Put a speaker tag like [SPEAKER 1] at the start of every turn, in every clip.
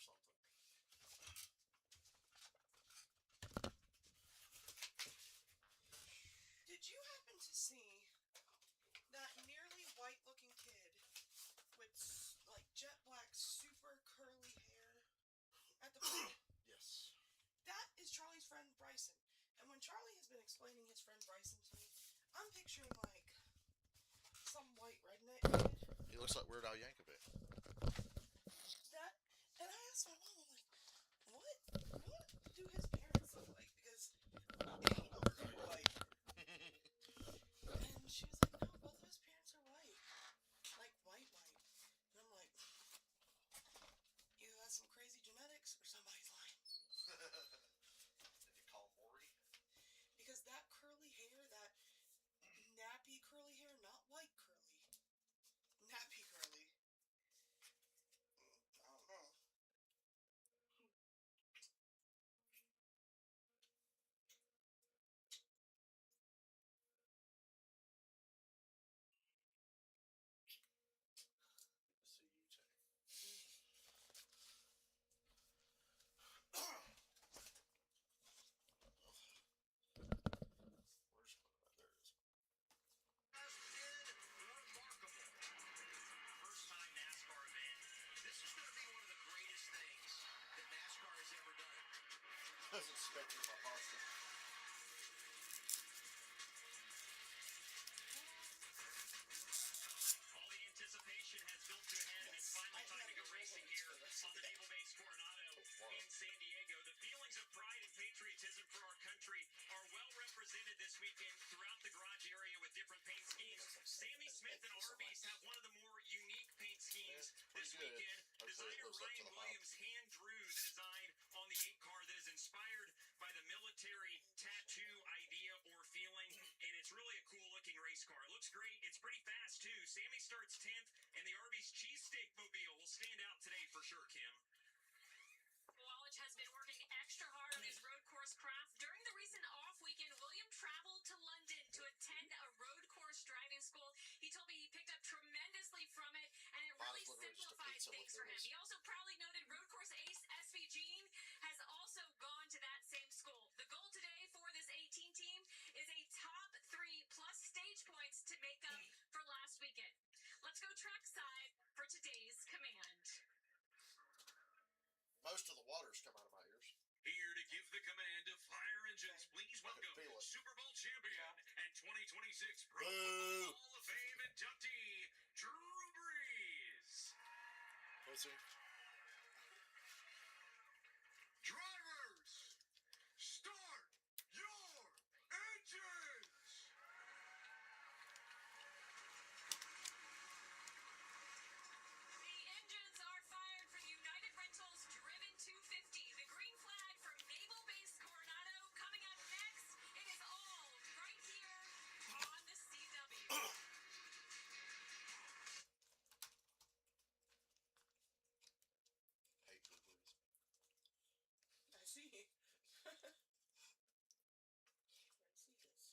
[SPEAKER 1] something.
[SPEAKER 2] Did you happen to see that nearly white-looking kid with like jet black, super curly hair at the pool?
[SPEAKER 1] Yes.
[SPEAKER 2] That is Charlie's friend Bryson. And when Charlie has been explaining his friend Bryson to me, I'm picturing like some white redneck kid.
[SPEAKER 1] He looks like Weird Al Yankovic.
[SPEAKER 2] That, and I asked my mom, I'm like, what do his parents look like? Because he don't look white. And she was like, no, both of his parents are white. Like, white. And I'm like, either that's some crazy genetics or somebody's lying.
[SPEAKER 1] Did you call Maury?
[SPEAKER 2] Because that curly hair, that nappy curly hair, not white curly, nappy curly. I don't know.
[SPEAKER 1] See you too. Where's there it is.
[SPEAKER 3] Remarkable. First time NASCAR event. This is going to be one of the greatest things that NASCAR has ever done.
[SPEAKER 1] I was expecting my pasta.
[SPEAKER 3] All the anticipation has built to a head, and it's finally time to go racing here on the Naval Base Coronado in San Diego. The feelings of pride and patriotism for our country are well represented this weekend throughout the garage area with different paint schemes. Sammy Smith and Arby's have one of the more unique paint schemes this weekend. Designer Ryan Williams hand drew the design on the 8 car that is inspired by the military tattoo idea or feeling, and it's really a cool looking race car. It looks great. It's pretty fast too. Sammy starts 10th, and the Arby's cheesesteak mobile will stand out today for sure, Kim.
[SPEAKER 4] Wallach has been working extra hard on his road course craft. During the recent off weekend, William traveled to London to attend a road course driving school. He told me he picked up tremendously from it, and it really simplified things for him. He also proudly noted road course ace SV Jean has also gone to that same school. The goal today for this 18 team is a top 3 plus stage points to make up for last weekend. Let's go trackside for today's command.
[SPEAKER 1] Most of the water's come out of my ears.
[SPEAKER 3] Here to give the command of fire engines, please welcome Super Bowl champion and 2026 Pro Football Hall of Fame inductee, Drew Brees.
[SPEAKER 1] Let's see.
[SPEAKER 3] Drivers, start your engines.
[SPEAKER 4] The engines are fired for United Rentals Driven 250. The green flag from Naval Base Coronado coming up next. It is all right here on the CW.
[SPEAKER 1] Hate Drew Brees.
[SPEAKER 2] I see. I see this.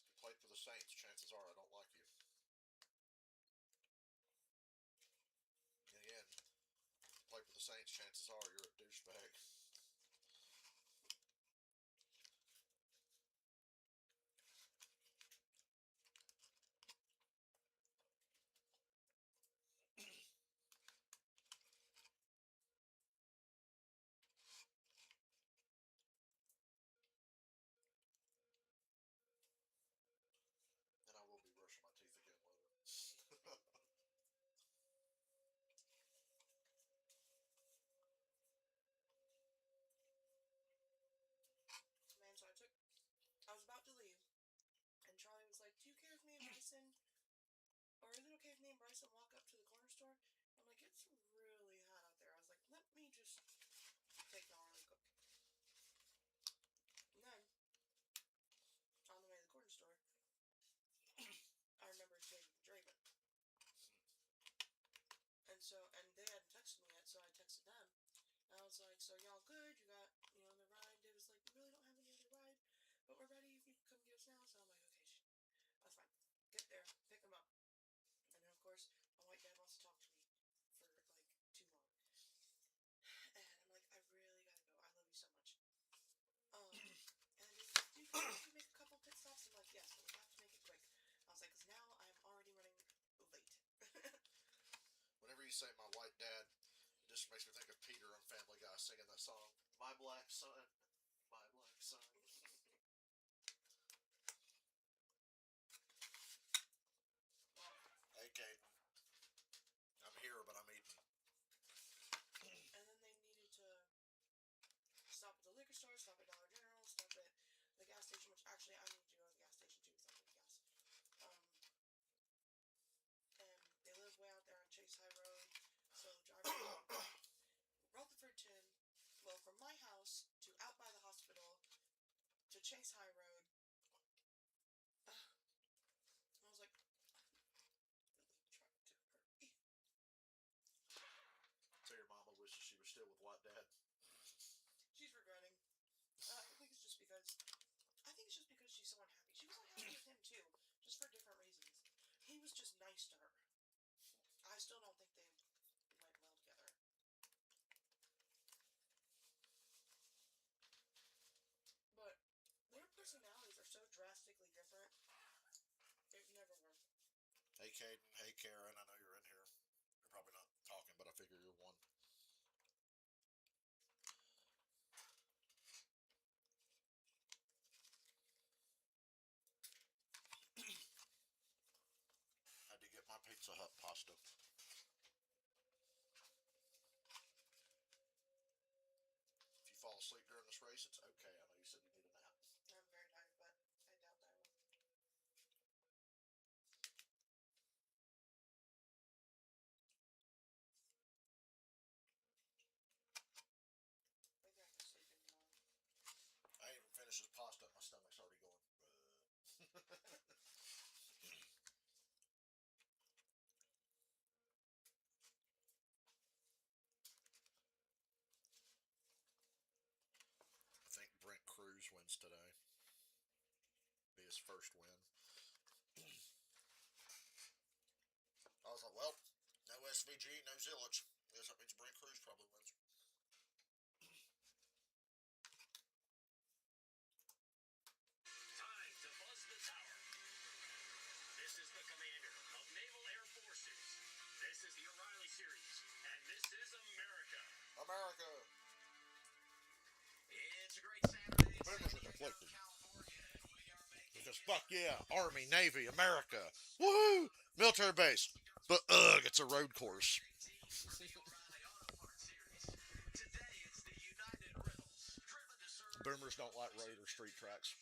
[SPEAKER 1] You played for the Saints. Chances are I don't like you. Again, play for the Saints. Chances are you're a douchebag. And I will be brushing my teeth again later.
[SPEAKER 2] Man, so I was about to leave, and Charlie was like, do you care if me and Bryson, or is it okay if me and Bryson walk up to the corner store? I'm like, it's really hot out there. I was like, let me just take y'all really quick. And then, on the way to the corner store, I remembered David and Draven. And they hadn't texted me yet, so I texted them. And I was like, so y'all good? You got, the ride? Dave was like, we really don't have any other ride, but we're ready if you can come get us now. So I'm like, okay, that's fine. Get there, pick them up. And then, of course, my white dad wants to talk to me for, like, too long. And I'm like, I
[SPEAKER 1] singing that song. My black son, my black son. Hey, Caden. I'm here, but I'm eating.
[SPEAKER 2] And then they needed to stop at the liquor store, stop at Dollar General, stop at the gas station, which actually I need to go to the gas station too because I need gas. And they live way out there on Chase High Road, so driving from Rutherfordton, well, from my house to out by the hospital to Chase High Road. I was like, trying to hurry.
[SPEAKER 1] So your mama wishes she was still with White Dad.
[SPEAKER 2] She's regretting. I think it's just because she's so unhappy. She was unhappy with him too, just for different reasons. He was just nice to her. I still don't think they went well together. But their personalities are so drastically different. It never worked.
[SPEAKER 1] Hey, Caden. Hey, Karen. I know you're in here. You're probably not talking, but I figure you're one. Had to get my Pizza Hut pasta. If you fall asleep during this race, it's okay. I know you said you need a nap.
[SPEAKER 2] I'm very tired, but I doubt that I will. Maybe I can sleep in tomorrow.
[SPEAKER 1] I ain't even finished this pasta. My stomach's already going. I think Brent Cruz wins today. Be his first win. I was like, well, no SVG, no Zillage. I guess that means Brent Cruz probably wins.
[SPEAKER 3] Time to buzz the tower. This is the commander of Naval Air Forces. This is the O'Reilly Series, and this is America.
[SPEAKER 1] America!
[SPEAKER 3] It's a great Saturday.
[SPEAKER 1] Members are conflicted. Because fuck yeah, Army, Navy, America. Woo! Military base. But ugh, it's a road course. Boomers don't like road or street tracks.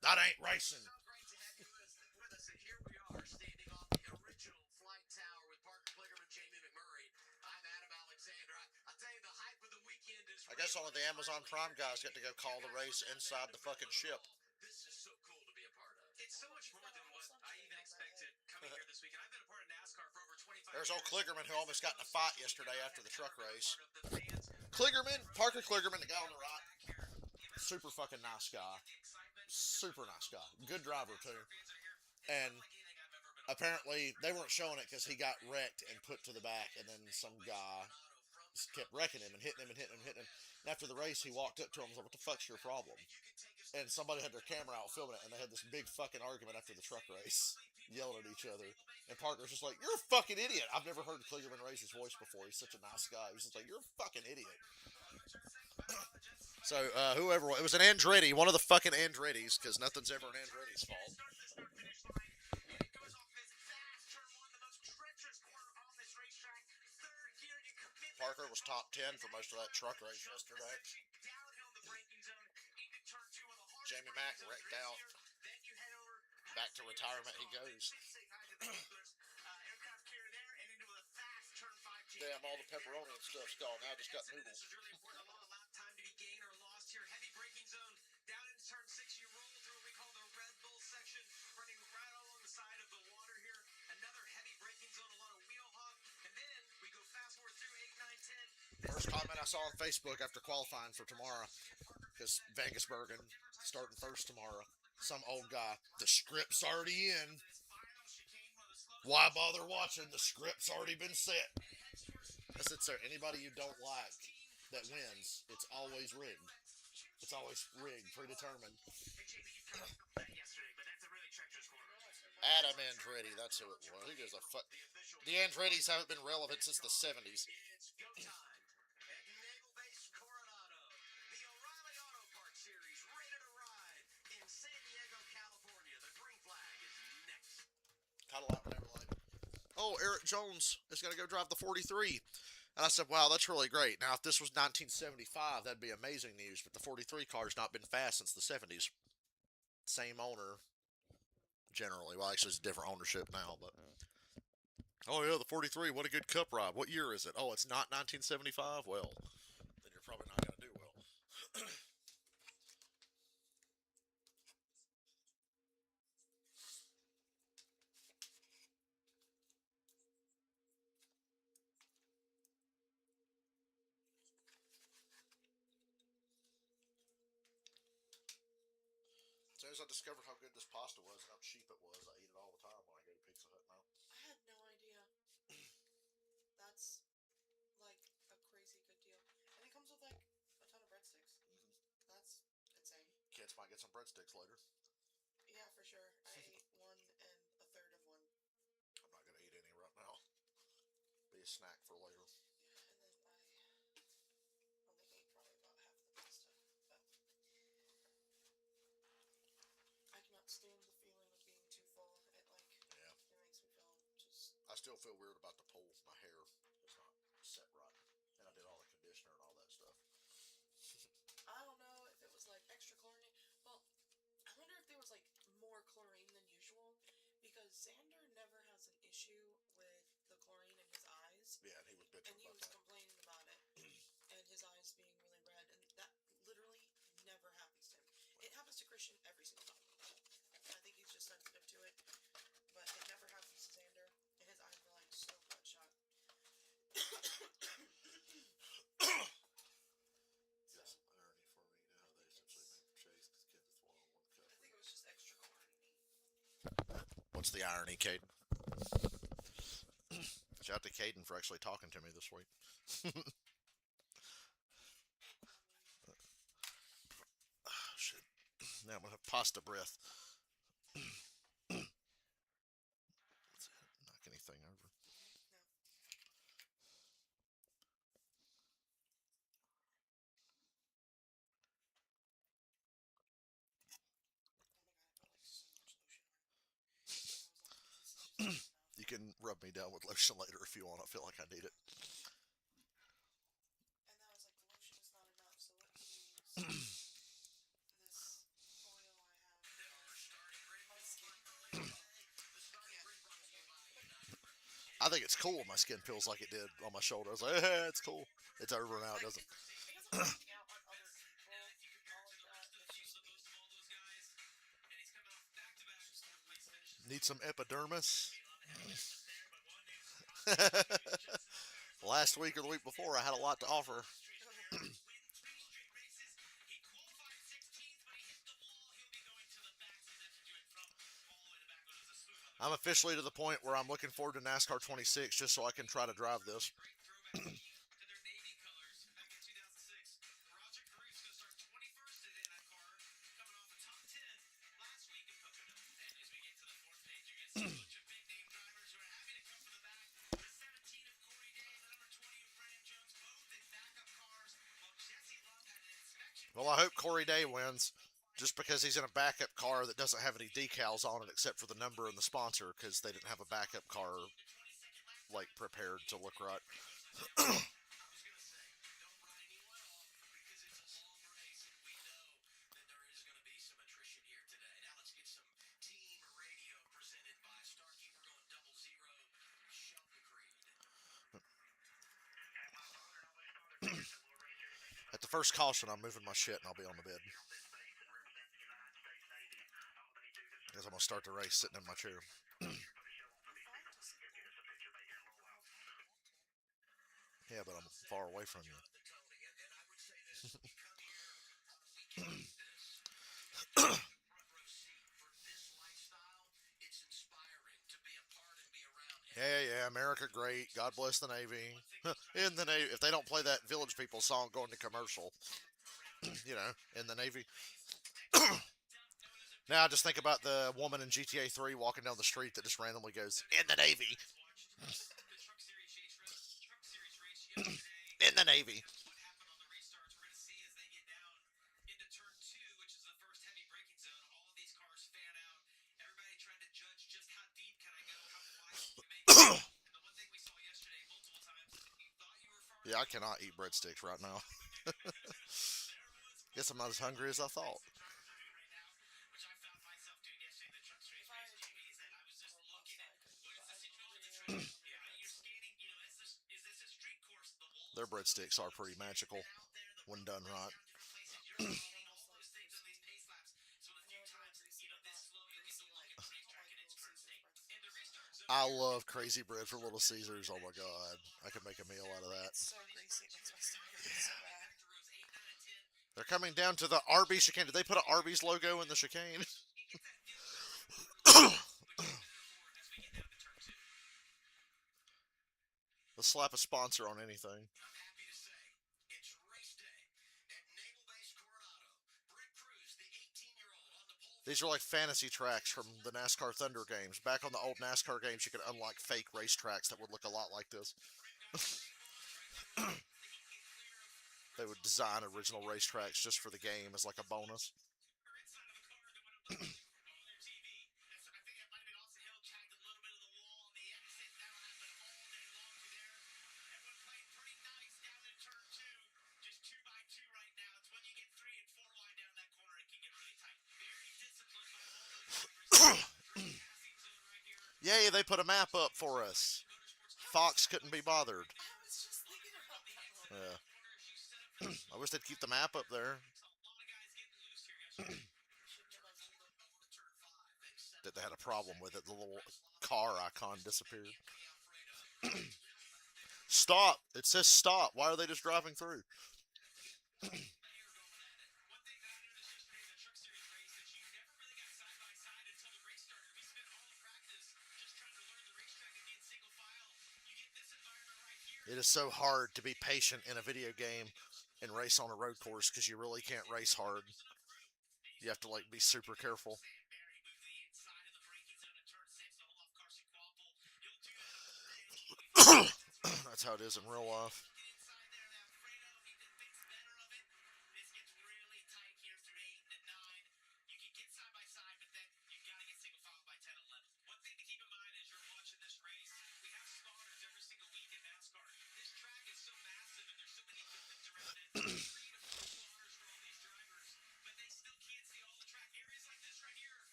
[SPEAKER 1] That ain't racing.
[SPEAKER 3] Here we are, standing on the original flight tower with Parker Kligerman, Jamie McMurray. I'm Adam Alexander. I'll tell you, the hype of the weekend is...
[SPEAKER 1] I guess only the Amazon Prime guys get to go call the race inside the fucking ship.
[SPEAKER 3] This is so cool to be a part of. It's so much more than what I even expected coming here this weekend. I've been a part of NASCAR for over 25 years.
[SPEAKER 1] There's old Kligerman who almost got in a fight yesterday after the truck race. Kligerman, Parker Kligerman, the guy on the right, super fucking nice guy. Super nice guy. Good driver, too. And apparently they weren't showing it because he got wrecked and put to the back, and then some guy kept wrecking him and hitting him and hitting him and hitting him. And after the race, he walked up to him and was like, what the fuck's your problem? And somebody had their camera out filming it, and they had this big fucking argument after the truck race, yelling at each other. And Parker's just like, you're a fucking idiot. I've never heard Kligerman raise his voice before. He's such a nice guy. He's just like, you're a fucking idiot. So, whoever, it was an Andretti, one of the fucking Andrettis, because nothing's ever an Andretti's fault. Parker was top 10 for most of that truck race yesterday. Jamie Mack wrecked out. Back to retirement he goes. Damn, all the pepperoni and stuff's gone. Now I just got noodles. Heavy braking zone down into turn 6. You roll through what we call the Red Bull section, running right along the side of the water here. Another heavy braking zone, a lot of wheel hop, and then we go fast forward through 8, 9, 10. First comment I saw on Facebook after qualifying for tomorrow, because Vegas Bergen starting first tomorrow. Some old guy, the script's already in. Why bother watching? The script's already been set. I said, sir, anybody you don't like that wins, it's always rigged. It's always rigged, predetermined. Adam Andretti, that's who it was. Who gives a fuck? The Andrettis haven't been relevant since the 70s. Cadillac, and they were like, "Oh, Eric Jones is going to go drive the 43." And I said, "Wow, that's really great." Now, if this was 1975, that'd be amazing news. But the 43 car's not been fast since the 70s. Same owner, generally. Well, actually, it's different ownership now, but. Oh yeah, the 43. What a good cup ride. What year is it? Oh, it's not 1975. Well, then you're probably not going to do well. As soon as I discovered how good this pasta was and how cheap it was, I eat it all the time when I go to Pizza Hut now.
[SPEAKER 2] I had no idea. That's like a crazy good deal. And it comes with like a ton of breadsticks. That's insane.
[SPEAKER 1] Kids might get some breadsticks later.
[SPEAKER 2] Yeah, for sure. I ate one and a third of one.
[SPEAKER 1] I'm not going to eat any right now. Be a snack for later.
[SPEAKER 2] Yeah, and then I only ate probably about half the pasta. But I cannot stand the feeling of being too full. It
[SPEAKER 1] Yeah.
[SPEAKER 2] it makes me feel just.
[SPEAKER 1] I still feel weird about the pull. My hair is not set right. And I did all the conditioner and all that stuff.
[SPEAKER 2] I don't know if it was like extra chlorine. Well, I wonder if there was like more chlorine than usual because Xander never has an issue with the chlorine in his eyes.
[SPEAKER 1] Yeah, and he was bitching
[SPEAKER 2] And he
[SPEAKER 1] about
[SPEAKER 2] was
[SPEAKER 1] that.
[SPEAKER 2] complaining about it and his eyes being really red, and that literally never happens to him. It happens to Christian every single time. I think he's just sensitive to it, but it never happens to Xander, and his eyes are like so bloodshot.
[SPEAKER 1] Yes, irony for me. You know how they essentially make Chase because Kenneth won on one cup.
[SPEAKER 2] I think it was just extra chlorine.
[SPEAKER 1] What's the irony, Caden? Shout out to Caden for actually talking to me this week. Oh, shit. Now I'm going to have pasta breath. Knock anything over. You can rub me down with lotion later if you want. I feel like I need it.
[SPEAKER 2] And I was like, the lotion is not enough, so let me use this oil I have on my skin.
[SPEAKER 1] I think it's cool when my skin feels like it did on my shoulder. I was like, hey, it's cool. It's over now, it doesn't.
[SPEAKER 2] It doesn't work out on other people. All of that. It's just me.
[SPEAKER 1] Need some epidermis? Last week or the week before, I had a lot to offer. I'm officially to the point where I'm looking forward to NASCAR 26 just so I can try to drive this. Well, I hope Corey Day wins, just because he's in a backup car that doesn't have any decals on it except for the number and the sponsor, because they didn't have a backup car like prepared to look right. At the first caution, I'm moving my shit and I'll be on the bed. Because I'm going to start the race sitting in my chair. Yeah, but I'm far away from you. Yeah, America great. God bless the Navy. In the Navy, if they don't play that Village People song going to commercial, in the Navy. Now I just think about the woman in GTA 3 walking down the street that just randomly goes, "In the Navy." In the Navy. Yeah, I cannot eat breadsticks right now. Guess I'm not as hungry as I thought.
[SPEAKER 2] If I almost died, but I really
[SPEAKER 1] Their breadsticks are pretty magical when done right.
[SPEAKER 2] almost like greasy. I feel like really greasy, but not greasy like I don't like Little Caesars breadsticks.
[SPEAKER 1] I love crazy bread for Little Caesars. Oh my god, I could make a meal out of that.
[SPEAKER 2] It's so greasy, it makes my stomach hurt so bad.
[SPEAKER 1] They're coming down to the Arby's chicane. Did they put an Arby's logo in the chicane? Let's slap a sponsor on anything. These are like fantasy tracks from the NASCAR Thunder games. Back on the old NASCAR games, you could unlock fake race tracks that would look a lot like this. They would design original racetracks just for the game as like a bonus. Yay, they put a map up for us. Fox couldn't be bothered.
[SPEAKER 2] I was just thinking about that little
[SPEAKER 1] Yeah. I wish they'd keep the map up there. That they had a problem with it. The little car icon disappeared. Stop! It says stop. Why are they just driving through? It is so hard to be patient in a video game and race on a road course because you really can't race hard. You have to like be super careful. That's how it is in real life.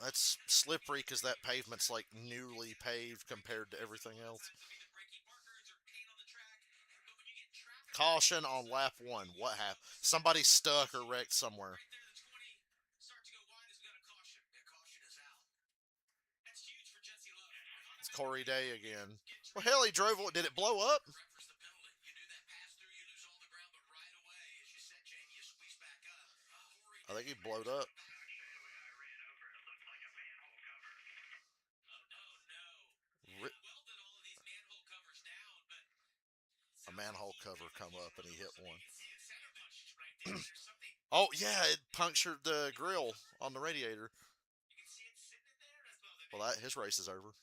[SPEAKER 1] That's slippery because that pavement's like newly paved compared to everything else. Caution on lap one. What happened? Somebody stuck or wrecked somewhere. It's Corey Day again. Well, hell, he drove. Did it blow up? I think he blowed up. A manhole cover come up and he hit one. Oh yeah, it punctured the grill on the radiator. Well, his race is over.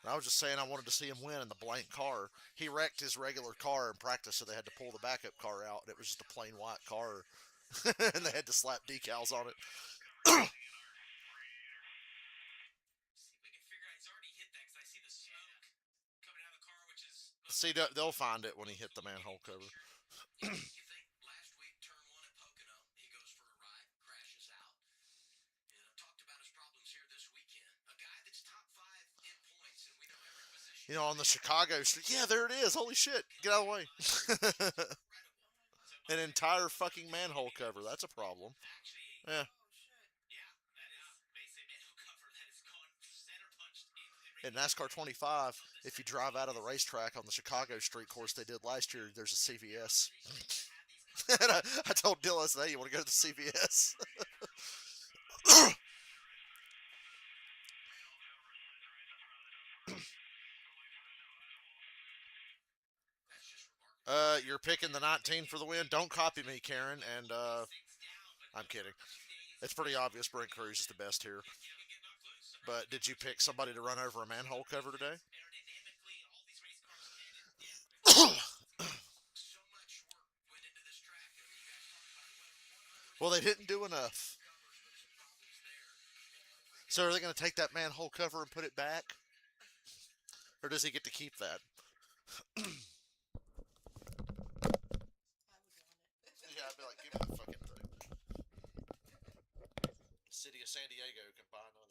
[SPEAKER 1] I was just saying I wanted to see him win in the blank car. He wrecked his regular car in practice, so they had to pull the backup car out, and it was just a plain white car, and they had to slap decals on it. See, they'll find it when he hit the manhole cover. You know, on the Chicago street. Yeah, there it is. Holy shit. Get out of the way. An entire fucking manhole cover. That's a problem. Yeah. In NASCAR 25, if you drive out of the racetrack on the Chicago street course they did last year, there's a CVS. And I told Dylan, I said, hey, you want to go to the CVS? you're picking the 19 for the win. Don't copy me, Karen. And I'm kidding. It's pretty obvious Brent Cruz is the best here. But did you pick somebody to run over a manhole cover today? Well, they didn't do enough. So are they going to take that manhole cover and put it back? Or does he get to keep that?
[SPEAKER 2] I would want it.
[SPEAKER 1] Yeah, I'd be like, give me the fucking thing. City of San Diego can buy another.
[SPEAKER 2] It's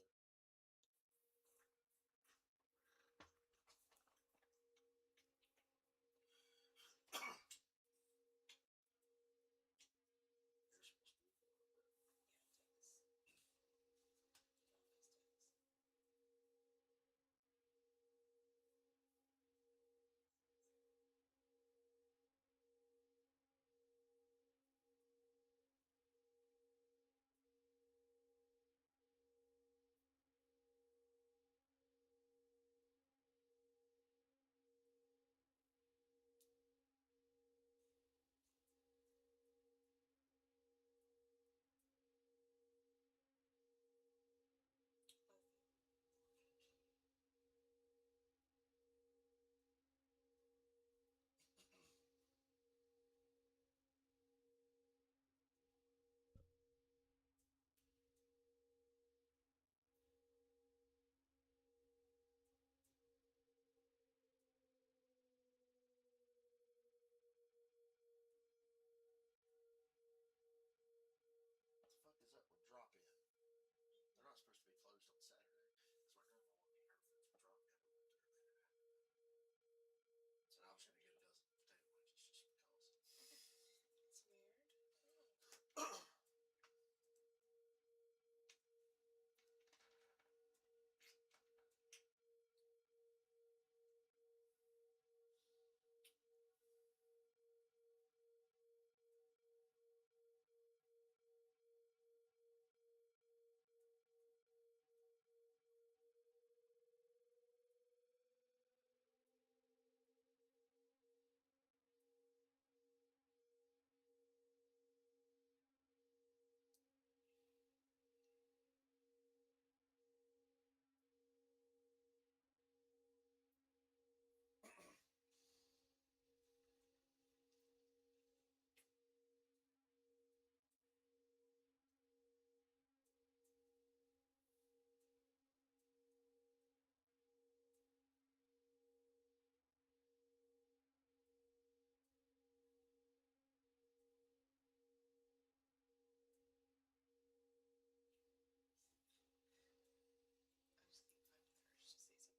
[SPEAKER 2] weird. I just keep finding the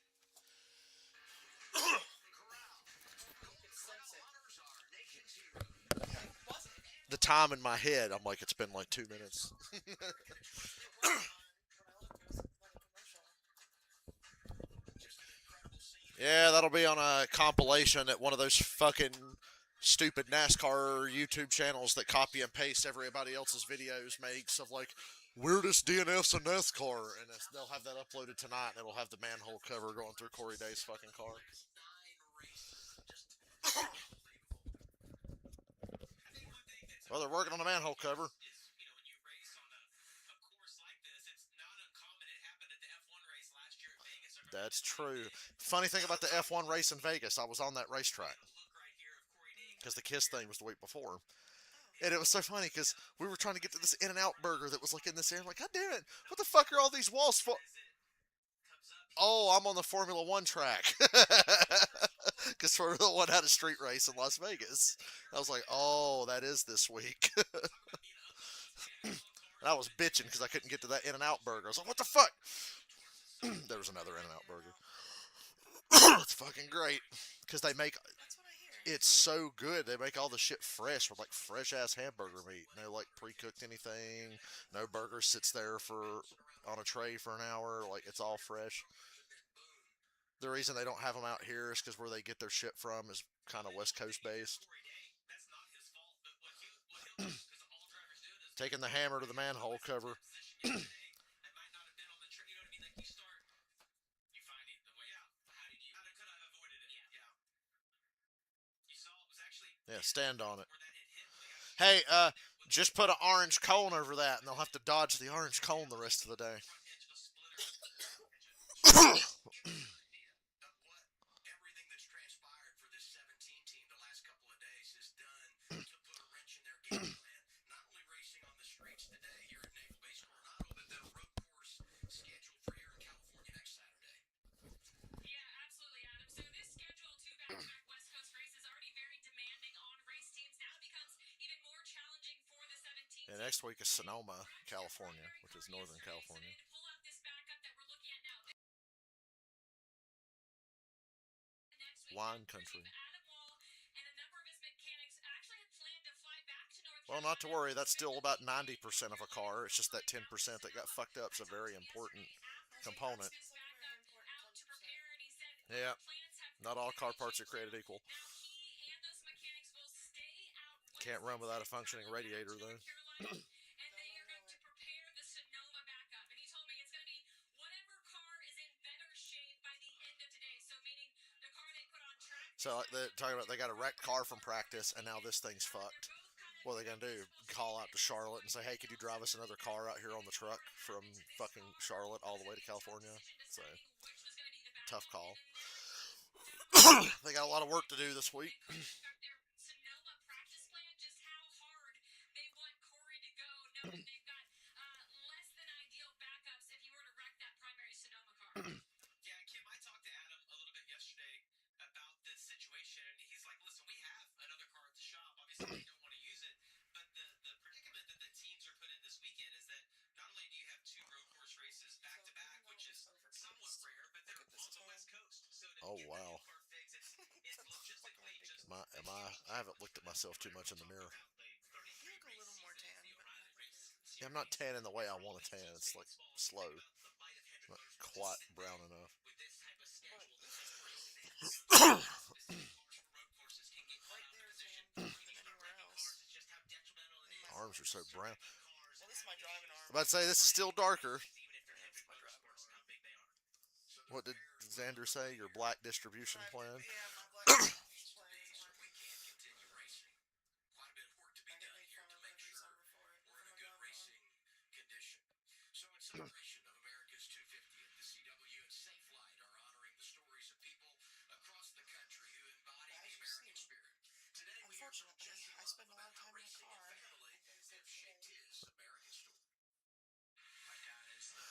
[SPEAKER 2] urge to say something crazy. Words really can't describe how much I care about you. You could sense it. Like, was it?
[SPEAKER 1] The time in my head, I'm like, it's been like 2 minutes.
[SPEAKER 2] It was on when I was like a commercial.
[SPEAKER 1] Yeah, that'll be on a compilation at one of those fucking stupid NASCAR YouTube channels that copy and paste everybody else's videos makes of like weirdest DNFs in NASCAR, and they'll have that uploaded tonight, and it'll have the manhole cover going through Corey Day's fucking car. Well, they're working on the manhole cover. That's true. Funny thing about the F1 race in Vegas, I was on that racetrack because the Kiss thing was the week before. And it was so funny because we were trying to get to this In-N-Out burger that was like in this area. I'm like, God damn it, what the fuck are all these walls for? Oh, I'm on the Formula One track. Because Formula One had a street race in Las Vegas. I was like, oh, that is this week. And I was bitching because I couldn't get to that In-N-Out burger. I was like, what the fuck? There was another In-N-Out burger. It's fucking great because they make
[SPEAKER 2] That's what I hear.
[SPEAKER 1] it's so good. They make all the shit fresh with like fresh ass hamburger meat. No like pre-cooked anything. No burger sits there for on a tray for an hour. Like it's all fresh. The reason they don't have them out here is because where they get their shit from is kind of West Coast based. Taking the hammer to the manhole cover. Yeah, stand on it. Hey, just put an orange cone over that, and they'll have to dodge the orange cone the rest of the day.
[SPEAKER 4] Yeah, absolutely, Adam. So this schedule, two back-to-back West Coast races, already very demanding on race teams. Now it becomes even more challenging for the 17
[SPEAKER 1] And
[SPEAKER 4] team.
[SPEAKER 1] next week is Sonoma, California, which is Northern California.
[SPEAKER 4] So to pull out this backup that we're looking at now, next week,
[SPEAKER 1] Wine country.
[SPEAKER 4] Adam Wall and a number of his mechanics actually had planned to fly back to North
[SPEAKER 1] Well, not to worry. That's still about 90% of a car. It's just that 10% that got fucked up is a very important component.
[SPEAKER 2] Seems like a very important 10%.
[SPEAKER 1] Yeah, not all car parts are created equal. Can't run without a functioning radiator, though.
[SPEAKER 4] And they are going to prepare the Sonoma backup. And he told me it's going to be whatever car is in better shape by the end of today. So meaning the car they put on track.
[SPEAKER 1] So like they're talking about they got a wrecked car from practice, and now this thing's fucked. What are they gonna do? Call out to Charlotte and say, "Hey, could you drive us another car out here on the truck from fucking Charlotte all the way to California?" So tough call. They got a lot of work to do this week.
[SPEAKER 4] Sonoma practice plan, just how hard they want Corey to go, knowing they've got less than ideal backups if you were to wreck that primary Sonoma car.
[SPEAKER 3] Yeah, Kim, I talked to Adam a little bit yesterday about this situation, and he's like, listen, we have another car at the shop. Obviously, we don't want to use it, but the predicament that the teams are put in this weekend is that not only do you have two road course races back to back, which is somewhat rare, but they're on the West Coast. So to
[SPEAKER 1] Oh
[SPEAKER 3] get
[SPEAKER 1] wow.
[SPEAKER 3] that car fixed, it's logistically just.
[SPEAKER 1] I haven't looked at myself too much in the mirror.
[SPEAKER 2] You look a little more tan.
[SPEAKER 1] Yeah, I'm not tan in the way I want to tan. It's like slow, not quite brown enough.
[SPEAKER 2] Right there is tan than anywhere else.
[SPEAKER 1] Arms are so brown.
[SPEAKER 2] Well, this is my driving arm.
[SPEAKER 1] I'm about to say this is still darker.
[SPEAKER 2] That's my driving arm.
[SPEAKER 1] What did Xander say? Your black distribution plan?
[SPEAKER 2] Yeah, my black distribution plan is working. I get made fun of every summer for it. For my driving arm.
[SPEAKER 3] So in celebration of America's 250th, the CW and Safe Flight are honoring the stories of people across the country who embody the American spirit. Today we hear from
[SPEAKER 2] Unfortunately,
[SPEAKER 3] Jesse
[SPEAKER 2] I spend a lot of time in the
[SPEAKER 3] racing
[SPEAKER 2] car.
[SPEAKER 3] and family have shaped his American story. My dad is the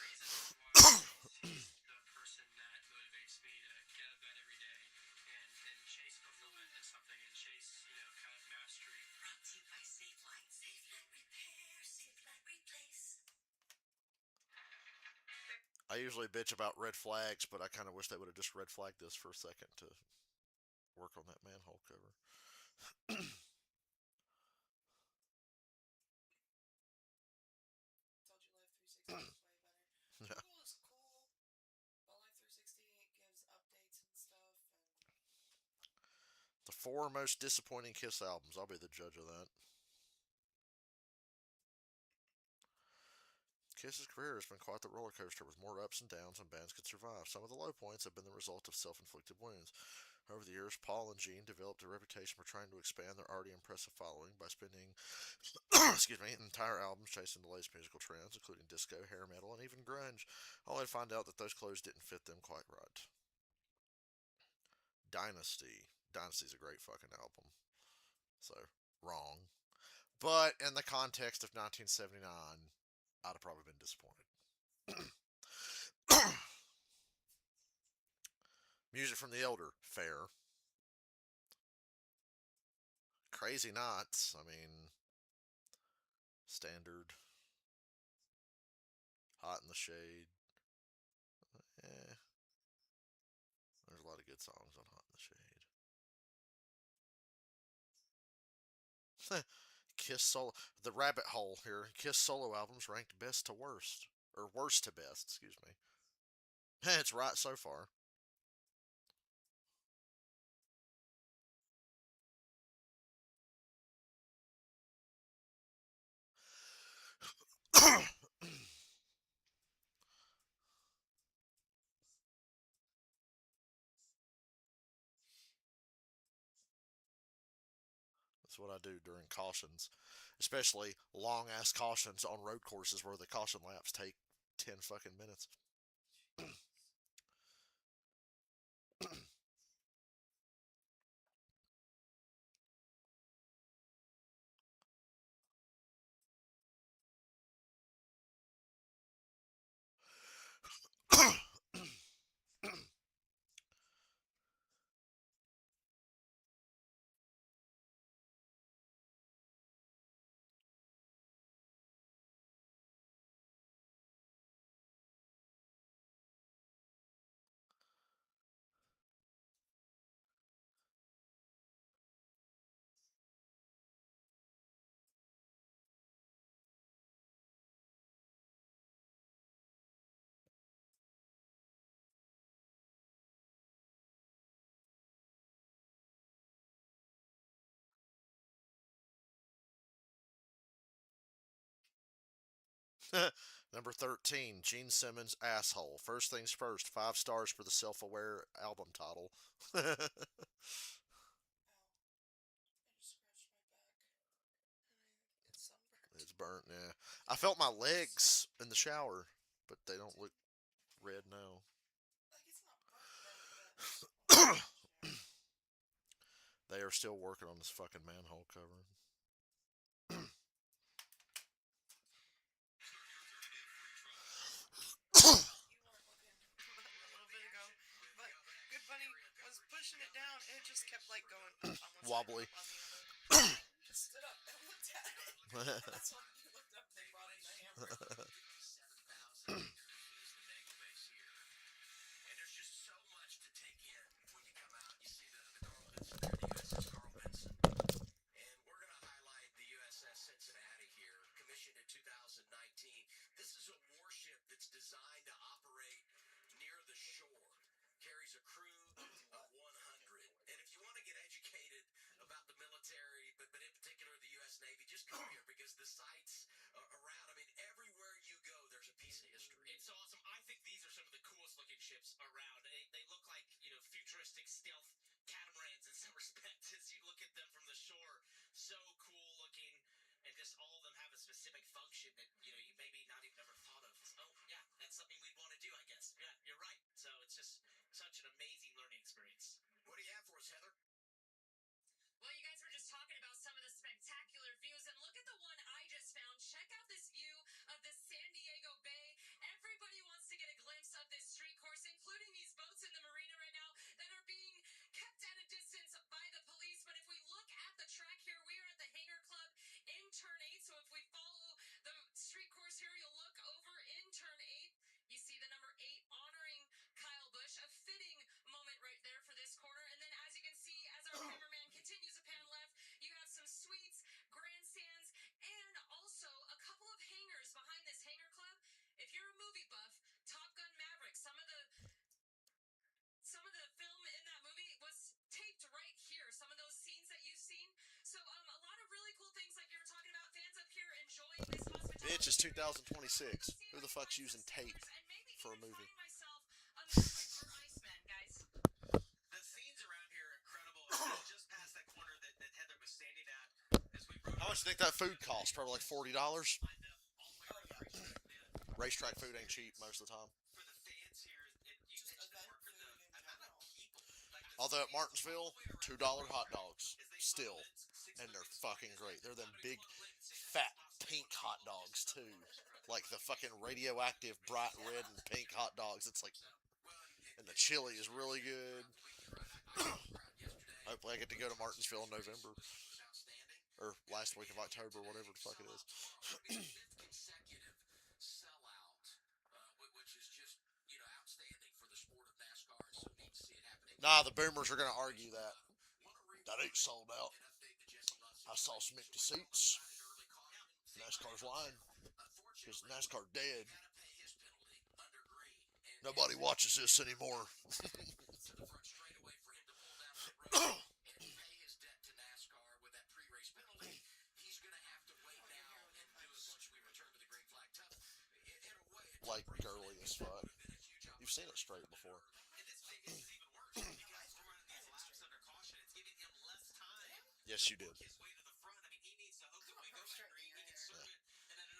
[SPEAKER 3] reason why he's the person that motivates me to get out of bed every day and chase fulfillment in something and chase, kind of mastery.
[SPEAKER 5] Brought to you by Safe Light. Safe Light Repair, Safe Light Replace.
[SPEAKER 1] I usually bitch about red flags, but I kind of wish they would have just red flagged this for a second to work on that manhole cover.
[SPEAKER 2] Told you Life 360 is way better.
[SPEAKER 1] Yeah.
[SPEAKER 2] Google is cool, but Life 360 gives updates and stuff. And
[SPEAKER 1] The 4 most disappointing Kiss albums. I'll be the judge of that. Kiss's career has been quite the roller coaster with more ups and downs than bands could survive. Some of the low points have been the result of self-inflicted wounds. Over the years, Paul and Gene developed a reputation for trying to expand their already impressive following by spending entire albums chasing the latest musical trends, including disco, hair metal, and even grunge, only to find out that those clothes didn't fit them quite right. Dynasty. Dynasty's a great fucking album. So, wrong. But in the context of 1979, I'd have probably been disappointed. Music from the Elder, fair. Crazy Knots, I mean, standard. Hot in the Shade. Eh, there's a lot of good songs on Hot in the Shade. Kiss solo. The Rabbit Hole here. Kiss solo albums ranked best to worst. Or worst to best, excuse me. It's right so far. That's what I do during cautions, especially long ass cautions on road courses where the caution laps take 10 fucking minutes. Number 13, Gene Simmons' Asshole. First things first, 5 stars for the self aware album title.
[SPEAKER 2] I just scratched my back, and it's sunburned.
[SPEAKER 1] It's burnt, yeah. I felt my legs in the shower, but they don't look red now.
[SPEAKER 2] Like, it's not burnt, but
[SPEAKER 1] They are still working on this fucking manhole cover.
[SPEAKER 2] you weren't looking a little bit ago. But Good Bunny was pushing it down, and it just kept like going up on one
[SPEAKER 1] Wobbly.
[SPEAKER 2] side and up on the other. I just stood up and looked at it. That's when you looked up and they brought in the hammer.
[SPEAKER 3] And there's just so much to take in when you come out. You see the Carl Vinson there, the USS Carl Vinson. And we're going to highlight the USS Cincinnati here, commissioned in 2019. This is a warship that's designed to operate near the shore. Carries a crew of 100. And if you want to get educated about the military, but in particular the U.S. Navy, just come here because the sites around, I mean, everywhere you go, there's a piece of history. It's awesome. I think these are some of the coolest looking ships around. They look like, futuristic stealth catamarans in some respects as you look at them from the shore. So cool looking. And just all of them have a specific function that, you maybe not even ever thought of. Oh, yeah, that's something we'd want to do, I guess. Yeah, you're right. So it's just such an amazing learning experience. What do you have for us, Heather?
[SPEAKER 4] Well, you guys were just talking about some of the spectacular views, and look at the one I just found. Check out this view of the San Diego Bay. Everybody wants to get a glimpse of this street course, including these boats in the marina right now that are being kept at a distance by the police. But if we look at the track here, we are at the Hangar Club in turn 8. So if we follow the street course here, you'll look over in turn 8. You see the number 8 honoring Kyle Busch, a fitting moment right there for this corner. And then as you can see, as our cameraman continues to pan left, you have some suites, grandstands, and also a couple of hangars behind this Hangar Club. If you're a movie buff, Top Gun Maverick, some of the film in that movie was taped right here. Some of those scenes that you've seen. So a lot of really cool things like you were talking about. Fans up here enjoying this hospitality.
[SPEAKER 1] Bitch, it's 2026. Who the fuck's using tape for a movie?
[SPEAKER 3] The scenes around here are incredible. Just past that corner that Heather was standing at as we rode.
[SPEAKER 1] How much do you think that food costs? Probably like $40. Racetrack food ain't cheap most of the time.
[SPEAKER 3] For the fans here, you
[SPEAKER 2] Just
[SPEAKER 3] mentioned
[SPEAKER 2] event
[SPEAKER 3] Mark,
[SPEAKER 2] food in general.
[SPEAKER 3] people. Like
[SPEAKER 1] Although at Martinsville, $2 hot dogs still, and they're fucking great. They're them big, fat, pink hot dogs too, like the fucking radioactive, bright red and pink hot dogs. It's like, and the chili is really good. Hopefully, I get to go to Martinsville in November or last week of October, whatever the fuck it is.
[SPEAKER 3] consecutive sellout
[SPEAKER 1] Nah, the boomers are gonna argue that ain't sold out. I saw some empty seats. NASCAR's lying because NASCAR dead. Nobody watches this anymore. Like girly as fuck. You've seen it straight before. Yes, you did.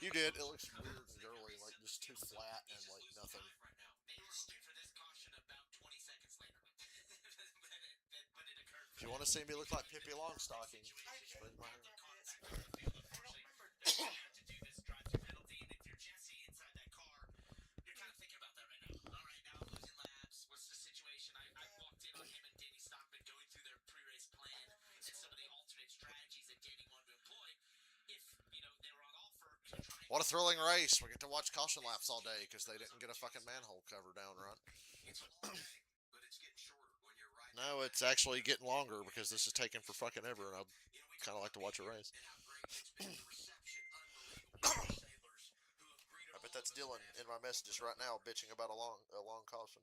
[SPEAKER 1] You did. It looks weird and girly, like just too flat and like nothing. If you want to see me look like Pippi Longstocking, spread my hair. What a thrilling race. We get to watch caution laps all day because they didn't get a fucking manhole cover down right. No, it's actually getting longer because this is taking for fucking ever, and I'd kind of like to watch a race. I bet that's Dylan in my messages right now bitching about a long caution.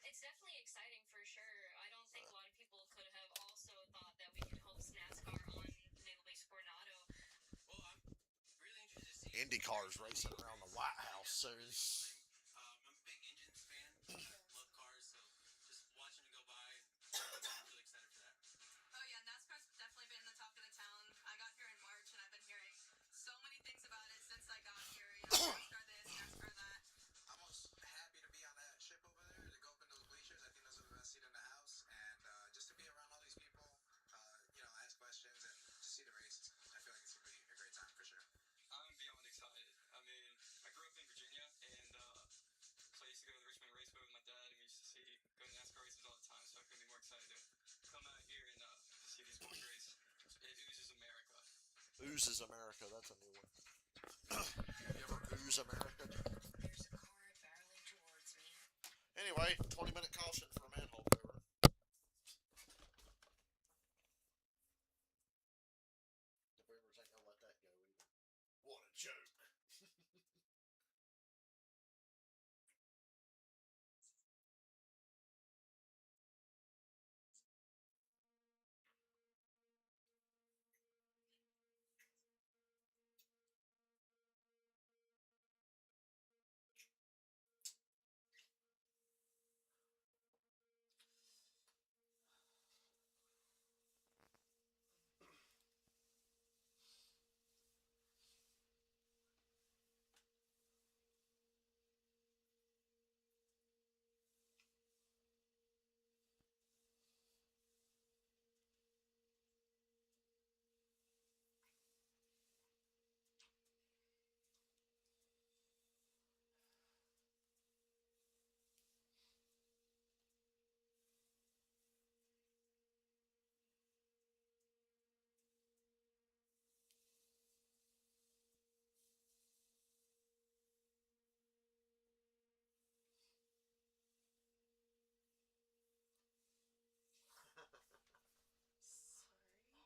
[SPEAKER 4] It's definitely exciting for sure. I don't think a lot of people could have also thought that we could host NASCAR on Naval Base Coronado.
[SPEAKER 3] Well, I'm really interested to see.
[SPEAKER 1] Indy cars racing around the White House soon.
[SPEAKER 3] I'm a big engines fan. Love cars, so just watching them go by, and I'm really excited for that.
[SPEAKER 5] Oh yeah, NASCAR's definitely been the talk of the town. I got here in March and I've been hearing so many things about it since I got here. NASCAR this, NASCAR that.
[SPEAKER 6] I'm most happy to be on that ship over there, to go up into those bleachers. I think those are the best seat in the house, and just to be around all these people, ask questions and just see the race. I feel like it's gonna be a great time for sure.
[SPEAKER 7] I'm beyond excited. I mean, I grew up in Virginia, and so I used to go to the Richmond Raceway with my dad, and we used to go to NASCAR races all the time. So I couldn't be more excited to come out here and see these boys race. It oozes America.
[SPEAKER 1] Oozes America. That's a new one. You ever ooze America?
[SPEAKER 5] There's a car barreling towards me.
[SPEAKER 1] Anyway, 20-minute caution for a manhole cover. The boomers ain't gonna let that go either. What a joke.
[SPEAKER 2] Sorry.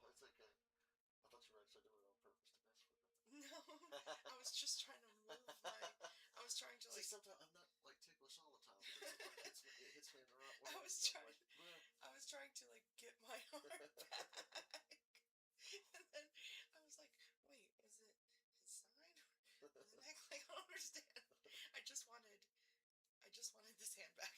[SPEAKER 1] Oh, it's okay. I thought you were actually doing it on purpose to mess with me.
[SPEAKER 2] No, I was just trying to move my. I was trying to
[SPEAKER 1] See,
[SPEAKER 2] like.
[SPEAKER 1] sometimes I'm not like ticklish all the time, but sometimes it hits me in the right way.
[SPEAKER 2] I was
[SPEAKER 1] and I'm
[SPEAKER 2] trying.
[SPEAKER 1] like, "Bruh."
[SPEAKER 2] I was trying to like get my arm back, and then I was like, "Wait, is it his side or the neck?" Like I don't understand. I just wanted. I just wanted this hand back.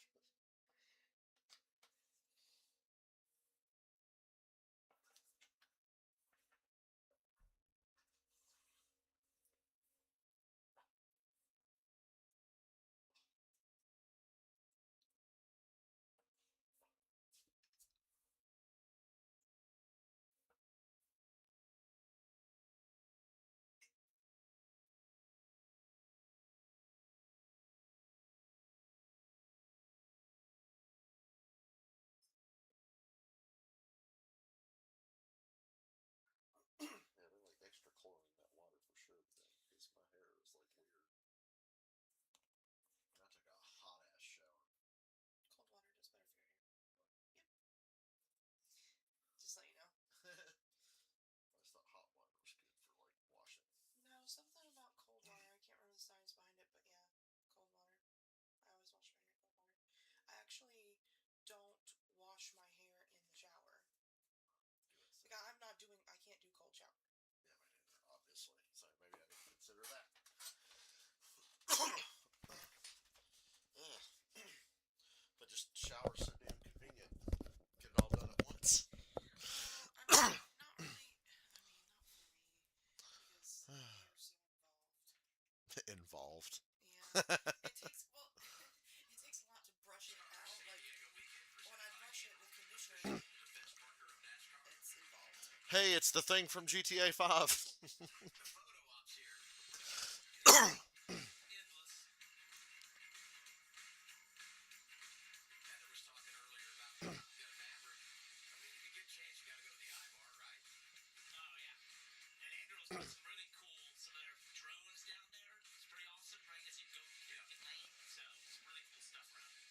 [SPEAKER 2] actually don't wash my hair in the shower. Like, I can't do cold shower.
[SPEAKER 1] Yeah, me neither, obviously. So maybe I need to consider that. But just shower so damn convenient. Get it all done at once.
[SPEAKER 2] Well, I mean, not really. I mean, not for me. Because hair's so involved.
[SPEAKER 1] Involved.
[SPEAKER 2] Yeah. It takes, well, it takes a lot to brush it out. Like, when I brush it with conditioner, it's involved.
[SPEAKER 1] Hey, it's the thing from GTA 5.
[SPEAKER 3] Oh yeah. And Andrew's got some really cool, some of their drones down there. It's pretty awesome, right? As you go in lane. So some really cool stuff around it.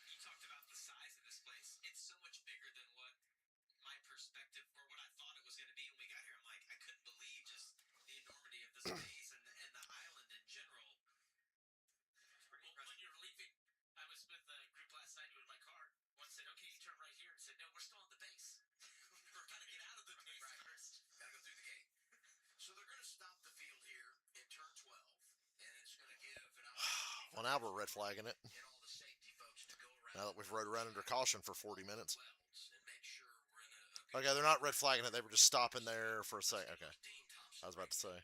[SPEAKER 3] You talked about the size of this place. It's so much bigger than what my perspective or what I thought it was going to be when we got here. I'm like, I couldn't believe just the enormity of the space and the island in general. It's pretty impressive. When you're leaving, I was with a group last night in my car. One said, okay, you turn right here. And said, no, we're still on the base. We're going to get out of the base first.
[SPEAKER 6] Gotta go through the gate. So they're gonna stop the field here in turn 12, and it's gonna give an opportunity
[SPEAKER 1] Well, now we're red flagging it.
[SPEAKER 6] and all the safety folks to go around.
[SPEAKER 1] Now that we've rode around under caution for 40 minutes.
[SPEAKER 6] And make sure we're in a
[SPEAKER 1] Okay, they're not red flagging it. They were just stopping there for a second. Okay. I was about to say.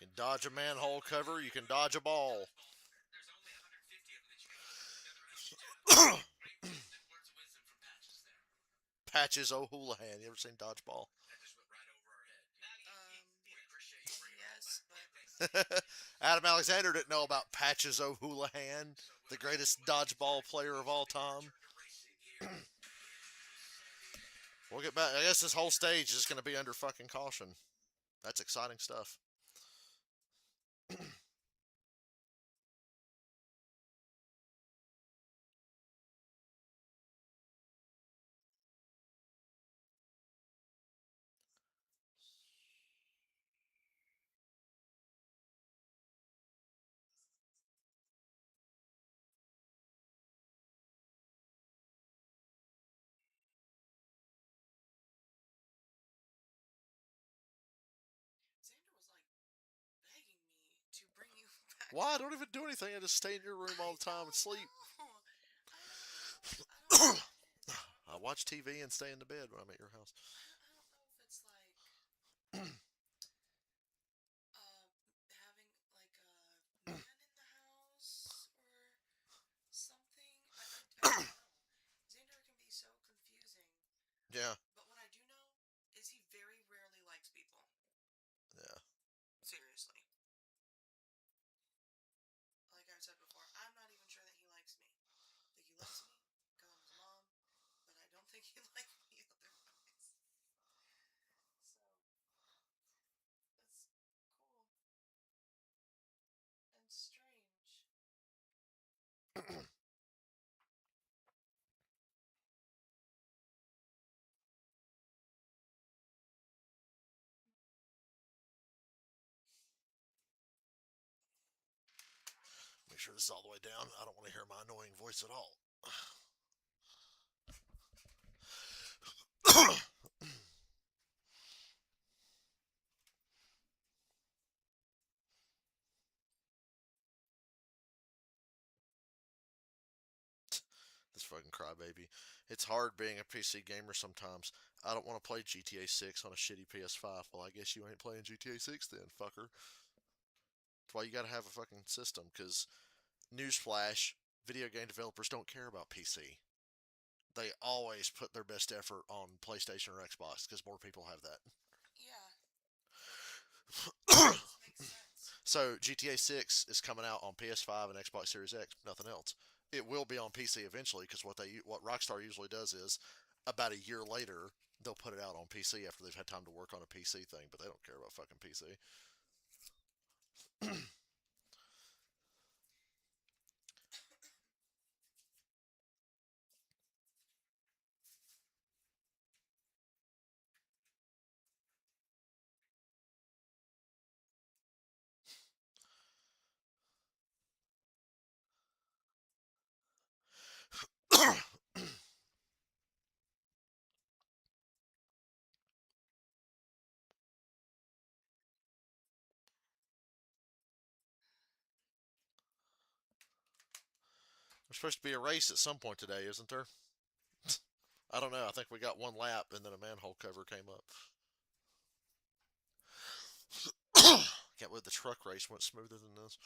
[SPEAKER 1] You can dodge a manhole cover, you can dodge a ball.
[SPEAKER 3] There's only 150 of them that you can put together. Great words of wisdom from Patches there.
[SPEAKER 1] Patches O'Houlihan. You ever seen Dodgeball?
[SPEAKER 6] that just went right over our head. We
[SPEAKER 2] Um,
[SPEAKER 6] appreciate you bringing it all
[SPEAKER 2] yes,
[SPEAKER 6] back.
[SPEAKER 2] but
[SPEAKER 1] Adam Alexander didn't know about Patches O'Houlihan, the greatest dodgeball player of all time. We'll get back. I guess this whole stage is going to be under fucking caution. That's exciting stuff.
[SPEAKER 2] Xander was like begging me to bring you back.
[SPEAKER 1] Why? I don't even do anything. I just stay in your room all the time and sleep.
[SPEAKER 2] I don't know.
[SPEAKER 1] I watch TV and stay in the bed when I'm at your house.
[SPEAKER 2] I don't know if it's like having like a man in the house or something. I don't know. Xander can be so confusing.
[SPEAKER 1] Yeah.
[SPEAKER 2] But what I do know is he very rarely likes people.
[SPEAKER 1] Yeah.
[SPEAKER 2] Seriously. Like I've said before, I'm not even sure that he likes me. I think he likes me because I'm his mom, but I don't think he likes me otherwise. So, that's cool. And strange.
[SPEAKER 1] Make sure this is all the way down. I don't want to hear my annoying voice at all. This fucking crybaby. It's hard being a PC gamer sometimes. I don't want to play GTA 6 on a shitty PS5. Well, I guess you ain't playing GTA 6 then, fucker. That's why you gotta have a fucking system, because, newsflash, video game developers don't care about PC. They always put their best effort on PlayStation or Xbox, because more people have that.
[SPEAKER 2] Yeah. Makes sense.
[SPEAKER 1] So GTA 6 is coming out on PS5 and Xbox Series X, nothing else. It will be on PC eventually, because what Rockstar usually does is, about a year later, they'll put it out on PC after they've had time to work on a PC thing, but they don't care about fucking PC. There's supposed to be a race at some point today, isn't there? I don't know. I think we got one lap and then a manhole cover came up. Can't believe the truck race went smoother than this.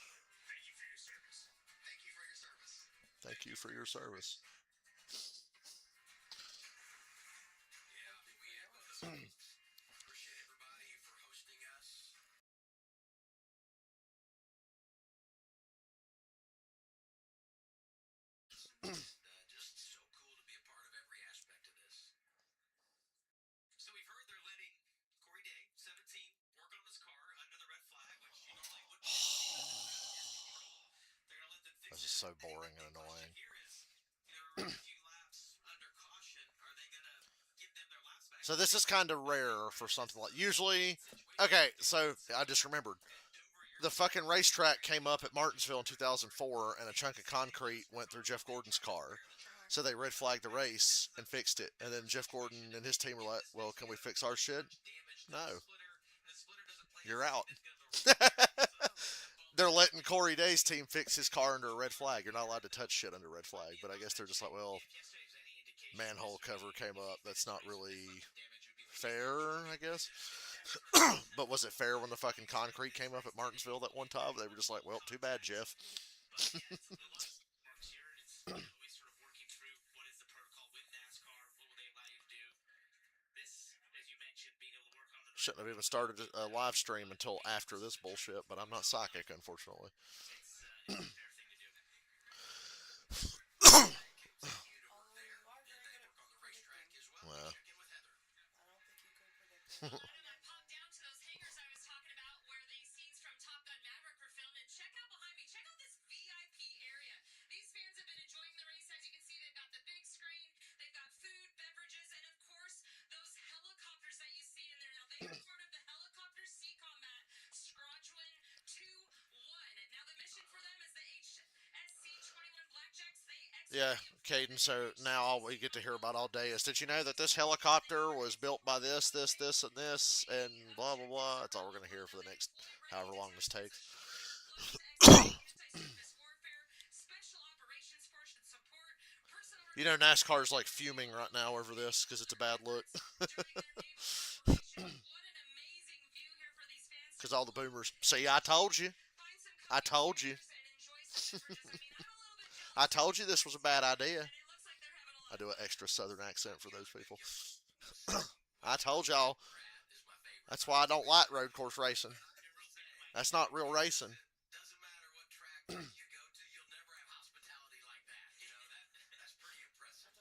[SPEAKER 1] Thank you for your service.
[SPEAKER 6] Appreciate everybody for hosting us. Just so cool to be a part of every aspect of this.
[SPEAKER 3] So we've heard they're letting Corey Day, 17, work on his car under the red flag, which you normally wouldn't be able to do in the portal. They're going to let them fix
[SPEAKER 1] This
[SPEAKER 3] it.
[SPEAKER 1] is so
[SPEAKER 3] I think
[SPEAKER 1] boring
[SPEAKER 3] the
[SPEAKER 1] and
[SPEAKER 3] big question
[SPEAKER 1] annoying.
[SPEAKER 3] here is, a few laps under caution. Are they going to give them their laps back?
[SPEAKER 1] So this is kind of rare for something like usually. Okay, so I just remembered the fucking racetrack came up at Martinsville in 2004, and a chunk of concrete went through Jeff Gordon's car. So they red flagged the race and fixed it. And then Jeff Gordon and his team were like, "Well, can we fix our shit?" No, you're out. They're letting Corey Day's team fix his car under a red flag. You're not allowed to touch shit under a red flag. But I guess they're just like, well, manhole cover came up. That's not really fair, I guess. But was it fair when the fucking concrete came up at Martinsville that one time? They were just like, well, too bad, Jeff. Shouldn't have even started a live stream until after this bullshit, but I'm not psychic, unfortunately. Well,
[SPEAKER 4] I'm gonna pop down to those hangars I was talking about where the scenes from Top Gun Maverick were filmed. And check out behind me. Check out this VIP area. These fans have been enjoying the race. As you can see, they've got the big screen, they've got food, beverages, and of course, those helicopters that you see in there. Now, they are part of the Helicopter Sea Combat Squadron 2-1. Now, the mission for them is the HSC-21 Blackjacks. They
[SPEAKER 1] yeah, Caden, so now all we get to hear about all day is, did you know that this helicopter was built by this, and this, and blah, blah, blah. That's all we're going to hear for the next however long this takes. You know, NASCAR's like fuming right now over this because it's a bad look. Because all the boomers, see, I told you. I told you. I told you this was a bad idea. I do an extra southern accent for those people. I told y'all. That's why I don't like road course racing. That's not real racing.
[SPEAKER 6] Doesn't matter what track you go to, you'll never have hospitality like that. You know, that's pretty impressive.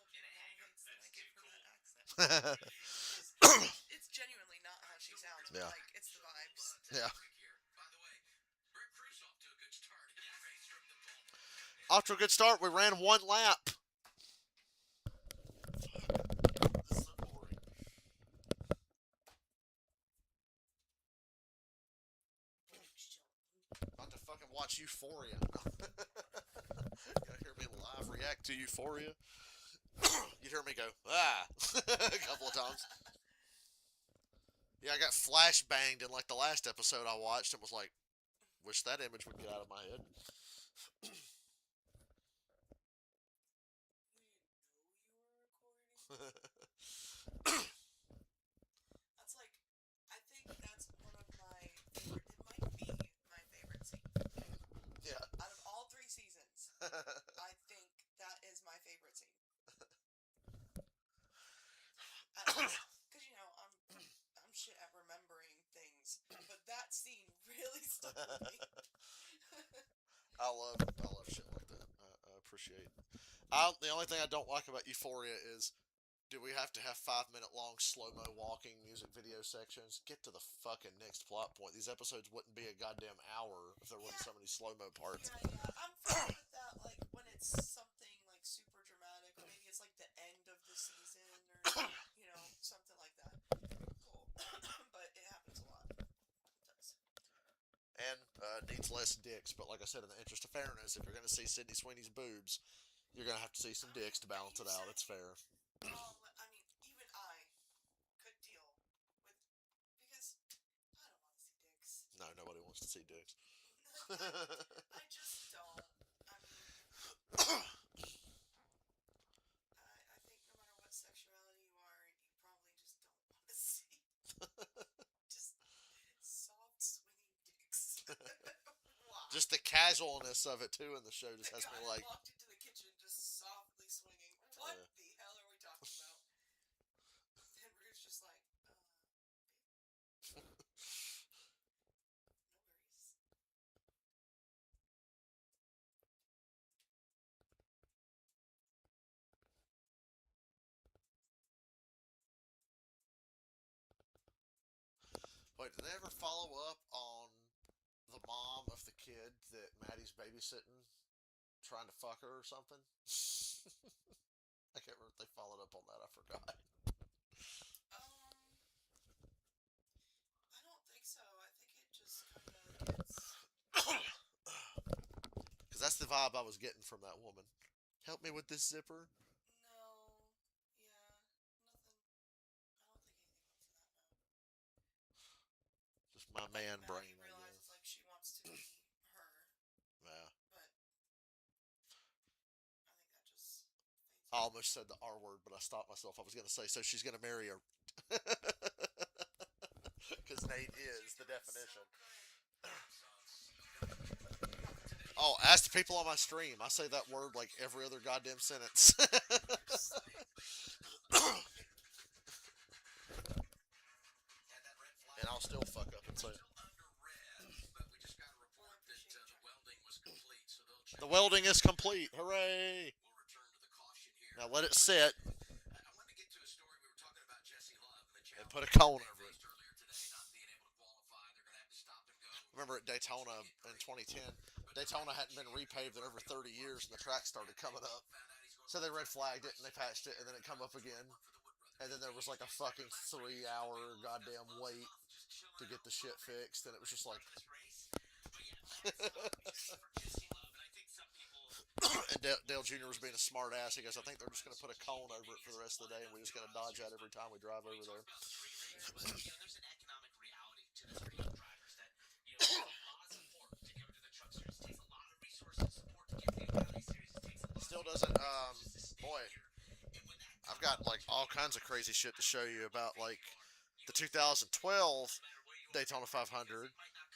[SPEAKER 2] It's genuinely not how she sounds, but
[SPEAKER 1] Yeah.
[SPEAKER 2] like it's the vibes.
[SPEAKER 1] Yeah.
[SPEAKER 6] By the way, Rick Cruz off to a good start in the race from the pole.
[SPEAKER 1] Off to a good start. We ran one lap. This is so boring. About to fucking watch Euphoria. You gotta hear me live react to Euphoria. You'd hear me go, ah, a couple of times. Yeah, I got flashbanged in like the last episode I watched and was like, wish that image would get out of my head.
[SPEAKER 2] That's like, I think that's one of my favorite. It might be my favorite scene.
[SPEAKER 1] Yeah.
[SPEAKER 2] Out of all 3 seasons, I think that is my favorite scene. Because you know I'm shit at remembering things, but that scene really stuck with me.
[SPEAKER 1] I love shit like that. I appreciate. The only thing I don't like about Euphoria is Do we have to have 5 minute long slow mo walking music video sections? Get to the fucking next plot point. These episodes wouldn't be a goddamn hour if there wasn't so many slow mo parts.
[SPEAKER 2] Yeah, I'm fine with that. Like when it's something like super dramatic, or maybe it's like the end of the season, or something like that. Cool, but it happens a lot. It does.
[SPEAKER 1] And needs less dicks, but like I said, in the interest of fairness, if you're going to see Sydney Sweeney's boobs, you're going to have to see some dicks to balance it out. It's fair.
[SPEAKER 2] I mean, even I could deal with because I don't want to see dicks.
[SPEAKER 1] No, nobody wants to see dicks.
[SPEAKER 2] I just don't. I mean, I think no matter what sexuality you are, you probably just don't want to see just soft swinging dicks. Why?
[SPEAKER 1] Just the casualness of it too in the show just
[SPEAKER 2] The
[SPEAKER 1] has
[SPEAKER 2] guy
[SPEAKER 1] me like,
[SPEAKER 2] walked into the kitchen just softly swinging. What the hell are we talking about? And Ruth's just like, babe, no worries.
[SPEAKER 1] wait, did they ever follow up on the mom of the kid that Maddie's babysitting, trying to fuck her or something? I can't remember if they followed up on that. I forgot.
[SPEAKER 2] I don't think so. I think it just kind of gets.
[SPEAKER 1] Because that's the vibe I was getting from that woman. Help me with this zipper.
[SPEAKER 2] No. Yeah. Nothing. I don't think anything went for that, no.
[SPEAKER 1] Just my man
[SPEAKER 2] Maddie
[SPEAKER 1] brain, I
[SPEAKER 2] realizes
[SPEAKER 1] guess.
[SPEAKER 2] like she wants to be her,
[SPEAKER 1] Yeah.
[SPEAKER 2] but I think that just fades
[SPEAKER 1] I
[SPEAKER 2] away.
[SPEAKER 1] almost said the R word, but I stopped myself. I was going to say, so she's going to marry her. Because Nate is the definition. Oh, ask the people on my stream. I say that word like every other goddamn sentence. And I'll still fuck up and say it. The welding is complete. Hooray! Now let it sit and put a cone over it. Remember at Daytona in 2010, Daytona hadn't been repaved in over 30 years, and the track started coming up. So they red flagged it and they patched it, and then it come up again. And then there was like a fucking 3 hour goddamn wait to get the shit fixed, and it was just like. And Dale Jr. was being a smart ass. He goes, I think they're just going to put a cone over it for the rest of the day, and we're just going to dodge that every time we drive over there. Still doesn't, boy, I've got like all kinds of crazy shit to show you about like the 2012 Daytona 500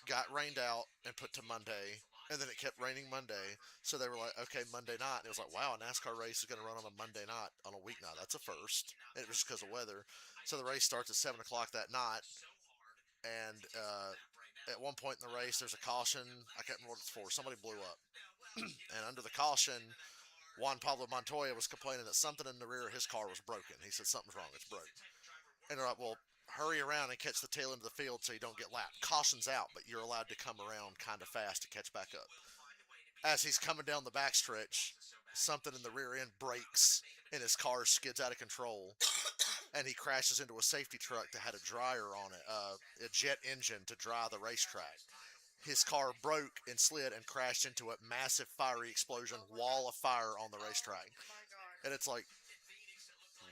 [SPEAKER 1] got rained out and put to Monday, and then it kept raining Monday. So they were like, okay, Monday night. And it was like, wow, a NASCAR race is going to run on a Monday night on a weeknight. That's a first. And it was just because of weather. So the race starts at 7 o'clock that night, and at one point in the race, there's a caution. I can't remember what it's for. Somebody blew up, and under the caution, Juan Pablo Montoya was complaining that something in the rear of his car was broken. He said something's wrong. It's broke. And they're like, well, hurry around and catch the tail end of the field so you don't get lapped. Caution's out, but you're allowed to come around kind of fast to catch back up. As he's coming down the backstretch, something in the rear end breaks and his car skids out of control. And he crashes into a safety truck that had a dryer on it, a jet engine to dry the racetrack. His car broke and slid and crashed into a massive fiery explosion, wall of fire on the racetrack. And it's like,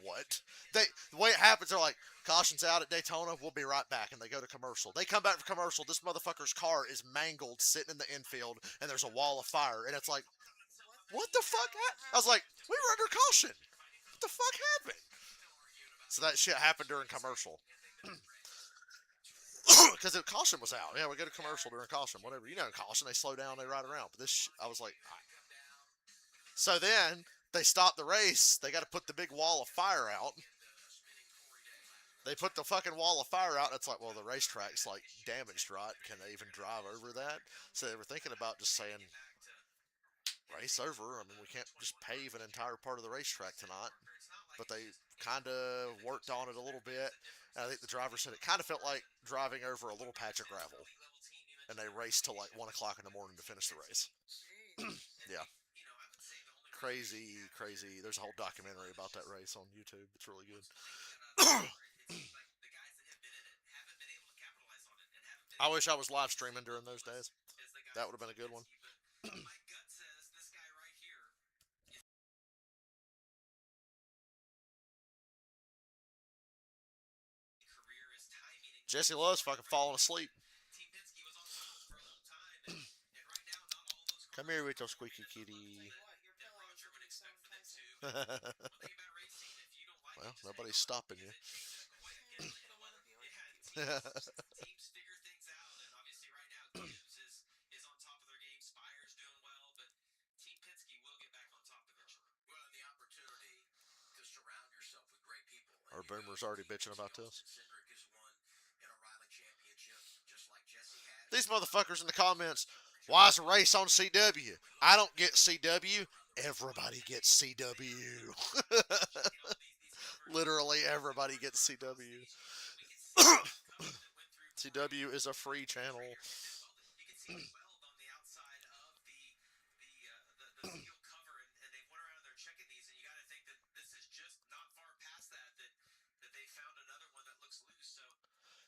[SPEAKER 1] what? The way it happens, they're like, caution's out at Daytona, we'll be right back. And they go to commercial. They come back from commercial, this motherfucker's car is mangled, sitting in the infield, and there's a wall of fire. And it's like, what the fuck happened? I was like, we were under caution. What the fuck happened? So that shit happened during commercial. Because the caution was out. Yeah, we go to commercial during caution, whatever. You know, caution, they slow down, they ride around. But this, I was like, all right. So then they stop the race. They got to put the big wall of fire out. They put the fucking wall of fire out. And it's like, well, the racetrack's like damaged, right? Can they even drive over that? So they were thinking about just saying, race over. I mean, we can't just pave an entire part of the racetrack tonight. but they kind of worked on it a little bit. And I think the driver said it kind of felt like driving over a little patch of gravel. And they raced till like 1 o'clock in the morning to finish the race. Yeah. Crazy, crazy. There's a whole documentary about that race on YouTube. It's really good. I wish I was live streaming during those days. That would have been a good one. Jesse loves fucking falling asleep. Come here with your squeaky kitty. Well, nobody's stopping you. Our boomer's already bitching about this. These motherfuckers in the comments, why is a race on CW? I don't get CW. Everybody gets CW. Literally everybody gets CW. CW is a free channel.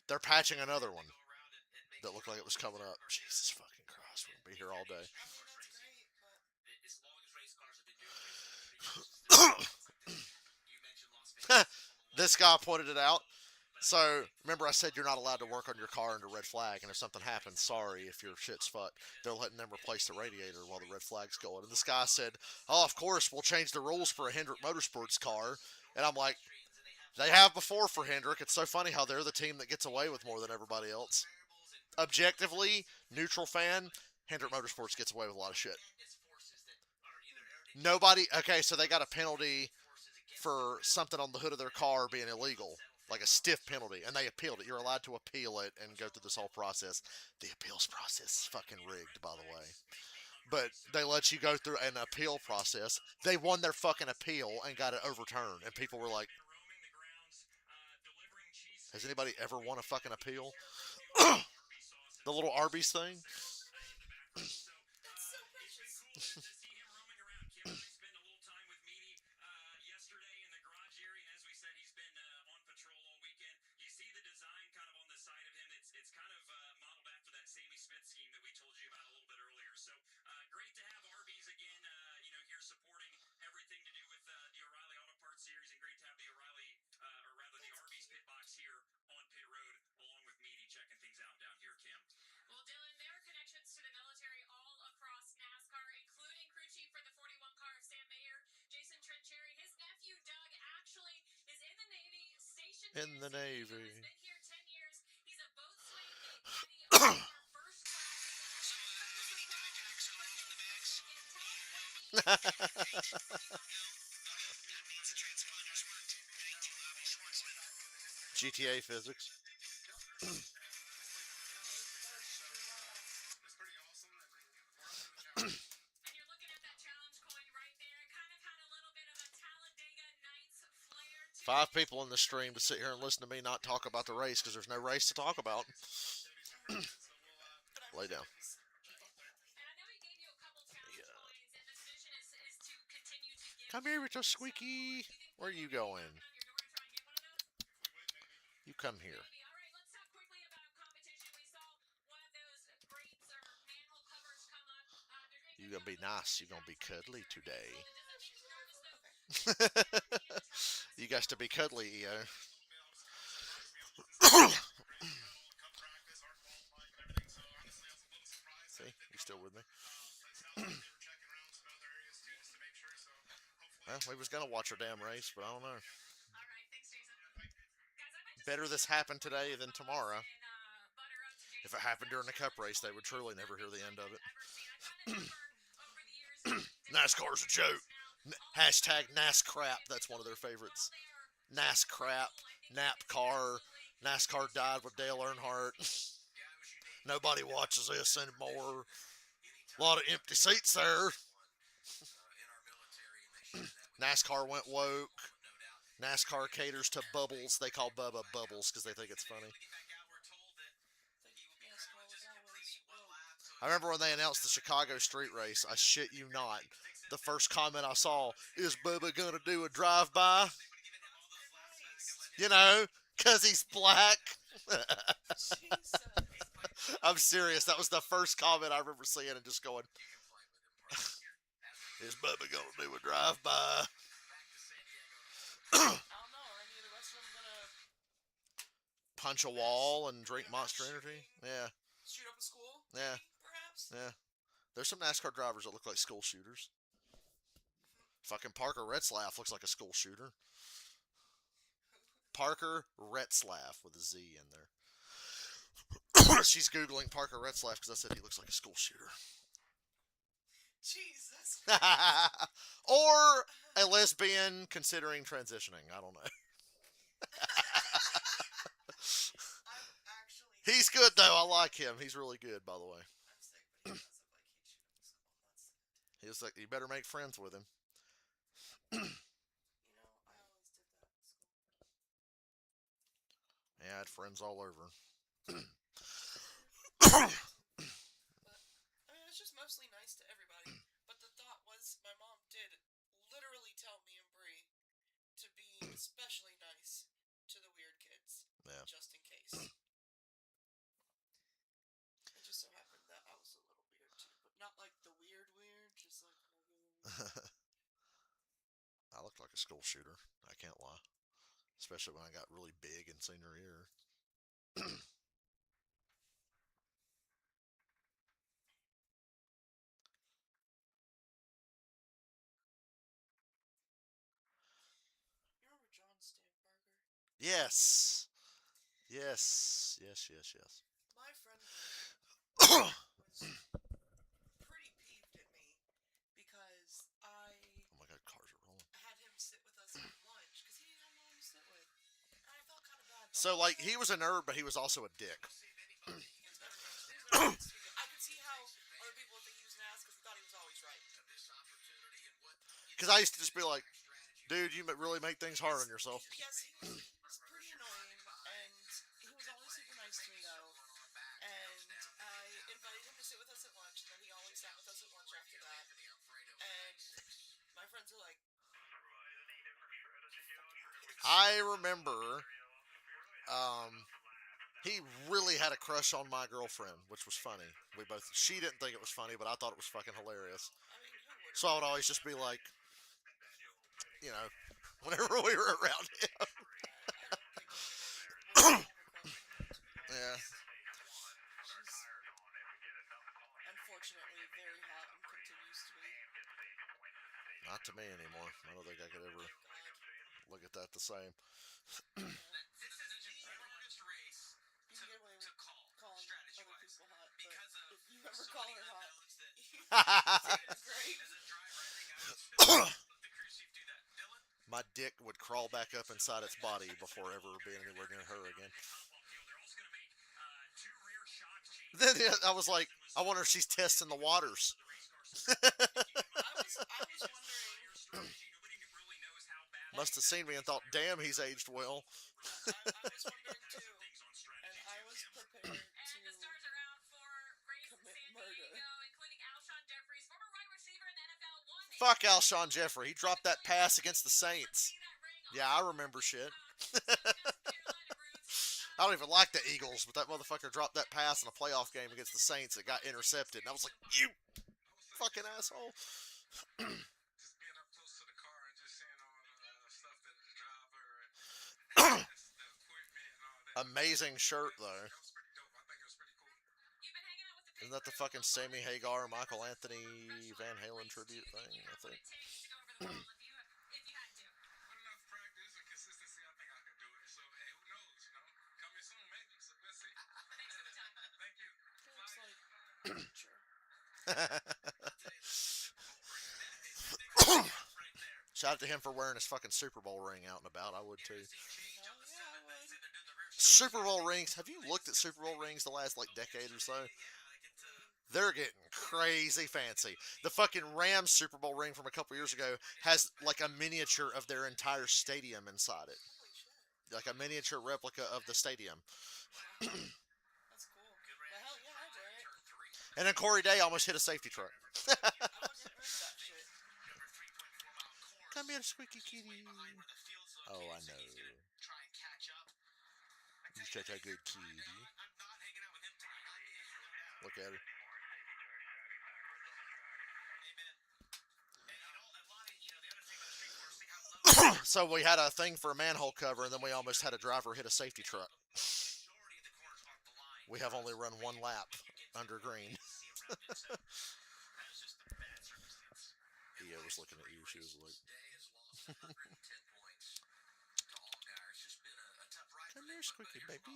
[SPEAKER 1] They're patching another one that looked like it was coming up. Jesus fucking Christ, we're gonna be here all day. This guy pointed it out. So, remember I said you're not allowed to work on your car under red flag, and if something happens, sorry if your shit's fucked. They're letting them replace the radiator while the red flag's going. And this guy said, oh, of course, we'll change the rules for a Hendrick Motorsports car. And I'm like, they have before for Hendrick. It's so funny how they're the team that gets away with more than everybody else. Objectively, neutral fan, Hendrick Motorsports gets away with a lot of shit. Nobody, okay, so they got a penalty for something on the hood of their car being illegal, like a stiff penalty, and they appealed it. You're allowed to appeal it and go through this whole process. The appeals process is fucking rigged, by the way. But they let you go through an appeal process. They won their fucking appeal and got it overturned, and people were like, has anybody ever won a fucking appeal? The little Arby's thing?
[SPEAKER 4] Well, Dylan, there are connections to the military all across NASCAR, including crew chief for the 41 car of Sam Mayer, Jason Trincheri. His nephew, Doug, actually is in the Navy, stationed
[SPEAKER 1] In the Navy.
[SPEAKER 4] He's been here 10 years. He's a boatswain getting ready for our first class.
[SPEAKER 1] GTA physics.
[SPEAKER 4] And you're looking at that challenge coin right there. Kind of had a little bit of a Talladega Nights flair to
[SPEAKER 1] 5 people in the stream to sit here and listen to me not talk about the race because there's no race to talk about. Lay down.
[SPEAKER 4] And I know he gave you a couple challenge coins, and the tradition is to continue to give.
[SPEAKER 1] Come here with your squeaky. Where are you going?
[SPEAKER 4] On your door, try and get one of those?
[SPEAKER 1] You come here.
[SPEAKER 4] Maybe. All right, let's talk quickly about competition. We saw one of those grates or manhole covers come up.
[SPEAKER 1] You're going to be nice. You're going to be cuddly today.
[SPEAKER 4] Does that make you nervous, though?
[SPEAKER 1] You got to be cuddly, EO. See? You still with me? Well, we was going to watch our damn race, but I don't know.
[SPEAKER 4] All right, thanks, Jason. Guys, I might just
[SPEAKER 1] Better this happened today than tomorrow.
[SPEAKER 4] and, butter up to Jason.
[SPEAKER 1] If it happened during the cup race, they would truly never hear the end of it.
[SPEAKER 4] Ever seen. I thought it over the years.
[SPEAKER 1] NASCAR's a joke. Hashtag NASCrap. That's one of their favorites. NASCrap. NAPCAR. NASCAR died with Dale Earnhardt. Nobody watches this anymore. A lot of empty seats there. NASCAR went woke. NASCAR caters to Bubbles. They call Bubba Bubbles because they think it's funny. I remember when they announced the Chicago street race. I shit you not. The first comment I saw is Bubba gonna do a drive-by? You know, because he's black.
[SPEAKER 2] Jesus.
[SPEAKER 1] I'm serious. That was the first comment I remember seeing and just going, is Bubba gonna do a drive-by?
[SPEAKER 2] I don't know. Are any of the rest of them gonna
[SPEAKER 1] Punch a wall and drink Monster Energy? Yeah,
[SPEAKER 2] shoot up a school?
[SPEAKER 1] Yeah.
[SPEAKER 2] Maybe, perhaps?
[SPEAKER 1] yeah. There's some NASCAR drivers that look like school shooters. Fucking Parker Retzlaff looks like a school shooter. Parker Retzlaff with a Z in there. She's Googling Parker Retzlaff because I said he looks like a school shooter.
[SPEAKER 2] Jesus.
[SPEAKER 1] Or a lesbian considering transitioning. I don't know.
[SPEAKER 2] I'm actually.
[SPEAKER 1] He's good, though. I like him. He's really good, by the way.
[SPEAKER 2] I'm sick, but he does look like he'd shoot up a school. That's it.
[SPEAKER 1] He was like, you better make friends with him.
[SPEAKER 2] You know, I always did that at school.
[SPEAKER 1] Yeah, I had friends all over.
[SPEAKER 2] But, I mean, it's just mostly nice to everybody. But the thought was, my mom did literally tell me and Bree to be especially nice to the weird kids.
[SPEAKER 1] Yeah.
[SPEAKER 2] Just in case. It just so happened that I was a little weird too. But not like the weird, just like regular.
[SPEAKER 1] I looked like a school shooter. I can't lie. Especially when I got really big in senior year.
[SPEAKER 2] You remember John Stamberger?
[SPEAKER 1] Yes. Yes. Yes, yes, yes.
[SPEAKER 2] My friend was pretty peeved at me because I
[SPEAKER 1] Oh my god, cars are rolling.
[SPEAKER 2] had him sit with us at lunch because he didn't have no one to sit with. And I felt kind of bad.
[SPEAKER 1] So, like, he was a nerd, but he was also a dick.
[SPEAKER 2] I could see how other people would think he was an ass because they thought he was always right.
[SPEAKER 1] Because I used to just be like, dude, you really make things hard on yourself.
[SPEAKER 2] Yes, he was pretty annoying, and he was always super nice to me, though. And I invited him to sit with us at lunch, and then he always sat with us at lunch after that. And my friends were like,
[SPEAKER 1] I remember he really had a crush on my girlfriend, which was funny. She didn't think it was funny, but I thought it was fucking hilarious.
[SPEAKER 2] I mean, who would?
[SPEAKER 1] So I would always just be like, you know, whenever we were around him. Yeah.
[SPEAKER 2] She's unfortunately very hot and continues to be.
[SPEAKER 1] Not to me anymore. I don't think I could ever
[SPEAKER 2] God.
[SPEAKER 1] look at that the same.
[SPEAKER 2] You can get away with calling other people hot, but if you ever call her hot, it's great.
[SPEAKER 1] My dick would crawl back up inside its body before ever being anywhere near her again. Then I was like, I wonder if she's testing the waters.
[SPEAKER 2] I was wondering.
[SPEAKER 1] Must have seen me and thought, damn, he's aged well.
[SPEAKER 2] I was wondering too, and I was prepared to
[SPEAKER 4] And the stars are out for race in
[SPEAKER 2] commit
[SPEAKER 4] San
[SPEAKER 2] murder.
[SPEAKER 4] Diego, including Alshon Jeffries, former wide receiver in the NFL.
[SPEAKER 1] Fuck Alshon Jeffrey. He dropped that pass against the Saints. Yeah, I remember shit. I don't even like the Eagles, but that motherfucker dropped that pass in a playoff game against the Saints that got intercepted. And I was like, you fucking asshole. Amazing shirt, though. Isn't that the fucking Sammy Hagar, Michael Anthony, Van Halen tribute thing, I think?
[SPEAKER 2] Sure.
[SPEAKER 1] Shout out to him for wearing his fucking Super Bowl ring out and about. I would too.
[SPEAKER 2] Hell yeah, I would.
[SPEAKER 1] Super Bowl rings. Have you looked at Super Bowl rings the last like decade or so? They're getting crazy fancy. The fucking Rams Super Bowl ring from a couple years ago has like a miniature of their entire stadium inside it.
[SPEAKER 2] Holy shit.
[SPEAKER 1] Like a miniature replica of the stadium.
[SPEAKER 2] That's cool. Well, hell yeah, I'll wear it.
[SPEAKER 1] And then Corey Day almost hit a safety truck.
[SPEAKER 2] I wouldn't have earned that shit.
[SPEAKER 1] Come here, squeaky kitty. Oh, I know. You're such a good kitty. Look at her. So we had a thing for a manhole cover, and then we almost had a driver hit a safety truck. We have only run one lap under green. Io was looking at you. She was like, "Come here, squeaky baby."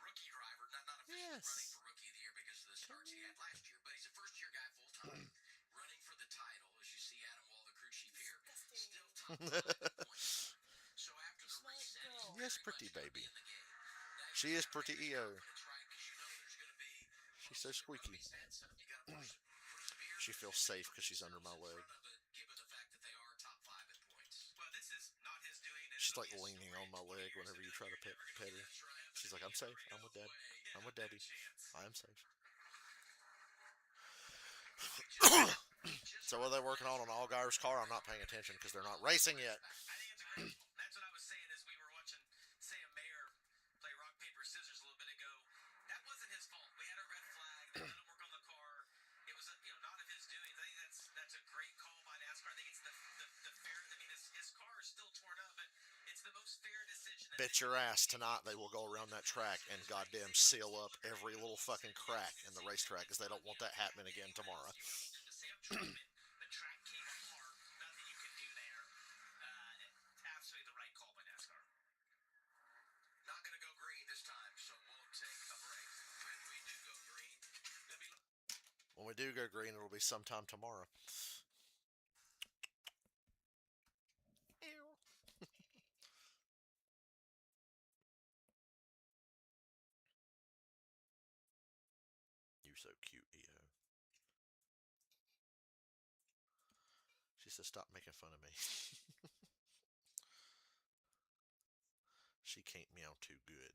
[SPEAKER 6] Rookie driver, not officially
[SPEAKER 1] Yes.
[SPEAKER 6] running for rookie of the year because of the starts he had last year, but he's a first year guy full time, running for the title. As you see Adam Wall, the crew chief here, still top 5 points. So after the reset,
[SPEAKER 1] Yes, pretty baby. She is pretty Io. She's so squeaky. She feels safe because she's under my leg. She's like leaning on my leg whenever you try to pet her. She's like, I'm safe. I'm with Dad. I'm with Daddy. I am safe. So what are they working on Allgaier's car? I'm not paying attention because they're not racing yet.
[SPEAKER 6] That's what I was saying as we were watching Sam Mayer play rock, paper, scissors a little bit ago. That wasn't his fault. We had a red flag. They let him work on the car. It was, not of his doing. I think that's a great call by NASCAR. I think it's the fair. I mean, his car is still torn up, but it's the most fair decision.
[SPEAKER 1] Bet your ass tonight they will go around that track and goddamn seal up every little fucking crack in the racetrack because they don't want that happening again tomorrow.
[SPEAKER 6] The track came apart. Nothing you can do there. Absolutely the right call by NASCAR. Not going to go green this time, so we'll take a break.
[SPEAKER 1] When we do go green, it'll be sometime tomorrow. You so cute, Io. She says, stop making fun of me. She can't meow too good.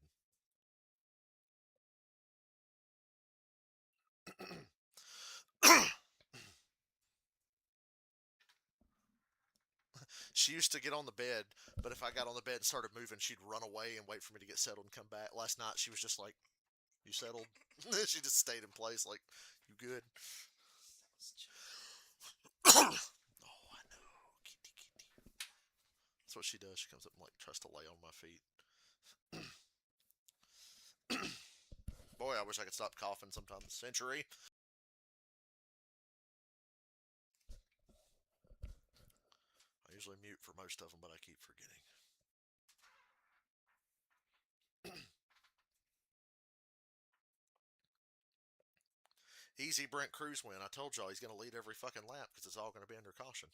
[SPEAKER 1] She used to get on the bed, but if I got on the bed and started moving, she'd run away and wait for me to get settled and come back. Last night, she was just like, you settled? She just stayed in place like, you good? Oh, I know. Kitty, kitty. That's what she does. She comes up and like tries to lay on my feet. Boy, I wish I could stop coughing sometime this century. I usually mute for most of them, but I keep forgetting. Easy Brent Cruz win. I told y'all he's going to lead every fucking lap because it's all going to be under caution.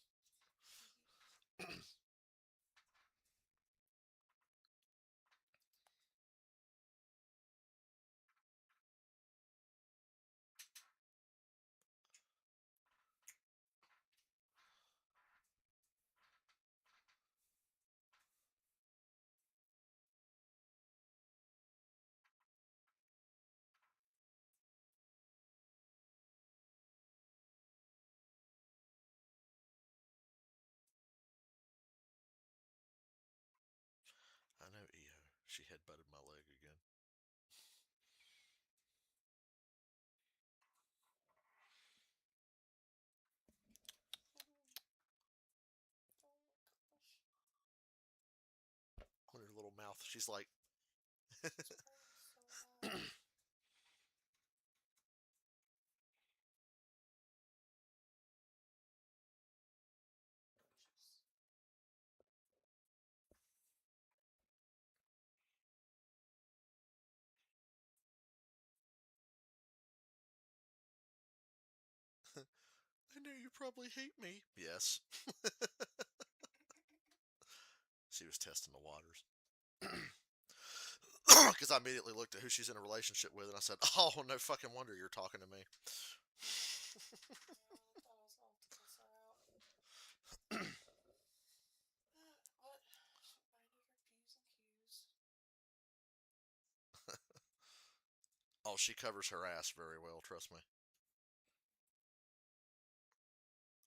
[SPEAKER 1] I know Io. She headbutted my leg again. On her little mouth, she's like. I know you probably hate me. Yes. She was testing the waters. Because I immediately looked at who she's in a relationship with, and I said, "Oh, no fucking wonder you're talking to me."
[SPEAKER 2] Yeah, I thought I was all to cuss her out. What? I know your P's and Q's.
[SPEAKER 1] Oh, she covers her ass very well, trust me.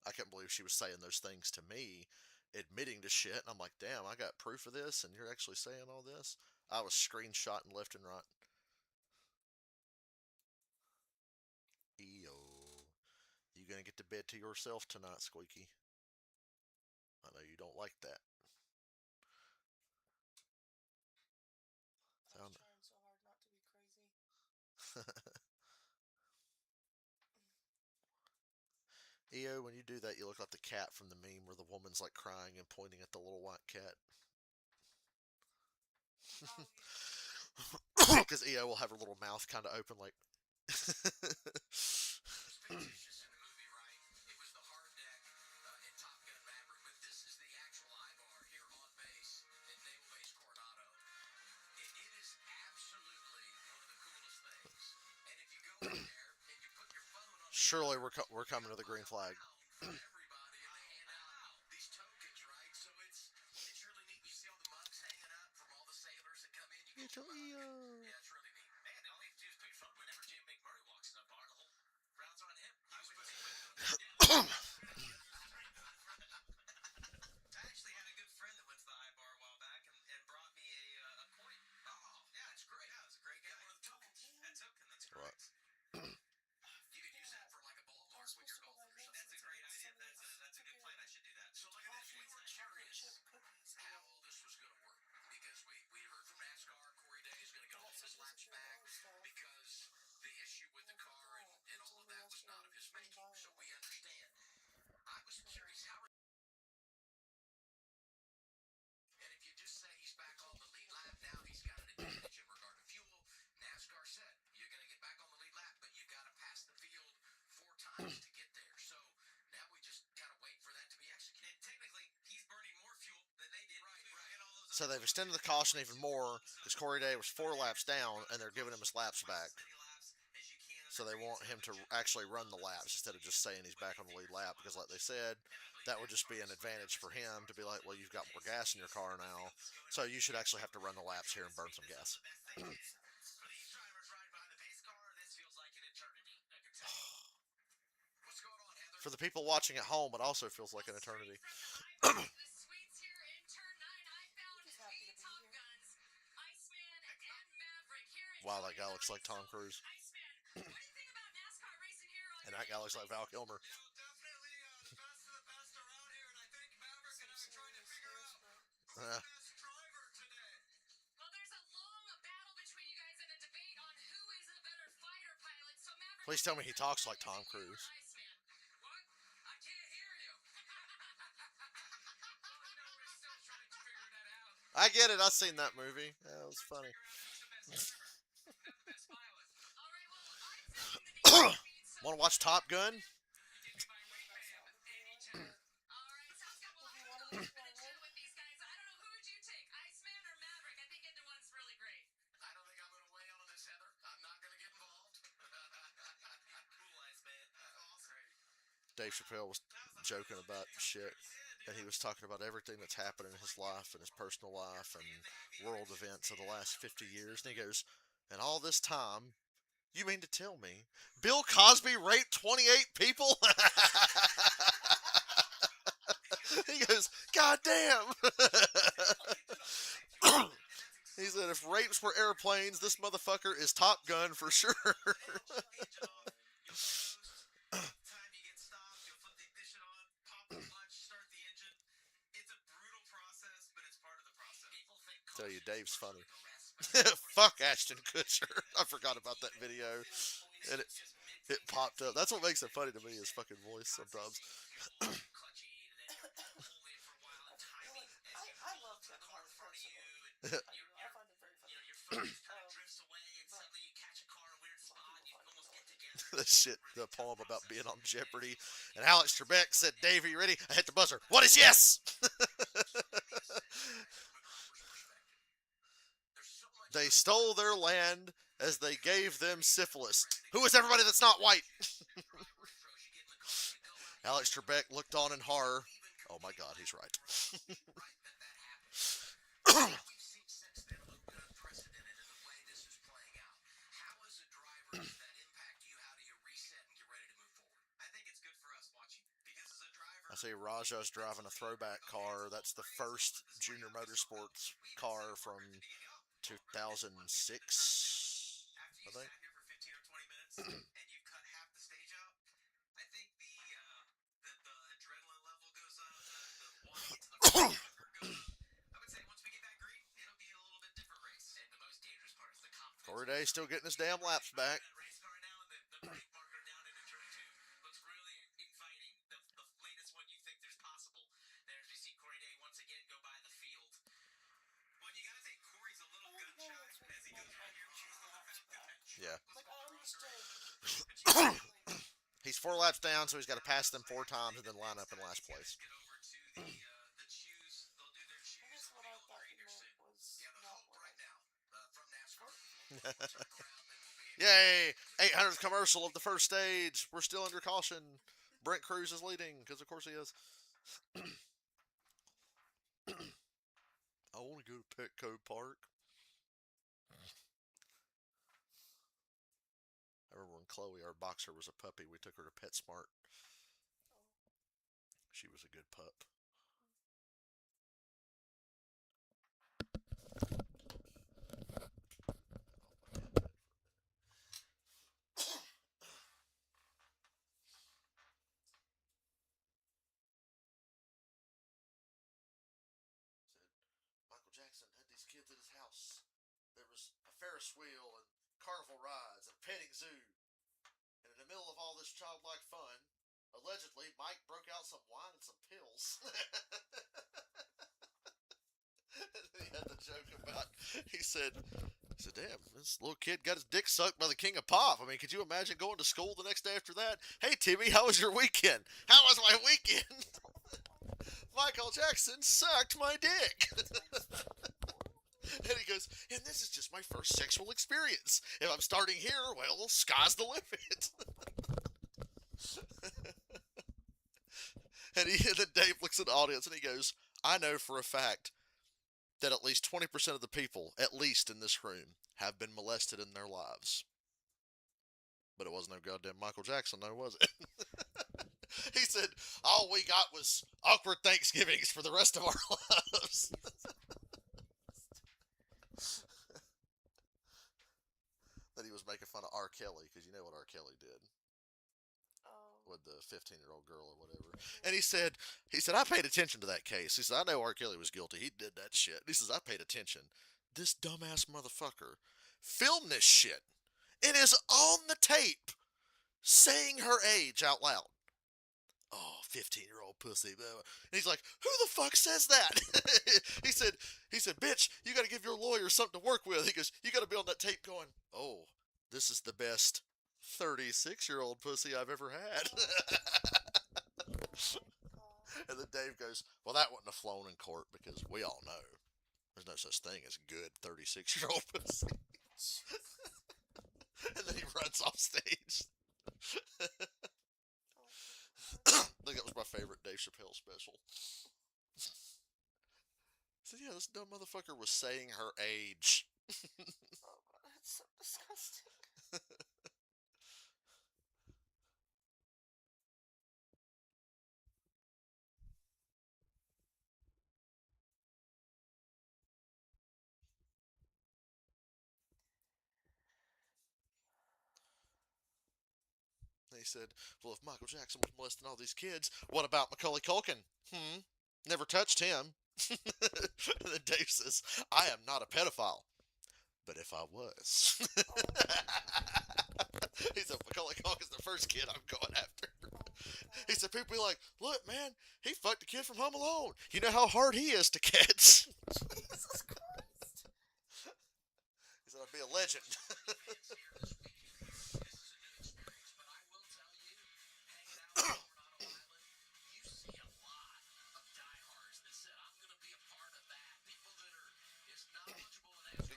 [SPEAKER 1] I can't believe she was saying those things to me, admitting to shit, and I'm like, damn, I got proof of this, and you're actually saying all this? I was screenshotting left and right. EO. You gonna get to bed to yourself tonight, Squeaky? I know you don't like that.
[SPEAKER 2] I was
[SPEAKER 1] Sound.
[SPEAKER 2] trying so hard not to be crazy.
[SPEAKER 1] EO, when you do that, you look like the cat from the meme where the woman's like crying and pointing at the little white cat.
[SPEAKER 2] Oh, yeah.
[SPEAKER 1] Because EO will have her little mouth kind of open, like.
[SPEAKER 6] Fictitious in the movie, right? It was the hard deck in Top Gun Maverick, but this is the actual I-bar here on base at Naval Base Coronado. It is absolutely one of the coolest things. And if you go in there and you put your phone on
[SPEAKER 1] Surely we're coming to the green flag.
[SPEAKER 6] for everybody, and they hand out these tokens, right? So it's really neat. You see all the mugs hanging up from all the sailors that come in. You get your mug. Yeah, it's really neat. Man, all you have to do is put your phone. Whenever Jim McMurray walks in a bar, the whole crowd's on him. I would put I actually had a good friend that went to the I-bar a while back and brought me a coin. Oh, yeah, it's great. Yeah, it was a great guy. One of the tokens. That token, that's correct. You could use that for like a ball mark with your golfer or something. That's a great idea. That's a good plan. I should do that. So look at this. We were curious how all this was going to work because we heard from NASCAR. Corey Day is going to get all his laps back because the issue with the car and all of that was not of his making. So we understand. I was curious how. And if you just say he's back on the lead lap, now he's got an advantage in regard to fuel. NASCAR said you're going to get back on the lead lap, but you got to pass the field 4 times to get there. So now we just got to wait for that to be executed. And technically, he's burning more fuel than they did. Right.
[SPEAKER 1] So they've extended the caution even more because Corey Day was 4 laps down, and they're giving him his laps back. So they want him to actually run the laps instead of just saying he's back on the lead lap because, like they said, that would just be an advantage for him to be like, well, you've got more gas in your car now, so you should actually have to run the laps here and burn some gas. For the people watching at home, it also feels like an eternity. Wow, that guy looks like Tom Cruise. And that guy looks like Val Kilmer. Please tell me he talks like Tom Cruise. I get it. I've seen that movie. That was funny. Want to watch Top Gun? Dave Chappelle was joking about shit, and he was talking about everything that's happened in his life and his personal life and world events of the last 50 years. And he goes, and all this time, you mean to tell me Bill Cosby raped 28 people? He goes, God damn. He said, if rapes were airplanes, this motherfucker is Top Gun for sure. Tell you, Dave's funny. Fuck Ashton Kutcher. I forgot about that video. And it popped up. That's what makes it funny to me, his fucking voice sometimes.
[SPEAKER 2] I love Kevin Hart personally. I find him very funny.
[SPEAKER 1] The shit, the poem about being on Jeopardy. And Alex Trebek said, Dave, are you ready? I hit the buzzer. What is yes? They stole their land as they gave them syphilis. Who is everybody that's not white? Alex Trebek looked on in horror. Oh my God, he's right. I see Raja's driving a throwback car. That's the first Junior Motorsports car from 2006, I think. Corey Day still getting his damn laps back. Yeah. He's 4 laps down, so he's got to pass them 4 times and then line up in last place. Yay! 800th commercial of the first stage. We're still under caution. Brent Cruz is leading, because of course he is. I want to go to Petco Park. I remember when Chloe, our boxer, was a puppy, we took her to PetSmart. She was a good pup. Michael Jackson had these kids at his house. There was a Ferris wheel and carnival rides and a petting zoo. And in the middle of all this childlike fun, allegedly, Mike broke out some wine and some pills. He had the joke about, he said, damn, this little kid got his dick sucked by the king of pop. I mean, could you imagine going to school the next day after that? Hey, Timmy, how was your weekend? How was my weekend? Michael Jackson sucked my dick. And he goes, and this is just my first sexual experience. If I'm starting here, well, sky's the limit. And then Dave looks at the audience and he goes, I know for a fact that at least 20% of the people, at least in this room, have been molested in their lives. But it wasn't no goddamn Michael Jackson, though, was it? He said, all we got was awkward Thanksgivings for the rest of our lives. That he was making fun of R. Kelly, because you know what R. Kelly did. With the 15-year-old girl or whatever. And he said, I paid attention to that case. He said, I know R. Kelly was guilty. He did that shit. He says, I paid attention. This dumbass motherfucker filmed this shit and is on the tape saying her age out loud. Oh, 15-year-old pussy. And he's like, who the fuck says that? He said, bitch, you got to give your lawyer something to work with. He goes, you got to be on that tape going, oh, this is the best 36-year-old pussy I've ever had. And then Dave goes, well, that wouldn't have flown in court because we all know there's no such thing as good 36-year-old pussy. And then he runs off stage. I think that was my favorite Dave Chappelle special. So yeah, this dumb motherfucker was saying her age.
[SPEAKER 2] Oh god, that's so disgusting.
[SPEAKER 1] He said, well, if Michael Jackson was molesting all these kids, what about Macaulay Culkin? Never touched him. And then Dave says, I am not a pedophile. But if I was. He said, Macaulay Culkin's the first kid I'm going after. He said, people be like, look, man, he fucked a kid from Home Alone. You know how hard he is to catch.
[SPEAKER 2] Jesus Christ.
[SPEAKER 1] He said, I'd be a legend.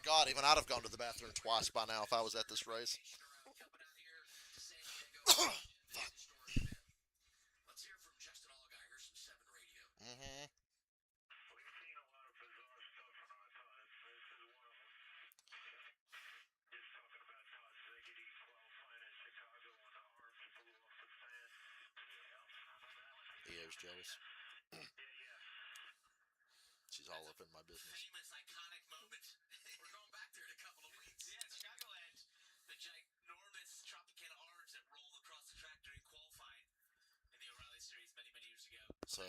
[SPEAKER 1] God, even I'd have gone to the bathroom twice by now if I was at this race. Mm-hmm. EO's jealous. She's all up in my business.
[SPEAKER 3] Famous, iconic moment. We're going back there in a couple of weeks. Yeah, Chicagoland. The ginormous Tropicana orange that rolled across the track during qualifying in the O'Reilly Series many, many years ago.
[SPEAKER 1] So,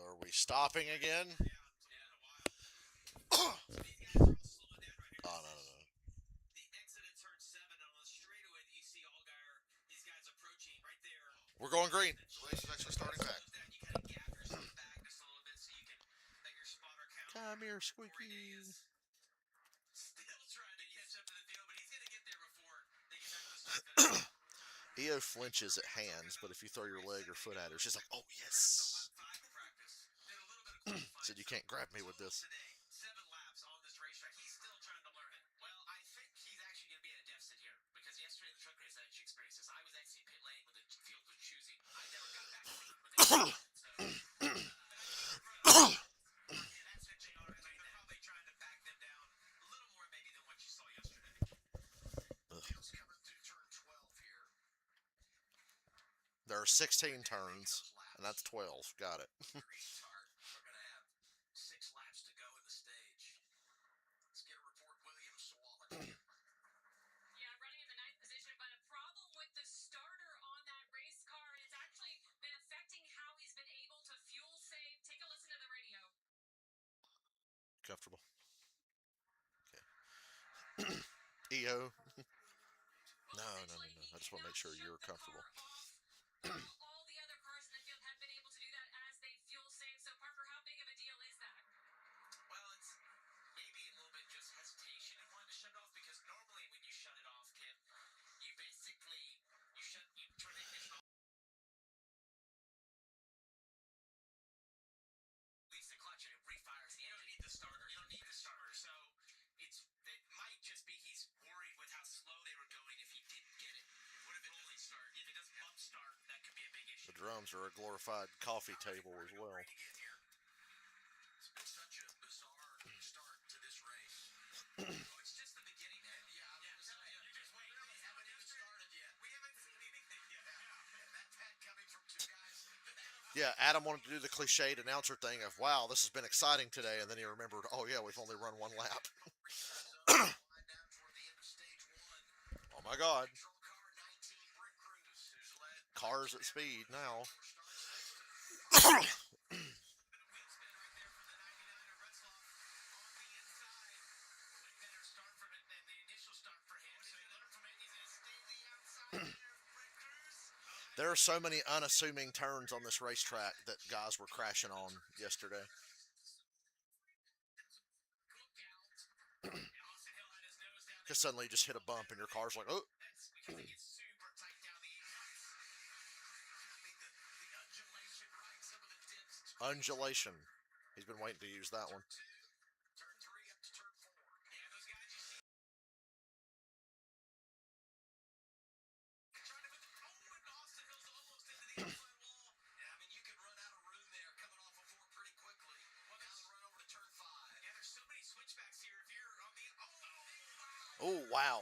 [SPEAKER 1] are we stopping again?
[SPEAKER 3] Yeah, in a while. So these guys are all slowing down right here.
[SPEAKER 1] Oh, no, no, no.
[SPEAKER 3] The exit at turn 7 on the straightaway that you see Allgaier, these guys approaching right there.
[SPEAKER 1] We're going green. The race is actually starting back.
[SPEAKER 3] You kind of gap yourself back just a little bit so you can let your spotter count.
[SPEAKER 1] Come here,
[SPEAKER 3] Corey
[SPEAKER 1] Squeaky.
[SPEAKER 3] Diaz still trying to catch up to the field, but he's going to get there before they get back to the start finish.
[SPEAKER 1] EO flinches at hands, but if you throw your leg or foot at her, she's like, oh, yes. Said, you can't grab me with this.
[SPEAKER 3] Today, 7 laps on this racetrack. He's still trying to learn it. Well, I think he's actually going to be at a deficit here because yesterday in the truck race I actually experienced this. I was actually in pit lane when the field was choosing. I never got back clean when they were that's what JR is. They're probably trying to back them down a little more maybe than what you saw yesterday. Field's coming through turn 12 here.
[SPEAKER 1] There are 16 turns, and that's 12. Got it.
[SPEAKER 3] Restart. We're going to have 6 laps to go in the stage. Let's get a report. Williams Sawallick.
[SPEAKER 4] Yeah, running in the 9th position, but a problem with the starter on that race car. It's actually been affecting how he's been able to fuel save. Take a listen to the radio.
[SPEAKER 1] Comfortable. Okay. EO. No. I just want to make sure you're comfortable.
[SPEAKER 4] All the other cars in the field have been able to do that as they fuel save. So, Parker, how big of a deal is that?
[SPEAKER 3] Well, it's maybe a little bit just hesitation in wanting to shut it off because normally when you shut it off, Kim, you basically you turn the ignition off. Release the clutch and it refires. You don't need the starter. You don't need the starter. So it might just be he's worried with how slow they were going if he didn't get it. What if it only start? If it doesn't bump start, that could be a big issue.
[SPEAKER 1] The drums are a glorified coffee table as well.
[SPEAKER 3] It's been such a bizarre start to this race. It's just the beginning, man. Yeah, you just wait. We haven't even started yet. We haven't seen anything yet. That coming from 2 guys.
[SPEAKER 1] Yeah, Adam wanted to do the cliched announcer thing of, wow, this has been exciting today, and then he remembered, oh yeah, we've only run 1 lap. Oh my God. Cars at speed now. There are so many unassuming turns on this racetrack that guys were crashing on yesterday. Because suddenly you just hit a bump and your car's like, oh. Undulation. He's been waiting to use that one. Oh, wow.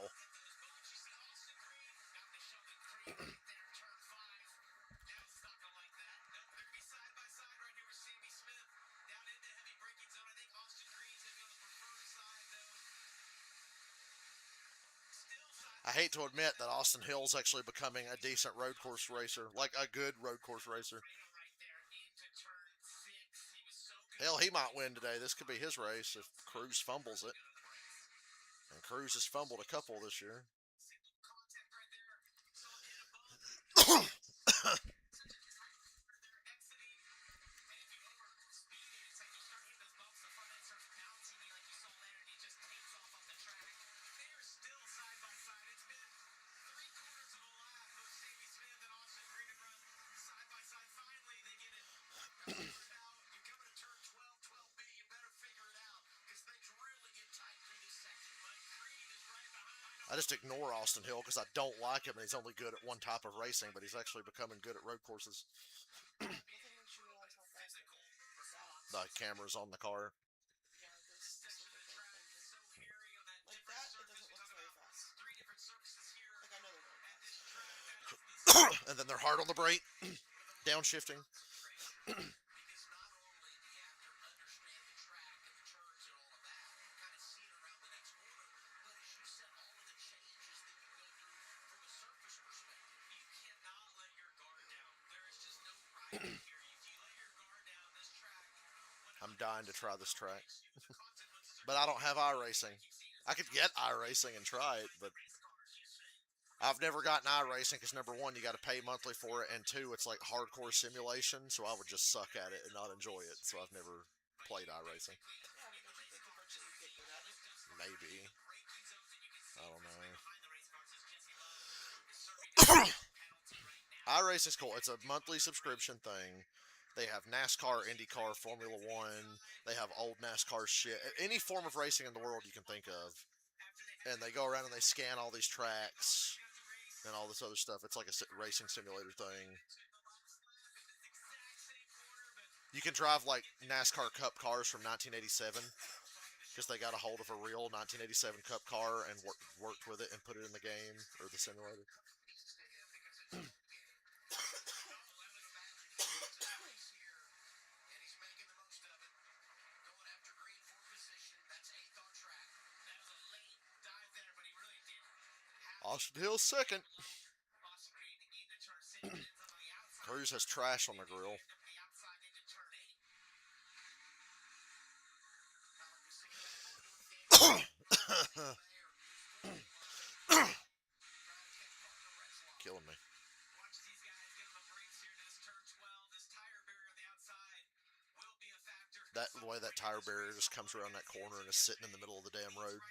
[SPEAKER 1] I hate to admit that Austin Hill's actually becoming a decent road course racer, like a good road course racer. Hell, he might win today. This could be his race if Cruz fumbles it. And Cruz has fumbled a couple this year. I just ignore Austin Hill because I don't like him and he's only good at one type of racing, but he's actually becoming good at road courses.
[SPEAKER 2] The thing makes you realize how fast they go.
[SPEAKER 1] The cameras on the car.
[SPEAKER 2] Yeah, this look like engine. Like that, it doesn't look very fast. Like I know they're going fast.
[SPEAKER 1] And then they're hard on the brake, downshifting. I'm dying to try this track. But I don't have iRacing. I could get iRacing and try it, but I've never gotten iRacing because number one, you got to pay monthly for it, and two, it's like hardcore simulation, so I would just suck at it and not enjoy it. So I've never played iRacing.
[SPEAKER 2] Yeah, but don't you think eventually you get good at it?
[SPEAKER 1] Maybe. I don't know. iRacing's cool. It's a monthly subscription thing. They have NASCAR, IndyCar, Formula One. They have old NASCAR shit. Any form of racing in the world you can think of. And they go around and they scan all these tracks and all this other stuff. It's like a racing simulator thing. You can drive like NASCAR Cup cars from 1987 because they got a hold of a real 1987 Cup car and worked with it and put it in the game or the simulator. Austin Hill's second. Cruz has trash on the grill. Killing me. The way that tire barrier just comes around that corner and is sitting in the middle of the damn road.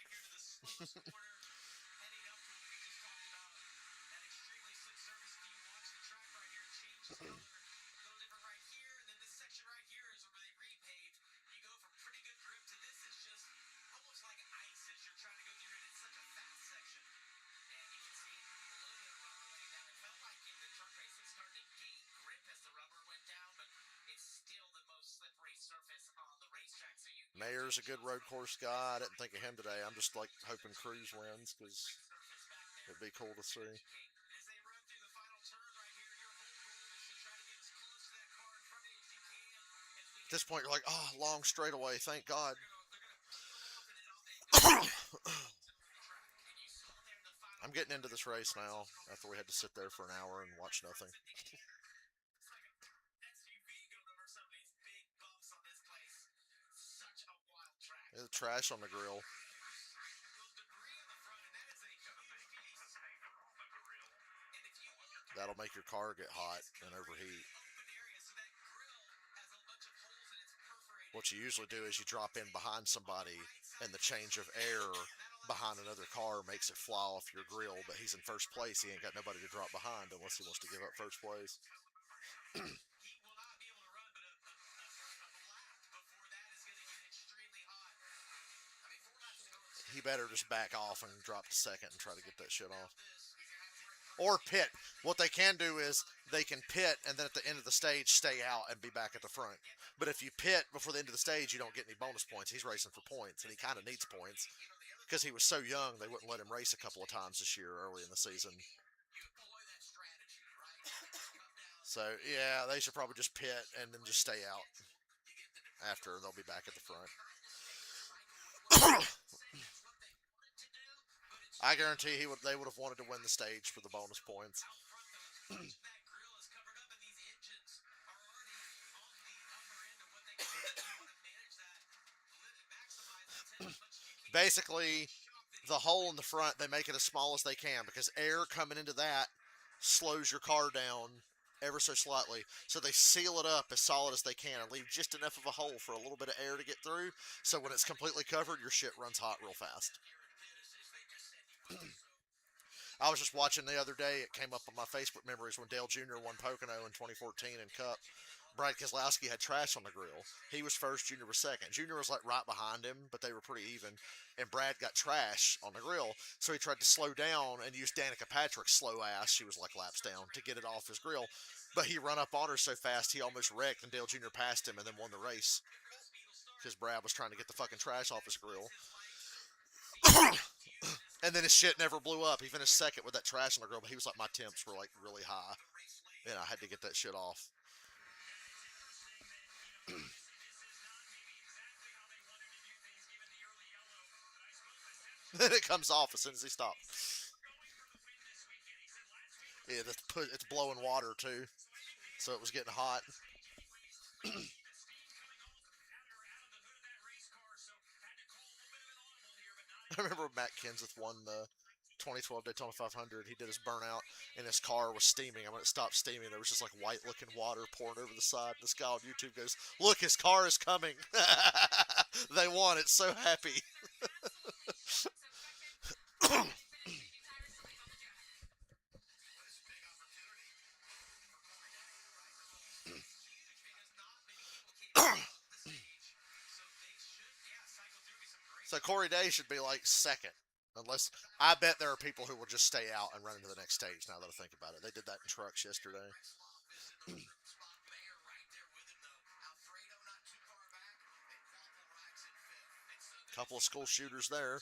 [SPEAKER 1] Mayer's a good road course guy. I didn't think of him today. I'm just like hoping Cruz wins because it'd be cool to see. At this point, you're like, oh, long straightaway, thank God. I'm getting into this race now after we had to sit there for an hour and watch nothing. There's trash on the grill. That'll make your car get hot and overheat. What you usually do is you drop in behind somebody and the change of air behind another car makes it fly off your grill, but he's in first place. He ain't got nobody to drop behind unless he wants to give up first place. He better just back off and drop to second and try to get that shit off. Or pit. What they can do is they can pit and then at the end of the stage stay out and be back at the front. But if you pit before the end of the stage, you don't get any bonus points. He's racing for points, and he kind of needs points. Because he was so young, they wouldn't let him race a couple of times this year early in the season. So, yeah, they should probably just pit and then just stay out. After, they'll be back at the front. I guarantee they would have wanted to win the stage for the bonus points. Basically, the hole in the front, they make it as small as they can because air coming into that slows your car down ever so slightly. So they seal it up as solid as they can and leave just enough of a hole for a little bit of air to get through. So when it's completely covered, your shit runs hot real fast. I was just watching the other day, it came up on my Facebook memories when Dale Jr. won Pocono in 2014 in Cup. Brad Keselowski had trash on the grill. He was first, Junior was second. Junior was like right behind him, but they were pretty even. And Brad got trash on the grill, so he tried to slow down and use Danica Patrick's slow ass. She was like laps down to get it off his grill, but he run up on her so fast he almost wrecked, and Dale Jr. passed him and then won the race because Brad was trying to get the fucking trash off his grill. And then his shit never blew up. He finished second with that trash on the grill, but he was like, my temps were like really high, and I had to get that shit off. Then it comes off as soon as he stops. Yeah, it's blowing water too, so it was getting hot. I remember Matt Kenseth won the 2012 Daytona 500. He did his burnout, and his car was steaming. And when it stopped steaming, there was just like white-looking water pouring over the side. This guy on YouTube goes, "Look, his car is coming." They won. It's so happy. So Corey Day should be like second. Unless, I bet there are people who will just stay out and run into the next stage now that I think about it. They did that in trucks yesterday. Couple of school shooters there.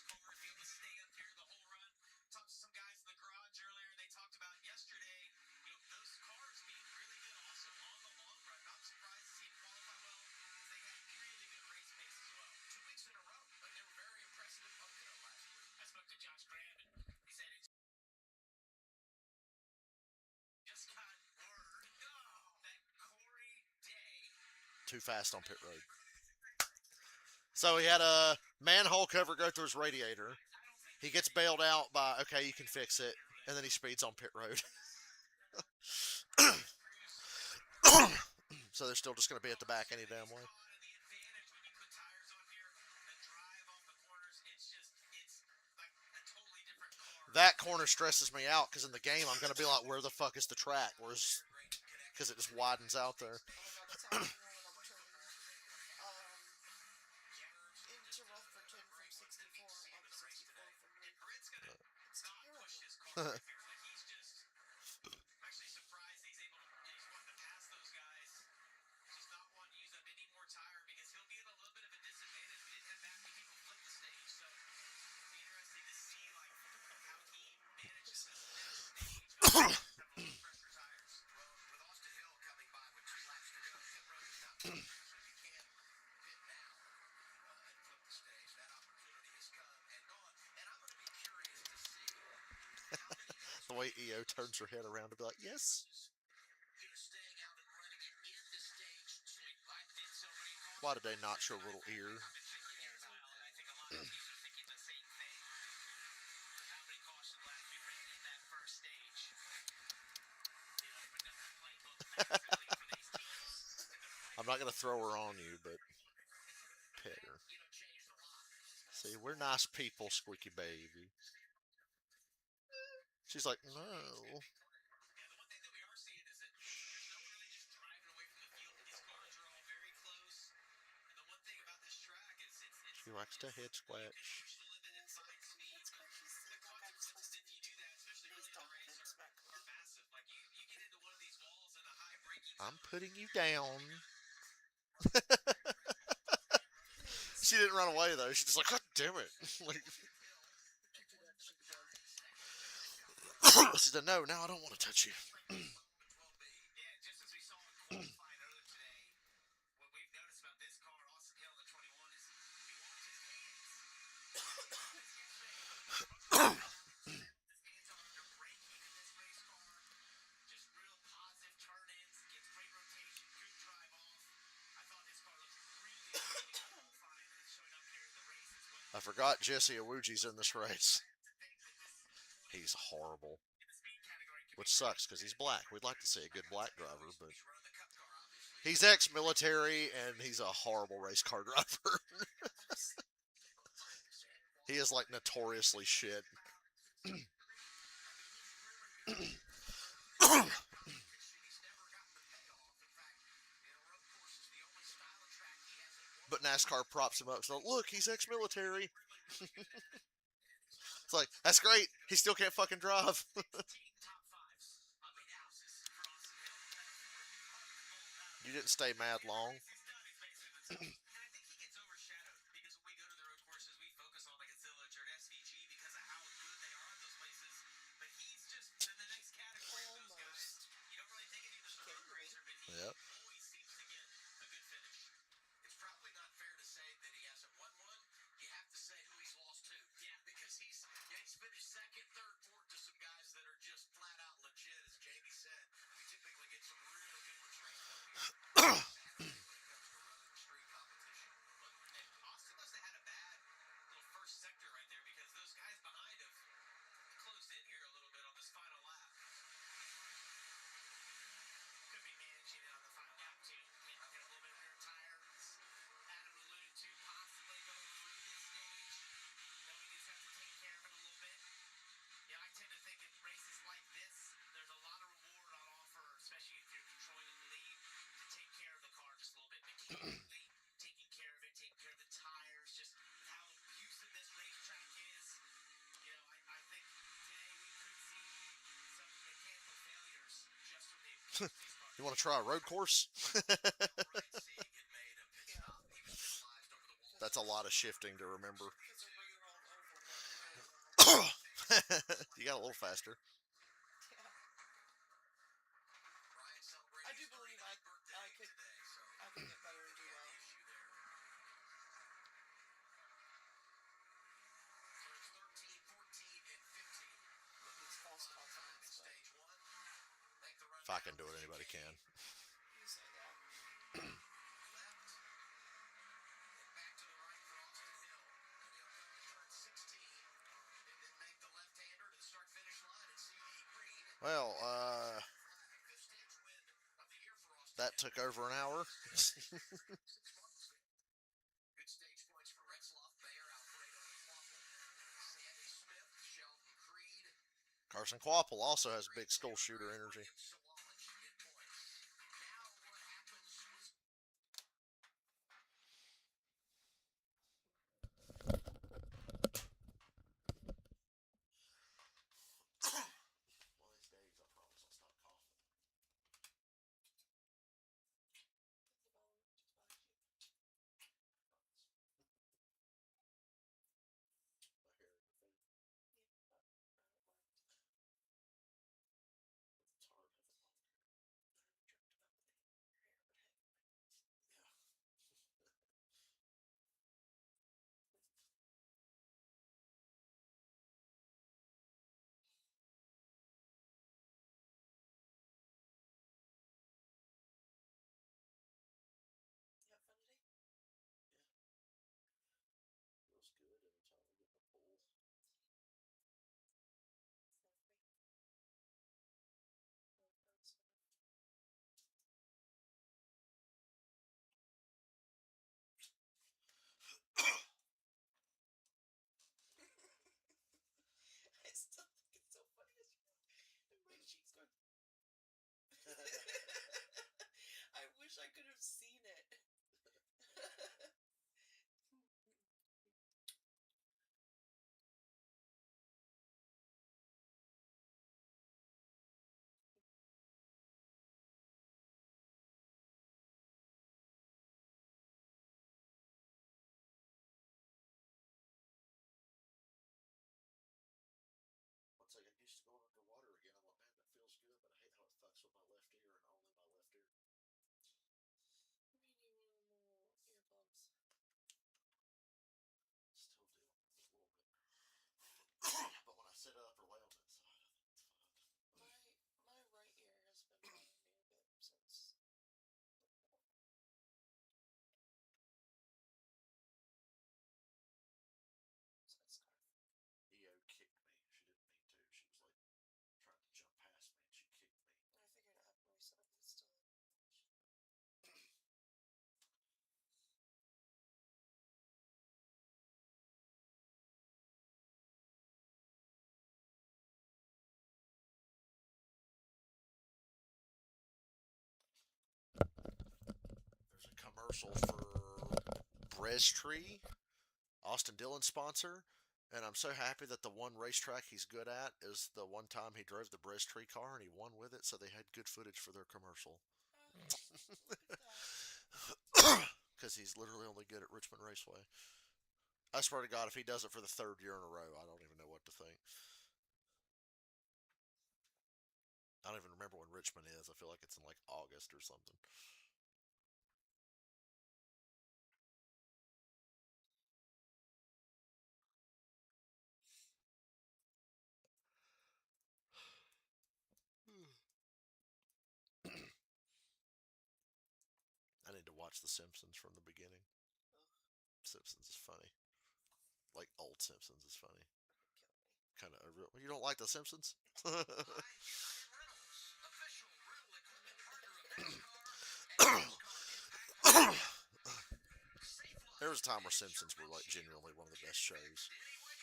[SPEAKER 1] Too fast on pit road. So he had a manhole cover go through his radiator. He gets bailed out by, okay, you can fix it, and then he speeds on pit road. So they're still just going to be at the back any damn way. That corner stresses me out because in the game I'm going to be like, where the fuck is the track? Because it just widens out there.
[SPEAKER 2] Into Rutherford from 64 up 64 from me. It's terrible.
[SPEAKER 1] The way EO turns her head around to be like, yes. Why did they not show a little ear? I'm not going to throw her on you, but pet her. See, we're nice people, Squeaky Baby. She's like, no. She likes to head scratch. I'm putting you down. She didn't run away though. She's just like, God damn it. Like, she said, no, now I don't want to touch you. I forgot Jesse Awuji's in this race. He's horrible. Which sucks because he's black. We'd like to see a good black driver, but he's ex-military and he's a horrible race car driver. He is like notoriously shit. NASCAR props him up. So look, he's ex-military. It's like, that's great. He still can't fucking drive. You didn't stay mad long.
[SPEAKER 3] And I think he gets overshadowed because when we go to the road courses, we focus on like a Zillage or an SVG because of how good they are at those places. But he's just in the next category of those guys. You don't really think of him as a road racer, but he
[SPEAKER 1] Yep.
[SPEAKER 3] always seems to get a good finish.
[SPEAKER 6] It's probably not fair to say that he hasn't won one. You have to say who he's lost to.
[SPEAKER 3] Yeah.
[SPEAKER 6] Because he's finished second, third, fourth to some guys that are just flat out legit, as Jamie said. We typically get some real good ones ranked up here. When it comes to road street competition.
[SPEAKER 3] And Austin must have had a bad little first sector right there because those guys behind him closed in here a little bit on this final lap.
[SPEAKER 6] Could be managing it on the final lap too. Get a little bit of rear tire. Adam alluded to possibly going through this stage, knowing you just have to take care of it a little bit.
[SPEAKER 3] Yeah, I tend to think in races like this, there's a lot of reward on offer, especially if you're controlling the lead, to take care of the car just a little bit. Mechanically, taking care of it, taking care of the tires, just how abusive this racetrack is. You know, I think today we could see some mechanical failures just from the abuse of these cars.
[SPEAKER 1] You want to try a road course?
[SPEAKER 6] Right, seeing it made a pit stop. He was penalized over the wall.
[SPEAKER 1] That's a lot of shifting to remember.
[SPEAKER 2] Because they're bringing all over.
[SPEAKER 1] You got a little faster.
[SPEAKER 2] Yeah.
[SPEAKER 6] Ryan celebrating
[SPEAKER 2] I do
[SPEAKER 6] his
[SPEAKER 2] believe
[SPEAKER 6] 39th birthday
[SPEAKER 2] I could
[SPEAKER 6] today, so
[SPEAKER 2] I could get better and do well.
[SPEAKER 6] issue there. So it's 13, 14, and 15.
[SPEAKER 2] It's false confidence, but
[SPEAKER 6] Stage one. Make the run
[SPEAKER 1] If I can
[SPEAKER 6] down
[SPEAKER 1] do it,
[SPEAKER 6] to
[SPEAKER 1] anybody
[SPEAKER 6] Jake.
[SPEAKER 1] can.
[SPEAKER 2] you say that.
[SPEAKER 6] Left. And back to the right for Austin Hill. And he'll come to turn 16. And then make the left-hander to the start-finish line and see the green.
[SPEAKER 1] Well,
[SPEAKER 6] Fifth stage win of the year for Austin
[SPEAKER 1] that
[SPEAKER 6] Hill.
[SPEAKER 1] took over an hour.
[SPEAKER 6] Good stage points for Retzloff, Bayer, Alfredo, and Quaffle. Sandy Smith, Sheldon Creed,
[SPEAKER 1] Carson Quapple also has big skull shooter energy.
[SPEAKER 6] William Sawalich get points. Now what happens was
[SPEAKER 1] One of these days, I promise I'll stop coughing.
[SPEAKER 2] Put the bone just behind you.
[SPEAKER 1] My hair in your face.
[SPEAKER 2] Yeah, I don't mind.
[SPEAKER 1] It's hard having long hair.
[SPEAKER 2] I never joked about the hair, but hey. You have fun today?
[SPEAKER 1] Feels good every time I get in the pool.
[SPEAKER 2] It's not me. Oh, I'm sorry. I still think it's so funny as my cheeks going. I wish I could have seen it.
[SPEAKER 1] Once I get used to going underwater again, I'm like, man, that feels good, but I hate how it fucks with my left ear and only my left ear.
[SPEAKER 2] I mean, you want more earplugs.
[SPEAKER 1] Still do, just a little bit. But when I sit up or lay on that side, I think it's fine.
[SPEAKER 2] My right ear has been bothering me a bit since so that scarf.
[SPEAKER 1] EO kicked me. She didn't mean to. She was like trying to jump past me and she kicked me.
[SPEAKER 2] I figured it happened recently, but still.
[SPEAKER 1] There's a commercial for Brez Tree, Austin Dillon sponsor. And I'm so happy that the one racetrack he's good at is the one time he drove the Brez Tree car and he won with it, so they had good footage for their commercial.
[SPEAKER 2] Look at that.
[SPEAKER 1] Because he's literally only good at Richmond Raceway. I swear to God, if he does it for the 3rd year in a row, I don't even know what to think. I don't even remember when Richmond is. I feel like it's in like August or something. I need to watch The Simpsons from the beginning. Simpsons is funny. Like old Simpsons is funny. Kind of real. You don't like The Simpsons? There was a time where Simpsons were like genuinely one of the best shows.
[SPEAKER 2] I mean, I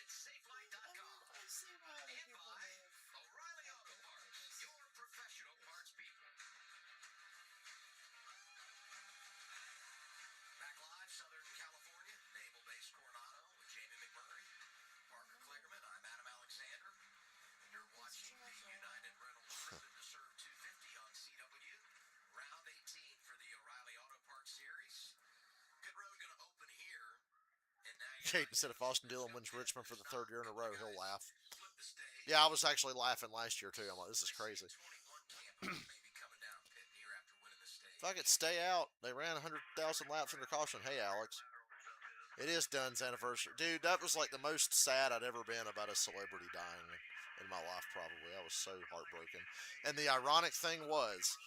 [SPEAKER 2] see why other people may have.
[SPEAKER 3] Back live, Southern California, naval-based Coronado with Jamie McMurray, Parker Kligerman. I'm Adam Alexander, and you're watching the United Rentals Driven to Serve 250 on CW. Round 18 for the O'Reilly Auto Parts Series. Pit road going to open here, and now
[SPEAKER 1] Kate said if Austin Dillon wins Richmond for the 3rd year in a row, he'll laugh. Yeah, I was actually laughing last year too. I'm like, this is crazy. Fuck it, stay out. They ran 100,000 laps under caution. Hey, Alex. It is Dunn's anniversary. Dude, that was like the most sad I'd ever been about a celebrity dying in my life, probably. I was so heartbroken. And the ironic thing was,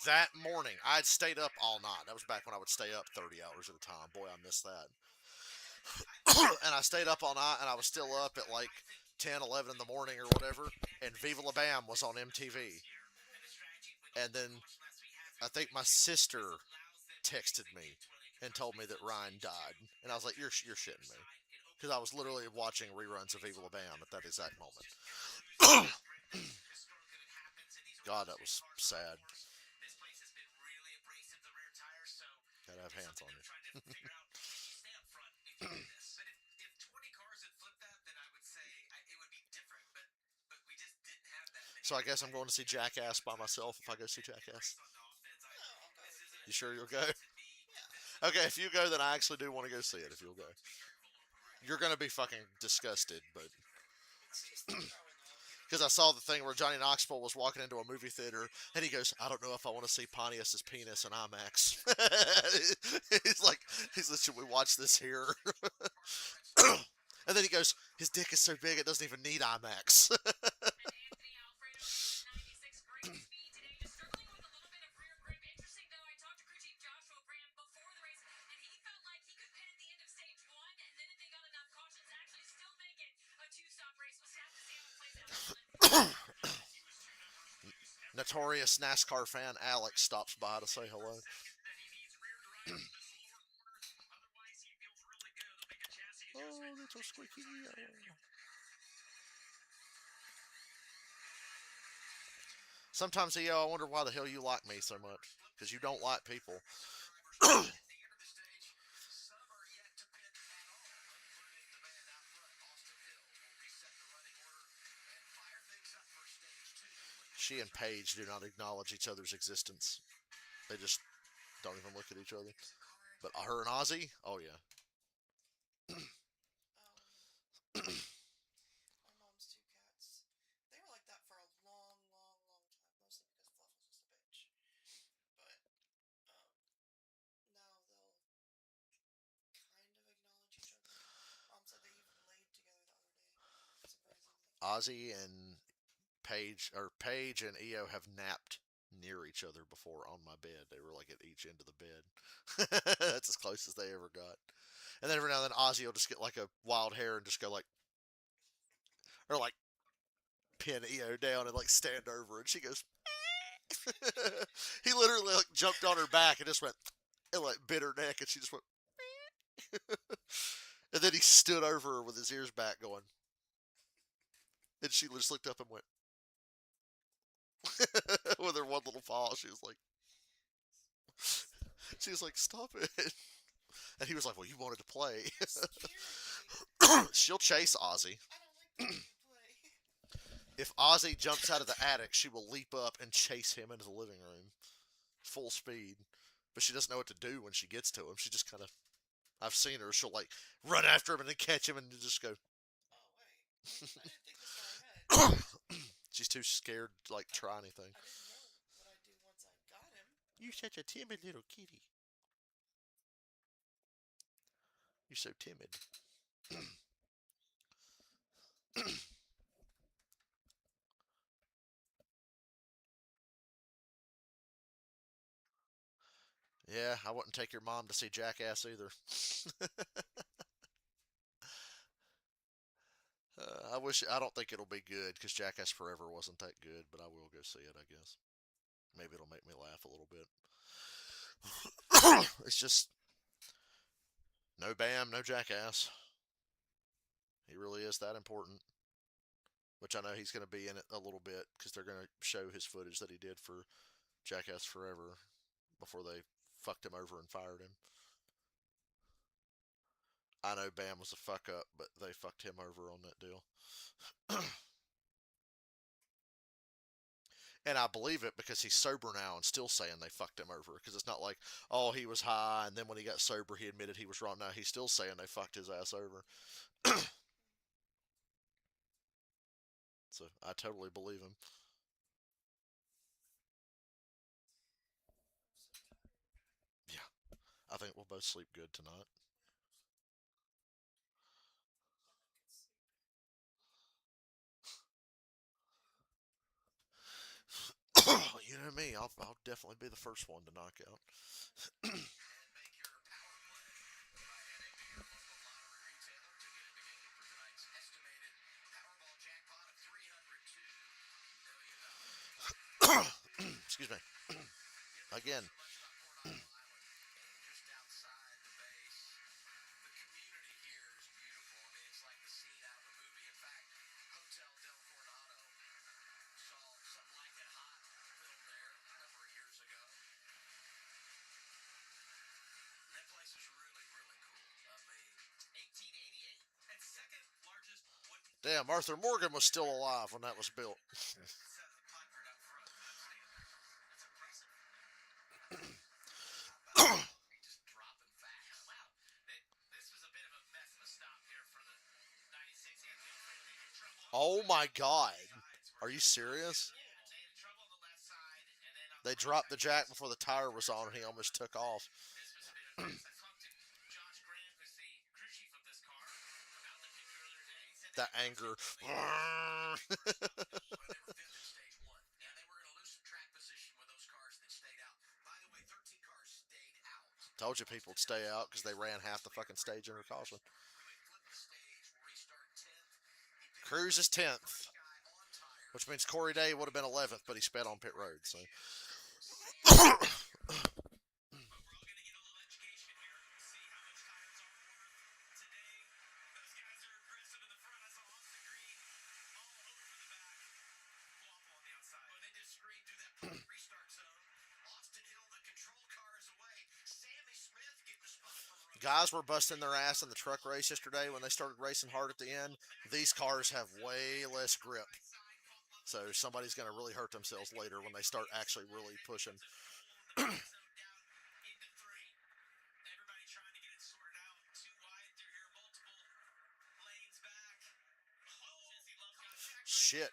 [SPEAKER 1] that morning, I'd stayed up all night. That was back when I would stay up 30 hours at a time. Boy, I miss that. And I stayed up all night, and I was still up at like 10, 11 in the morning or whatever. And Viva La Bam was on MTV. And then I think my sister texted me and told me that Ryan died. And I was like, you're shitting me. Because I was literally watching reruns of Viva La Bam at that exact moment. God, that was sad. Gotta have hands on you. So I guess I'm going to see Jackass by myself if I go see Jackass. You sure you'll go? Okay, if you go, then I actually do want to go see it. If you'll go, you're gonna be fucking disgusted, but because I saw the thing where Johnny Knoxville was walking into a movie theater and he goes, "I don't know if I want to see Pontius's penis in IMAX." he's like, "Should we watch this here?" And then he goes, "His dick is so big it doesn't even need IMAX." Notorious NASCAR fan Alex stops by to say hello. Oh, little squeaky. Sometimes, I wonder why the hell you like me so much. Because you don't like people. She and Paige do not acknowledge each other's existence. They just don't even look at each other. But her and Ozzy, oh yeah.
[SPEAKER 2] My mom's 2 cats. They were like that for a long, long, long time. Mostly because Fluff was just a bitch. But now they'll kind of acknowledge each other. Mom said they even laid together the other day. Surprisingly.
[SPEAKER 1] Ozzy and Paige and EO have napped near each other before on my bed. They were like at each end of the bed. That's as close as they ever got. And then every now and then Ozzy will just get like a wild hair and just go like, or like pin EO down and like stand over, and she goes. He literally like jumped on her back and just went and like bit her neck, and she just went. And then he stood over her with his ears back, going, and she just looked up and went. With her one little paw, she was like, stop it. And he was like, well, you wanted to play.
[SPEAKER 2] Scared me.
[SPEAKER 1] She'll chase Ozzy.
[SPEAKER 2] I don't like to play.
[SPEAKER 1] If Ozzy jumps out of the attic, she will leap up and chase him into the living room. Full speed. But she doesn't know what to do when she gets to him. She just kind of, I've seen her, she'll like run after him and then catch him and just go.
[SPEAKER 2] Oh wait, I didn't think this far ahead.
[SPEAKER 1] She's too scared to like try anything.
[SPEAKER 2] I didn't know what I'd do once I got him.
[SPEAKER 1] You're such a timid little kitty. You're so timid. Yeah, I wouldn't take your mom to see Jackass either. I don't think it'll be good because Jackass Forever wasn't that good, but I will go see it, I guess. Maybe it'll make me laugh a little bit. It's just no Bam, no Jackass. He really is that important. Which I know he's going to be in it a little bit because they're going to show his footage that he did for Jackass Forever before they fucked him over and fired him. I know Bam was a fuck up, but they fucked him over on that deal. And I believe it because he's sober now and still saying they fucked him over. Because it's not like, oh, he was high and then when he got sober he admitted he was wrong. No, he's still saying they fucked his ass over. So I totally believe him. Yeah, I think we'll both sleep good tonight. You know me, I'll definitely be the first one to knock out. Excuse me. Again. Damn, Arthur Morgan was still alive when that was built. Oh my god. Are you serious? They dropped the jack before the tire was on and he almost took off. That anger. Told you people would stay out because they ran half the fucking stage under caution. Cruz is 10th, which means Corey Day would have been 11th, but he sped on pit road. So. Guys were busting their ass in the truck race yesterday when they started racing hard at the end. These cars have way less grip. So somebody's going to really hurt themselves later when they start actually really pushing. Shit.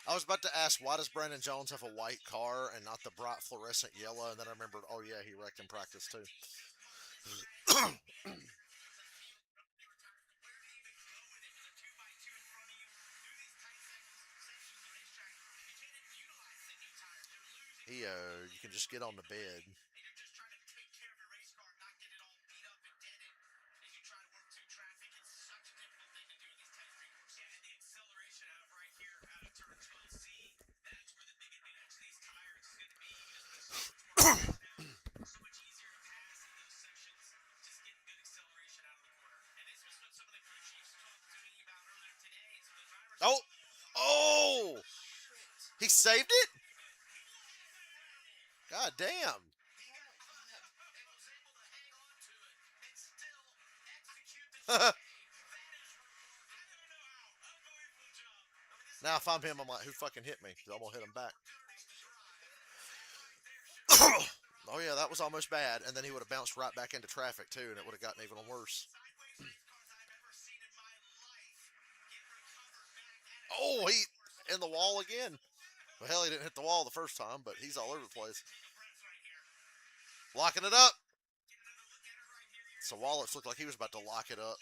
[SPEAKER 1] I was about to ask, why does Brandon Jones have a white car and not the bright fluorescent yellow? And then I remembered, oh yeah, he wrecked in practice too. You can just get on the bed. Oh, oh, he saved it. God damn. Now if I'm him, I'm like, who fucking hit me? 'Cause I'm gonna hit him back. Oh yeah, that was almost bad, and then he would have bounced right back into traffic too, and it would have gotten even worse. Oh, he in the wall again. Well, hell, he didn't hit the wall the first time, but he's all over the place. Locking it up. So Wallace looked like he was about to lock it up.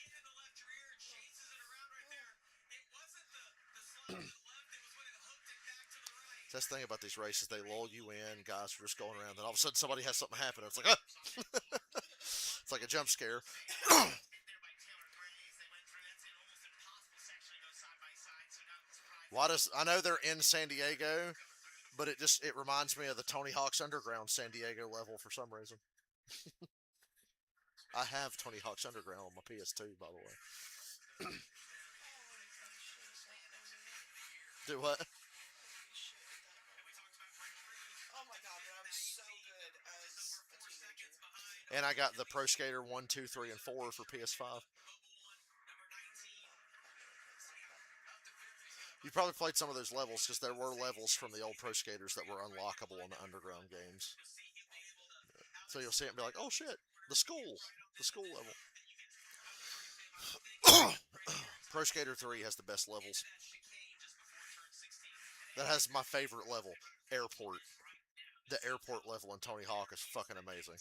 [SPEAKER 1] That's the thing about these races, they lull you in, guys are just going around, then all of a sudden somebody has something happen, it's like, ah! It's like a jump scare. Why does, I know they're in San Diego, but it reminds me of the Tony Hawk's Underground San Diego level for some reason. I have Tony Hawk's Underground on my PS2, by the way. Do what?
[SPEAKER 2] Oh my god, but I was so good as a teenager.
[SPEAKER 1] And I got the Pro Skater 1, 2, 3, and 4 for PS5. You probably played some of those levels because there were levels from the old Pro Skaters that were unlockable in the Underground games. So you'll see it and be like, oh shit, the school level. Pro Skater 3 has the best levels. That has my favorite level, Airport. The airport level in Tony Hawk is fucking amazing.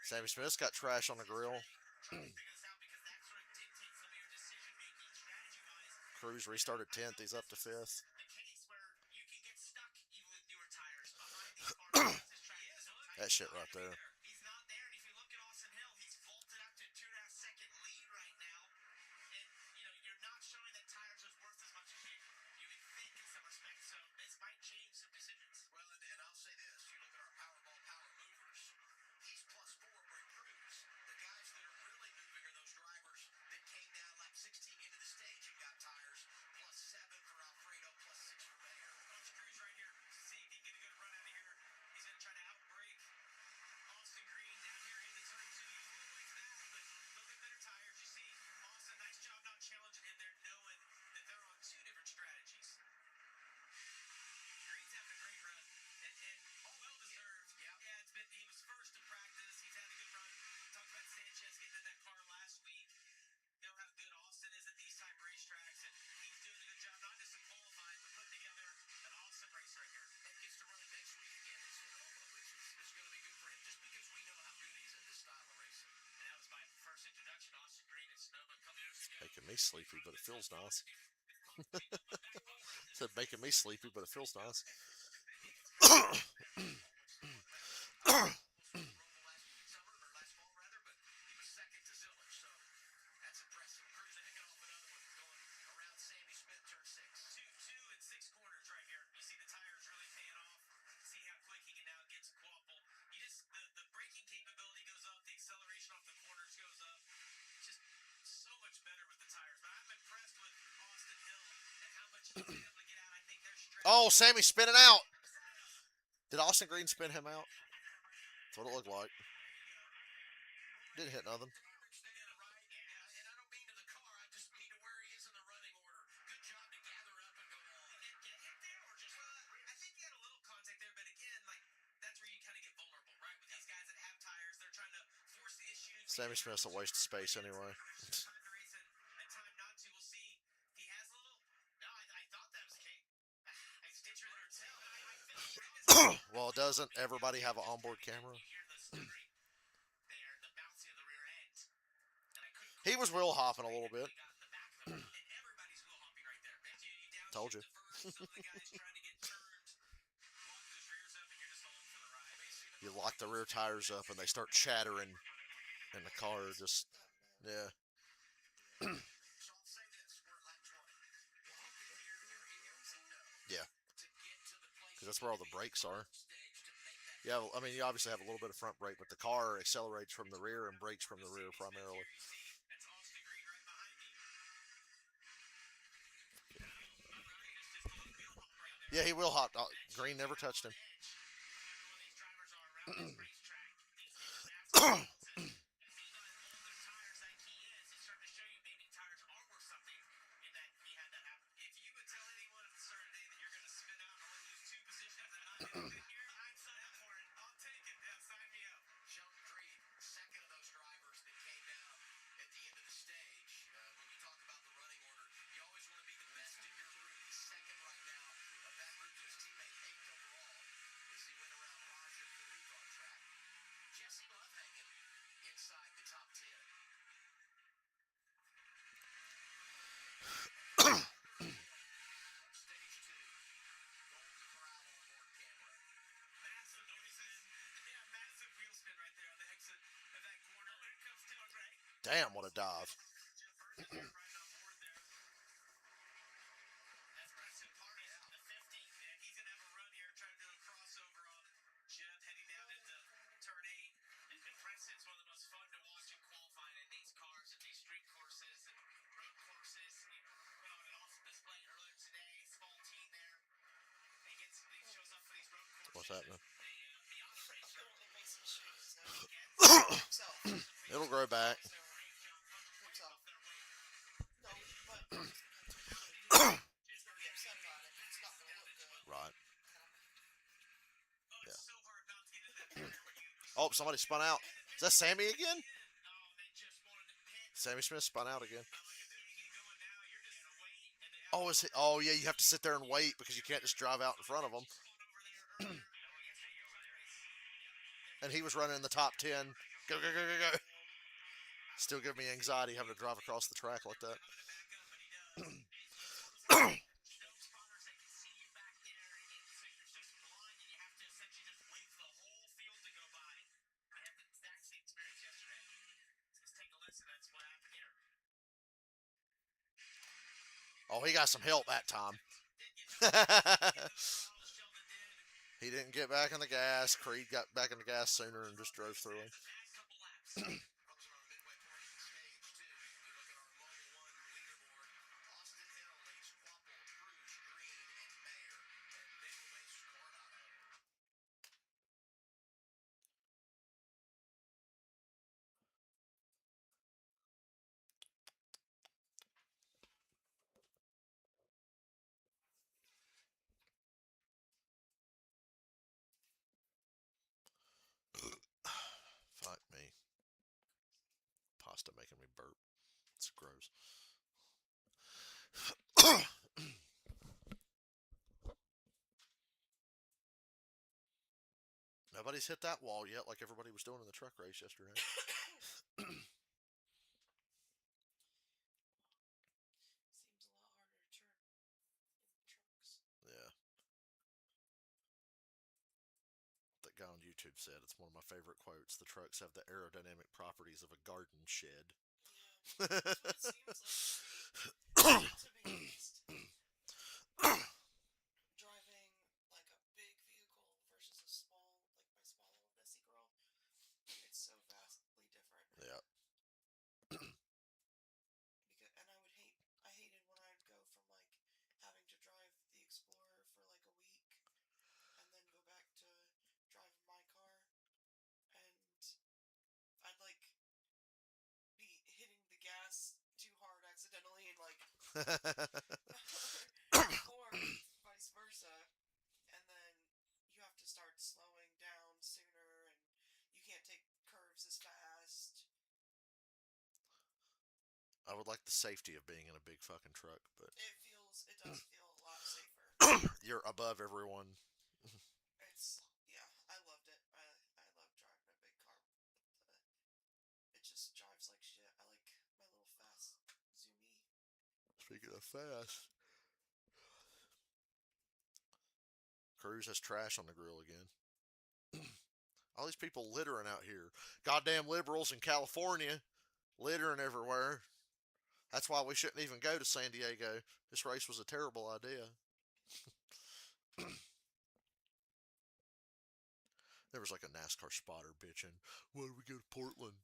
[SPEAKER 1] Sammy Smith's got trash on the grill. Cruz restarted 10th. He's up to 5th. That shit right there. Making me sleepy, but it feels nice. Said making me sleepy, but it feels nice. Oh, Sammy's spinning out. Did Austin Green spin him out? That's what it looked like. Didn't hit nothing. Sammy Smith's a waste of space anyway. Well, doesn't everybody have an onboard camera? He was wheel hopping a little bit. Told you. You lock the rear tires up and they start chattering in the car. Just, yeah. Yeah. Because that's where all the brakes are. Yeah, I mean, you obviously have a little bit of front brake, but the car accelerates from the rear and brakes from the rear primarily. Yeah, he will hop. Green never touched him. Damn, what a dive. What's happening? It'll grow back. Right. Yeah. Oh, somebody spun out. Is that Sammy again? Sammy Smith spun out again. Oh, is he? Oh, yeah. You have to sit there and wait because you can't just drive out in front of them. And he was running in the top 10. Go, go, go, go, go. Still give me anxiety having to drive across the track like that. Oh, he got some help that time. He didn't get back in the gas. Creed got back in the gas sooner and just drove through him. Fuck me. Pasta making me burp. It's gross. Nobody's hit that wall yet like everybody was doing in the truck race yesterday.
[SPEAKER 2] Seems a lot harder to turn in trucks.
[SPEAKER 1] Yeah. That guy on YouTube said it's one of my favorite quotes. The trucks have the aerodynamic properties of a garden shed.
[SPEAKER 2] Yeah, that's what it seems like to be honest. Driving like a big vehicle versus a small, like my small little messy girl, it's so vastly different.
[SPEAKER 1] Yeah.
[SPEAKER 2] And I hated when I'd go from like having to drive the Explorer for like a week and then go back to driving my car, and I'd like be hitting the gas too hard accidentally and like or vice versa, and then you have to start slowing down sooner and you can't take curves as fast,
[SPEAKER 1] like the safety of being in a big fucking truck, but
[SPEAKER 2] It does feel a lot safer.
[SPEAKER 1] you're above everyone.
[SPEAKER 2] Yeah, I loved it. I love driving a big car. It just drives like shit. I like my little fast zoomy.
[SPEAKER 1] Speaking of fast, Cruz has trash on the grill again. All these people littering out here. Goddamn liberals in California littering everywhere. That's why we shouldn't even go to San Diego. This race was a terrible idea. There was like a NASCAR spotter bitching. Why do we go to Portland?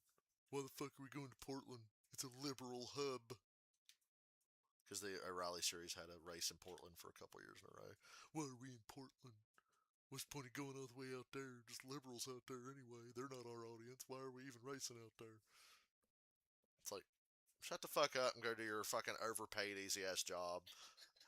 [SPEAKER 1] Why the fuck are we going to Portland? It's a liberal hub. Because the O'Reilly series had a race in Portland for a couple years in a row. Why are we in Portland? What's the point of going all the way out there? Just liberals out there anyway. They're not our audience. Why are we even racing out there? It's like, shut the fuck up and go do your fucking overpaid, easy ass job.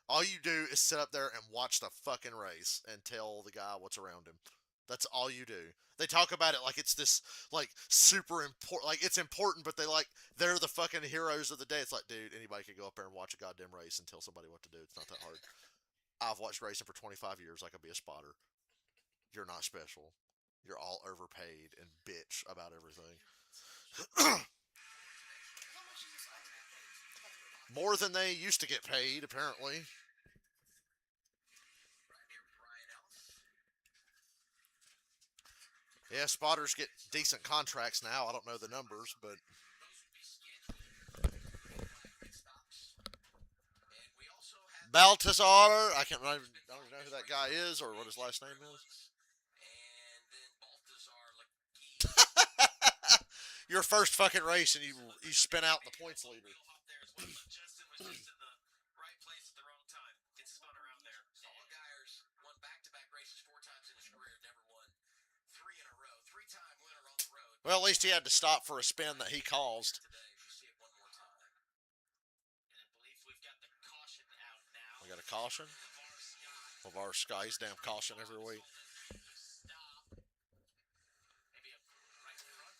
[SPEAKER 1] All you do is sit up there and watch the fucking race and tell the guy what's around him. That's all you do. They talk about it like it's this, like, super important. Like, it's important, but they're the fucking heroes of the day. It's like, dude, anybody could go up there and watch a goddamn race and tell somebody what to do. It's not that hard. I've watched racing for 25 years. I could be a spotter. You're not special. You're all overpaid and bitch about everything. More than they used to get paid, apparently. Yeah, spotters get decent contracts now. I don't know the numbers, but Baltazar, I don't even know who that guy is or what his last name is. Your first fucking race and you spin out the points leader.
[SPEAKER 3] Justin was just in the right place at the wrong time. It spun around there.
[SPEAKER 6] Allgaiers won back-to-back races 4 times in his career, never won 3 in a row. 3-time winner on the road.
[SPEAKER 1] Well, at least he had to stop for a spin that he caused.
[SPEAKER 6] Today, if you see it one more time.
[SPEAKER 3] And I believe we've got the caution out now.
[SPEAKER 1] We got a caution. LeVar Sky's damn caution every week.
[SPEAKER 3] Stop. Maybe a right in front.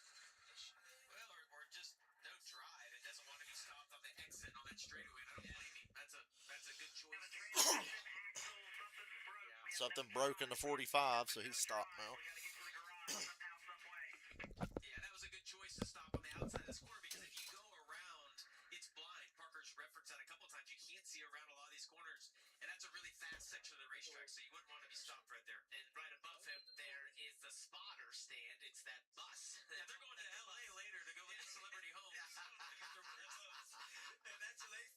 [SPEAKER 3] Well, or just no drive. It doesn't want to be stopped on the exit on that straightaway. I don't blame him. That's a good choice.
[SPEAKER 1] Something broke in the 45, so he's stopped now.
[SPEAKER 3] Yeah, that was a good choice to stop on the outside of this corner because if you go around, it's blind. Parker's referenced that a couple times. You can't see around a lot of these corners, and that's a really fast section of the racetrack, so you wouldn't want to be stopped right there. And right above him, there is the spotter stand. It's that bus. Yeah, they're going to LA later to go look at celebrity homes. And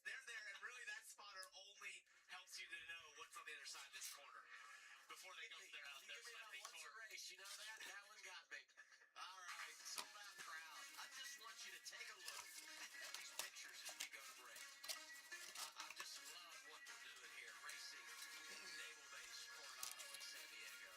[SPEAKER 3] they're there, and really that spotter only helps you to know what's on the other side of this corner before they go there out there.
[SPEAKER 6] What's the race? You know that? That one got me. All right, sold out crowd. I just want you to take a look at these pictures as we go to break. I just love what we're doing here, racing Naval Base Coronado in San Diego.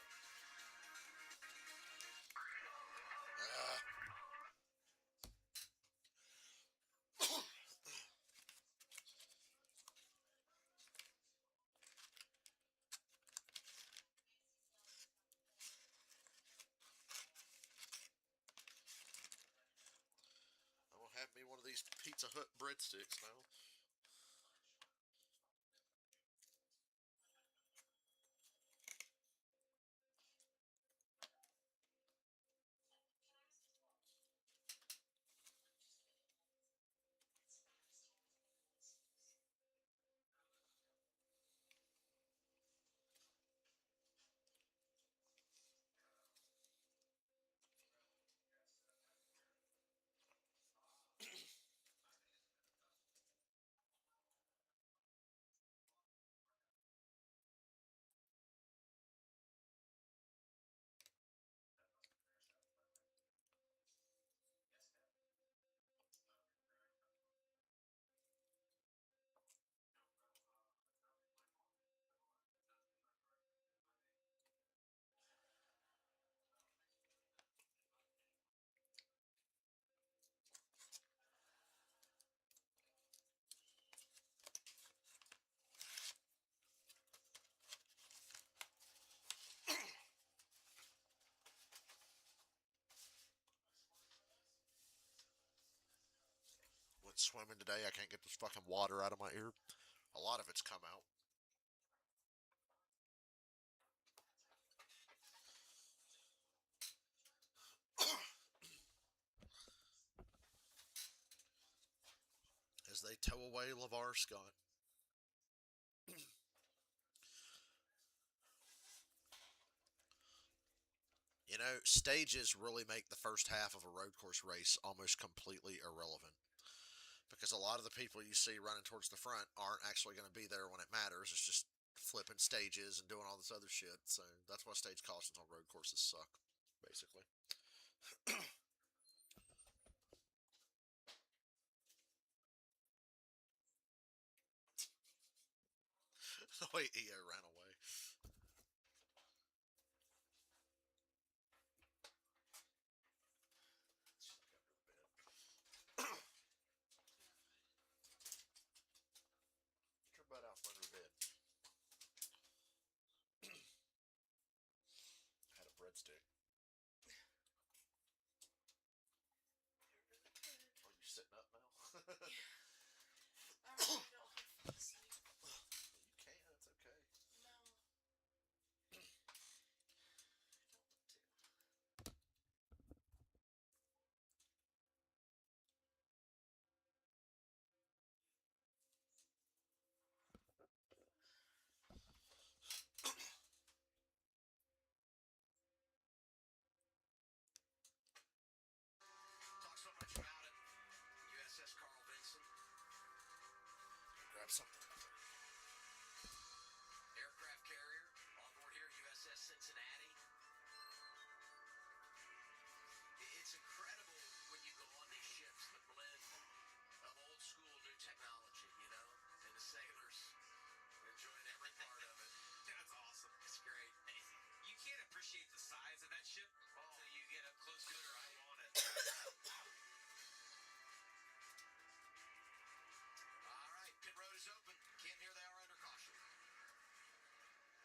[SPEAKER 1] I'm gonna have me one of these Pizza Hut breadsticks now. been swimming today. I can't get this fucking water out of my ear. A lot of it's come out. As they tow away LeVar Scott. You know, stages really make the first half of a road course race almost completely irrelevant. Because a lot of the people you see running towards the front aren't actually going to be there when it matters. It's just flipping stages and doing all this other shit. So that's why stage cautions on road courses suck, basically. The way EO ran away. Get your butt out from under the bed. Had a breadstick. Are you sitting up now?
[SPEAKER 2] I really don't have to sleep.
[SPEAKER 1] You can, it's okay.
[SPEAKER 2] No. I don't want to.
[SPEAKER 3] Talk so much about it. USS Carl Vinson,
[SPEAKER 1] Grab something.
[SPEAKER 3] aircraft carrier, on board here, USS Cincinnati. It's incredible when you go on these ships, the blend of old school, new technology, you know, and the sailors enjoying every part of it. That's awesome. It's great. You can't appreciate the size of that ship until you get up close to it or I want it. All right, pit road is open. Ken, here they are under caution.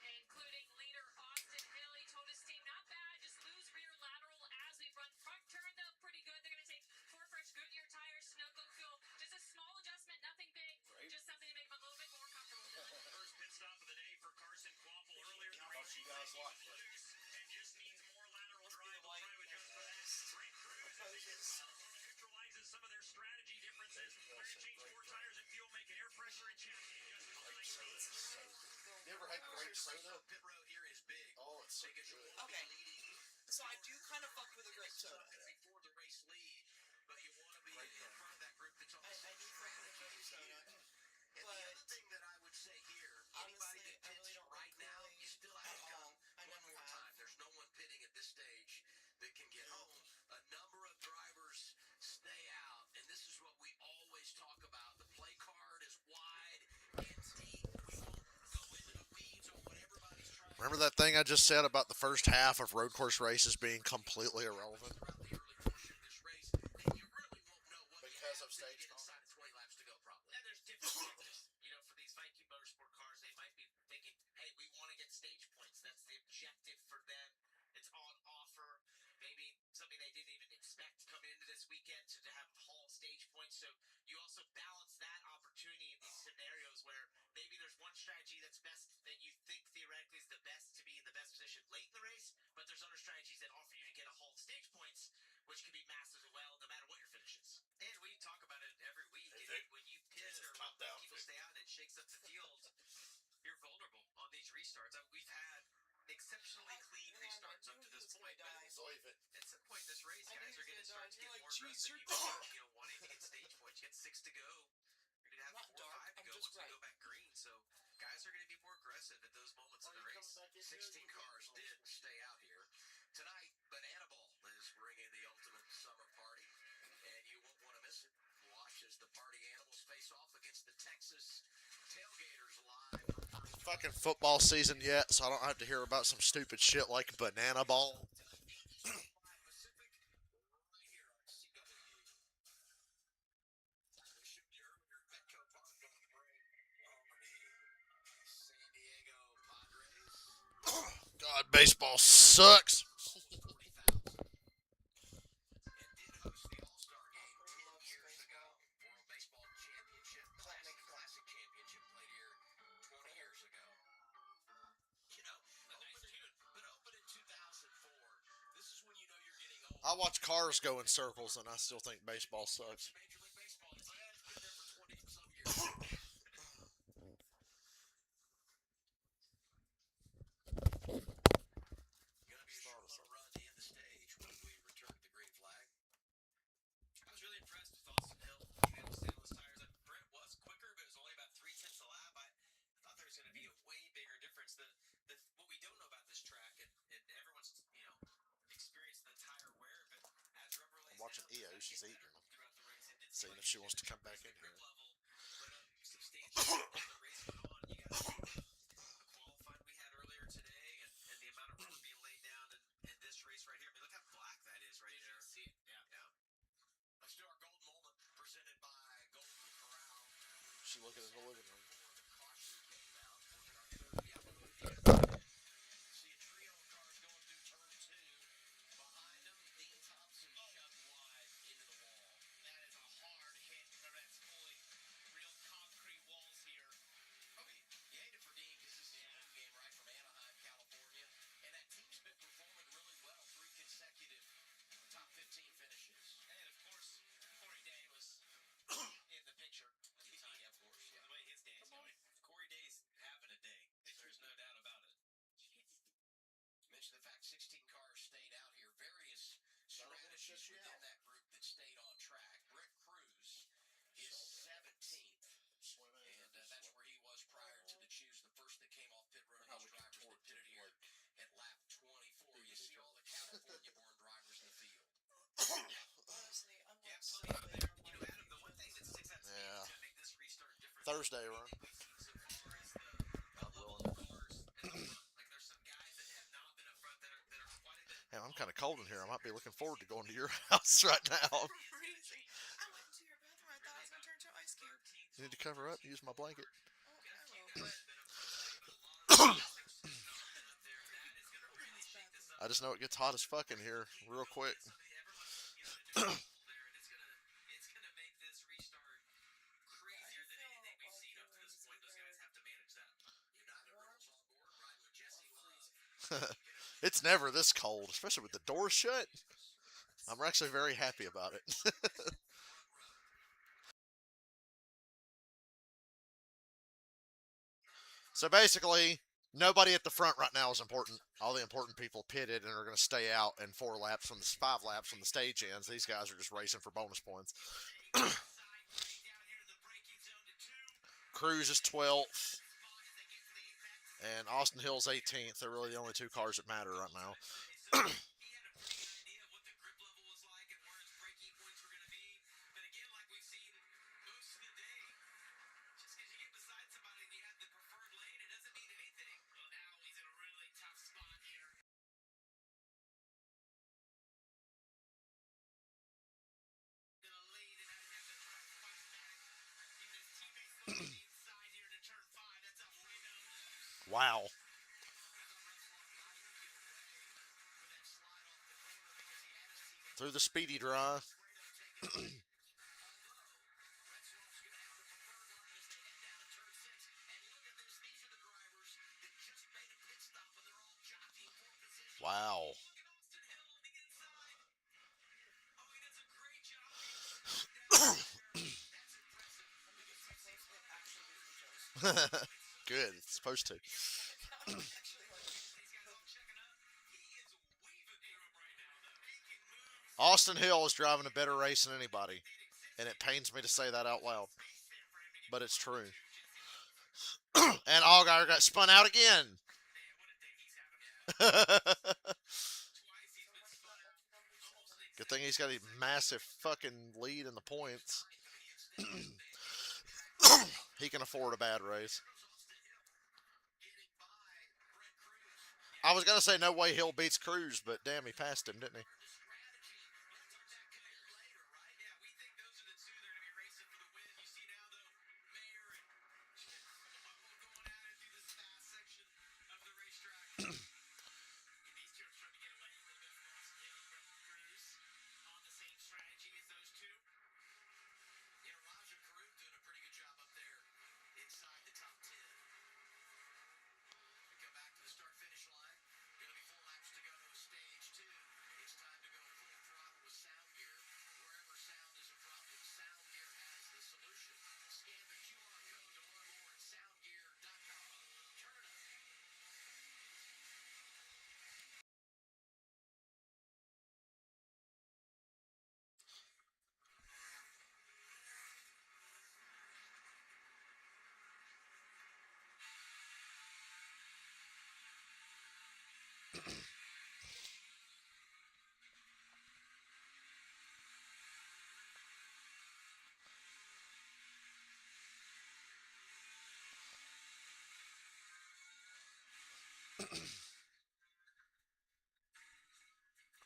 [SPEAKER 4] Including leader Austin Hill. He told his team, not bad, just lose rear lateral as we run front turn, though, pretty good. They're going to take 4 fresh Goodyear tires, snow cone fuel. Just a small adjustment, nothing big.
[SPEAKER 1] Right.
[SPEAKER 4] Just something to make them a little bit more comfortable.
[SPEAKER 3] First pit stop of the day for Carson Quaffle earlier in the race.
[SPEAKER 1] You guys like it.
[SPEAKER 3] Loose and just needs more lateral drive. They'll try to adjust for that. Great cruise. Neutralizes some of their strategy differences. We're going to change 4 tires and fuel, make air pressure and chassis adjustments.
[SPEAKER 1] You ever had grape soda?
[SPEAKER 3] Pit road here is big.
[SPEAKER 1] Oh, it's so
[SPEAKER 3] Because you
[SPEAKER 1] good.
[SPEAKER 3] want to be
[SPEAKER 2] Okay.
[SPEAKER 3] leading
[SPEAKER 2] So I do kind of fuck with a grape soda.
[SPEAKER 3] before the race lead, but you want to be in front of that group that's on
[SPEAKER 2] I
[SPEAKER 3] the
[SPEAKER 2] do fuck with a grape soda.
[SPEAKER 3] And the other thing that I would say here, anybody
[SPEAKER 2] Honestly,
[SPEAKER 3] that
[SPEAKER 2] I really
[SPEAKER 3] pits
[SPEAKER 2] don't
[SPEAKER 3] right
[SPEAKER 2] like
[SPEAKER 3] now,
[SPEAKER 2] Kool-Aid
[SPEAKER 3] you still
[SPEAKER 2] at
[SPEAKER 3] have to
[SPEAKER 2] all.
[SPEAKER 3] come
[SPEAKER 2] I
[SPEAKER 3] one
[SPEAKER 2] never
[SPEAKER 3] more
[SPEAKER 2] have.
[SPEAKER 3] time. There's no one pitting at this stage that can get home. A number of drivers stay out, and this is what we always talk about. The play card is wide and deep. We won't go into the weeds on what everybody's trying to
[SPEAKER 1] Remember that thing I just said about the first half of road course races being completely irrelevant?
[SPEAKER 3] throughout the early portion of this race, and you really won't know what you
[SPEAKER 1] Because
[SPEAKER 3] have
[SPEAKER 1] of
[SPEAKER 3] till you
[SPEAKER 1] stage
[SPEAKER 3] get inside of 20 laps to go, probably.
[SPEAKER 8] And there's different factors. You know, for these Viking Motorsport cars, they might be thinking, hey, we want to get stage points. That's the objective for them. It's on offer. Maybe something they didn't even expect coming into this weekend to have haul stage points. So you also balance that opportunity in these scenarios where maybe there's one strategy that's best that you think theoretically is the best to be in the best position late in the race, but there's other strategies that offer you to get a haul stage points, which can be massive as well, no matter what your finish is. And we talk about it every week. When you pit or when people stay out and it shakes up the field, you're vulnerable on these restarts. We've had exceptionally clean restarts up to this point, but at some point in this race,
[SPEAKER 2] I
[SPEAKER 8] guys
[SPEAKER 2] knew
[SPEAKER 8] are
[SPEAKER 2] he
[SPEAKER 8] going to
[SPEAKER 2] was
[SPEAKER 8] start
[SPEAKER 2] gonna
[SPEAKER 8] to
[SPEAKER 2] die,
[SPEAKER 8] get
[SPEAKER 2] and
[SPEAKER 8] more
[SPEAKER 2] you're like,
[SPEAKER 8] aggressive.
[SPEAKER 2] "Jeez,
[SPEAKER 8] People
[SPEAKER 2] you're
[SPEAKER 8] are, wanting to get stage points. You get 6 to go. You're going to have
[SPEAKER 2] Not
[SPEAKER 8] 4 or
[SPEAKER 2] dark,
[SPEAKER 8] 5 to
[SPEAKER 2] I'm
[SPEAKER 8] go
[SPEAKER 2] just
[SPEAKER 8] once we
[SPEAKER 2] bright.
[SPEAKER 8] go back green. So guys are going to be more aggressive at those moments in the race.
[SPEAKER 3] 16 cars did stay out here. Tonight, Banana Ball is bringing the ultimate summer party, and you won't want to miss it. Watch as the party animals face off against the Texas Tailgaters live.
[SPEAKER 1] Fucking football season yet, so I don't have to hear about some stupid shit like banana ball.
[SPEAKER 3] Pacific, right here on CW. We showed you earlier Petco Park on the break, home of the San Diego Padres.
[SPEAKER 1] God, baseball sucks.
[SPEAKER 3] 40,000. And did host the All-Star game 10 years ago for a
[SPEAKER 1] I watch cars go in circles, and I still think baseball sucks.
[SPEAKER 8] Major League Baseball. It's been there for 20 some years. Gonna be a short little run to end the stage when we return to the green flag.
[SPEAKER 3] I was really impressed with Austin Hill being able to stay on those tires. Brent was quicker, but it was only about 3/10 a lap. I thought there was going to be a way bigger difference. What we don't know about this track, and everyone's experienced the tire wear, but as rubber lays
[SPEAKER 1] I'm watching
[SPEAKER 3] down,
[SPEAKER 1] EO. She's eating them.
[SPEAKER 3] throughout the race, it did
[SPEAKER 1] Seeing
[SPEAKER 3] seem
[SPEAKER 1] if she wants to come back in
[SPEAKER 3] grip
[SPEAKER 1] here.
[SPEAKER 3] level went up substantially as the race went on. You got the qualifying we had earlier today, and the amount of rubber being laid down in this race right here. I mean, look how black that is right there.
[SPEAKER 8] See it? Yeah. Let's do our golden moment presented by Golden Corral.
[SPEAKER 1] She looking in the living room.
[SPEAKER 8] See a trio of cars going through turn 2. Behind them, Dean Thompson shoved wide into the wall.
[SPEAKER 3] That is a hard hit. That's pulling real concrete walls here.
[SPEAKER 8] Okay, you hate it for Dean because this is a home game right from Anaheim, California. And that team's been performing really well. 3 consecutive top 15 finishes.
[SPEAKER 3] And of course, Corey Day was in the picture at the time.
[SPEAKER 8] Yeah, of course, yeah.
[SPEAKER 3] The way his day is going. Corey Day's having a day. There's no doubt about it.
[SPEAKER 8] Mention the fact 16 cars stayed out here. Various strategies within that group that stayed on track. Brett Cruz is 17th. And that's where he was prior to the choose. The first that came off pit road of these drivers that pitted here at lap 24. You see all the California-born drivers in the field.
[SPEAKER 2] Honestly, I'm
[SPEAKER 3] Yeah,
[SPEAKER 2] not so
[SPEAKER 3] plenty of
[SPEAKER 2] big
[SPEAKER 3] them.
[SPEAKER 2] on
[SPEAKER 3] You know, Adam, the one thing that sticks out to me
[SPEAKER 1] Yeah.
[SPEAKER 3] is to make this restart different.
[SPEAKER 1] Thursday run.
[SPEAKER 3] We've seen so far is the level of cars at the front. Like there's some guys that have not been up front that are quite a bit.
[SPEAKER 1] Hey, I'm kind of cold in here. I might be looking forward to going to your house right now.
[SPEAKER 2] freezing. I went into your bathroom. I thought I was going to turn into an ice cube.
[SPEAKER 1] You need to cover up. Use my blanket.
[SPEAKER 2] Oh, I will.
[SPEAKER 1] I just know it gets hot as fuck in here real quick.
[SPEAKER 3] It's gonna make this restart crazier than anything we've seen up to this point. Those guys have to manage that.
[SPEAKER 8] United Rose on board, riding with Jesse Love.
[SPEAKER 1] It's never this cold, especially with the doors shut. I'm actually very happy about it. So basically, nobody at the front right now is important. All the important people pitted and are going to stay out in 5 laps from the stage ends. These guys are just racing for bonus points. Cruz is 12th. And Austin Hill's 18th. They're really the only 2 cars that matter right now. Wow. Through the speedy dry. Wow. Good. It's supposed to. Austin Hill is driving a better race than anybody. And it pains me to say that out loud. But it's true. And Allgaier got spun out again. Good thing he's got a massive fucking lead in the points. He can afford a bad race. I was going to say no way Hill beats Cruz, but damn, he passed him, didn't he?
[SPEAKER 8] Start-finish line. Going to be 4 laps to go to stage 2. It's time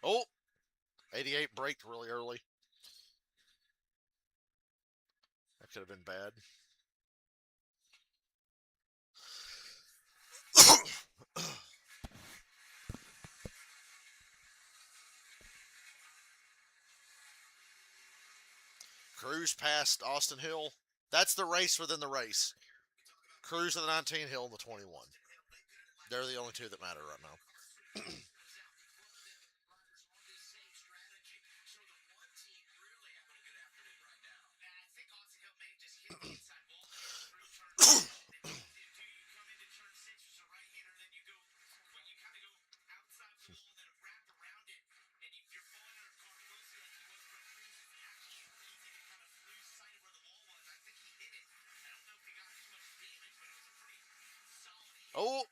[SPEAKER 1] Oh, 88 braked really early. That could have been bad. Cruz passed Austin Hill. That's the race within the race. Cruz in the 19, Hill in the 21. They're the only two that matter right now. Oh,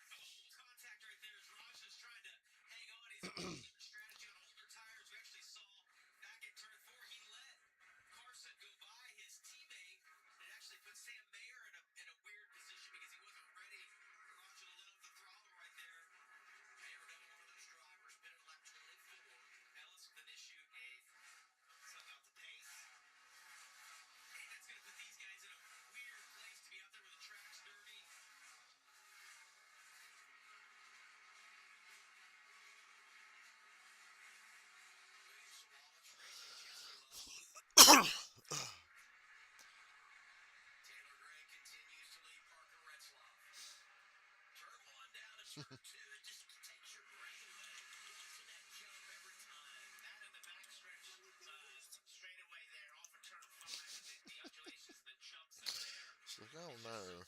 [SPEAKER 1] I don't know.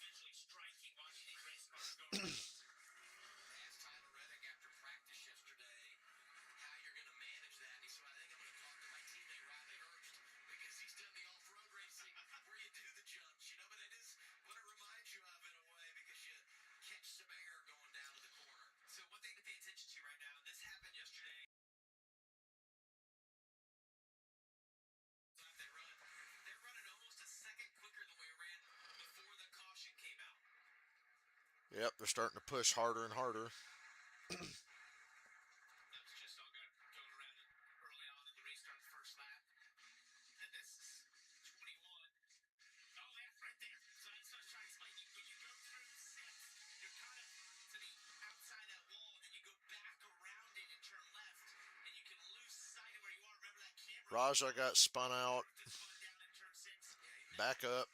[SPEAKER 1] Yep, they're starting to push harder and harder. Raja got spun out. Back up.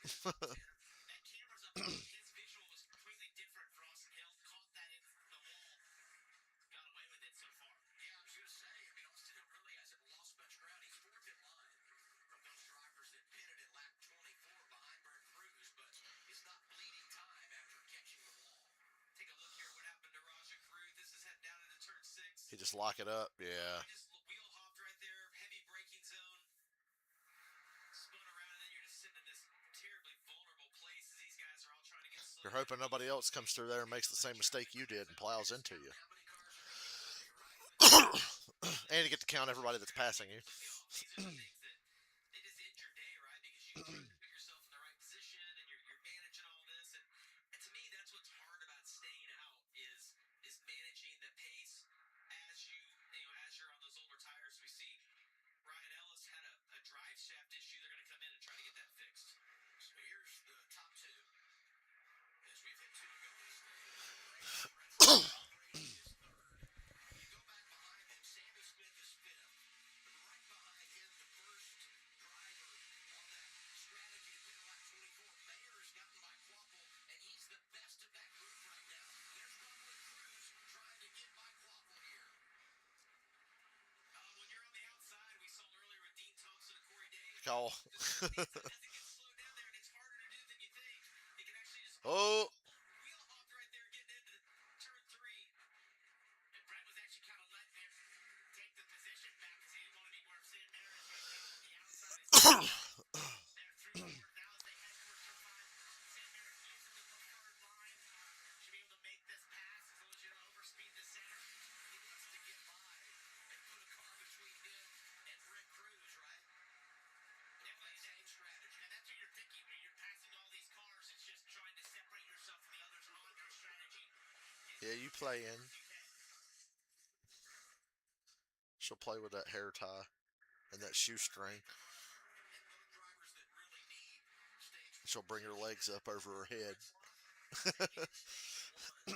[SPEAKER 1] He just lock it up. Yeah. You're hoping nobody else comes through there and makes the same mistake you did and plows into you. And you get to count everybody that's passing you. Call. Oh. Yeah, you playing. She'll play with that hair tie and that shoestring. She'll bring her legs up over her head.
[SPEAKER 3] And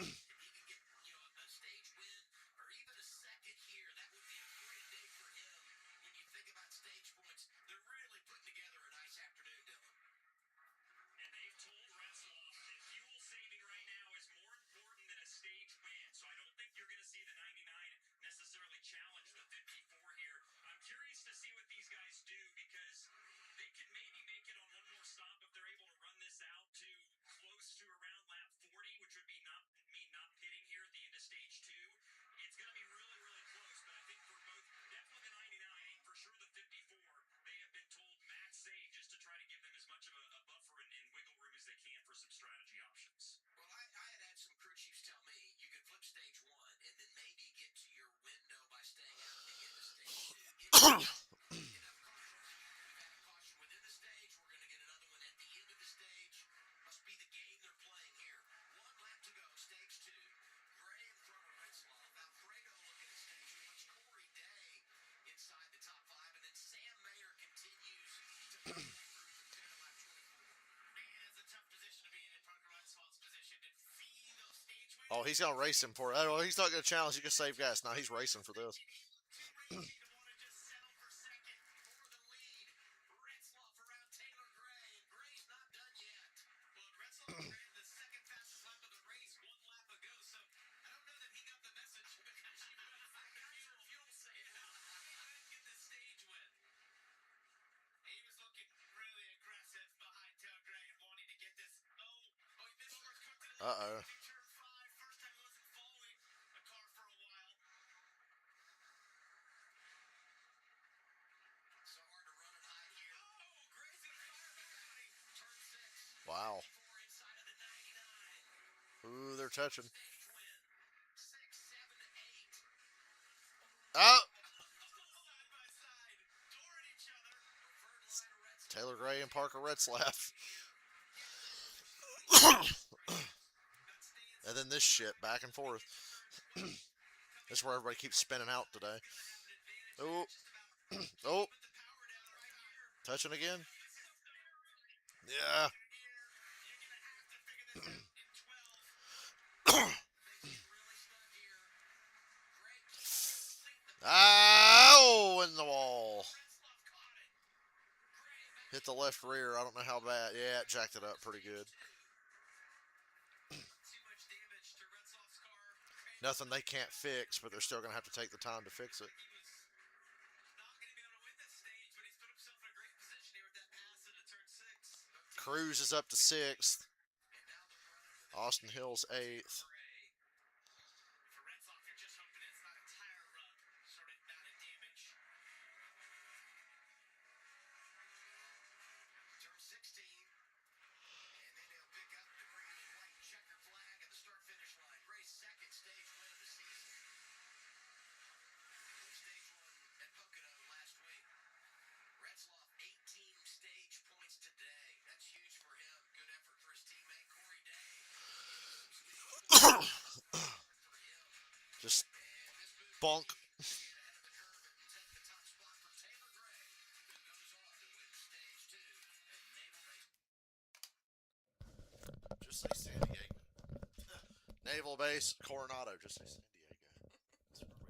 [SPEAKER 3] they've told Retzloff that fuel saving right now is more important than a stage win. So I don't think you're going to see the 99 necessarily challenge the 54 here. I'm curious to see what these guys do because they could maybe make it on one more stop if they're able to run this out to close to around lap 40, which would be not mean not pitting here at the end of stage two. It's going to be really, really close. But I think for both, definitely the 99, for sure the 54, they have been told max save just to try to give them as much of a buffer and wiggle room as they can for some strategy options.
[SPEAKER 8] Well, I had some crew chiefs tell me you could flip stage one and then maybe get to your window by staying out at the end of stage two. Enough cautions. We've had a caution within the stage. We're going to get another one at the end of the stage. Must be the game they're playing here. One lap to go, stage two. Gray in front of Retzloff. Alfredo looking at stage one. It's Corey Day inside the top five. And then Sam Mayer continues to play that group compared to lap 24. Man, it's a tough position to be in Parker Retzloff's position to feed those stage wins.
[SPEAKER 1] Oh, he's gonna race him for it. Oh, he's not gonna challenge. He can save gas. Now he's racing for this.
[SPEAKER 8] Too racing to want to just settle for second for the lead. Retzloff around Taylor Gray, and Gray's not done yet. Well, Retzloff ran the second fastest lap of the race 1 lap ago, so I don't know that he got the message because he was fuel save. He couldn't get the stage win. He was looking really aggressive behind Taylor Gray and wanting to get this. Oh, he missed overcooked it.
[SPEAKER 1] Uh-oh.
[SPEAKER 8] Turn 5. First time he wasn't following the car for a while. So hard to run and hide here. Oh, Gray's gonna fire back at him. Turn 6.
[SPEAKER 1] Wow.
[SPEAKER 8] 4 inside of the 99.
[SPEAKER 1] Ooh, they're touching.
[SPEAKER 8] Stage win. 6, 7, 8.
[SPEAKER 1] Oh,
[SPEAKER 8] Side by side. Dooring each other. Preferred line of Retzloff.
[SPEAKER 1] Taylor Gray and Parker Retzlaff. And then this shit back and forth. This is where everybody keeps spinning out today. Oh, oh, touching again. Yeah. Ow, in the wall. Hit the left rear. I don't know how bad. Yeah, it jacked it up pretty good. Nothing they can't fix, but they're still going to have to take the time to fix it. Cruz is up to 6th. Austin Hill's 8th.
[SPEAKER 8] Turn 16. And then he'll pick up the green and white checker flag at the start-finish line. Gray's second stage win of the season. Stage one at Pocono last week. Retzloff, 18 stage points today. That's huge for him. Good effort for his teammate, Corey Day.
[SPEAKER 1] Just bonk. Just say San Diego. Naval Base, Coronado. Just say San Diego. That's where we are.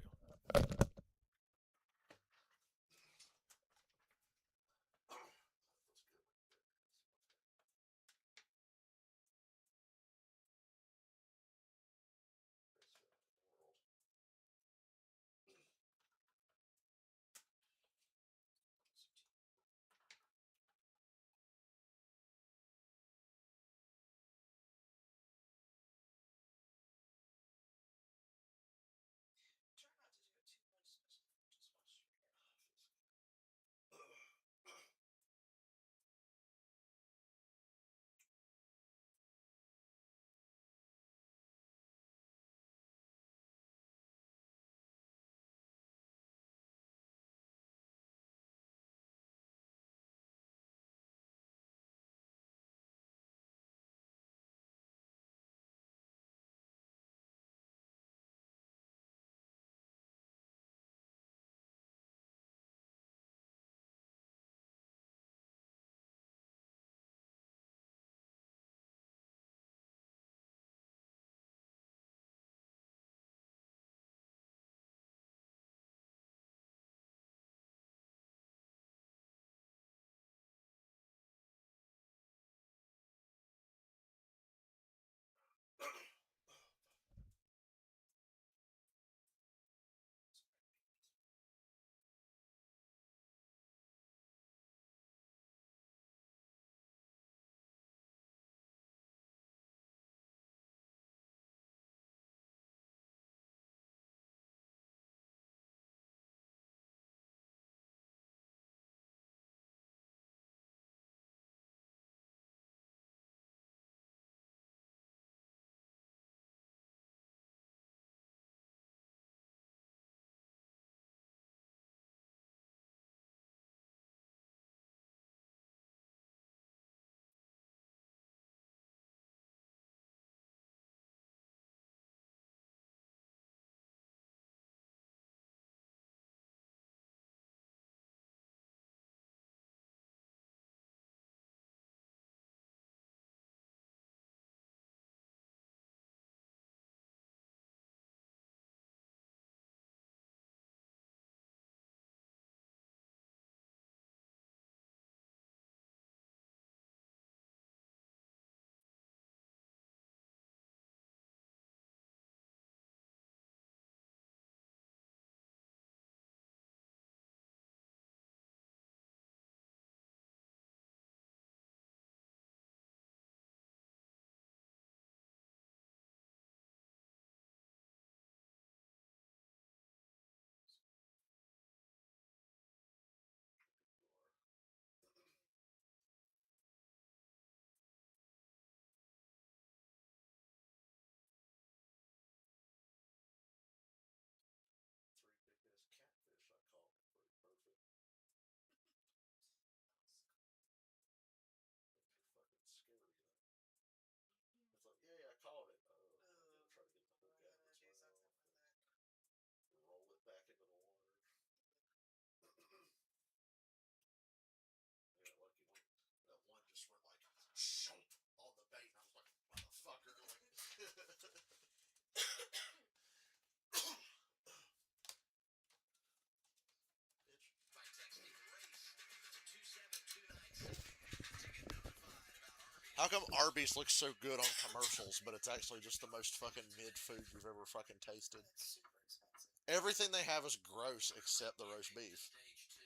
[SPEAKER 8] by texting race to 27297 to get notified about Arby's.
[SPEAKER 1] How come Arby's looks so good on commercials, but it's actually just the most fucking mid food you've ever fucking tasted?
[SPEAKER 2] It's super expensive.
[SPEAKER 1] Everything they have is gross except the roast beef.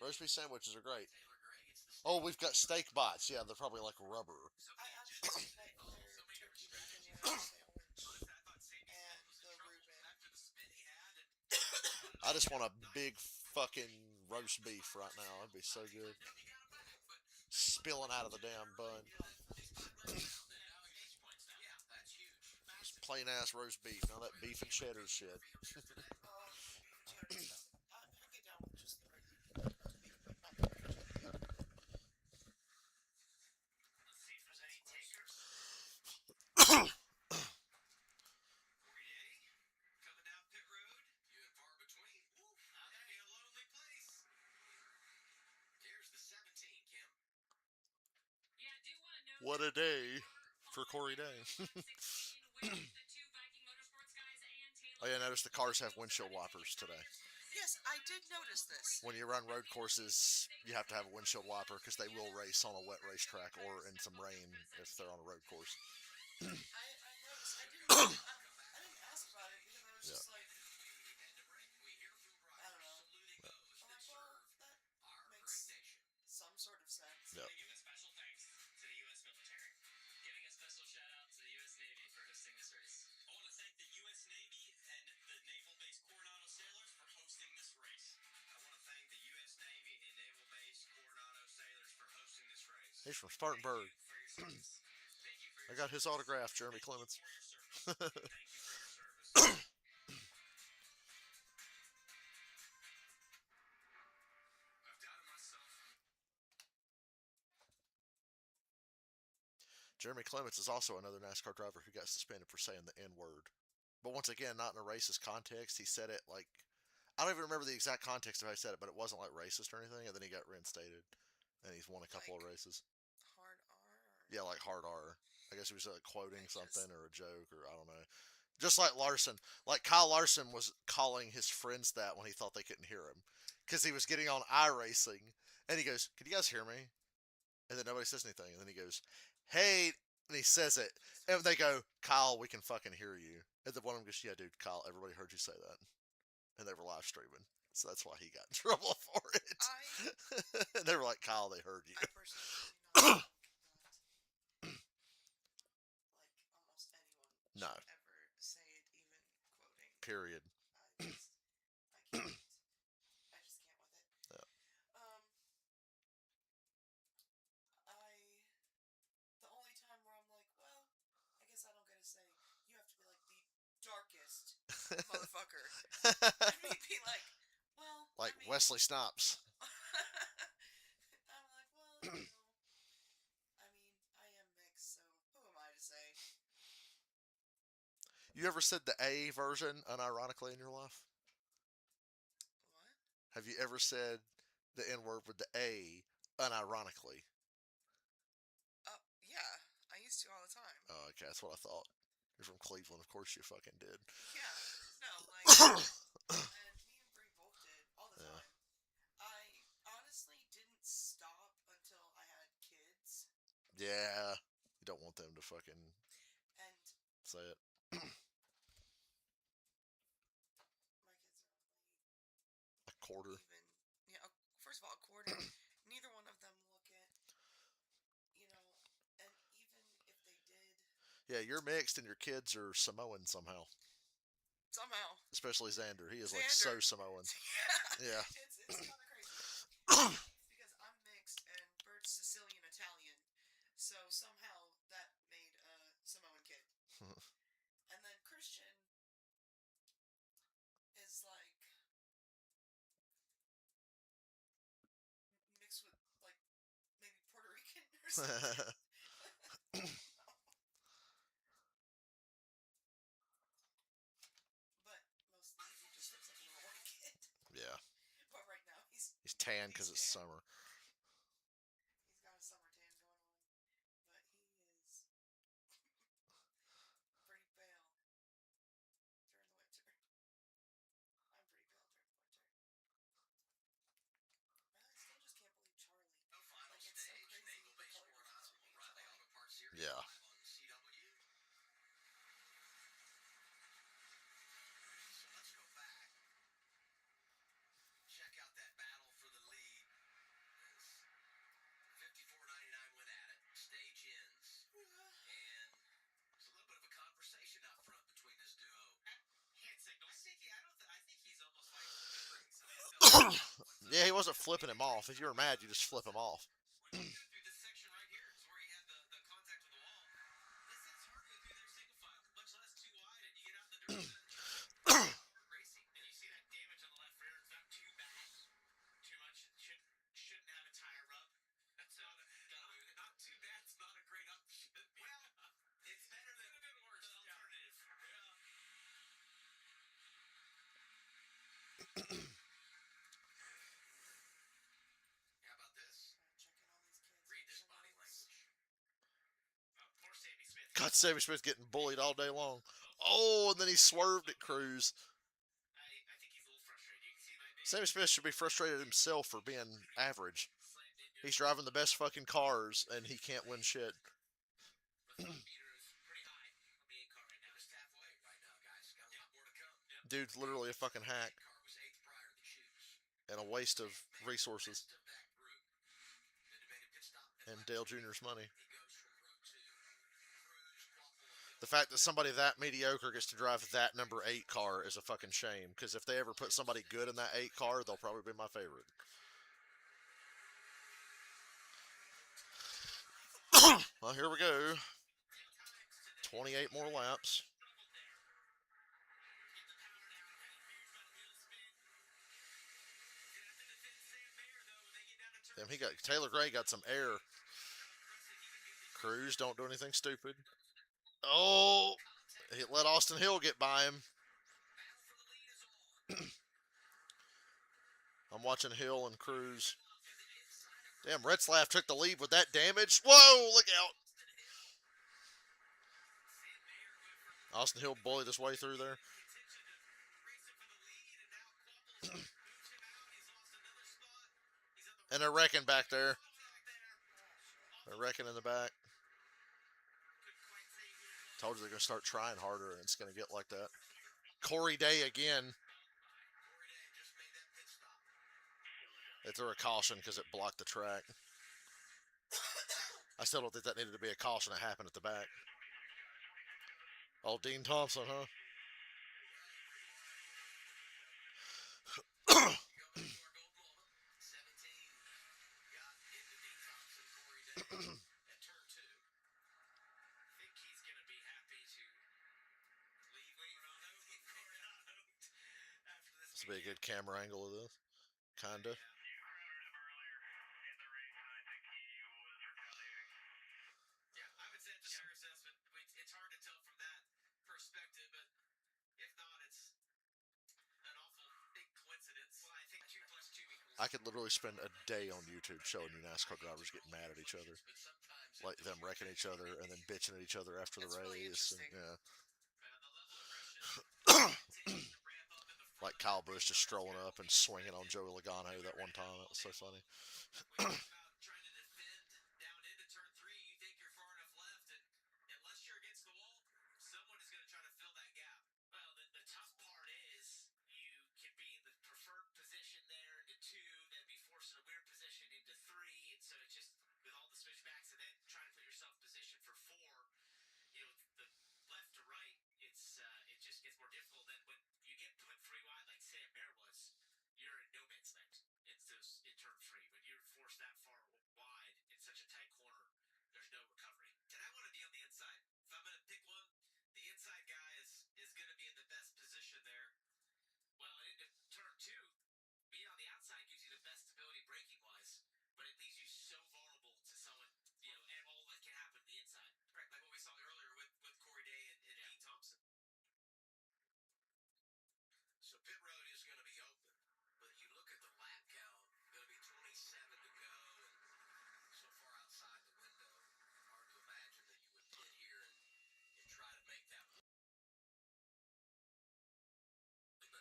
[SPEAKER 1] Roast beef sandwiches are great. Oh, we've got steak bites. Yeah, they're probably like rubber.
[SPEAKER 2] I actually met their turkey bacon ranch sandwich and the Reuben.
[SPEAKER 1] I just want a big fucking roast beef right now. That'd be so good. Spilling out of the damn bun. Just plain ass roast beef. Now that beef and cheddar shit.
[SPEAKER 2] Cheddar stuff. I'll get down with just the regular roast beef, but not the cheddar.
[SPEAKER 3] Let's see if there's any takers. Coming down pit road.
[SPEAKER 8] Few and far between. Oof,
[SPEAKER 3] Not gonna be a lonely place.
[SPEAKER 8] here's the 17, Kim.
[SPEAKER 4] Yeah, I do want to know.
[SPEAKER 1] What a day for Corey Day. Oh yeah, notice the cars have windshield wipers today.
[SPEAKER 2] Yes, I did notice this.
[SPEAKER 1] When you run road courses, you have to have a windshield wiper because they will race on a wet racetrack or in some rain if they're on a road course.
[SPEAKER 2] I noticed. I didn't ask about it because I was just like, I don't know. I'm like, well, that makes some sort of sense.
[SPEAKER 1] Yep.
[SPEAKER 3] Give a special thanks to the U.S. military. Giving a special shout out to the U.S. Navy for hosting this race. I want to thank the U.S. Navy and the Naval Base Coronado Sailors for hosting this race.
[SPEAKER 8] I want to thank the U.S. Navy and Naval Base Coronado Sailors for hosting this race.
[SPEAKER 1] He's from Spartanburg.
[SPEAKER 3] For your service. Thank you for
[SPEAKER 1] I
[SPEAKER 3] your
[SPEAKER 1] got his autograph, Jeremy Clements.
[SPEAKER 3] for your service. Thank you for your service.
[SPEAKER 8] I've doubted myself.
[SPEAKER 1] Jeremy Clements is also another NASCAR driver who got suspended for saying the N-word. But once again, not in a racist context. He said it like, I don't even remember the exact context of how he said it, but it wasn't like racist or anything. And then he got reinstated, and he's won a couple of races.
[SPEAKER 2] Hard R.
[SPEAKER 1] Yeah, like hard R. I guess he was quoting
[SPEAKER 2] I
[SPEAKER 1] something or a joke or I don't know. Just like Larson. Like Kyle Larson was calling his friends that when he thought they couldn't hear him. Because he was getting on iRacing. And he goes, "Can you guys hear me?" And then nobody says anything. And then he goes, "Hey," and he says it. And they go, "Kyle, we can fucking hear you." And then one of them goes, "Yeah, dude, Kyle, everybody heard you say that." And they were live streaming. So that's why he got in trouble for it. And they were like, "Kyle, they heard you."
[SPEAKER 2] I personally do not think that, like, almost anyone
[SPEAKER 1] No.
[SPEAKER 2] should ever say it, even quoting.
[SPEAKER 1] Period.
[SPEAKER 2] I just can't with it.
[SPEAKER 1] Yeah.
[SPEAKER 2] The only time where I'm like, well, I guess I don't get to say, you have to be like the darkest motherfucker. And me be like, well,
[SPEAKER 1] Like
[SPEAKER 2] I mean,
[SPEAKER 1] Wesley Snipes.
[SPEAKER 2] I'm like, well, you know, I mean, I am mixed, so who am I to say?
[SPEAKER 1] You ever said the A version unironically in your life?
[SPEAKER 2] What?
[SPEAKER 1] Have you ever said the N word with the A unironically?
[SPEAKER 2] Yeah, I used to all the time.
[SPEAKER 1] Oh, okay, that's what I thought. You're from Cleveland, of course you fucking did.
[SPEAKER 2] Yeah, no, like, and me and Bree both did all the
[SPEAKER 1] Yeah.
[SPEAKER 2] time. I honestly didn't stop until I had kids,
[SPEAKER 1] Yeah, you don't want them to fucking
[SPEAKER 2] and
[SPEAKER 1] say it.
[SPEAKER 2] my kids are
[SPEAKER 1] A quarter.
[SPEAKER 2] even, yeah, first of all, a quarter, neither one of them look at, you know, and even if they did,
[SPEAKER 1] Yeah, you're mixed and your kids are Samoan somehow.
[SPEAKER 2] somehow,
[SPEAKER 1] Especially Xander. He is like so
[SPEAKER 2] Xander.
[SPEAKER 1] Samoan.
[SPEAKER 2] yeah,
[SPEAKER 1] Yeah.
[SPEAKER 2] it's kind of crazy. Because I'm mixed and Bert's Sicilian Italian, so somehow that made a Samoan kid. And then Christian is like mixed with like maybe Puerto Rican or something. But mostly he just looks like a little white kid.
[SPEAKER 1] Yeah.
[SPEAKER 2] But right now he's
[SPEAKER 1] tan because it's
[SPEAKER 2] tan.
[SPEAKER 1] summer.
[SPEAKER 2] He's got a summer tan going on, but he is pretty pale.
[SPEAKER 1] Yeah, he wasn't flipping him off. If you were mad, you just flip him off.
[SPEAKER 3] When you go through this section right here is where he had the contact with the wall. It's hard to go through there single file, much less too wide, and you get out in the dirt. Racing, and you see that damage on the left rear. It's not too bad, too much. It shouldn't have a tire rub. That's not not too bad. It's not a great option. Well, it's better than a bit worse. The alternative. Yeah. How about this?
[SPEAKER 2] Checking all these kids.
[SPEAKER 3] Read this body language. Poor Sammy Smith.
[SPEAKER 1] God, Sammy Smith getting bullied all day long. Oh, and then he swerved at Cruz.
[SPEAKER 3] I think he's a little frustrated. You can see my big
[SPEAKER 1] Sammy Smith should be frustrated himself for being average.
[SPEAKER 3] slammed into
[SPEAKER 1] He's driving the best fucking cars, and he can't win shit.
[SPEAKER 3] the front meter is pretty high on the 8 car right now.
[SPEAKER 6] Just halfway right now, guys. Got a lot more to come.
[SPEAKER 1] Dude's literally a fucking hack
[SPEAKER 6] Car was 8th prior to the shoes.
[SPEAKER 1] and a waste of resources
[SPEAKER 6] Best of that group. The debated pit stop.
[SPEAKER 1] and Dale Jr.'s money.
[SPEAKER 6] He goes from row 2. Cruz, Quaffle,
[SPEAKER 1] The fact that somebody that mediocre gets to drive that number 8 car is a fucking shame, because if they ever put somebody good in that 8 car, they'll probably be my favorite. Well, here we go. 28 more laps. Damn, Taylor Gray got some air. Cruz, don't do anything stupid. Oh, he let Austin Hill get by him. I'm watching Hill and Cruz. Damn, Retzlaff took the lead with that damage. Whoa, look out. Austin Hill bullied his way through there. And they're wrecking back there. They're wrecking in the back. Told you they're going to start trying harder, and it's going to get like that. Corey Day again. They threw a caution because it blocked the track. I still don't think that needed to be a caution. It happened at the back. Oh, Dean Thompson, huh? This will be a good camera angle of this. Kinda.
[SPEAKER 3] Yeah, I would say it's a fair assessment. It's hard to tell from that perspective, but if not, it's an awful big coincidence. Well, I think 2 plus 2 equals.
[SPEAKER 1] I could literally spend a day on YouTube showing you NASCAR drivers getting mad at each other. Like them wrecking each other and then bitching at each other after the
[SPEAKER 2] It's really
[SPEAKER 1] race. And,
[SPEAKER 2] interesting.
[SPEAKER 1] yeah. Like Kyle Busch just strolling up and swinging on Joey Logano that one time. That was so funny.
[SPEAKER 3] When you talk about trying to defend down into turn 3, you think you're far enough left, and unless you're against the wall, someone is going to try to fill that gap. Well, the tough part is you can be in the preferred position there into 2, then be forced in a weird position into 3, and so it's just with all the switchbacks, and then trying to put yourself in position for 4. You know, the left to right, it just gets more difficult. Then when you get put 3 wide like Sam Mayer was, you're in no man's land in turn 3. When you're forced that far wide in such a tight corner, there's no recovery. And I want to be on the inside. If I'm going to pick one, the inside guy is going to be in the best position there. Well, into turn 2, being on the outside gives you the best stability braking wise, but it leaves you so vulnerable to someone, you know, and all that can happen to the inside. Right, like what we saw earlier with Corey Day and Dean Thompson.
[SPEAKER 6] So pit road is going to be open, but you look at the lap count, going to be 27 to go, and so far outside the window, hard to imagine that you would pit here and try to make that.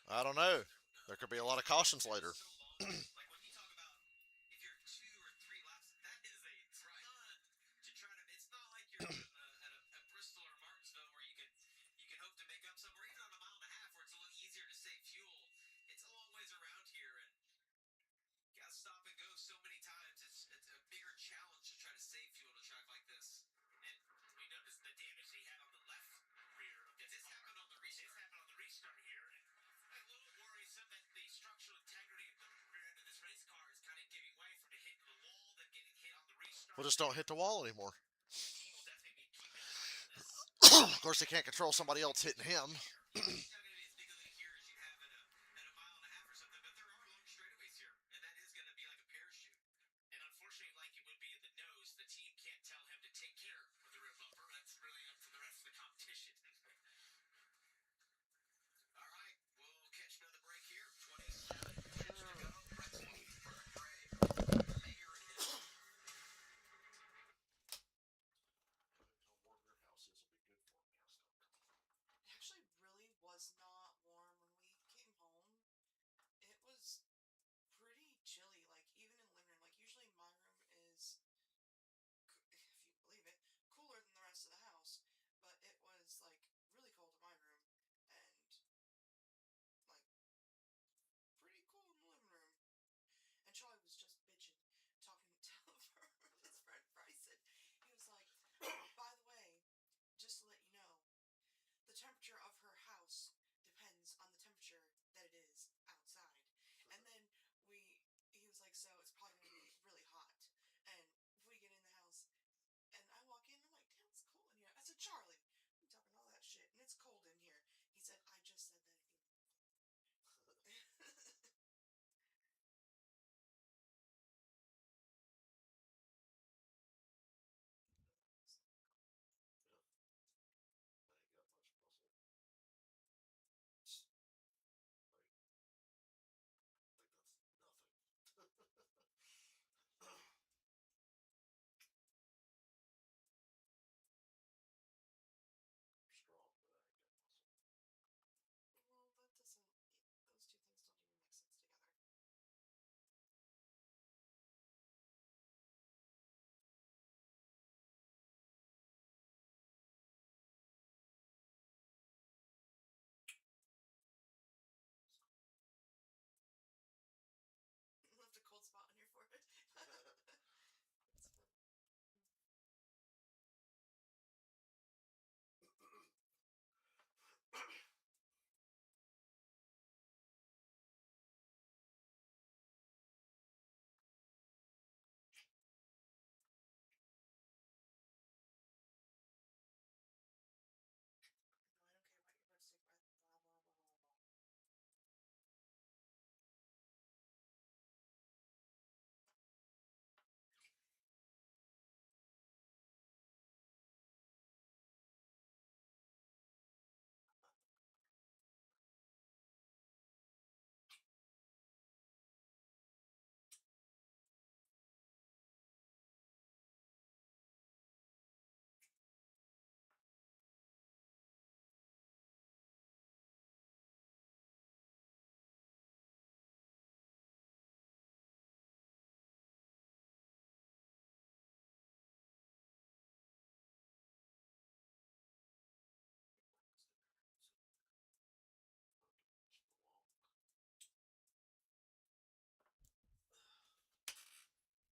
[SPEAKER 1] I don't know. There could be a lot of cautions later.
[SPEAKER 3] Like when you talk about if you're 2 or 3 laps, that is a ton to try to. It's not like you're at a Bristol or Martinsville where you can hope to make up some, or even on a 1.5 miles where it's a little easier to save fuel. It's a long ways around here, and you gotta stop and go so many times. It's a bigger challenge to try to save fuel to a track like this. And we noticed the damage he had on the left rear. This happened on the restart. This happened on the restart here. And a little worrisome that the structural integrity of the
[SPEAKER 1] Well, just don't hit the wall anymore.
[SPEAKER 8] Team will definitely be keeping an eye on this.
[SPEAKER 1] Of course, they can't control somebody else hitting him.
[SPEAKER 8] It's not going to be as big of a here as you have at a mile and a half or something, but there are long straightaways here, and that is going to be like a parachute. And unfortunately, like it would be in the nose, the team can't tell him to take care of the rear bumper. That's really up to the rest of the competition. All right, we'll catch another break here. 27 minutes to go. Brett's looking for a grave. Mayor and his
[SPEAKER 2] It actually really was not warm when we came home. It was pretty chilly, like even in the living room. Like usually my room is, if you believe it, cooler than the rest of the house. But it was like really cold in my room and like pretty cool in the living room. And Charlie was just bitching, talking to his friend Bryson. He was like, by the way, just to let you know, the temperature of her house depends on the temperature that it is outside. And then he was like, so it's probably going to be really hot. And we get in the house, and I walk in, and I'm like, damn, it's cold in here. I said, Charlie, you talking all that shit, and it's cold in here. He said, I just said that again. Well, that doesn't. Those two things don't even make sense together. Left a cold spot on your forehead. That's fun. No, I don't care about your lipstick breath. Blah blah blah blah blah.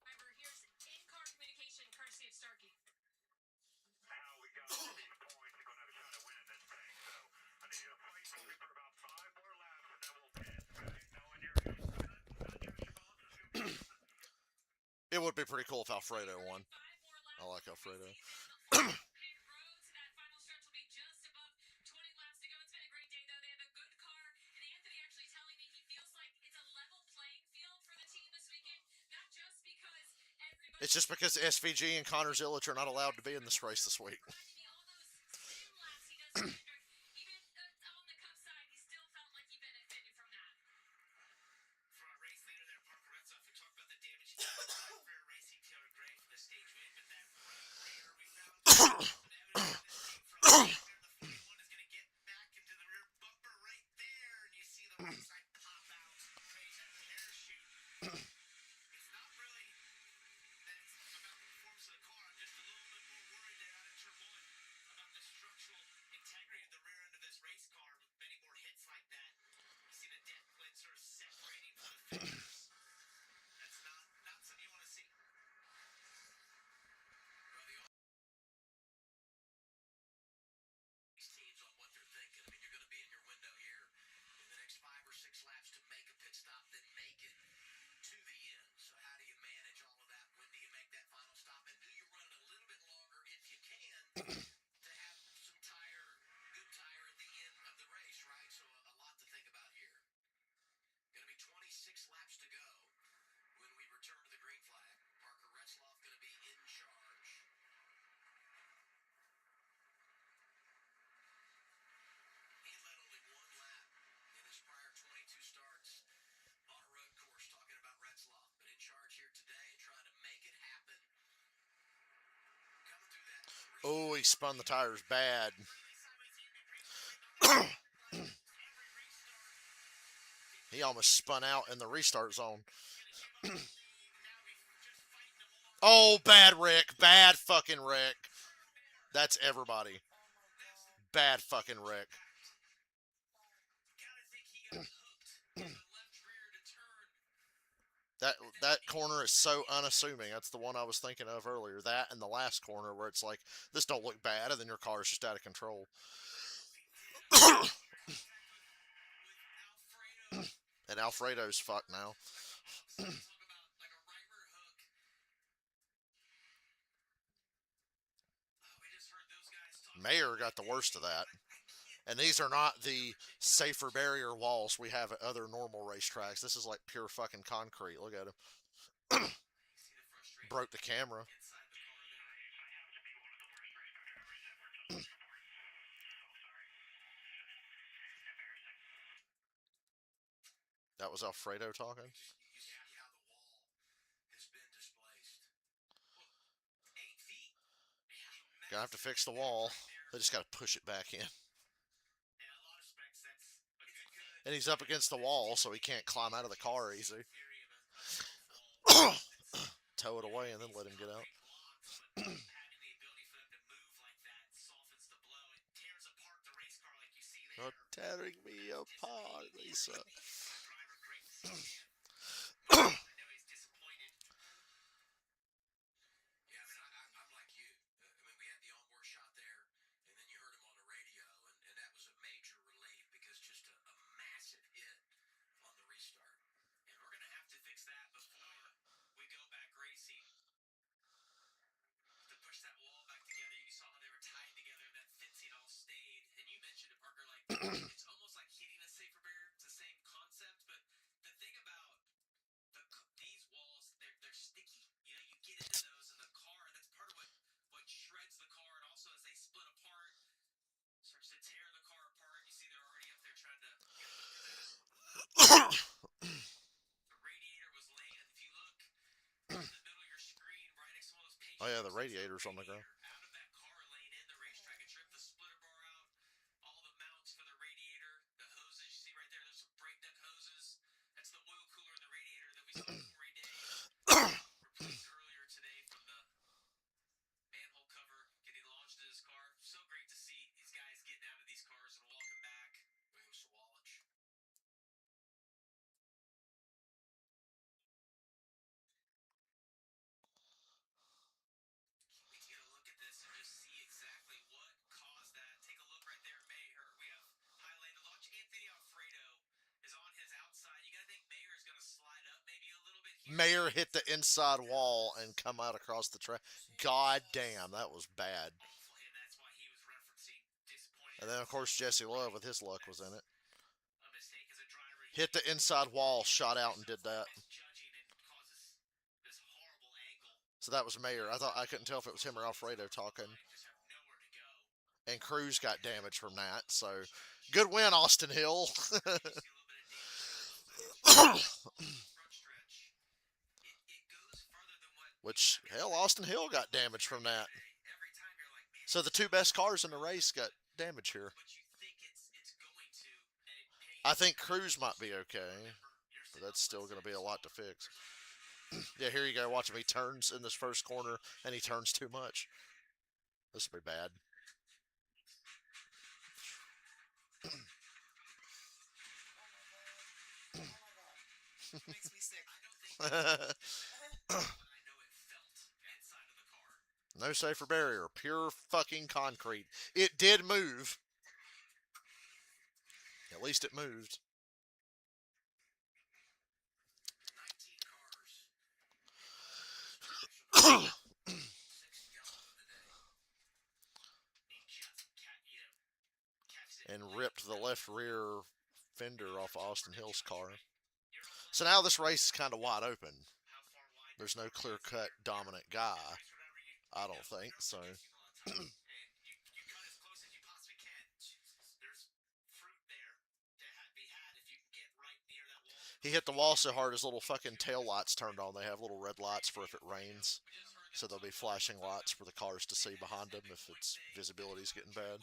[SPEAKER 4] Driver, here's in-car communication courtesy of Starkey.
[SPEAKER 3] How we got 6 points, are going to have a shot at winning this thing. So I need you to fight maybe for about 5 more laps, and then we'll pit. Okay? Knowing you're
[SPEAKER 1] It would be pretty cool if Alfredo won. I like Alfredo.
[SPEAKER 4] Pit road, so that final stretch will be just above 20 laps to go. It's been a great day, though. They have a good car, and Anthony actually telling me he feels like it's a level playing field for the team this weekend. Not just because everybody.
[SPEAKER 1] It's just because SVG and Connor Zillich are not allowed to be in this race this week.
[SPEAKER 4] Reminded me all those spin laps he does to Hendrick. Even on the Cup side, he still felt like he benefited from that.
[SPEAKER 8] For our race leader there, Parker Retzoff, we talked about the damage he did to Fair Racing Taylor Gray for the stage win, but that rear we found evidence that this team from there, the 41 is going to get back into the rear bumper right there, and you see the right side pop out, create that parachute. It's not really that it's about the performance of the car. I'm just a little bit more worried there out of turn 1.
[SPEAKER 1] Oh, he spun the tires bad. He almost spun out in the restart zone. Oh, bad wreck. Bad fucking wreck. That's everybody. Bad fucking wreck. That corner is so unassuming. That's the one I was thinking of earlier. That and the last corner where it's like, this don't look bad, and then your car is just out of control. And Alfredo's fucked now. Mayer got the worst of that. And these are not the safer barrier walls we have at other normal racetracks. This is like pure fucking concrete. Look at him. Broke the camera. That was Alfredo talking. Gonna have to fix the wall. They just gotta push it back in. And he's up against the wall, so he can't climb out of the car easy. Tow it away and then let him get out. Not tearing me apart, Lisa.
[SPEAKER 8] It's almost like hitting a safer barrier. It's the same concept, but the thing about these walls, they're sticky. You know, you get into those in the car, and that's part of what shreds the car. And also, as they split apart, starts to tear the car apart. You see, they're already up there trying to. The radiator was laying. If you look in the middle of your screen, right next to one of those pages.
[SPEAKER 1] Oh yeah, the radiator's on the ground.
[SPEAKER 8] Out of that car laying in the racetrack, it ripped the splitter bar out. All the mounts for the radiator, the hoses you see right there. There's some brake duct hoses. That's the oil cooler in the radiator that we saw Corey Day replaced earlier today from the manhole cover getting launched in his car. So great to see these guys getting out of these cars and walking back. William Swallich. We get a look at this and just see exactly what caused that. Take a look right there, Mayer. We have highlighted the launch. Anthony Alfredo is on his outside. You gotta think Mayer is gonna slide up maybe a little bit here.
[SPEAKER 1] Mayer hit the inside wall and come out across the track. God damn, that was bad.
[SPEAKER 8] Awful hit. That's why he was referencing disappointed.
[SPEAKER 1] And then, of course, Jesse Love with his luck was in it.
[SPEAKER 8] A mistake as a driver.
[SPEAKER 1] Hit the inside wall, shot out, and did that.
[SPEAKER 8] Judging and causes this horrible angle.
[SPEAKER 1] So that was Mayer. I couldn't tell if it was him or Alfredo talking.
[SPEAKER 8] Just have nowhere to go.
[SPEAKER 1] And Cruz got damage from that. So good win, Austin Hill.
[SPEAKER 8] See a little bit of damage. Front stretch. It goes further than what.
[SPEAKER 1] Which, hell, Austin Hill got damage from that.
[SPEAKER 8] Every time you're like, man,
[SPEAKER 1] So the two best cars in the race got damage here.
[SPEAKER 8] but you think it's going to, and it pains.
[SPEAKER 1] I think Cruz might be okay, but that's still going to be a lot to fix. Yeah, here you go. Watch him. He turns in this first corner, and he turns too much. This will be bad.
[SPEAKER 2] Makes me sick.
[SPEAKER 8] I don't think but I know it felt inside of the car.
[SPEAKER 1] No safer barrier. Pure fucking concrete. It did move. At least it moved.
[SPEAKER 8] 19 cars. 6 gallons in a day. He just catches it.
[SPEAKER 1] And ripped the left rear fender off Austin Hill's car. So now this race is kind of wide open.
[SPEAKER 8] How far wide?
[SPEAKER 1] There's no clear-cut dominant guy, I don't think, so.
[SPEAKER 8] And you cut as close as you possibly can. There's fruit there to be had if you can get right near that wall.
[SPEAKER 1] He hit the wall so hard his little fucking tail lights turned on. They have little red lights for if it rains.
[SPEAKER 8] We just heard
[SPEAKER 1] So there'll be flashing lights for the cars to see behind them if its visibility's getting bad.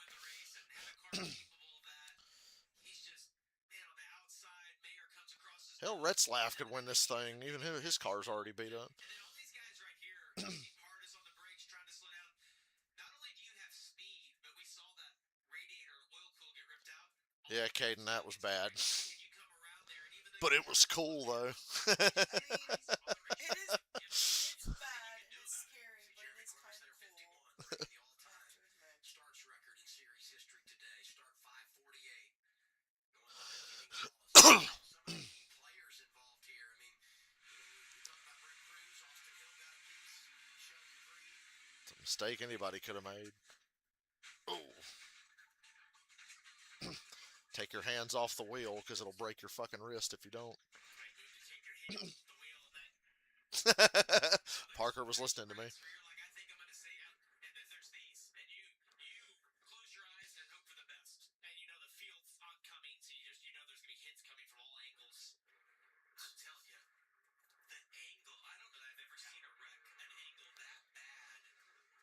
[SPEAKER 1] Hell, Retzlaff could win this thing. Even his car's already beat up.
[SPEAKER 8] And then all these guys right here keep hardest on the brakes, trying to slow down. Not only do you have speed, but we saw that radiator oil cool get ripped out.
[SPEAKER 1] Yeah, Caden, that was bad.
[SPEAKER 8] You come around there, and even though
[SPEAKER 1] But it was cool, though.
[SPEAKER 2] I mean, it's bad and it's scary, but it is kind of cool.
[SPEAKER 8] the
[SPEAKER 2] I
[SPEAKER 8] all-time
[SPEAKER 2] have to admit.
[SPEAKER 8] starts record in series history today. Start 548. Going live, getting Wallace. Some of the key players involved here. I mean, you talk about Rick Cruz, Austin Hill got a piece, Sheldon Creed.
[SPEAKER 1] It's a mistake anybody could have made. Oh. Take your hands off the wheel, because it'll break your fucking wrist if you don't.
[SPEAKER 8] Great move to take your hands off the wheel and that.
[SPEAKER 1] Parker was listening to me.
[SPEAKER 8] Where you're like, I think I'm going to say it. And then there's these. And you close your eyes and hope for the best. And you know the field's oncoming, so you know there's going to be hits coming from all angles. I'm telling you, the angle, I don't know that I've ever seen a wreck, an angle that bad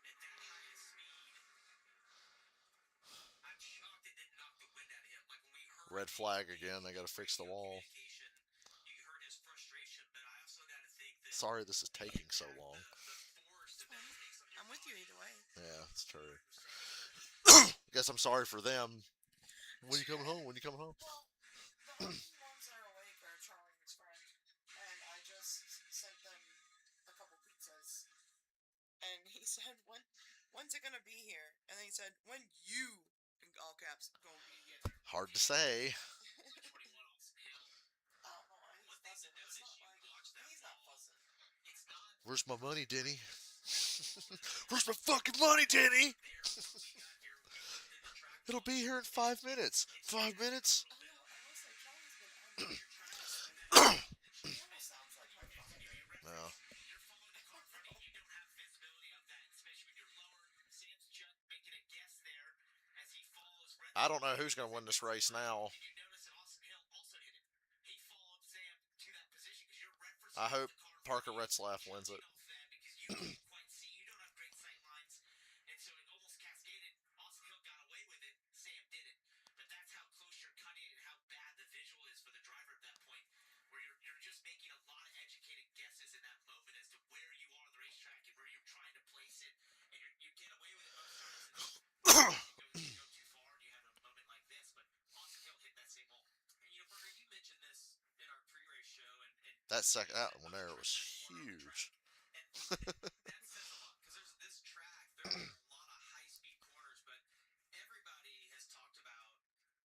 [SPEAKER 8] at that high of speed. I'm shocked it didn't knock the wind out of him. Like when we heard
[SPEAKER 1] Red flag again. They got to fix the wall.
[SPEAKER 8] you heard his frustration, but I also got to think that
[SPEAKER 1] Sorry this is taking so long.
[SPEAKER 8] the force that that takes on your
[SPEAKER 2] I'm with you either way.
[SPEAKER 1] Yeah, it's true. Guess I'm sorry for them. When you coming home? When you coming home?
[SPEAKER 2] Well, the only ones that are awake are Charlie and his friend, and I just sent them a couple pizzas. And he said, when's it gonna be here? And then he said, when you, in all caps, gonna be here.
[SPEAKER 1] Hard to say.
[SPEAKER 8] 21 Austin Hill.
[SPEAKER 2] I don't know. He's
[SPEAKER 8] One thing to
[SPEAKER 2] fussing.
[SPEAKER 8] note
[SPEAKER 2] It's
[SPEAKER 8] is
[SPEAKER 2] not
[SPEAKER 8] you
[SPEAKER 2] like
[SPEAKER 8] watch that
[SPEAKER 2] he's not
[SPEAKER 8] ball.
[SPEAKER 2] fussing.
[SPEAKER 8] It's not
[SPEAKER 1] Where's my money, Denny? Where's my fucking money, Denny?
[SPEAKER 8] there once we got here. We looked at the track.
[SPEAKER 1] It'll be here in 5 minutes. 5 minutes?
[SPEAKER 2] I know. I will say Charlie's been on your track. He almost sounds like my father.
[SPEAKER 1] No.
[SPEAKER 8] You're following the car in front of you. You don't have visibility of that, especially when you're lower. Sam's just making a guess there as he follows.
[SPEAKER 1] I don't know who's going to win this race now.
[SPEAKER 8] Did you notice that Austin Hill also hit it? He followed Sam to that position because you're referencing
[SPEAKER 1] I hope
[SPEAKER 8] the car in
[SPEAKER 1] Parker
[SPEAKER 8] front of you.
[SPEAKER 1] Retzlaff wins it.
[SPEAKER 8] Off them because you can't quite see. You don't have great sight lines, and so it almost cascaded. Austin Hill got away with it. Sam didn't. But that's how close you're cutting and how bad the visual is for the driver at that point, where you're just making a lot of educated guesses in that moment as to where you are on the racetrack and where you're trying to place it, and you get away with it most times. And you go too far, and you have a moment like this. But Austin Hill hit that same wall. And Berger, you mentioned this in our pre-race show, and
[SPEAKER 1] That one there was huge.
[SPEAKER 8] that says a lot because there's this track. There are a lot of high-speed corners, but everybody has talked about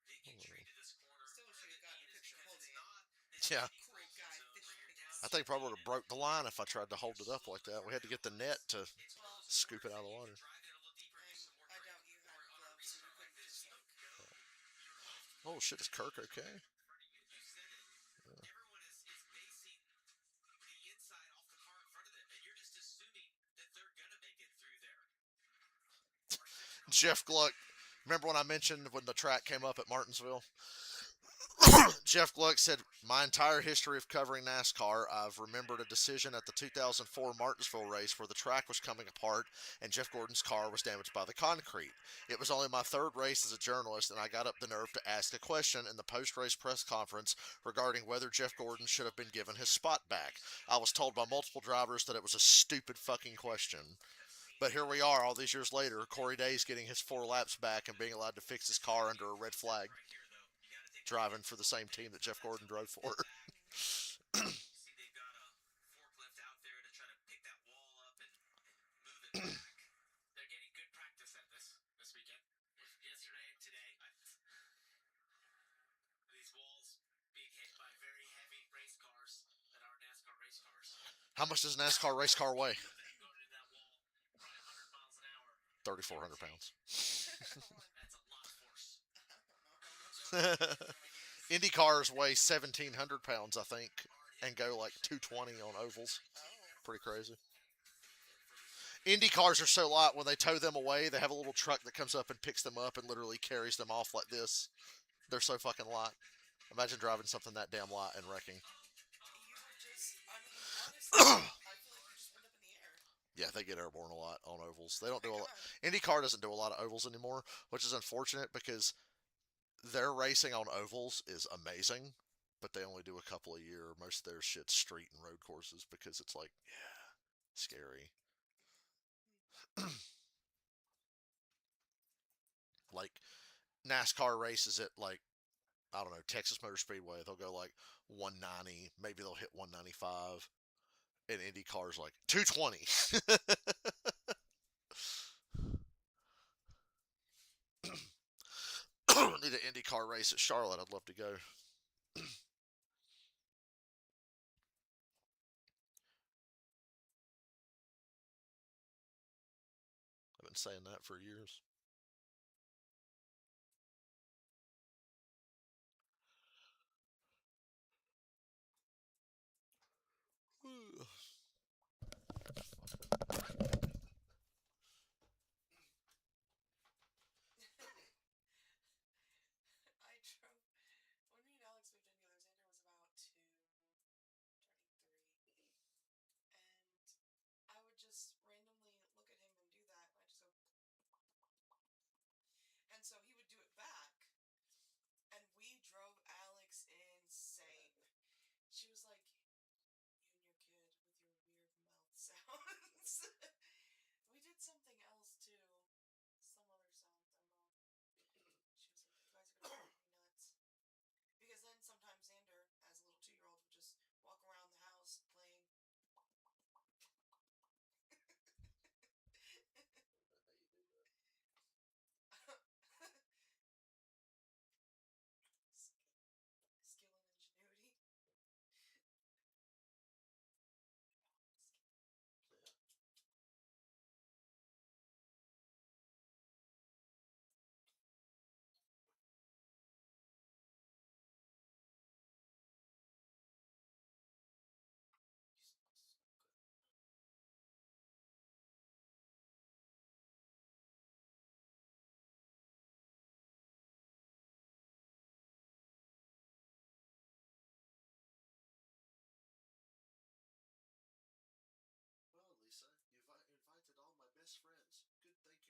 [SPEAKER 8] the injury to this corner.
[SPEAKER 2] Still
[SPEAKER 8] Part of
[SPEAKER 2] should've
[SPEAKER 8] it
[SPEAKER 2] got a
[SPEAKER 8] being is
[SPEAKER 2] picture
[SPEAKER 8] because it's
[SPEAKER 2] holding it.
[SPEAKER 8] not this
[SPEAKER 1] Yeah.
[SPEAKER 8] many
[SPEAKER 2] Cool
[SPEAKER 8] corners,
[SPEAKER 2] guy
[SPEAKER 8] so where
[SPEAKER 2] fishing
[SPEAKER 8] you're
[SPEAKER 2] picks.
[SPEAKER 8] down
[SPEAKER 1] I think probably would have broke the line if I tried to hold it up like that. We had to get the net to
[SPEAKER 8] it's one of those
[SPEAKER 1] scoop it out of the
[SPEAKER 8] corners
[SPEAKER 1] water.
[SPEAKER 8] that you can drive in a little deeper, do some more
[SPEAKER 2] I
[SPEAKER 8] grip.
[SPEAKER 2] doubt you
[SPEAKER 8] Or
[SPEAKER 2] had
[SPEAKER 8] on a
[SPEAKER 2] gloves, so
[SPEAKER 8] restart
[SPEAKER 2] you
[SPEAKER 8] like
[SPEAKER 2] couldn't
[SPEAKER 8] this,
[SPEAKER 2] just
[SPEAKER 8] you
[SPEAKER 2] like.
[SPEAKER 8] go.
[SPEAKER 1] Oh shit, is Kirk okay?
[SPEAKER 8] You said it. Everyone is basing the inside off the car in front of them, and you're just assuming that they're gonna make it through there.
[SPEAKER 1] Jeff Gluck. Remember when I mentioned when the track came up at Martinsville? Jeff Gluck said, my entire history of covering NASCAR, I've remembered a decision at the 2004 Martinsville race where the track was coming apart and Jeff Gordon's car was damaged by the concrete. It was only my third race as a journalist, and I got up the nerve to ask a question in the post-race press conference regarding whether Jeff Gordon should have been given his spot back. I was told by multiple drivers that it was a stupid fucking question. But here we are all these years later, Corey Day's getting his 4 laps back and being allowed to fix his car under a red flag, driving for the same team that Jeff Gordon drove for.
[SPEAKER 8] See, they've got a forklift out there to try to pick that wall up and move it back. They're getting good practice at this weekend. Yesterday and today. These walls being hit by very heavy race cars that are NASCAR race cars.
[SPEAKER 1] How much does a NASCAR race car weigh?
[SPEAKER 8] Going into that wall, probably 100 miles an hour.
[SPEAKER 1] 3,400 pounds.
[SPEAKER 8] That's a lot of force.
[SPEAKER 1] Indy cars weigh 1,700 pounds, I think, and go like 220 on ovals. Pretty crazy. Indy cars are so light, when they tow them away, they have a little truck that comes up and picks them up and literally carries them off like this. They're so fucking light. Imagine driving something that damn light and wrecking.
[SPEAKER 2] You would just, I mean, honestly, I feel like you just end up in the air.
[SPEAKER 1] Yeah, they get airborne a lot on ovals. They don't do a
[SPEAKER 2] Come
[SPEAKER 1] lot.
[SPEAKER 2] on.
[SPEAKER 1] IndyCar doesn't do a lot of ovals anymore, which is unfortunate because their racing on ovals is amazing, but they only do a couple a year. Most of their shit's street and road courses because it's like, yeah, scary. Like NASCAR races at like I don't know Texas Motor Speedway, they'll go like 190, maybe they'll hit 195, and IndyCar's like 220. Need an IndyCar race at Charlotte. I'd love to go. I've been saying that for years.
[SPEAKER 2] I drove when me and Alex moved in together. Xander was about 2, turning 3, and I would just randomly look at him and do that, and I just go, and so he would do it back, and we drove Alex insane. She was like, "You and your kid with your weird mouth sounds." We did something else too, some other sounds. I don't know. She was like, "You guys are gonna drive me nuts." Because then sometimes Xander, as a little 2-year-old, would just walk around the house playing. Skill and ingenuity.
[SPEAKER 1] Well, Lisa, you've invited all my best friends. Good thinking.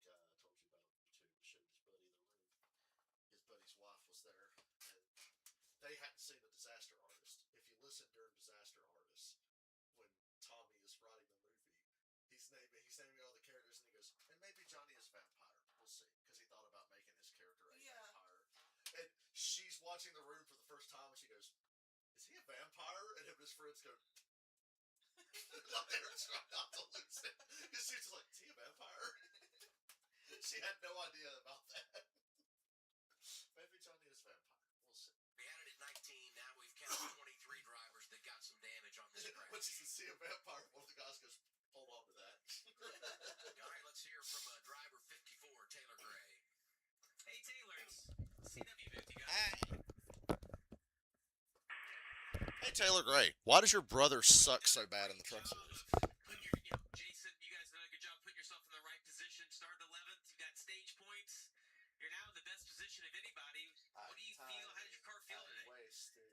[SPEAKER 1] Guy I told you about too showed his buddy the room. His buddy's wife was there, and they hadn't seen The Disaster Artist. If you listen during Disaster Artist, when Tommy is writing the movie, he's naming all the characters, and he goes, and maybe Johnny is a vampire. We'll see, because he thought about making his character a vampire. And she's watching the room for the first time, and she goes, "Is he a vampire?" And him and his friends go, like they were trying not to lose it, because she was just like, "Is he a vampire?" She had no idea about that. Maybe Johnny is a vampire. We'll see.
[SPEAKER 8] We had it at 19. Now we've counted 23 drivers that got some damage on this track.
[SPEAKER 1] When she says, "See a vampire," one of the guys goes, "Hold on to that."
[SPEAKER 8] All right, let's hear from driver 54, Taylor Gray.
[SPEAKER 3] Hey, Taylor, it's CW50, guys.
[SPEAKER 1] Hey, Taylor Gray, why does your brother suck so bad in the truck series?
[SPEAKER 3] Jason, you guys did a good job putting yourself in the right position. Started 11th, you got stage points. You're now in the best position of anybody. What do you feel? How did your car feel today?
[SPEAKER 1] Wasted.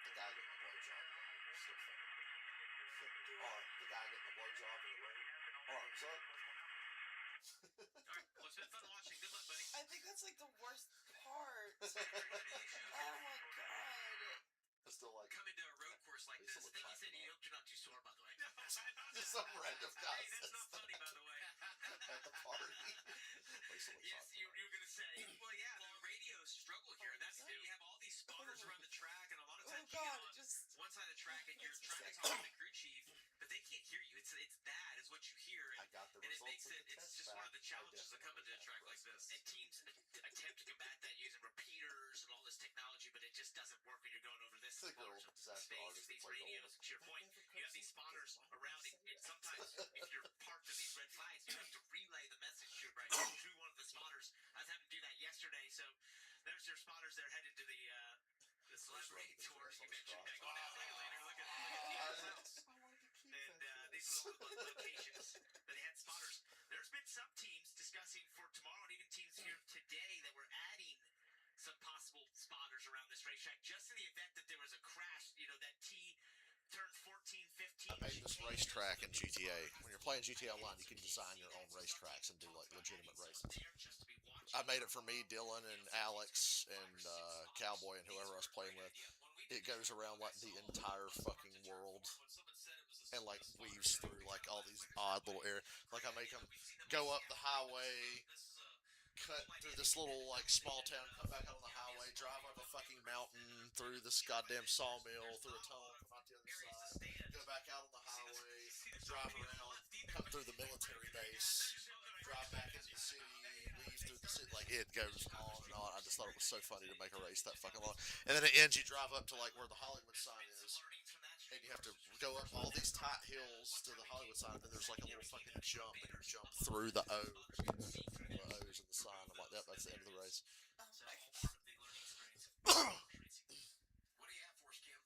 [SPEAKER 1] The guy getting the blowjob. Still funny. Or the guy getting the blowjob in the ring. Arms up.
[SPEAKER 3] All right, well, it's been fun watching. Good luck, buddy.
[SPEAKER 2] I think that's like the worst part. Oh my god.
[SPEAKER 1] I still like
[SPEAKER 3] Come into a road course like this. Think he said you hope you're not too sore, by the way.
[SPEAKER 1] just some random guy.
[SPEAKER 3] Hey, that's not funny, by the way.
[SPEAKER 1] At the party.
[SPEAKER 3] Yes, you were going to say, well, yeah, the radio struggle here. That's you have all these spotters around the track, and a lot of
[SPEAKER 2] Oh
[SPEAKER 3] times you
[SPEAKER 2] god,
[SPEAKER 3] get on
[SPEAKER 2] just
[SPEAKER 3] one side of the track and you're
[SPEAKER 2] That's
[SPEAKER 3] trying to
[SPEAKER 2] sick.
[SPEAKER 3] talk to the crew chief, but they can't hear you. It's that is what you hear,
[SPEAKER 1] I got the
[SPEAKER 3] and it
[SPEAKER 1] results
[SPEAKER 3] makes
[SPEAKER 1] of
[SPEAKER 3] it.
[SPEAKER 1] the
[SPEAKER 3] It's
[SPEAKER 1] test
[SPEAKER 3] just
[SPEAKER 1] back.
[SPEAKER 3] one of the challenges
[SPEAKER 1] I
[SPEAKER 3] that come into a
[SPEAKER 1] definitely
[SPEAKER 3] track
[SPEAKER 1] got
[SPEAKER 3] like this.
[SPEAKER 1] the
[SPEAKER 3] And teams attempt to combat that using repeaters and all this technology, but it just doesn't
[SPEAKER 8] locations that they had spotters. There's been some teams discussing for tomorrow, and even teams here today, that were adding some possible spotters around this racetrack, just in the event that there was a crash. You know, that T turned 14, 15.
[SPEAKER 1] I made this racetrack in GTA. When you're playing GTA Online, you can design your own racetracks and do like legitimate racing. I made it for me, Dylan, and Alex, and Cowboy, and whoever I was playing with. It goes around like the entire fucking world, and like weaves through like all these odd little areas. Like I make them go up the highway, cut through this little like small town, come back out on the highway, drive up a fucking mountain, through this goddamn sawmill, through a tunnel, come out the other side, go back out on the highway, drive around, come through the military base, drive back into the city, weave through the city. Like it goes on and on. I just thought it was so funny to make a race that fucking long. And then it ends. You drive up to like where the Hollywood sign is, and you have to go up all these tight hills to the Hollywood sign, and then there's like a little fucking jump, and you jump through the O, the O's in the sign. I'm like, yep, that's the end of the race.
[SPEAKER 8] What do you have for us, Kim?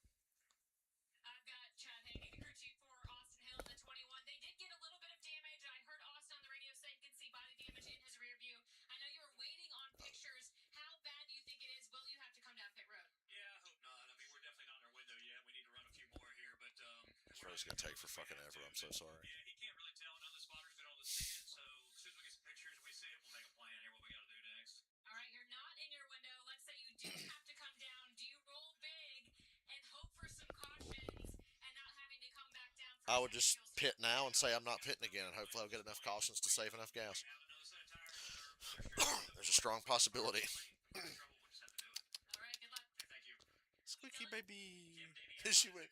[SPEAKER 4] I've got Chad Haney, the crew chief for Austin Hill in the 21. They did get a little bit of damage. I heard Austin on the radio say you can see body damage in his rear view. I know you were waiting on pictures. How bad do you think it is? Will you have to come down pit road?
[SPEAKER 3] Yeah, I hope not. I mean, we're definitely not in our window yet. We need to run a few more here, but
[SPEAKER 1] This race is gonna take for fucking ever. I'm so sorry.
[SPEAKER 3] yeah, he can't really tell. None of the spotters been able to see it, so as soon as we get some pictures, we see it, we'll make a plan here what we got to do next.
[SPEAKER 4] All right, you're not in your window. Let's say you do have to come down. Do you roll big and hope for some cautions and not having to come back down?
[SPEAKER 1] I would just pit now and say I'm not pitting again, and hopefully I'll get enough cautions to save enough gas. There's a strong possibility.
[SPEAKER 4] All right, good luck.
[SPEAKER 3] Thank you.
[SPEAKER 1] Squeaky baby. She went.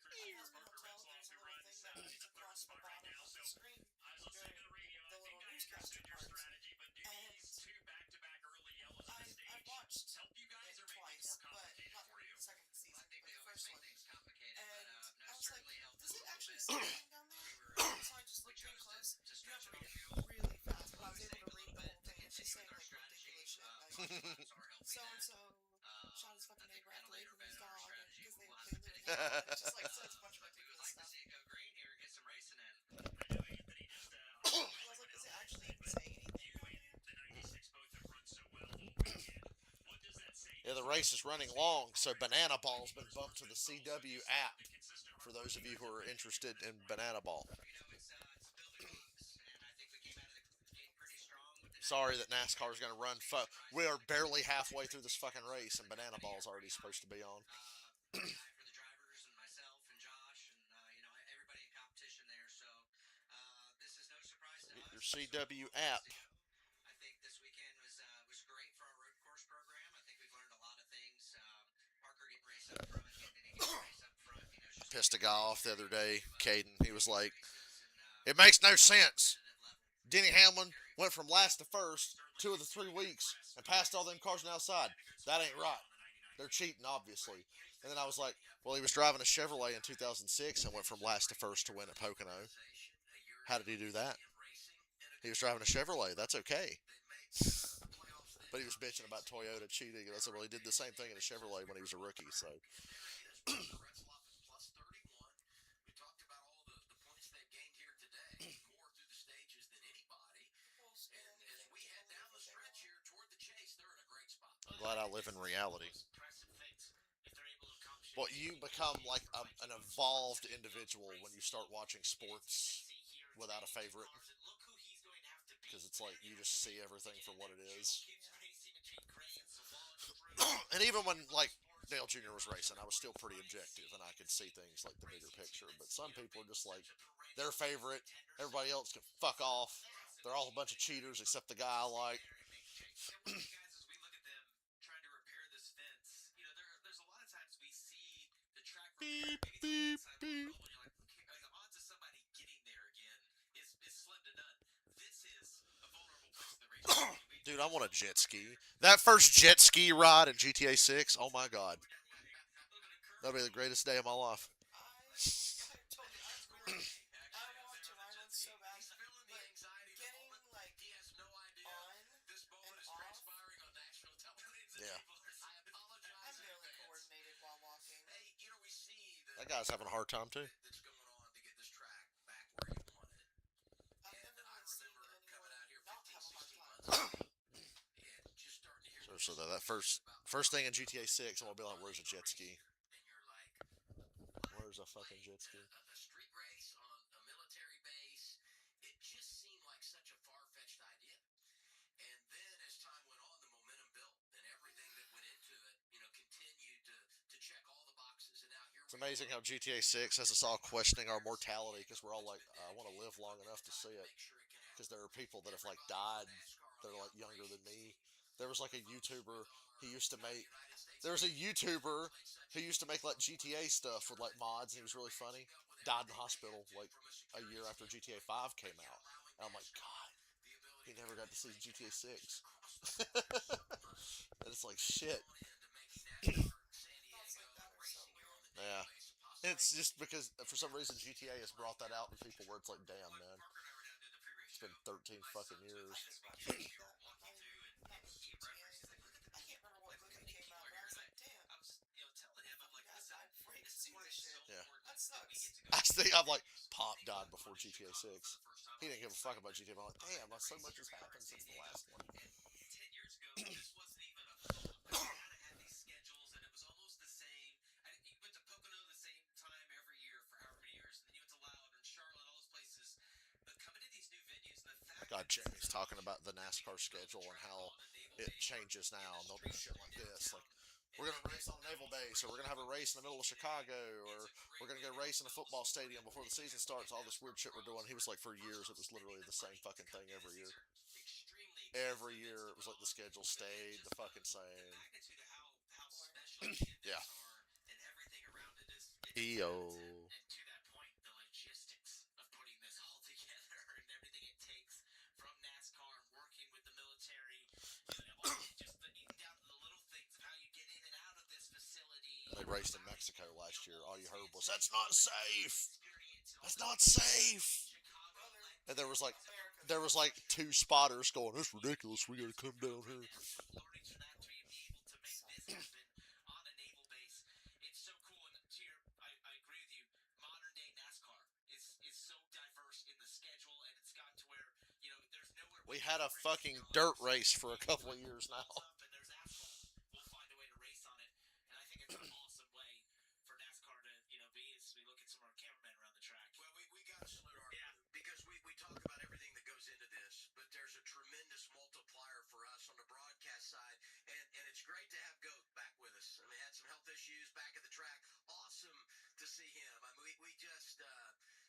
[SPEAKER 2] Across the bottom of the screen during the little newscaster parts. And I've watched it twice, but not the second season, but the first one. And I was like, does it actually say anything down there? So I just looked in close. You have to read it really fast, but I was able to read the whole thing. It's just saying like ridiculous shit. Like, so-and-so shot his fucking neighbor after raping his dog because they live together. It just like says a bunch of ridiculous stuff. I was like, does it actually even say anything down there?
[SPEAKER 1] Yeah, the race is running long, so Banana Ball's been bumped to the CW app for those of you who are interested in Banana Ball. Sorry that NASCAR is going to run. We are barely halfway through this fucking race, and Banana Ball's already supposed to be on. Get your CW app.
[SPEAKER 6] I think this weekend was great for our road course program. I think we've learned a lot of things. Parker getting race up front, getting race up front. You know, just
[SPEAKER 1] Pissed a guy off the other day, Caden. He was like, it makes no sense. Denny Hamlin went from last to first 2 of the 3 weeks and passed all them cars on the outside. That ain't right. They're cheating, obviously. And then I was like, well, he was driving a Chevrolet in 2006 and went from last to first to win at Pocono. How did he do that? He was driving a Chevrolet. That's okay. But he was bitching about Toyota cheating. And I said, well, he did the same thing in a Chevrolet when he was a rookie. So. I'm glad I live in reality. Well, you become like an evolved individual when you start watching sports without a favorite. Because it's like you just see everything for what it is. And even when like Dale Jr. was racing, I was still pretty objective and I could see things like the bigger picture. But some people are just like their favorite. Everybody else can fuck off. They're all a bunch of cheaters except the guy I like. Beep, beep, beep.
[SPEAKER 8] Odds of somebody getting there again is slim to none. This is a vulnerable place in the race.
[SPEAKER 1] Dude, I want a jet ski. That first jet ski ride in GTA 6, oh my god. That'll be the greatest day of my life.
[SPEAKER 2] I told you, I want to ride one so bad, but getting like on and off.
[SPEAKER 1] Yeah.
[SPEAKER 2] I'm barely coordinated while walking.
[SPEAKER 1] That guy's having a hard time too.
[SPEAKER 6] That's going on to get this track back where you want it.
[SPEAKER 1] seriously though, that first thing in GTA 6, I'm gonna be like, "Where's a jet ski?
[SPEAKER 8] And you're like,
[SPEAKER 1] Where's a fucking jet ski?"
[SPEAKER 8] a street race on a military base. It just seemed like such a far-fetched idea. And then as time went on, the momentum built, and everything that went into it, continued to check all the boxes. And now here
[SPEAKER 1] It's amazing how GTA 6 has us all questioning our mortality because we're all like, "I want to live long enough to see it." Because there are people that have like died that are like younger than me. There was like a YouTuber who used to make. There was a YouTuber who used to make like GTA stuff with like mods, and he was really funny. Died in the hospital like a year after GTA 5 came out. And I'm like, God, he never got to see GTA 6. And it's like shit.
[SPEAKER 2] Thoughts like that are so weird.
[SPEAKER 1] Yeah. It's just because for some reason GTA has brought that out to people where it's like, damn, man, it's been 13 fucking years.
[SPEAKER 2] That, not GTA. I can't remember what movie came out, but I was like, damn.
[SPEAKER 8] I was, telling him, I'm like,
[SPEAKER 2] Guys
[SPEAKER 8] listen,
[SPEAKER 2] died before you
[SPEAKER 8] it's
[SPEAKER 2] could see this shit.
[SPEAKER 1] Yeah.
[SPEAKER 2] That sucks.
[SPEAKER 1] I think I'm like, Pop died before GTA 6. He didn't give a fuck about GTA. But I'm like, damn, so much has happened since the last one.
[SPEAKER 8] And 10 years ago, this wasn't even a thought. Like, we kind of had these schedules, and it was almost the same. You went to Pocono the same time every year for however many years, and then you went to Loud and Charlotte, all those places. But coming to these new venues, and the fact
[SPEAKER 1] God, Jamie's talking about the NASCAR schedule and how it changes now, and they'll do shit like this, like, we're gonna race on a naval base, or we're gonna have a race in the middle of Chicago, or we're gonna go race in a football stadium before the season starts. All this weird shit we're doing. He was like, for years, it was literally the same fucking thing every year. Every year, it was like the schedule stayed the fucking same.
[SPEAKER 8] magnitude of how special the events
[SPEAKER 1] Yeah.
[SPEAKER 8] are and everything around it is
[SPEAKER 1] EO.
[SPEAKER 8] and to that point, the logistics of putting this all together and everything it takes from NASCAR and working with the military, just even down to the little things of how you get in and out of this facility.
[SPEAKER 1] They raced in Mexico last year. All you heard was, "That's not safe. That's not safe." And there was like 2 spotters going, "That's ridiculous. We gotta come down here."
[SPEAKER 8] Learning from that to be able to make this happen on a naval base, it's so cool. And to your, I agree with you. Modern day NASCAR is so diverse in the schedule, and it's gotten to where there's nowhere.
[SPEAKER 1] We had a fucking dirt race for a couple of years now.
[SPEAKER 8] And there's asphalt. We'll find a way to race on it, and I think it's an awesome way for NASCAR to be as we look at some of our cameramen around the track.
[SPEAKER 9] Well, we got to salute our crew because we talk about everything that goes into this, but there's a tremendous multiplier for us on the broadcast side, and it's great to have Goat back with us. I mean, had some health issues back at the track. Awesome to see him. I mean, we just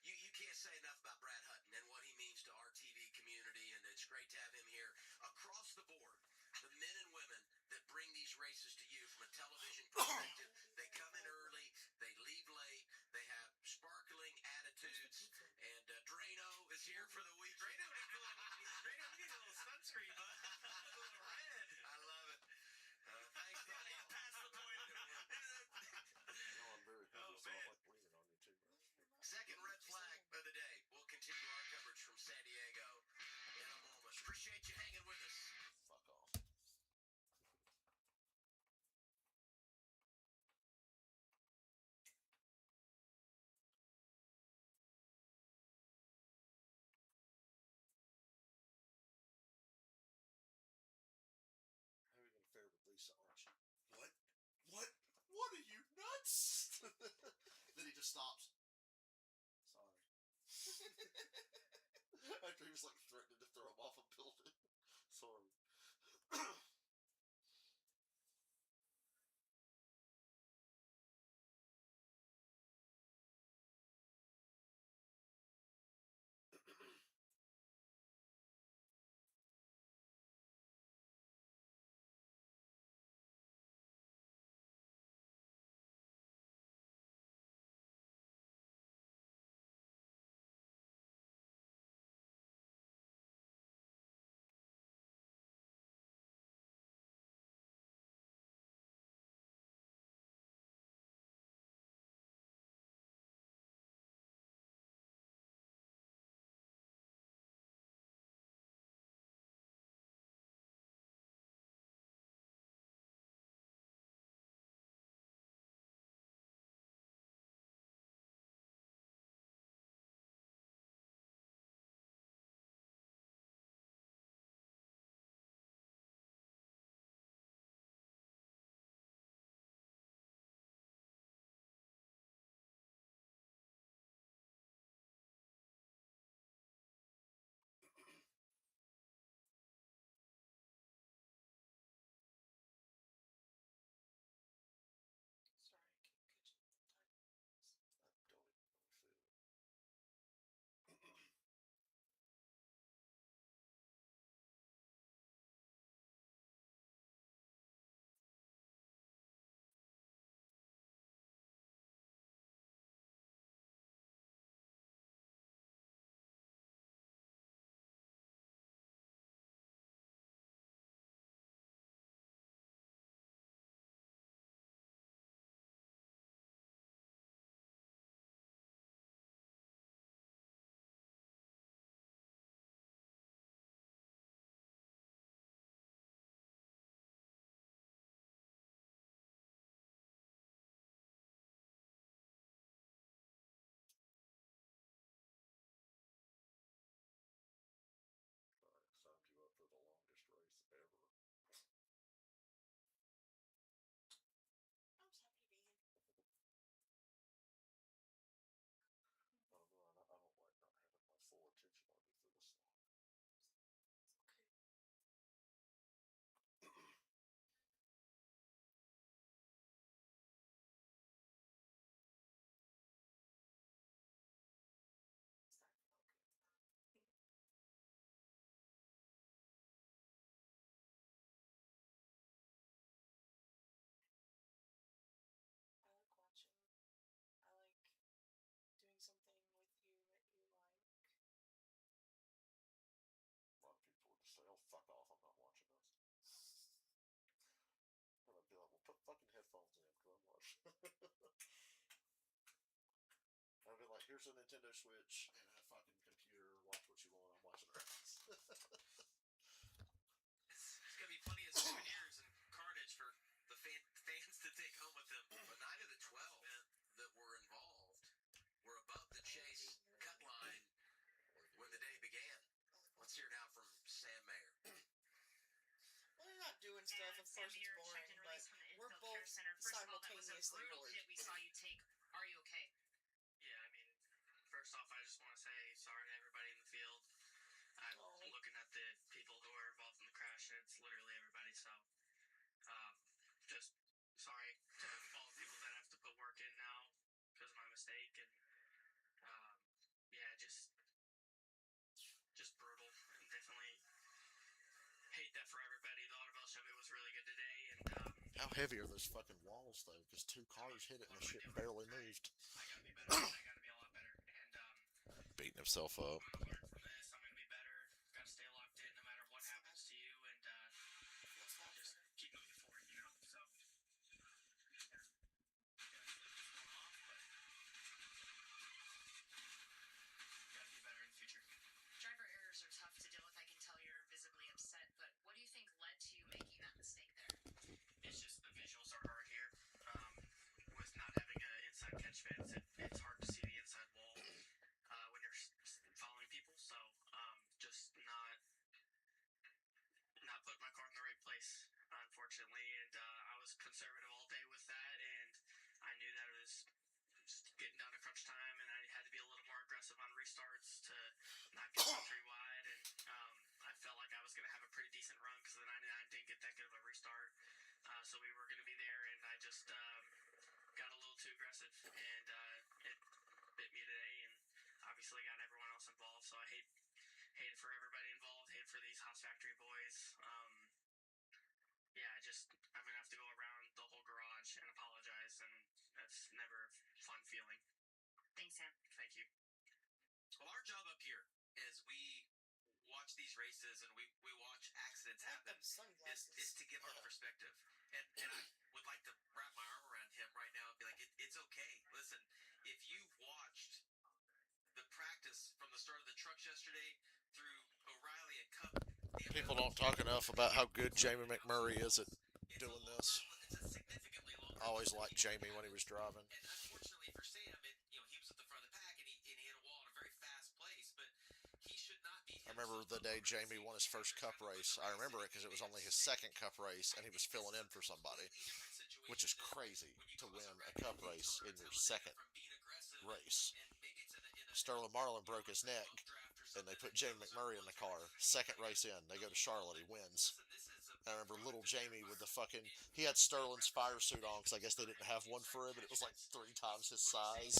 [SPEAKER 9] you can't say enough about Brad Hutton and what he means to our TV community, and it's great to have him here across the board. The men and women that bring these races to you from a television perspective, they come in early, they leave late, they have sparkling attitudes, and Drano is here for the week.
[SPEAKER 8] Drano, we need a little sunscreen, bud. A little red.
[SPEAKER 9] I love it. Thanks, buddy.
[SPEAKER 8] Pass the point.
[SPEAKER 1] I'm very
[SPEAKER 8] Oh, man.
[SPEAKER 9] Second red flag of the day. We'll continue our coverage from San Diego in a moment. Appreciate you hanging with us.
[SPEAKER 1] Fuck off. How are you gonna fare with Lisa, aren't you? What? What? What are you nuts? Then he just stops. Sorry. After he was like threatening to throw him off a building. Sorry. put fucking headphones in because I'm watching. I've been like, here's a Nintendo Switch and a fucking computer. Watch what you want. I'm watching the rest.
[SPEAKER 6] It's gonna be plenty of souvenirs and carnage for the fans to take home with them. But 9 of the 12 that were involved were above the chase cut line when the day began. Let's hear now from Sam Mayer.
[SPEAKER 2] When they're not doing stuff, of course it's boring, but we're both simultaneously bored.
[SPEAKER 4] We saw you take. Are you okay?
[SPEAKER 3] Yeah, I mean, first off, I just want to say sorry to everybody in the field. I'm looking at the people who are involved in the crash, and it's literally everybody. So, just sorry to all the people that have to put work in now because of my mistake, and yeah, just brutal, and definitely hate that for everybody. The Lauderdale Chevy was really good today, and
[SPEAKER 1] How heavy are those fucking walls, though? Because 2 cars hit it and the shit barely moved.
[SPEAKER 3] I gotta be better. I gotta be a lot better, and
[SPEAKER 1] Beating himself up.
[SPEAKER 3] I'm gonna learn from this. I'm gonna be better. Gotta stay locked in no matter what happens to you, and just keep moving forward. You know, so yeah. Gonna leave this one off, but gotta be better in the future.
[SPEAKER 4] Driver errors are tough to deal with. I can tell you're visibly upset, but what do you think led to you making that mistake there?
[SPEAKER 3] It's just the visuals are hard here. With not having an inside catch fence, it's hard to see the inside wall when you're following people. So just not putting my car in the right place, unfortunately. And I was conservative all day with that, and I knew that it was just getting down to crunch time, and I had to be a little more aggressive on restarts to not get 3 wide. And I felt like I was going to have a pretty decent run because the 99 didn't get that good of a restart. So we were going to be there, and I just got a little too aggressive, and it bit me today, and obviously got everyone else involved. So I hate it for everybody involved, hate it for these Haas Factory boys. Yeah, I'm going to have to go around the whole garage and apologize, and that's never a fun feeling.
[SPEAKER 4] Thanks, Sam.
[SPEAKER 3] Thank you.
[SPEAKER 6] Well, our job up here as we watch these races and we watch accidents
[SPEAKER 2] I like
[SPEAKER 6] happen
[SPEAKER 2] them sunglasses.
[SPEAKER 6] is to give our perspective. And I would like to wrap my arm around him right now and be like, it's okay. Listen, if you've watched the practice from the start of the trucks yesterday through O'Reilly and Cup,
[SPEAKER 1] People don't talk enough about how good Jamie McMurray is at doing this.
[SPEAKER 6] It's a significantly longer.
[SPEAKER 1] I always liked Jamie when he was driving.
[SPEAKER 6] And unfortunately for Sam, he was at the front of the pack and he hit a wall at a very fast place, but he should not be.
[SPEAKER 1] I remember the day Jamie won his first Cup race. I remember it because it was only his second Cup race, and he was filling in for somebody, which is crazy to win a Cup race in your second race. Sterling Marlin broke his neck, and they put Jamie McMurray in the car. Second race in, they go to Charlotte, he wins. And I remember little Jamie with the fucking, he had Sterling's fire suit on because I guess they didn't have one for him, and it was like 3 times his size.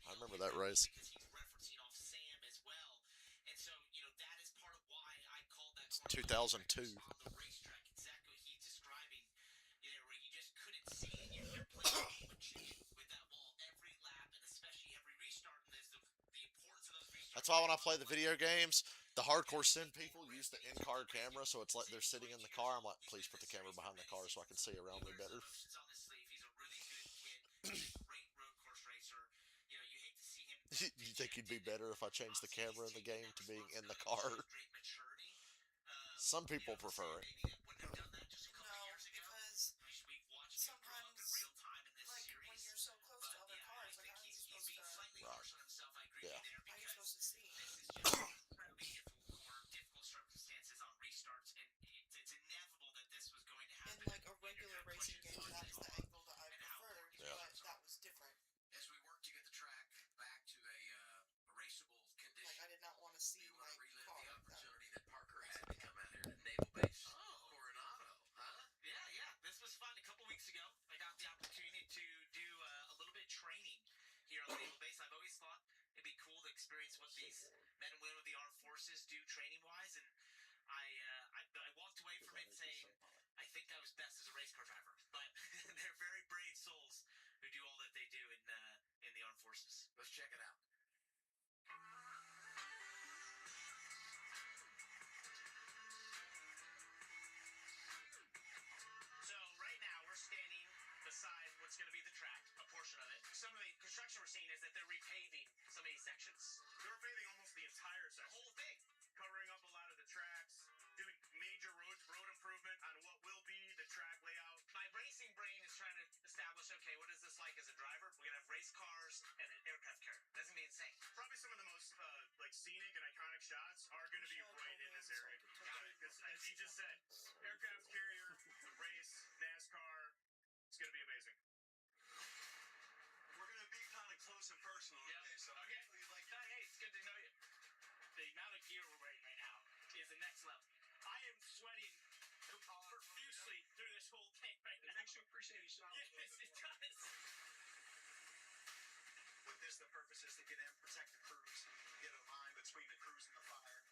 [SPEAKER 1] I remember that race.
[SPEAKER 6] Because he's referencing off Sam as well. And so, that is part of why I called that
[SPEAKER 1] 2002.
[SPEAKER 6] on the racetrack. Exactly what he's describing, where you just couldn't see it. You're playing a game of chicken with that ball every lap, and especially every restart. And there's the importance of those restarts.
[SPEAKER 1] That's why when I play the video games, the hardcore sim people use the in-car camera, so it's like they're sitting in the car. I'm like, please put the camera behind the car so I can see around me better.
[SPEAKER 6] He's on his sleeve. He's a really good kid. He's a great road course racer. You hate to see him.
[SPEAKER 1] You think he'd be better if I changed the camera in the game to being in the car? Some people prefer it.
[SPEAKER 2] No, because sometimes, like, when you're so close to other cars, like, how are you supposed to,
[SPEAKER 1] Right. Yeah.
[SPEAKER 2] how are you supposed to see?
[SPEAKER 6] Incredibly difficult circumstances on restarts, and it's inevitable that this was going to
[SPEAKER 2] In,
[SPEAKER 6] happen.
[SPEAKER 2] like, a regular racing game, that is the angle that I preferred,
[SPEAKER 1] Yeah.
[SPEAKER 2] but that was different.
[SPEAKER 6] As we work to get the track back to a raceable condition,
[SPEAKER 2] Like, I did not want to see
[SPEAKER 6] we
[SPEAKER 2] my
[SPEAKER 6] want to relive
[SPEAKER 2] car.
[SPEAKER 6] the opportunity that Parker had to come out here to Naval Base Coronado, huh? Yeah. This was fun. A couple weeks ago, I got the opportunity to do a little bit of training here on the Naval Base. I've always thought it'd be cool to experience what these men and women of the armed forces do training-wise, and I walked away from it saying, I think I was best as a race car driver, but they're very brave souls who do all that they do in the armed forces. Let's check it out.
[SPEAKER 3] shots are going to be right in this area. Because as he just said, aircraft carrier, race, NASCAR, it's going to be amazing.
[SPEAKER 10] We're going to be kind of close and personal today, so
[SPEAKER 8] Okay.
[SPEAKER 10] like
[SPEAKER 8] Hey, it's good to know you. The amount of gear we're wearing right now is the next level. I am sweating profusely through this whole thing right now.
[SPEAKER 10] It makes you appreciate each other.
[SPEAKER 8] Yes, it does.
[SPEAKER 10] With this, the purpose is to get in, protect the crews, get a line between the crews and the fire.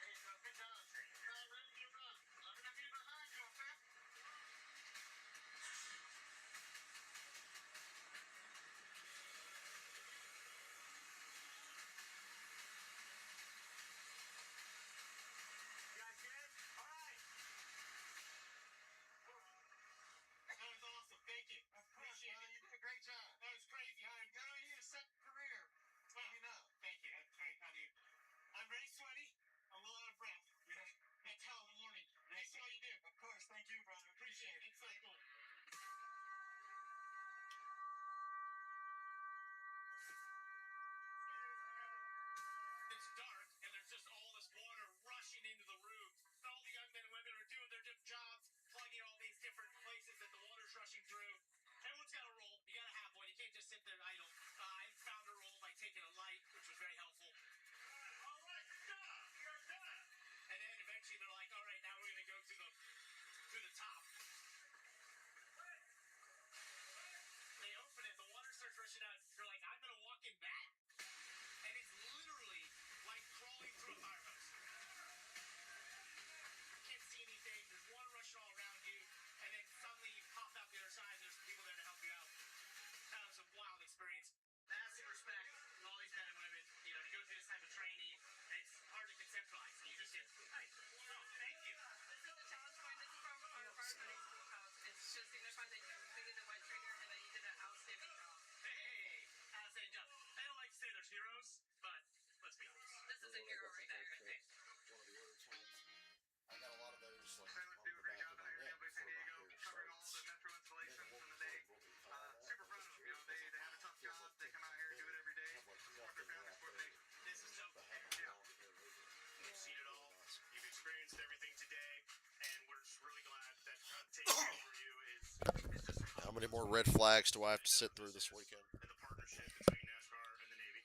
[SPEAKER 8] Hey, so good job. Ready to run. I'm going to be behind you, okay? You guys good? All right. That was awesome. Thank you. Appreciate it.
[SPEAKER 10] You did a great job.
[SPEAKER 8] That was crazy.
[SPEAKER 10] I know you a second career.
[SPEAKER 8] Let me know. Thank you. That's very kind of you. I'm very sweaty. I'm a little out of breath. Yeah. I tell in the morning. Nice to see all you do.
[SPEAKER 10] Of course. Thank you, brother.
[SPEAKER 8] Appreciate it. It's so cool. It's dark, and there's just all this water rushing into the room. All the young men and women are doing their different jobs, plugging all these different places that the water's rushing through. Everyone's got a role. You got to have one. You can't just sit there idle. I found a role by taking a light, which was very helpful. All right, stop. You're done. And then eventually they're like, all right, now we're going to go to the top. They open it. The water starts rushing out. You're like, I'm going to walk in that? And it's literally like crawling through a fire hose. Can't see anything. There's water rushing all around you. And then suddenly you pop out the other side. There's people there to help you out. That was a wild experience. Massive respect to all these men and women, to go through this type of training. It's hard to conceptualize. You just get, hey, no, thank you.
[SPEAKER 5] This is the challenge point. This is from our partner. It's just signified that you completed the wet trigger and that you did an outstanding job.
[SPEAKER 3] Hey, outstanding job. I don't like to say there's heroes, but let's be honest.
[SPEAKER 5] This is a hero right there.
[SPEAKER 1] One of the other times, I got a lot of those like
[SPEAKER 10] Pilots
[SPEAKER 1] on
[SPEAKER 10] do
[SPEAKER 1] the
[SPEAKER 10] a great
[SPEAKER 1] back
[SPEAKER 10] job
[SPEAKER 1] of
[SPEAKER 10] out
[SPEAKER 1] my
[SPEAKER 10] here
[SPEAKER 1] neck
[SPEAKER 10] in San
[SPEAKER 1] before my
[SPEAKER 10] Diego,
[SPEAKER 1] hair
[SPEAKER 10] covering all
[SPEAKER 1] starts.
[SPEAKER 10] the metro
[SPEAKER 1] And
[SPEAKER 10] installations
[SPEAKER 1] then
[SPEAKER 10] in
[SPEAKER 1] one
[SPEAKER 10] the day.
[SPEAKER 1] will be fired up.
[SPEAKER 10] Super proud of them. They have a tough job. They come out here and do it every day.
[SPEAKER 1] Have like
[SPEAKER 10] Support
[SPEAKER 1] nothing
[SPEAKER 10] their families,
[SPEAKER 1] left
[SPEAKER 10] support
[SPEAKER 1] over.
[SPEAKER 10] they.
[SPEAKER 3] This is so
[SPEAKER 1] But
[SPEAKER 3] cool.
[SPEAKER 1] having
[SPEAKER 10] Yeah.
[SPEAKER 1] long hair over it.
[SPEAKER 3] You've seen it all. You've experienced everything today, and we're just really glad that taking over you is just
[SPEAKER 1] How many more red flags do I have to sit through this weekend?
[SPEAKER 3] and the partnership between NASCAR and the Navy.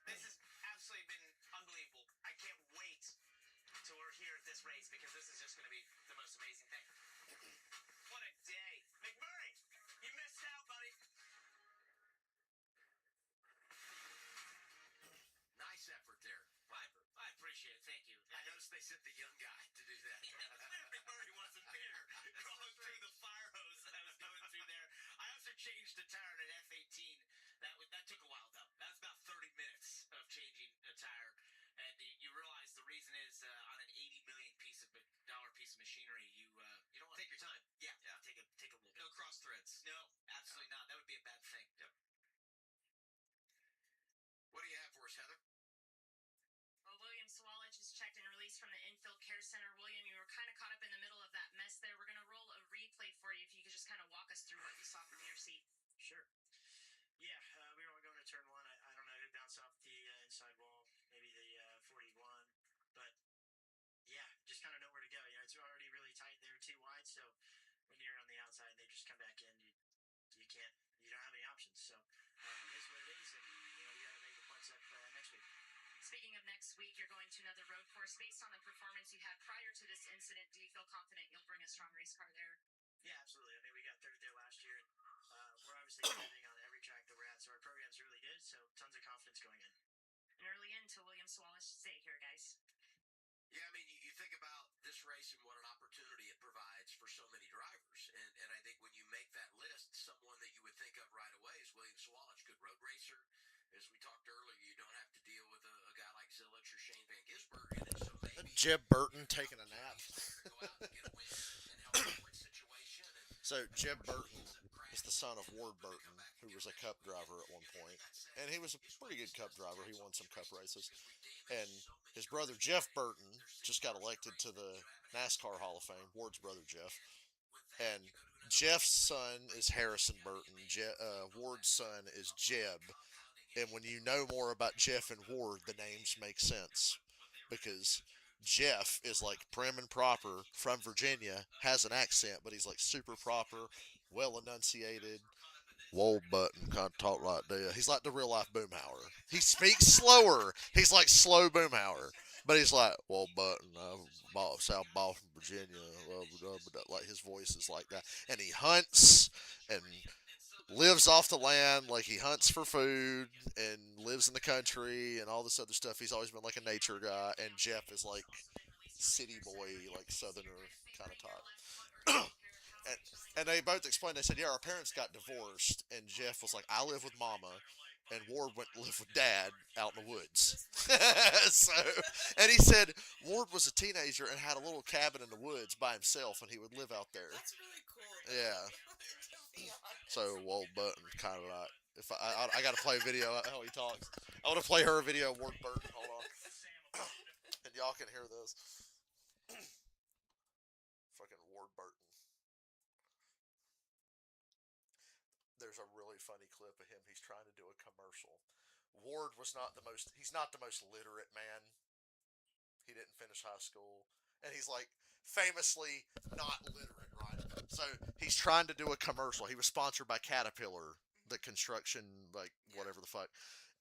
[SPEAKER 8] This has absolutely been unbelievable. I can't wait till we're here at this race because this is just going to be the most amazing thing. What a day. McMurray, you missed out, buddy.
[SPEAKER 9] Nice effort there.
[SPEAKER 8] I appreciate it. Thank you.
[SPEAKER 9] I noticed they sent the young guy to do that.
[SPEAKER 8] McMurray wasn't there crawling through the fire hose that I was going through there. I also changed the tire at F18. That took a while, though. That was about 30 minutes of changing a tire. And you realize the reason is on an $80 million piece of machinery, you don't want to take your time. Yeah. Take a little bit. No cross threads. No, absolutely not. That would be a bad thing. Yep.
[SPEAKER 9] What do you have for us, Heather?
[SPEAKER 4] Well, William Swalich is checked and released from the Infield Care Center. William, you were kind of caught up in the middle of that mess there. We're going to roll a replay for you if you could just kind of walk us through what you saw from your seat.
[SPEAKER 11] Sure. Yeah, we were going to turn one. I don't know who bounced off the inside wall, maybe the 41. But yeah, just kind of know where to go. It's already really tight there, too wide. So when you're on the outside and they just come back in, you don't have any options. So it is what it is, and we got to make the points up next week.
[SPEAKER 4] Speaking of next week, you're going to another road course. Based on the performance you had prior to this incident, do you feel confident you'll bring a strong race car there?
[SPEAKER 11] Yeah, absolutely. I mean, we got third there last year, and we're obviously competing on every track that we're at, so our program's really good, so tons of confidence going in.
[SPEAKER 4] An early end to William Swallich stay here, guys.
[SPEAKER 9] Yeah, I mean, you think about this race and what an opportunity it provides for so many drivers. And I think when you make that list, someone that you would think of right away is William Swalich, good road racer. As we talked earlier, you don't have to deal with a guy like Zilich or Shane Van Gisbergen. And so maybe
[SPEAKER 1] Jeb Burton taking a nap.
[SPEAKER 9] go out and get a win and help in a quick situation.
[SPEAKER 1] So Jeb Burton is the son of Ward Burton, who was a Cup driver at one point, and he was a pretty good Cup driver. He won some Cup races, and his brother Jeff Burton just got elected to the NASCAR Hall of Fame. Ward's brother Jeff, and Jeff's son is Harrison Burton. Ward's son is Jeb, And when you know more about Jeff and Ward, the names make sense. Because Jeff is like prim and proper from Virginia, has an accent, but he's like super proper, well enunciated. Wold button, kind of talk like that. He's like the real life Boomhauer. He speaks slower. He's like slow Boomhauer. But he's like, Wold button, South Boston, Virginia. Like his voice is like that. And he hunts and lives off the land, like he hunts for food and lives in the country and all this other stuff. He's always been like a nature guy, and Jeff is like city boy, like southerner kind of type. and, and they both explained. They said, "Yeah, our parents got divorced," and Jeff was like, "I live with Mama." And Ward went to live with Dad out in the woods. So, and he said Ward was a teenager and had a little cabin in the woods by himself, and he would live out there.
[SPEAKER 2] That's really cool.
[SPEAKER 1] Yeah.
[SPEAKER 2] To be honest.
[SPEAKER 1] So Wald Button kind of like if I got to play a video of how he talks. I want to play her video of Ward Burton. Hold on, and y'all can hear this. Fucking Ward Burton. There's a really funny clip of him. He's trying to do a commercial. Ward was not the most. He's not the most literate man. He didn't finish high school, and he's like famously not literate, right? So he's trying to do a commercial. He was sponsored by Caterpillar, the construction, like whatever the fuck,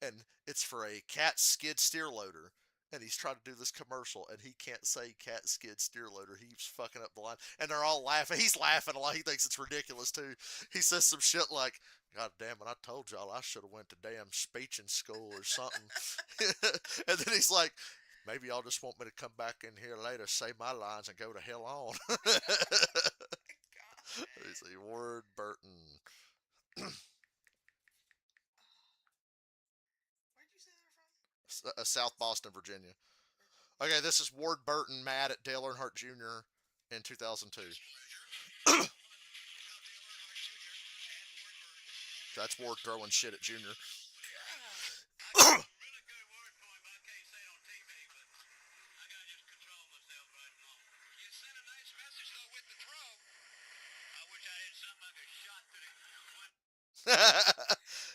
[SPEAKER 1] and it's for a cat skid steer loader. And he's trying to do this commercial, and he can't say cat skid steer loader. He's fucking up the line, and they're all laughing. He's laughing a lot. He thinks it's ridiculous too. He says some shit like, "God damn it! I told y'all I should have went to damn speech in school or something." And then he's like, "Maybe y'all just want me to come back in here later, say my lines, and go to hell on." He's a Ward Burton.
[SPEAKER 2] Where'd you say they're from?
[SPEAKER 1] South Boston, Virginia. Okay, this is Ward Burton mad at Dale Earnhardt Jr. in 2002. That's Ward throwing shit at Junior.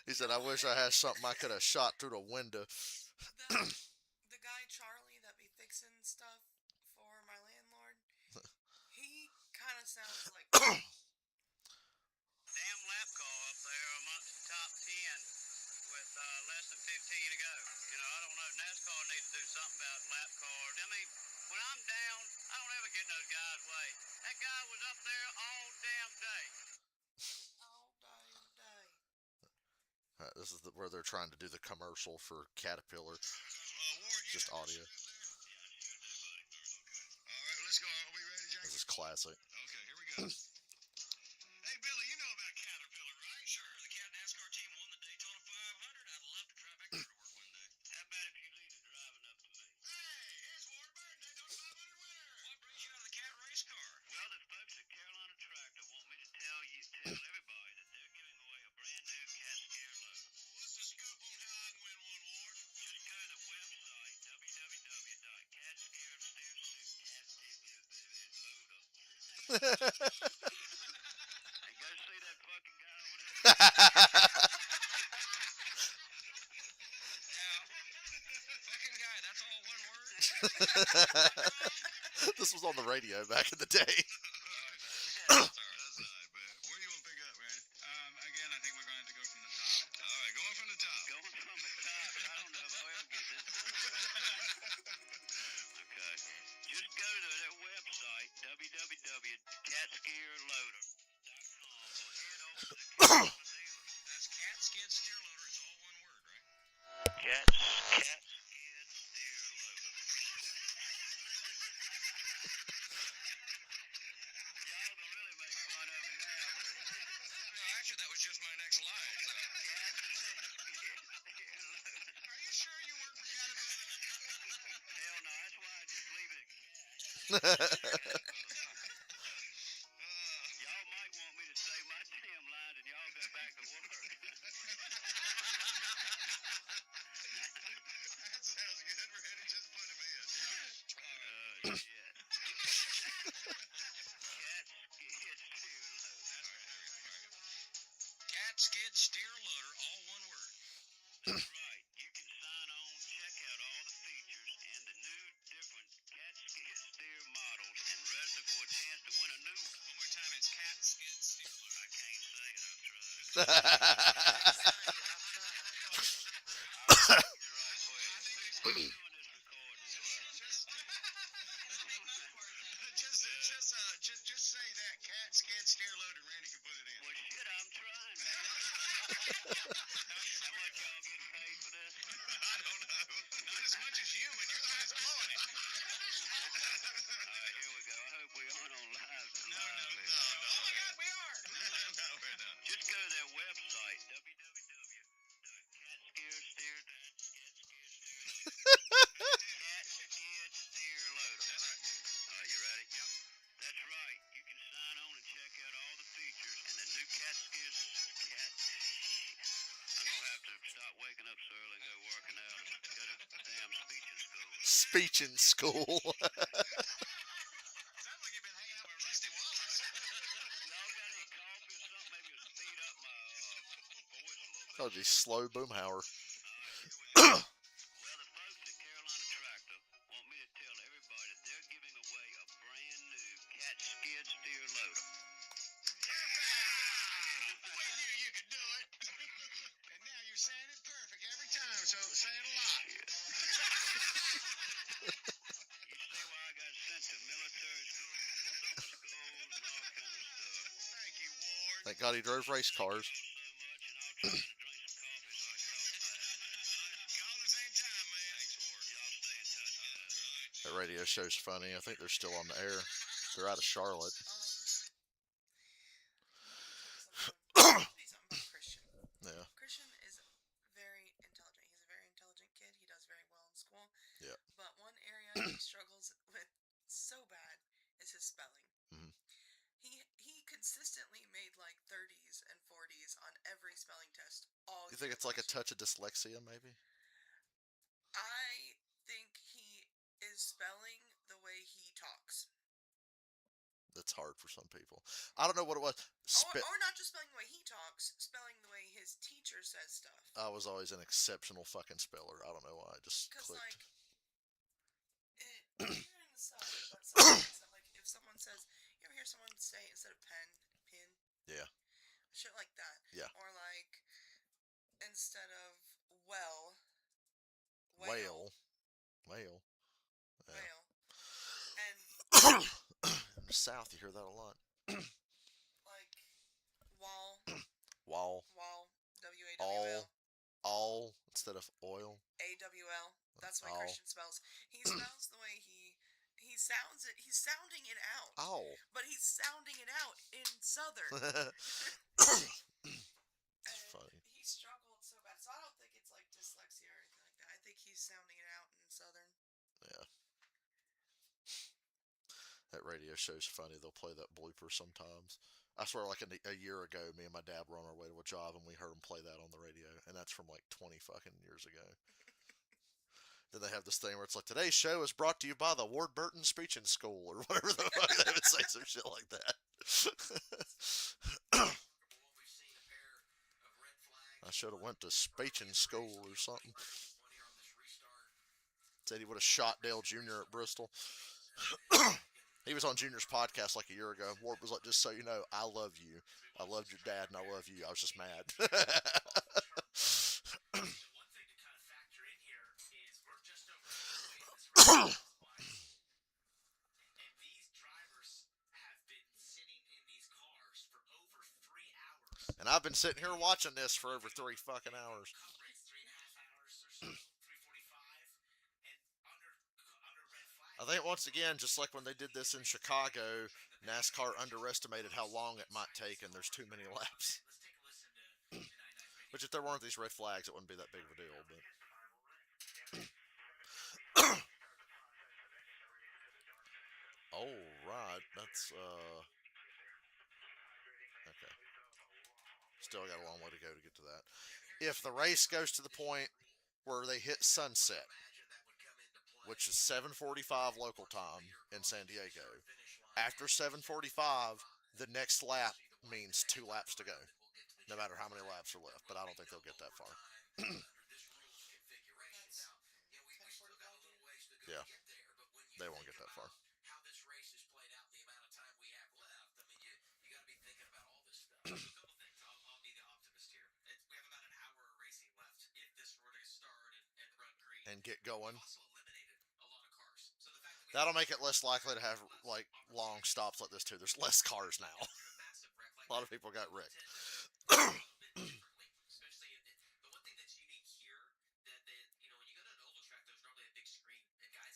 [SPEAKER 1] He said, "I wish I had something I could have shot through the window."
[SPEAKER 2] The guy Charlie that be fixing stuff for my landlord, he kind of sounds like.
[SPEAKER 12] Damn lap car up there amongst the top 10 with less than 15 to go. You know, I don't know. NASCAR needs to do something about lap cars. I mean, when I'm down, I don't ever get in those guys' way. That guy was up there all damn day.
[SPEAKER 2] All damn day.
[SPEAKER 1] This is where they're trying to do the commercial for Caterpillar. Just audio.
[SPEAKER 12] All right, let's go. Are we ready, Jack?
[SPEAKER 1] This is classic.
[SPEAKER 12] Okay, here we go. Hey, Billy, you know about Caterpillar, right? Sure. The Cat NASCAR team won the Daytona 500. I'd love to try back there to work one day. How about if you lead the driving up to me? Hey, here's Ward Burton, Daytona 500 winner. What brings you out of the Cat race car? Well, the folks at Carolina Tractor want me to tell everybody that they're giving away a brand new Cat Steer loader. What's the scoop on how I can win one, Ward? Just go to the website,
[SPEAKER 1] And
[SPEAKER 12] and go see that fucking guy over there. Fucking guy, that's all one word?
[SPEAKER 1] This was on the radio back in the day.
[SPEAKER 12] That's all right, man. Where do you want to pick up, man? Again, I think we're going to have to go from the top. All right, going from the top. Going from the top. I don't know if I'll ever get this. Okay. Just go to their website, www.catskierloader.com, or head over to the That's Cat Skid Steer Loader. It's all one word, right? Cat Skid Steer Loader. Y'all gonna really make fun of me now, but... No, actually, that was just my next line. So. Are you sure you work for Caterpillar? Hell no, that's why I just leave it at cat. Y'all might want me to say my damn line and y'all go back to work. That sounds good, Randy. Just put him in. All right. Shit. Cat skid steer loader. Cat skid steer loader, all one word. That's right. Just say that cat skid steer load and Randy can put it in. Well, shit, I'm trying, man. How much y'all getting paid for this? I don't know. Not as much as you, and you're the one that's blowing it. All right, here we go. I hope we aren't on live. No. Oh my God, we are. No, we're not. Just go to their website, www.catskidsteer.loader. All right, you ready? Yep. That's right. You can sign on and check out all the features in the new cat skid. I'm gonna have to stop waking up so early and go working out and go to damn speech in school.
[SPEAKER 1] Speech in school.
[SPEAKER 12] Sounds like you've been hanging out with Rusty Wallace. Y'all got any coffee or something? Maybe it'll speed up my voice a little bit.
[SPEAKER 1] Oh, geez, slow Boomhauer.
[SPEAKER 12] Well, the folks at Carolina Tractor want me to tell everybody that they're giving away a brand new cat skid steer loader. We knew you could do it. And now you're saying it perfect every time, so say it a lot. You see why I got sent to military school, summer schools, and all kind of stuff. Thank you, Ward.
[SPEAKER 1] Thank God he drove race cars.
[SPEAKER 12] So much, and I'll try to drink some coffee so I can talk fast. Call the same time, man. Thanks, Ward. Y'all stay in touch, guys.
[SPEAKER 1] That radio show's funny. I think they're still on the air. They're out of Charlotte.
[SPEAKER 2] Something about Christian.
[SPEAKER 1] Yeah.
[SPEAKER 2] Christian is very intelligent. He's a very intelligent kid. He does very well in school.
[SPEAKER 1] Yeah.
[SPEAKER 2] But one area he struggles with so bad is his spelling.
[SPEAKER 1] Mhm.
[SPEAKER 2] He consistently made like 30s and 40s on every spelling test all
[SPEAKER 1] You think
[SPEAKER 2] year
[SPEAKER 1] it's like a
[SPEAKER 2] last year.
[SPEAKER 1] touch of dyslexia, maybe?
[SPEAKER 2] I think he is spelling the way he talks.
[SPEAKER 1] That's hard for some people. I don't know what it was.
[SPEAKER 2] Or not just spelling the way he talks, spelling the way his teacher says stuff.
[SPEAKER 1] I was always an exceptional fucking speller. I don't know why. I just
[SPEAKER 2] Because,
[SPEAKER 1] clicked.
[SPEAKER 2] like, hearing the stuff, but sometimes, like, if someone says, you ever hear someone say instead of pin?
[SPEAKER 1] Yeah.
[SPEAKER 2] Shit like that.
[SPEAKER 1] Yeah.
[SPEAKER 2] Or, like, instead of well,
[SPEAKER 1] Whale.
[SPEAKER 2] whale.
[SPEAKER 1] Yeah.
[SPEAKER 2] And,
[SPEAKER 1] In the South, you hear that a lot.
[SPEAKER 2] like, wall,
[SPEAKER 1] Wall.
[SPEAKER 2] W-A-W-L.
[SPEAKER 1] All instead of oil.
[SPEAKER 2] A-W-L. That's the way
[SPEAKER 1] All.
[SPEAKER 2] Christian spells. He spells the way he sounds it. He's sounding it out.
[SPEAKER 1] Owl.
[SPEAKER 2] But he's sounding it out in Southern.
[SPEAKER 1] It's funny.
[SPEAKER 2] He struggled so bad. So I don't think it's like dyslexia or anything like that. I think he's sounding it out in Southern.
[SPEAKER 1] Yeah. That radio show's funny. They'll play that blooper sometimes. I swear, like a year ago, me and my dad were on our way to a job, and we heard him play that on the radio, and that's from like 20 fucking years ago. Then they have this thing where it's like, today's show is brought to you by the Ward Burton Speeching School, or whatever the fuck they would say, some shit like that. I should have went to speeching school or something. Said he would have shot Dale Jr. at Bristol. He was on Junior's podcast like a year ago. Ward was like, just so you know, I love you. I loved your dad and I love you. I was just mad.
[SPEAKER 8] One thing to kind of factor in here is we're just over halfway in this race. And these drivers have been sitting in these cars for over 3 hours.
[SPEAKER 1] And I've been sitting here watching this for over 3 fucking hours.
[SPEAKER 8] Cup race 3.5 hours or so, 3:45, and under red flag.
[SPEAKER 1] I think once again, just like when they did this in Chicago, NASCAR underestimated how long it might take, and there's too many laps.
[SPEAKER 8] Let's take a listen to 99
[SPEAKER 1] Which if there weren't these red flags, it wouldn't be that big of a deal. But oh right, that's okay. Still got a long way to go to get to that. If the race goes to the point where they hit sunset, which is 7:45 local time in San Diego, after 7:45, the next lap means 2 laps to go, no matter how many laps are left. But I don't think they'll get that far. Yeah, they won't get that far.
[SPEAKER 8] how this race is played out, the amount of time we have left. I mean, you got to be thinking about all this stuff. A couple things. I'll be the optimist
[SPEAKER 1] and get going. That'll make it less likely to have like long stops like this too. There's less cars now. A lot of people got wrecked.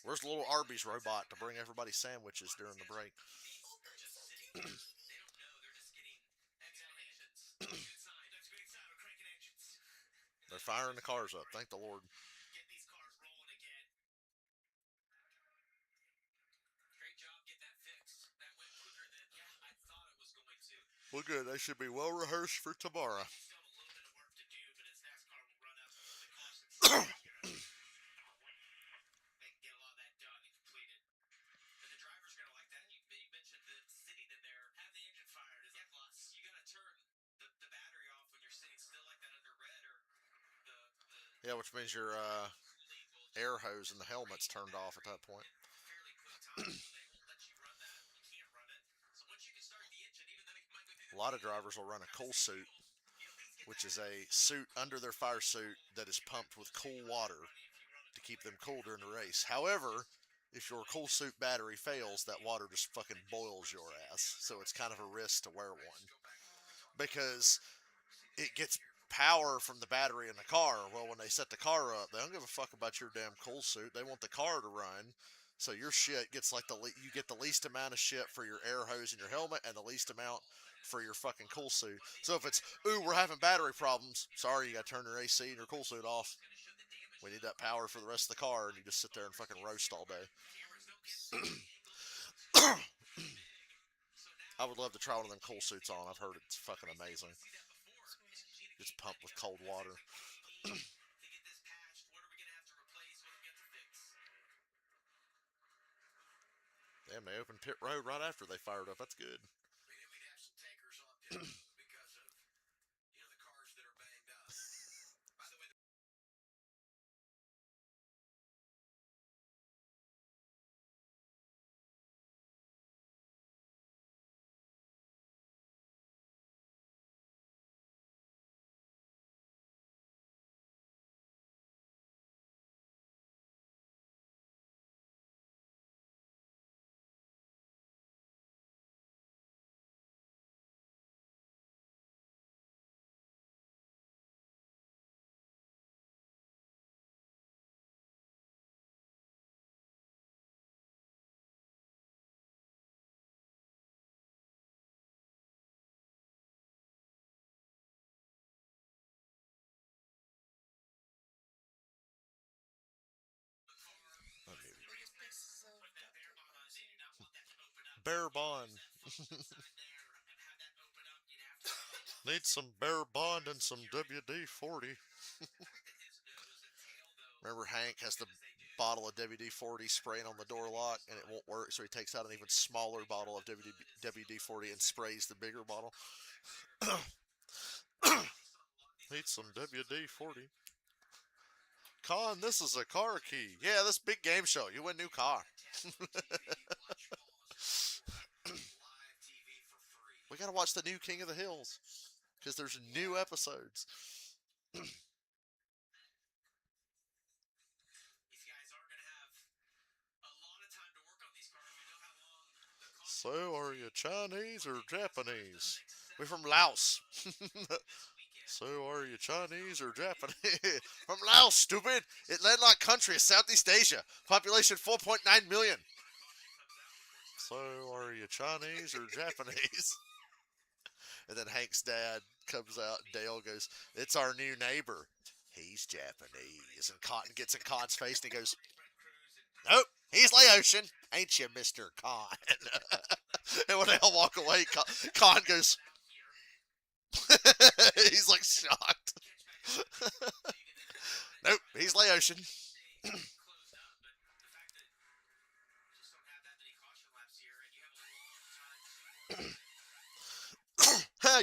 [SPEAKER 1] Where's the little Arby's robot to bring everybody sandwiches during the break? They're firing the cars up. Thank the Lord. Well, good. They should be well rehearsed for tomorrow. Yeah, which means your air hose and the helmet's turned off at that point. A lot of drivers will run a cool suit, which is a suit under their fire suit that is pumped with cool water to keep them cool during the race. However, if your cool suit battery fails, that water just fucking boils your ass. So it's kind of a risk to wear one. Because it gets power from the battery in the car. Well, when they set the car up, they don't give a fuck about your damn cool suit. They want the car to run. So your shit gets like you get the least amount of shit for your air hose and your helmet, and the least amount for your fucking cool suit. So if it's, ooh, we're having battery problems, sorry, you gotta turn your AC and your cool suit off. We need that power for the rest of the car, and you just sit there and fucking roast all day. I would love to try one of them cool suits on. I've heard it's fucking amazing. It's pumped with cold water. Damn, they opened pit road right after they fired up. That's good. Bear Bond. Need some Bear Bond and some WD-40. Remember Hank has the bottle of WD-40 spraying on the door lock and it won't work, so he takes out an even smaller bottle of WD-40 and sprays the bigger bottle. Need some WD-40. Con, this is a car key. Yeah, this big game show. You win a new car. We gotta watch the new King of the Hills because there's new episodes. So, are you Chinese or Japanese? We're from Laos. So, are you Chinese or Japanese? From Laos, stupid! It's landlocked country, Southeast Asia. Population 4.9 million. So, are you Chinese or Japanese? And then Hank's dad comes out, and Dale goes, "It's our new neighbor. He's Japanese." And Cotton gets in Con's face, and he goes, "Nope, he's Laotian. Ain't you, Mr. Con?" And when they all walk away, Con goes, he's like shocked. Nope, he's Laotian.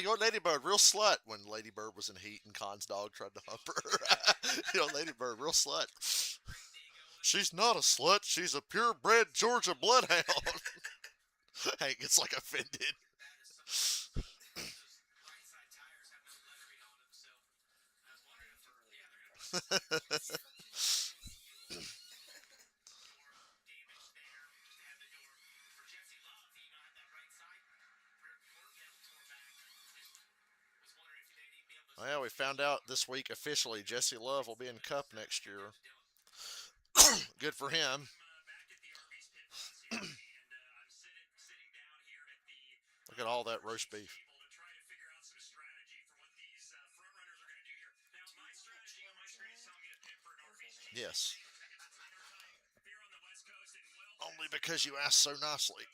[SPEAKER 1] Your Ladybird, real slut. When Ladybird was in heat and Con's dog tried to hump her. Ladybird, real slut. She's not a slut. She's a purebred Georgia bloodhound. Hank gets like offended. we found out this week officially Jesse Love will be in Cup next year. Good for him. Look at all that roast beef. Yes. Only because you asked so nicely.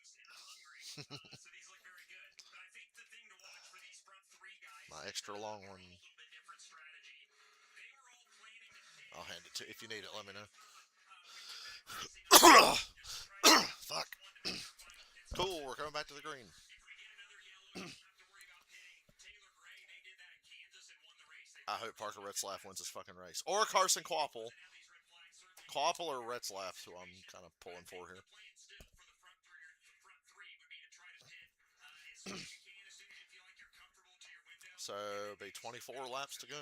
[SPEAKER 1] My extra long one. I'll hand it to you. If you need it, let me know. Fuck. Cool, we're coming back to the green. I hope Parker Retzlaff wins this fucking race. Or Carson Quapple. Quapple or Retzlaff, who I'm kind of pulling for here. So, be 24 laps to go.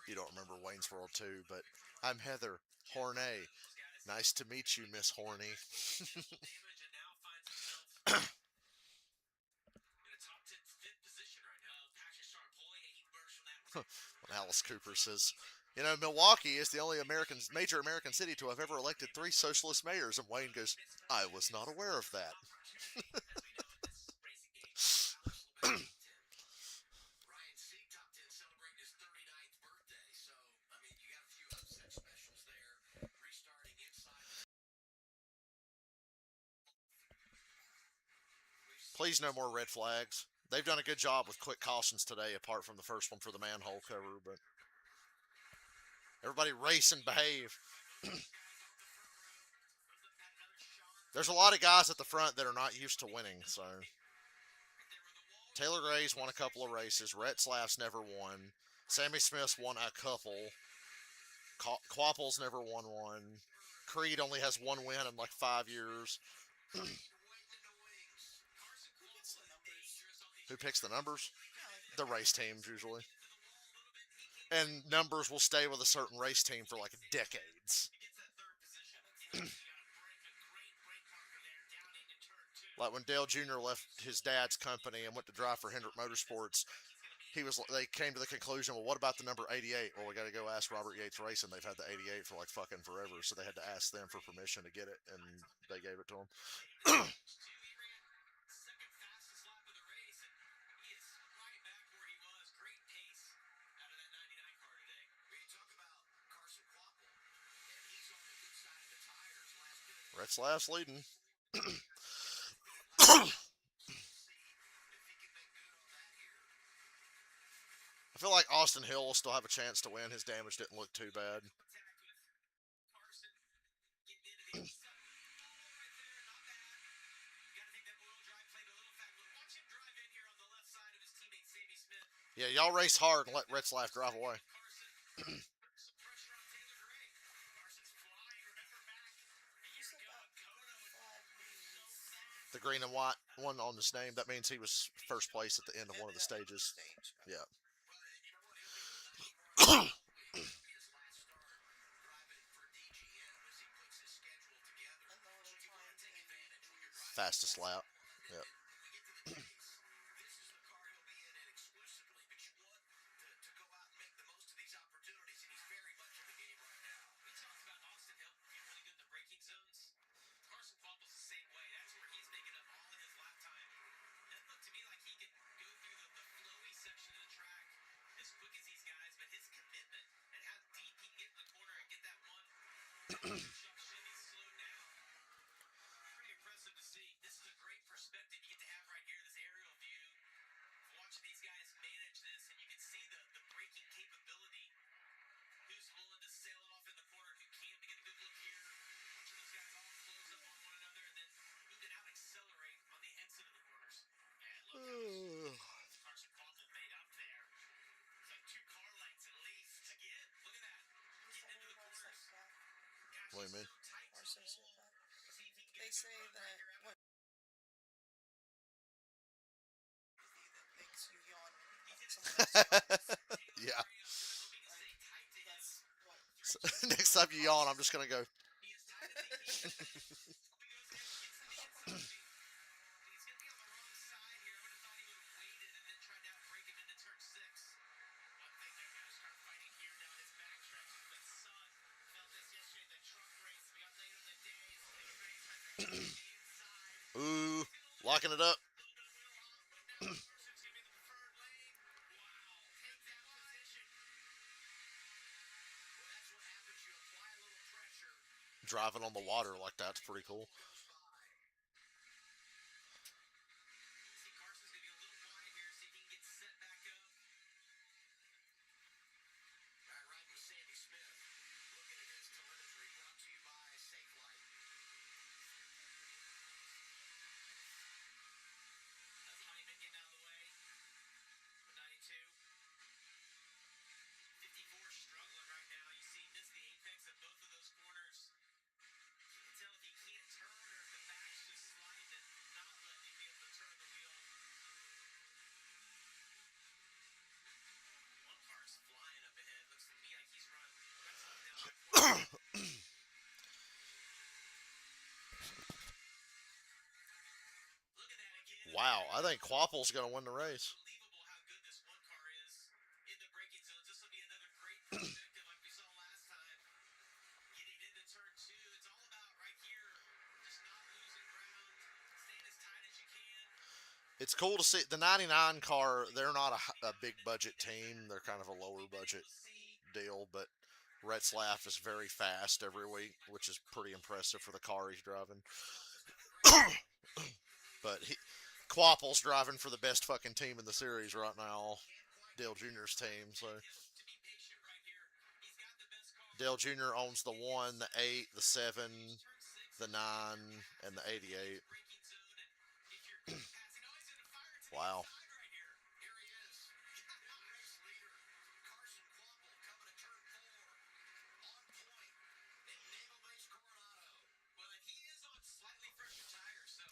[SPEAKER 1] You don't remember Wayne's World 2, but I'm Heather Horney. Nice to meet you, Miss Horny. When Alice Cooper says, you know, Milwaukee is the only major American city to have ever elected 3 socialist mayors. And Wayne goes, I was not aware of that. Please no more red flags. They've done a good job with quick cautions today, apart from the first one for the manhole cover, but everybody race and behave. There's a lot of guys at the front that are not used to winning, so. Taylor Gray's won a couple of races. Retzlaff's never won. Sammy Smith's won a couple. Quapple's never won one. Creed only has one win in like 5 years. Who picks the numbers? The race teams, usually. And numbers will stay with a certain race team for like decades. Like when Dale Jr. left his dad's company and went to drive for Hendrick Motorsports, they came to the conclusion, well, what about the number 88? Well, we got to go ask Robert Yates Racing. They've had the 88 for like fucking forever, so they had to ask them for permission to get it, and they gave it to them. Retzlaff's leading. I feel like Austin Hill will still have a chance to win. His damage didn't look too bad. Yeah, y'all race hard and let Retzlaff drive away. The green and white one on his name, that means he was first place at the end of one of the stages. Yeah. Fastest lap. Yep. What do you mean? Yeah.
[SPEAKER 2] That's what.
[SPEAKER 1] So, next time you yawn, I'm just gonna go. Ooh, locking it up. Driving on the water like that's pretty cool. Wow, I think Quapple's gonna win the race. It's cool to see the 99 car. They're not a big budget team. They're kind of a lower budget deal, but Retzlaff is very fast every week, which is pretty impressive for the car he's driving. But Quapple's driving for the best fucking team in the series right now, Dale Jr.'s team. So Dale Jr. owns the 1, the 8, the 7, the 9, and the 88. Wow.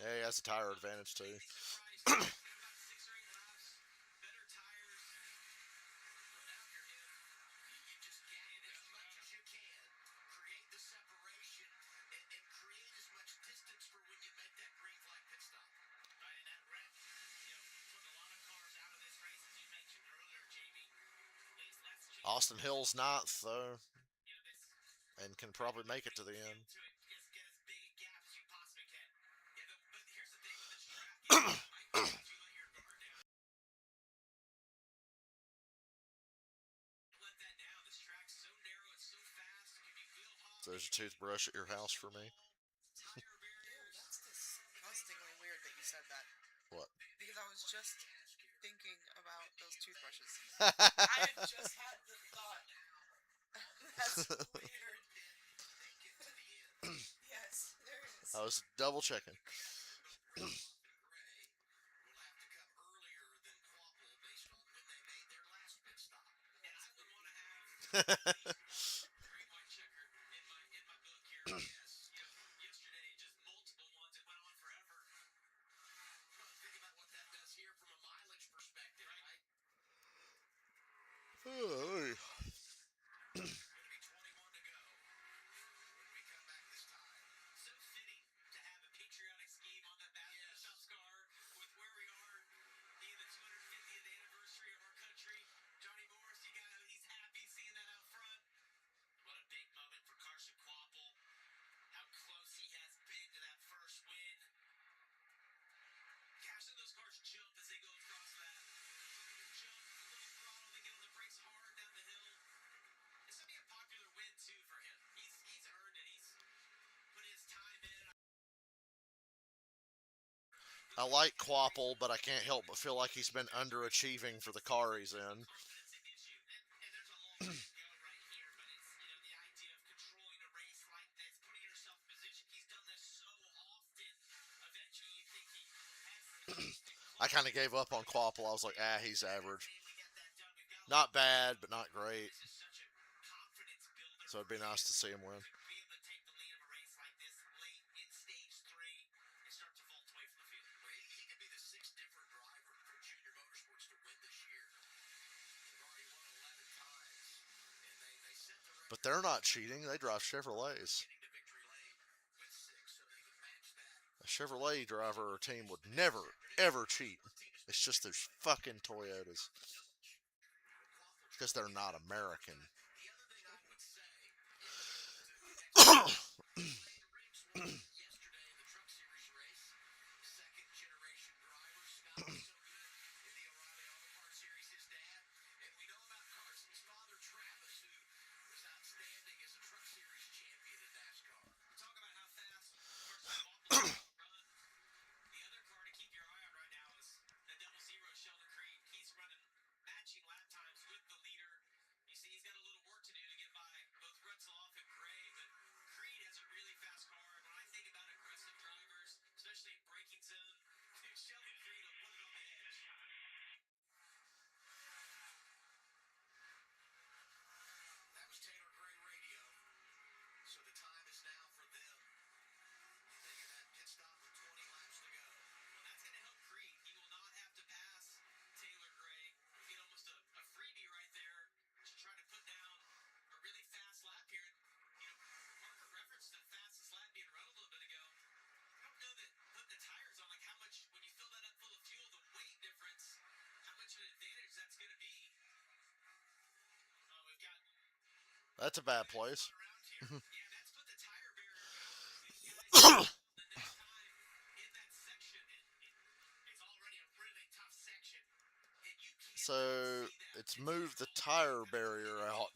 [SPEAKER 1] Yeah, he has a tire advantage too. Austin Hill's ninth though, and can probably make it to the end. So there's a toothbrush at your house for me.
[SPEAKER 2] Ew, that's disgustingly weird that you said that.
[SPEAKER 1] What?
[SPEAKER 2] Because I was just thinking about those toothbrushes. I had just had the thought. That's weird. Yes, there is.
[SPEAKER 1] I was double checking. Oh, I like Quapple, but I can't help but feel like he's been underachieving for the car he's in. I kind of gave up on Quapple. I was like, he's average. Not bad, but not great. So it'd be nice to see him win. But they're not cheating. They drive Chevrolets. A Chevrolet driver or team would never, ever cheat. It's just those fucking Toyotas. Because they're not American. That's a bad place. So it's moved the tire barrier out.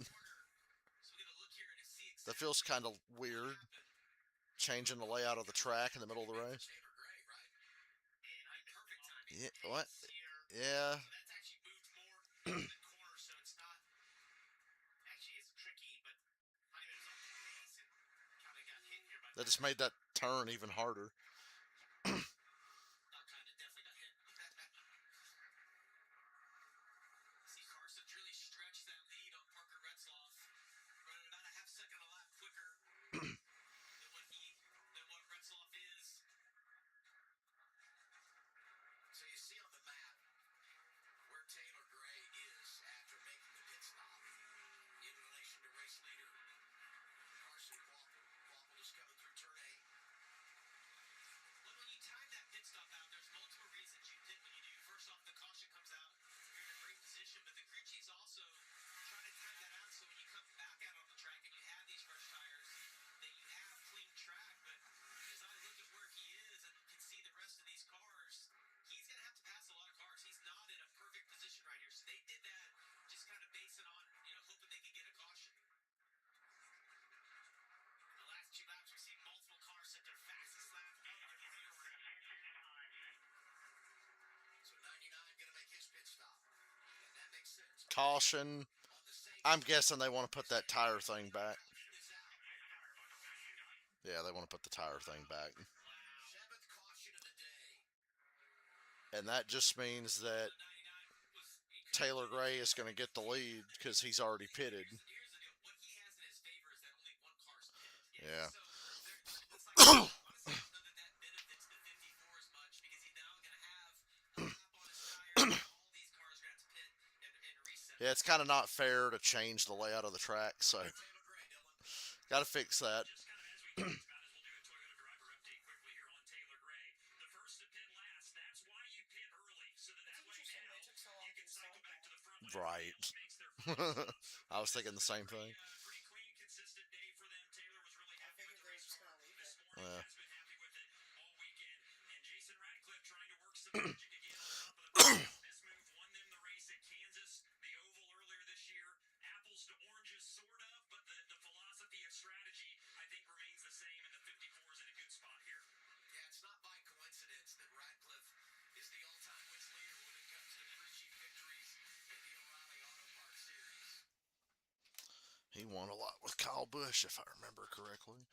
[SPEAKER 1] That feels kind of weird. Changing the layout of the track in the middle of the race. Yeah, what? Yeah. That just made that turn even harder. Caution. I'm guessing they want to put that tire thing back. Yeah, they want to put the tire thing back. And that just means that Taylor Gray is going to get the lead because he's already pitted. Yeah. Yeah, it's kind of not fair to change the layout of the track, so got to fix that. Right. I was thinking the same thing. Yeah. He won a lot with Kyle Busch, if I remember correctly.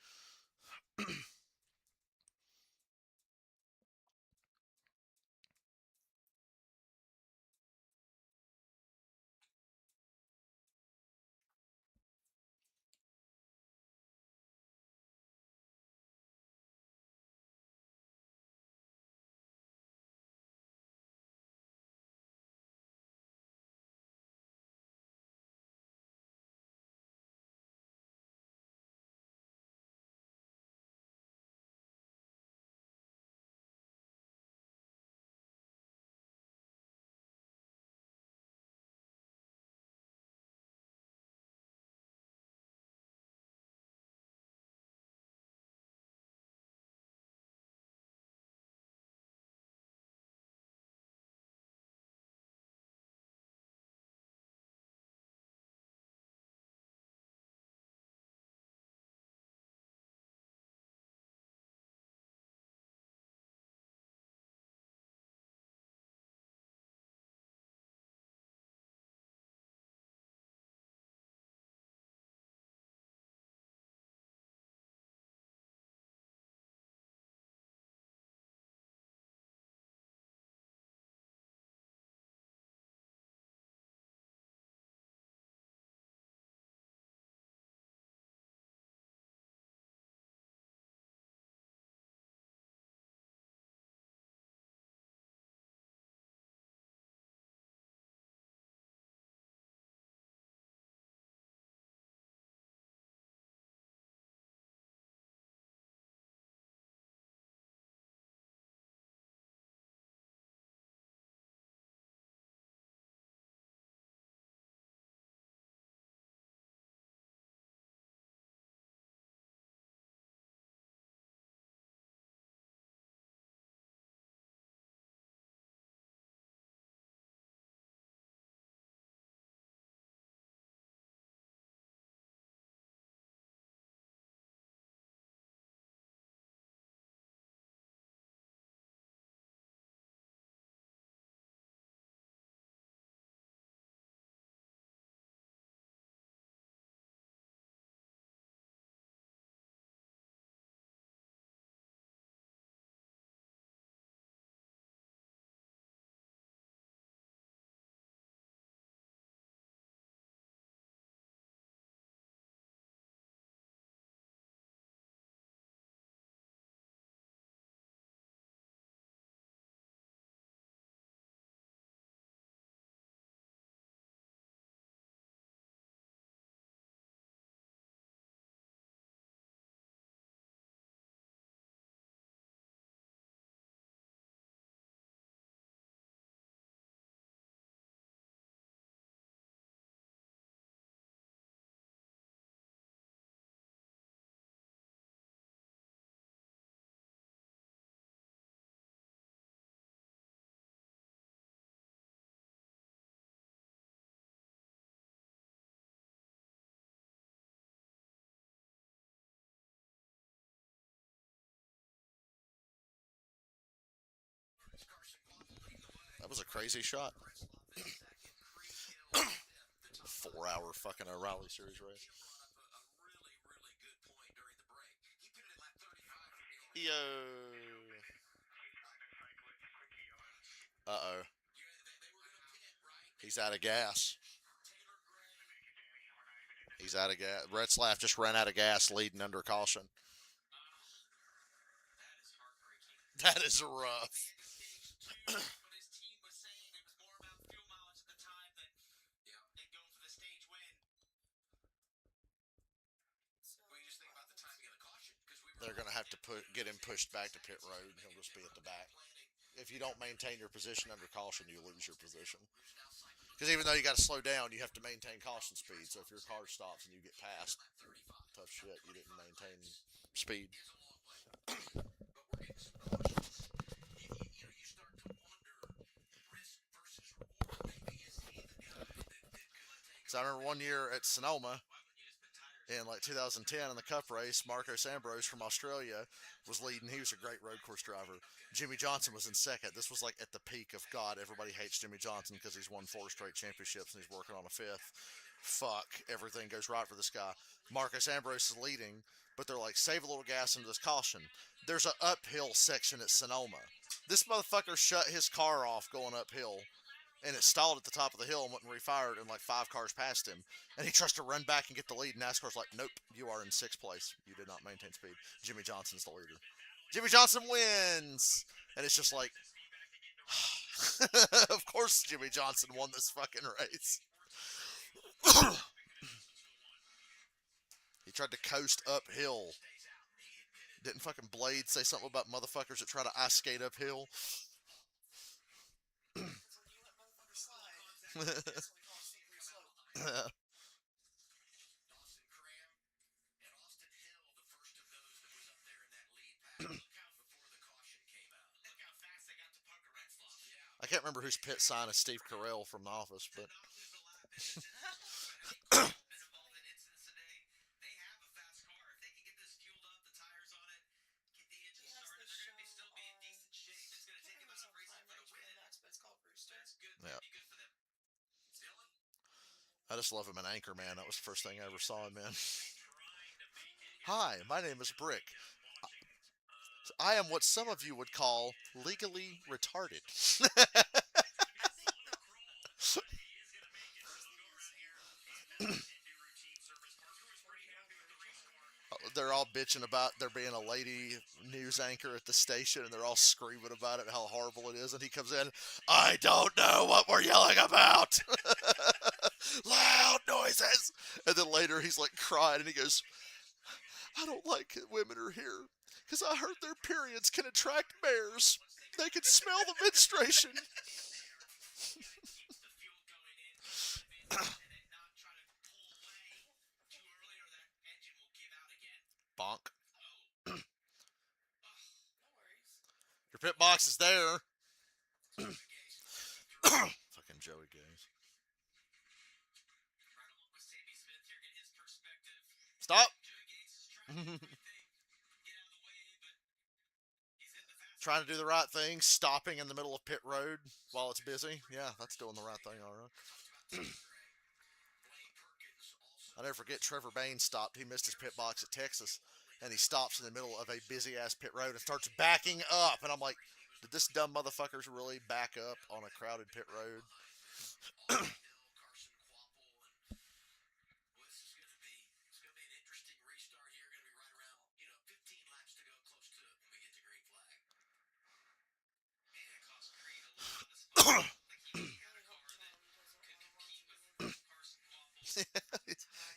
[SPEAKER 1] That was a crazy shot. 4 hour fucking O'Reilly Series race. Yo. Uh-oh. He's out of gas. He's out of gas. Retzlaff just ran out of gas leading under caution. That is rough. They're going to have to get him pushed back to pit road, and he'll just be at the back. If you don't maintain your position under caution, you lose your position. Because even though you got to slow down, you have to maintain caution speed. So if your car stops and you get past, tough shit, you didn't maintain speed. So I remember one year at Sonoma in like 2010 in the Cup race, Marcos Ambrose from Australia was leading. He was a great road course driver. Jimmy Johnson was in second. This was like at the peak of God. Everybody hates Jimmy Johnson because he's won 4 straight championships and he's working on a 5th. Fuck, everything goes right for this guy. Marcos Ambrose is leading, but they're like, save a little gas into this caution. There's an uphill section at Sonoma. This motherfucker shut his car off going uphill, and it stalled at the top of the hill and went and refired, and like 5 cars passed him. And he tries to run back and get the lead. NASCAR's like, nope, you are in 6th place. You did not maintain speed. Jimmy Johnson's the leader. Jimmy Johnson wins! And it's just like, of course Jimmy Johnson won this fucking race. He tried to coast uphill. Didn't fucking Blade say something about motherfuckers that try to ice skate uphill? I can't remember whose pit sign is Steve Carell from The Office, but yeah. I just love him in Anchorman. That was the first thing I ever saw him in. Hi, my name is Brick. I am what some of you would call legally retarded. They're all bitching about there being a lady news anchor at the station, and they're all screaming about it, how horrible it is. And he comes in, I don't know what we're yelling about. Loud noises. And then later he's like crying, and he goes, I don't like it women are here, because I heard their periods can attract bears. They can smell the menstruation. Bonk. Your pit box is there. Fucking Joey Gaze. Stop. Trying to do the right thing, stopping in the middle of pit road while it's busy. Yeah, that's doing the right thing, all right. I'll never forget Trevor Bain stopped. He missed his pit box at Texas, and he stops in the middle of a busy-ass pit road and starts backing up. And I'm like, did this dumb motherfuckers really back up on a crowded pit road?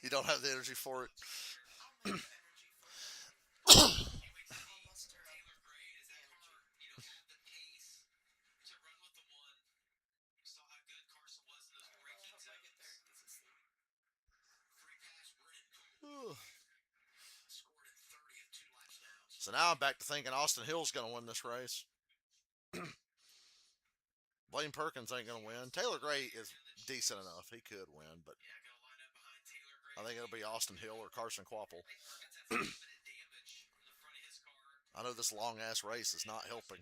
[SPEAKER 1] You don't have the energy for it. So now I'm back to thinking Austin Hill's going to win this race. Blaine Perkins ain't going to win. Taylor Gray is decent enough. He could win, but I think it'll be Austin Hill or Carson Quapple. I know this long-ass race is not helping.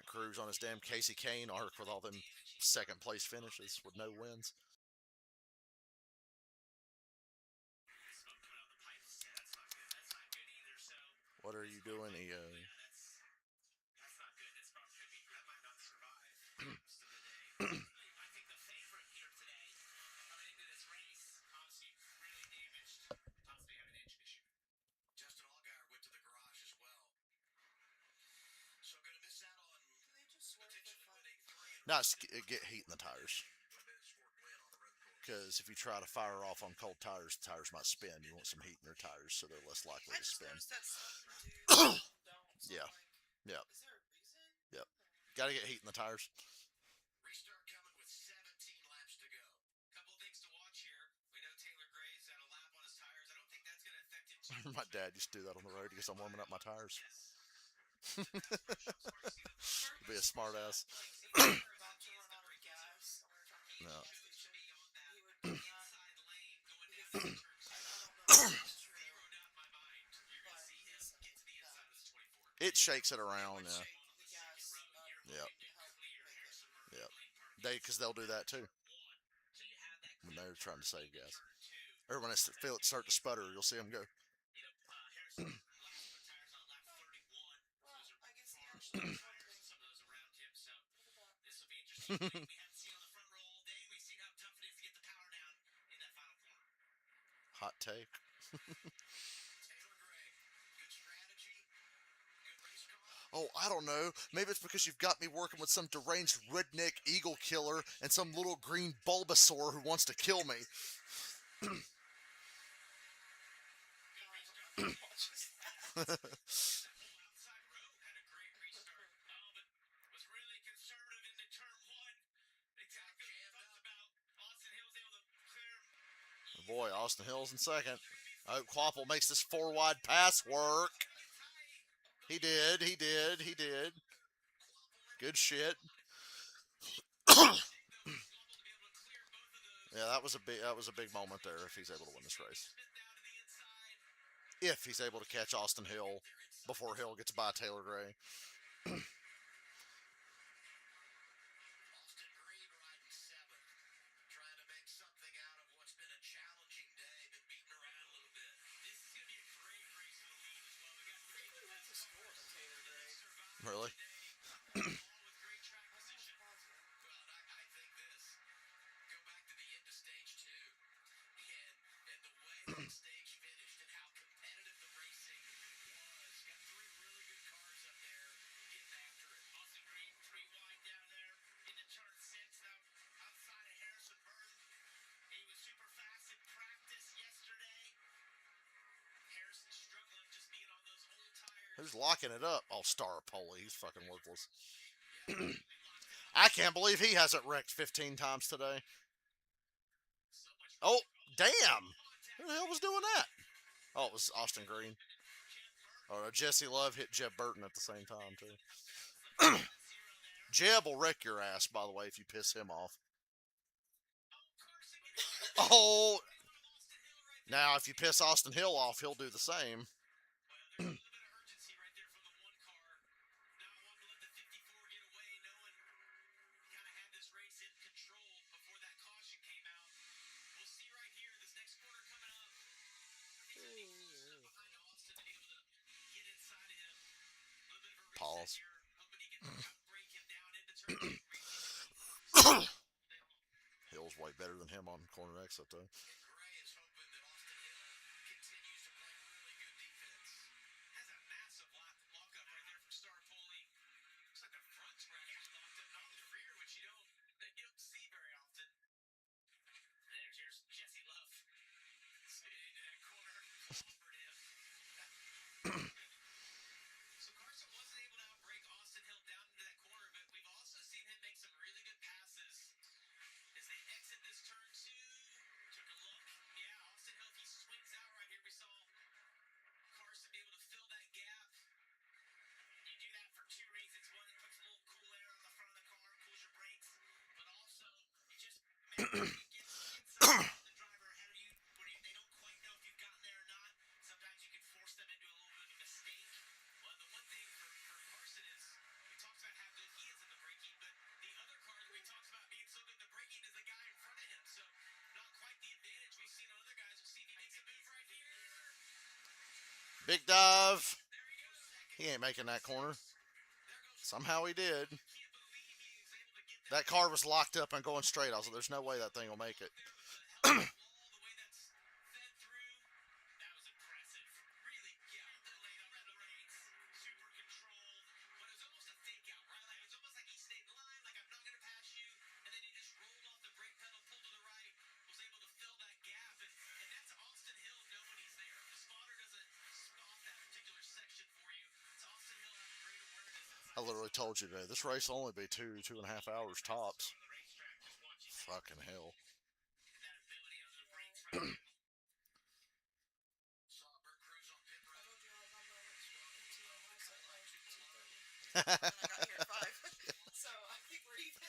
[SPEAKER 1] Frank Cruz on his damn Casey Kane arc with all them second place finishes with no wins. What are you doing, EO?
[SPEAKER 8] That's not good. That's probably could be. That might not survive most of the day. I think the favorite here today, coming into this race, obviously really damaged, possibly have an engine issue.
[SPEAKER 9] Justin Allgaier went to the garage as well. So going to miss out on
[SPEAKER 2] Do they just swerve for
[SPEAKER 9] potentially
[SPEAKER 2] fun?
[SPEAKER 9] winning 3 in
[SPEAKER 1] Not get heat in the tires.
[SPEAKER 9] sport win on a road course.
[SPEAKER 1] Because if you try to fire off on cold tires, the tires might spin. You want some heat in your tires so they're less likely
[SPEAKER 2] I
[SPEAKER 1] to
[SPEAKER 2] just
[SPEAKER 1] spin.
[SPEAKER 2] noticed that some dudes don't. So
[SPEAKER 1] Yeah.
[SPEAKER 2] I'm like,
[SPEAKER 1] Yep.
[SPEAKER 2] is there a reason?
[SPEAKER 1] Yep. Gotta get heat in the tires.
[SPEAKER 9] Restart coming with 17 laps to go.
[SPEAKER 8] Couple things to watch here. We know Taylor Gray's had a lap on his tires. I don't think that's going to affect him too much.
[SPEAKER 1] My dad used to do that on the road because I'm warming up my tires. Be a smart ass.
[SPEAKER 2] Like, if we were about to run out of gas, and we were trying to get
[SPEAKER 1] No.
[SPEAKER 2] to the gas station, he would do that. Because I don't know if it's true, but he said that
[SPEAKER 1] It shakes it around,
[SPEAKER 2] would
[SPEAKER 1] yeah.
[SPEAKER 2] shake the gas up
[SPEAKER 1] Yep.
[SPEAKER 2] to help make it.
[SPEAKER 1] Yep. Because they'll do that too. When they're trying to save gas. Or when they feel it start to sputter, you'll see them go.
[SPEAKER 2] Well, I guess he actually did one thing.
[SPEAKER 8] Some of those around him, so this will be
[SPEAKER 2] Look
[SPEAKER 8] interesting. We haven't seen on the front row all day. We've seen how tough it is to get the power down in that final corner.
[SPEAKER 1] Hot take.
[SPEAKER 9] Taylor Gray, good strategy, good race car.
[SPEAKER 1] Oh, I don't know. Maybe it's because you've got me working with some deranged redneck eagle killer and some little green Bulbasaur who wants to kill me.
[SPEAKER 8] Outside row had a great restart. But was really conservative into turn one. Exactly what we talked about. Austin Hill's able to clear him.
[SPEAKER 1] Boy, Austin Hill's in second. I hope Quapple makes this 4-wide pass work. He did. Good shit. Yeah, that was a big moment there if he's able to win this race. If he's able to catch Austin Hill before Hill gets by Taylor Gray.
[SPEAKER 9] Austin Green riding 7th, trying to make something out of what's been a challenging day, been beaten around a little bit.
[SPEAKER 8] This is going to be a great race for the lead as well. We got three
[SPEAKER 2] We went to school with Taylor Gray.
[SPEAKER 1] Really?
[SPEAKER 8] all with great track position.
[SPEAKER 9] Well, and I think this, go back to the end of stage 2, and the way that stage finished and how competitive the racing was. Got 3 really good cars up there getting after it.
[SPEAKER 8] Austin Green, 3 wide down there into turn 6. Now, outside of Harrison Burton, he was super fast in practice yesterday. Harrison struggling just being on those old tires.
[SPEAKER 1] Who's locking it up? Oh, Star Poli. He's fucking worthless. I can't believe he hasn't wrecked 15 times today. Oh, damn. Who the hell was doing that? Oh, it was Austin Green. Oh, Jesse Love hit Jeb Burton at the same time, too. Jeb will wreck your ass, by the way, if you piss him off. Oh! Now, if you piss Austin Hill off, he'll do the same. Pause. Hill's way better than him on corner exit, though.
[SPEAKER 9] Gray is hoping that Austin Hill continues to play really good defense.
[SPEAKER 8] Has a massive lockup right there from Star Poli. Looks like the front's actually locked up, not the rear, which you don't see very often. Here's Jesse Love. Spinning into that corner. Offered him. So Carson wasn't able to outbreak Austin Hill down into that corner, but we've also seen him make some really good passes as they exit this turn 2. Took a look. Yeah, Austin Hill, if he swings out right here, we saw Carson be able to fill that gap. You do that for 2 reasons. One, it puts a little cool air on the front of the car, cools your brakes, but also you just make sure you get inside the driver ahead of you where they don't quite know if you've gotten there or not. Sometimes you can force them into a little bit of a mistake. Well, the one thing for Carson is he talks about how good he
[SPEAKER 1] Big dive. He ain't making that corner. Somehow he did. That car was locked up and going straight. I was like, there's no way that thing will make it. I literally told you today, this race will only be 2.5 hours tops. Fucking hell.
[SPEAKER 2] I got here at 5. So I think we're even.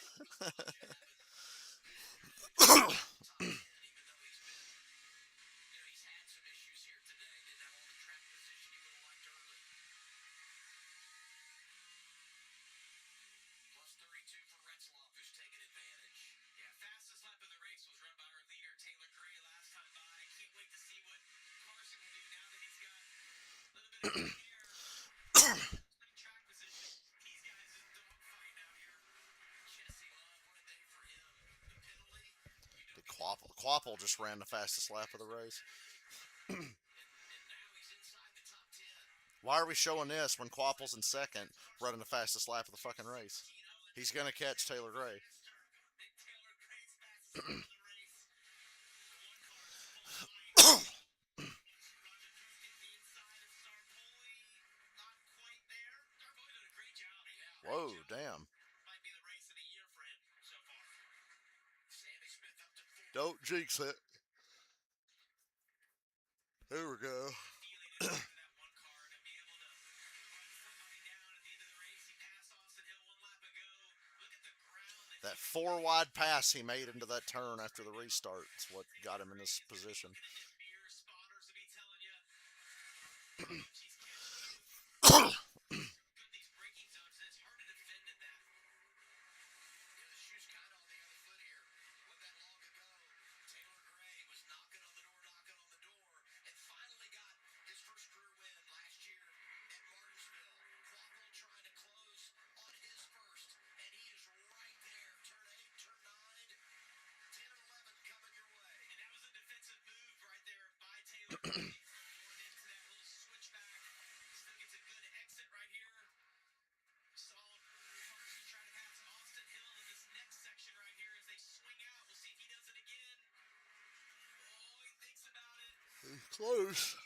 [SPEAKER 9] Plus 32 for Retzloff, who's taking advantage.
[SPEAKER 3] Yeah, fastest lap of the race was run by our leader, Taylor Gray, last time by. I can't wait to see what Carson can do now that he's got a little bit of track position. These guys is dogfighting out here.
[SPEAKER 9] Jesse Love, what a day for him. The penalty.
[SPEAKER 1] The Quapple just ran the fastest lap of the race.
[SPEAKER 9] And now he's inside the top 10.
[SPEAKER 1] Why are we showing this when Quapple's in second, running the fastest lap of the fucking race? He's going to catch Taylor Gray. Whoa, damn. Don't jinx it. There we go. That 4 wide pass he made into that turn after the restart is what got him in this position. Close.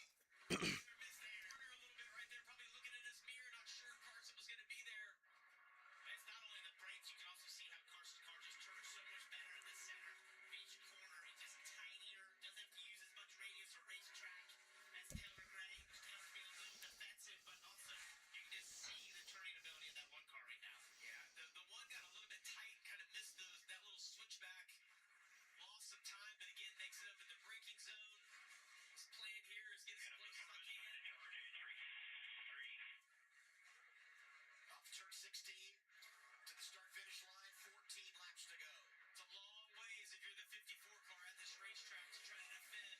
[SPEAKER 9] Turn 16 to the start-finish line, 14 laps to go.
[SPEAKER 3] It's a long ways if you're the 54 car at this racetrack to try to defend.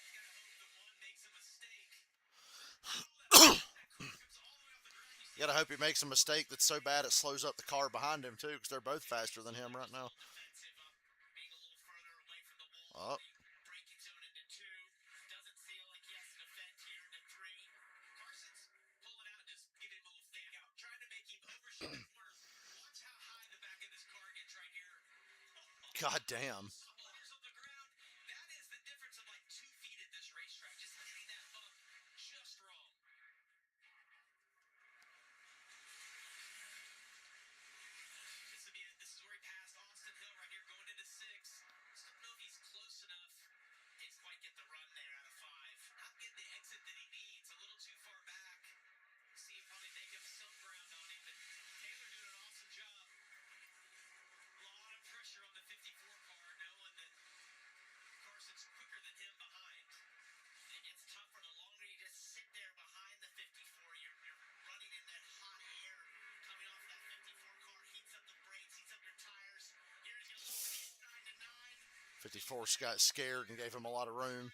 [SPEAKER 3] You gotta hope the one makes a mistake.
[SPEAKER 1] You gotta hope he makes a mistake that's so bad it slows up the car behind him too, because they're both faster than him right now. Oh.
[SPEAKER 3] Braking zone into 2. Doesn't feel like he has to defend here into 3. Carson's pulling out, just giving him a little fake out, trying to make him overshoot the corner. Watch how high the back of this car gets right here.
[SPEAKER 1] God damn.
[SPEAKER 3] That is the difference of like 2 feet at this racetrack. Just hitting that bump just wrong. This is where he passed Austin Hill right here going into 6. Just don't know if he's close enough. Didn't quite get the run there out of 5. Not getting the exit that he needs. A little too far back. See him probably make up some ground on him, but Taylor doing an awesome job. A lot of pressure on the 54 car, knowing that Carson's quicker than him behind. It gets tougher the longer you just sit there behind the 54. You're running in that hot air coming off that 54 car. Heats up the brakes, heats up your tires. Here's your little inside to 9.
[SPEAKER 1] 54 got scared and gave him a lot of room.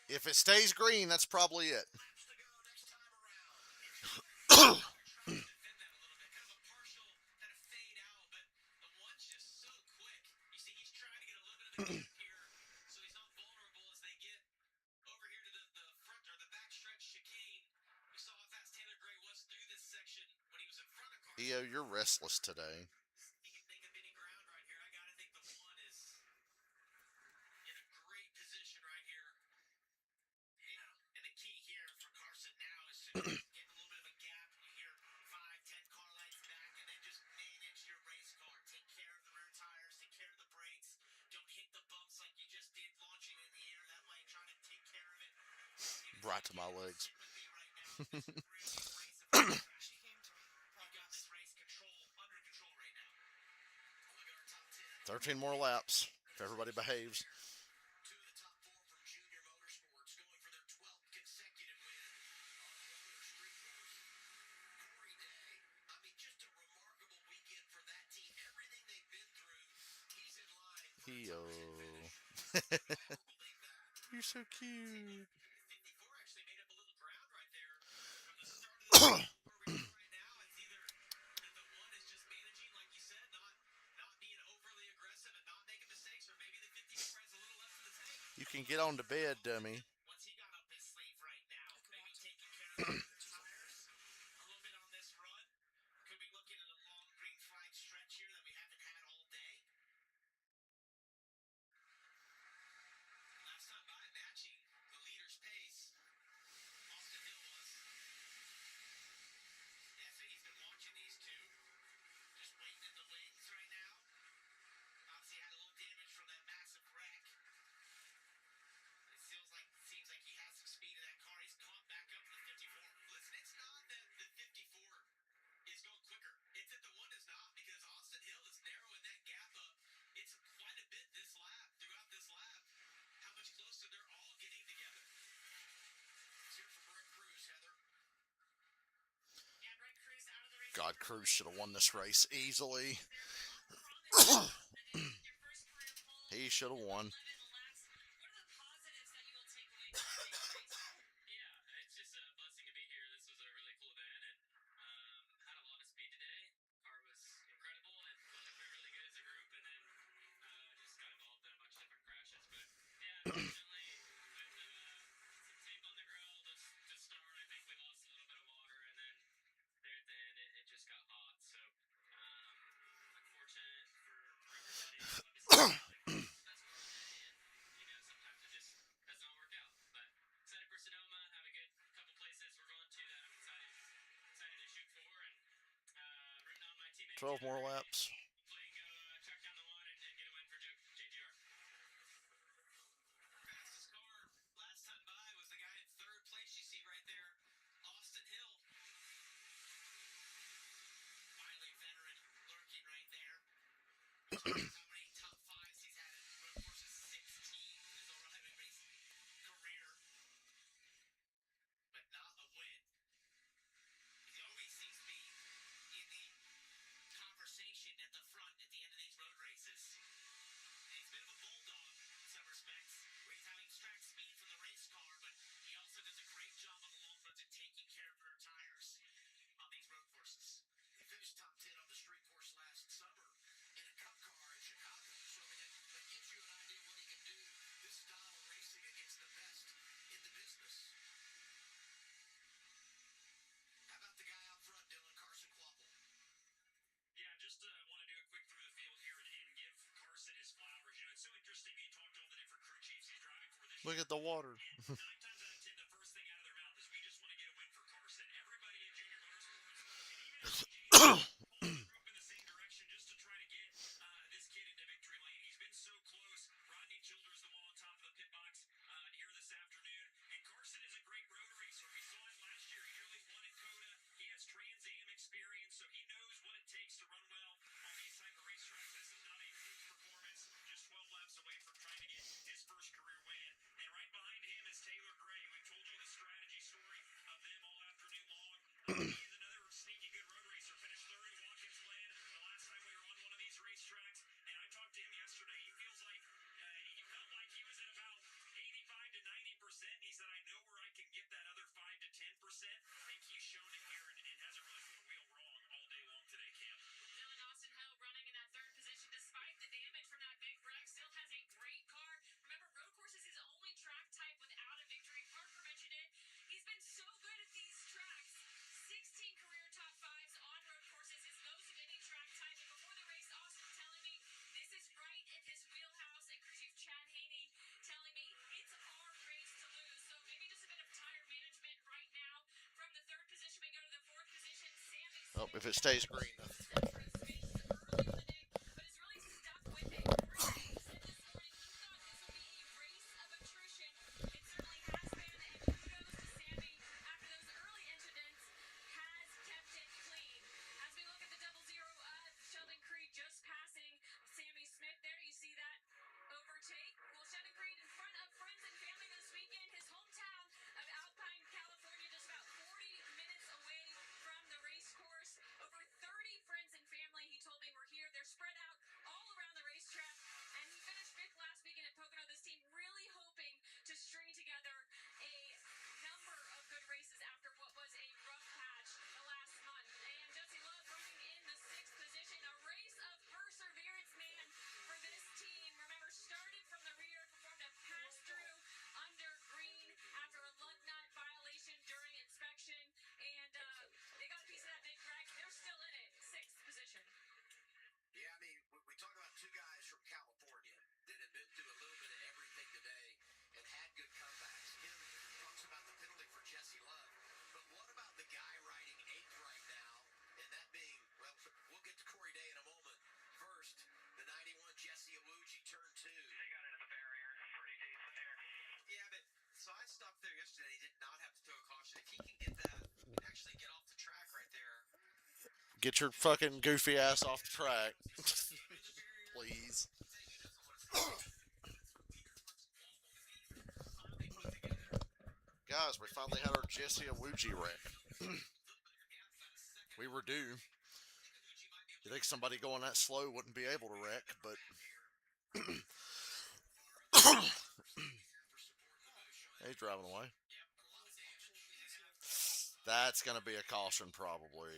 [SPEAKER 1] If it stays green, that's probably it.
[SPEAKER 9] Laps to go next time around.
[SPEAKER 8] Trying to defend that a little bit. Kind of a partial, kind of fade out, but the one's just so quick. You see, he's trying to get a little bit of a gap here, so he's not vulnerable as they get over here to the front or the backstretch chicane. We saw how fast Taylor Gray was through this section when he was in front of Carson.
[SPEAKER 1] EO, you're restless today.
[SPEAKER 8] He can think of any ground right here. I gotta think the one is in a great position right here. And the key here for Carson now is to get a little bit of a gap. You hear 5, 10 car lights back, and then just manage your race car. Take care of the rear tires, take care of the brakes. Don't hit the bumps like you just did launching in the air that way. Try to take care of it.
[SPEAKER 1] Right to my legs.
[SPEAKER 2] She came to
[SPEAKER 8] Got this race under control right now. Look at our top 10.
[SPEAKER 1] 13 more laps if everybody behaves.
[SPEAKER 9] Two of the top four from Junior Motorsports going for their 12th consecutive win on road or street course. Corey Day, I mean, just a remarkable weekend for that team. Everything they've been through, he's in line for a
[SPEAKER 1] EO.
[SPEAKER 9] top 10 finish. Hard to believe that.
[SPEAKER 1] You're so cute.
[SPEAKER 8] 54 actually made up a little ground right there from the start of the season where we are right now. It's either that the one is just managing, like you said, not being overly aggressive and not making mistakes, or maybe the 54 has a little left in the tank.
[SPEAKER 1] You can get on to bed, dummy.
[SPEAKER 8] What's he got up his sleeve right now? Maybe taking care of the tires a little bit on this run. Could be looking at a long green flag stretch here that we haven't had all day. Last time by, matching the leader's pace. Austin Hill was. Yeah, so he's been watching these two. Just waiting in the wings right now. Obviously had a little damage from that massive wreck. It seems like he has some speed in that car. He's caught back up to the 54. Listen, it's not that the 54 is going quicker. It's that the one is not, because Austin Hill is narrowing that gap up. It's quite a bit this lap, throughout this lap. How much closer they're all getting together.
[SPEAKER 9] Let's hear from Brent Cruz, Heather.
[SPEAKER 4] Yeah, Brent Cruz out of the race.
[SPEAKER 1] God, Cruz should have won this race easily. He should have won.
[SPEAKER 4] What are the positives that you will take away from today's race?
[SPEAKER 3] Yeah, it's just a blessing to be here. This was a really cool event and had a lot of speed today. Car was incredible and felt like we were really good as a group, and then just got involved in a bunch of different crashes. But yeah, unfortunately, with some tape on the grill to start, I think we lost a little bit of water, and then there at the end it just got hot. So unfortunate for everybody. Obviously, that's part of the day, and sometimes it just does not work out. But excited for Sonoma. Have a good couple places we're going to that I'm excited to shoot for, and rooting on my teammate.
[SPEAKER 1] 12 more laps.
[SPEAKER 3] Hopefully go track down the one and get a win for JGR.
[SPEAKER 8] Fastest car last time by was the guy in third place you see right there, Austin Hill. Wily veteran lurking right there. How many top fives he's had in road courses? 16 in his O'Reilly racing career. But not a win. He always seems to be in the conversation at the front at the end of these road races. And he's a bit of a bulldog in some respects, where he's having track speed from the race car, but he also does a great job on the long fronts and taking care of her tires on these road courses.
[SPEAKER 9] He finished top 10 on the street course last summer in a cup car in Chicago. So, I mean, that gives you an idea what he can do this style of racing against the best in the business. How about the guy out front, Dylan, Carson Quapple?
[SPEAKER 3] Yeah, just want to do a quick through the field here and give Carson his flowers. It's so interesting. He talked to all the different crew chiefs he's driving for this
[SPEAKER 1] Look
[SPEAKER 3] year.
[SPEAKER 1] at the water.
[SPEAKER 3] 9 times out of 10, the first thing out of their mouth is, we just want to get a win for Carson. Everybody at Junior Motorsports, and even at group in the same direction, just to try to get this kid into victory lane. He's been so close. Rodney Childers, the one on top of the pit box here this afternoon. And Carson is a great road racer. We saw it last year. He nearly won at COTA. He has Trans Am experience, so he knows what it takes to run well on these type of racetracks. This is not a fluke performance, just 12 laps away from trying to get his first career win. And right behind him is Taylor
[SPEAKER 1] Oh, if it stays green.
[SPEAKER 4] Just passing Sammy Smith there. You see that overtake. Well, Sheldon Creed in front of friends and family this weekend. His hometown of Alpine, California, just about 40 minutes away from the race course. Over 30 friends and family, he told me, were here. They're spread out all around the racetrack. And he finished fifth last weekend at Pocono. This team really hoping to string together a number of good races after what was a rough patch the last month. And Jesse Love running in the sixth position. A race of perseverance, man, for this team. Remember, started from the rear, performed a pass-through under green after a lug nut violation during inspection. And they got a piece of that big drag. They're still in it. Sixth position.
[SPEAKER 9] Yeah, I mean, we talk about two guys from California that have been through a little bit of everything today and had good comebacks. Kim talks about the penalty for Jesse Love, but what about the guy riding eighth right now, and that being, well, we'll get to Corey Day in a moment. First, the 91 Jesse Awuji, turn two.
[SPEAKER 3] They got into the barrier pretty decent there.
[SPEAKER 8] Yeah, but so I stopped there yesterday. He did not have to throw a caution. If he can get that, actually get off the track right there.
[SPEAKER 1] Get your fucking goofy ass off the track. Please. Guys, we finally had our Jesse Awuji wreck. We were due. You think somebody going that slow wouldn't be able to wreck, but he's driving away. That's going to be a caution, probably.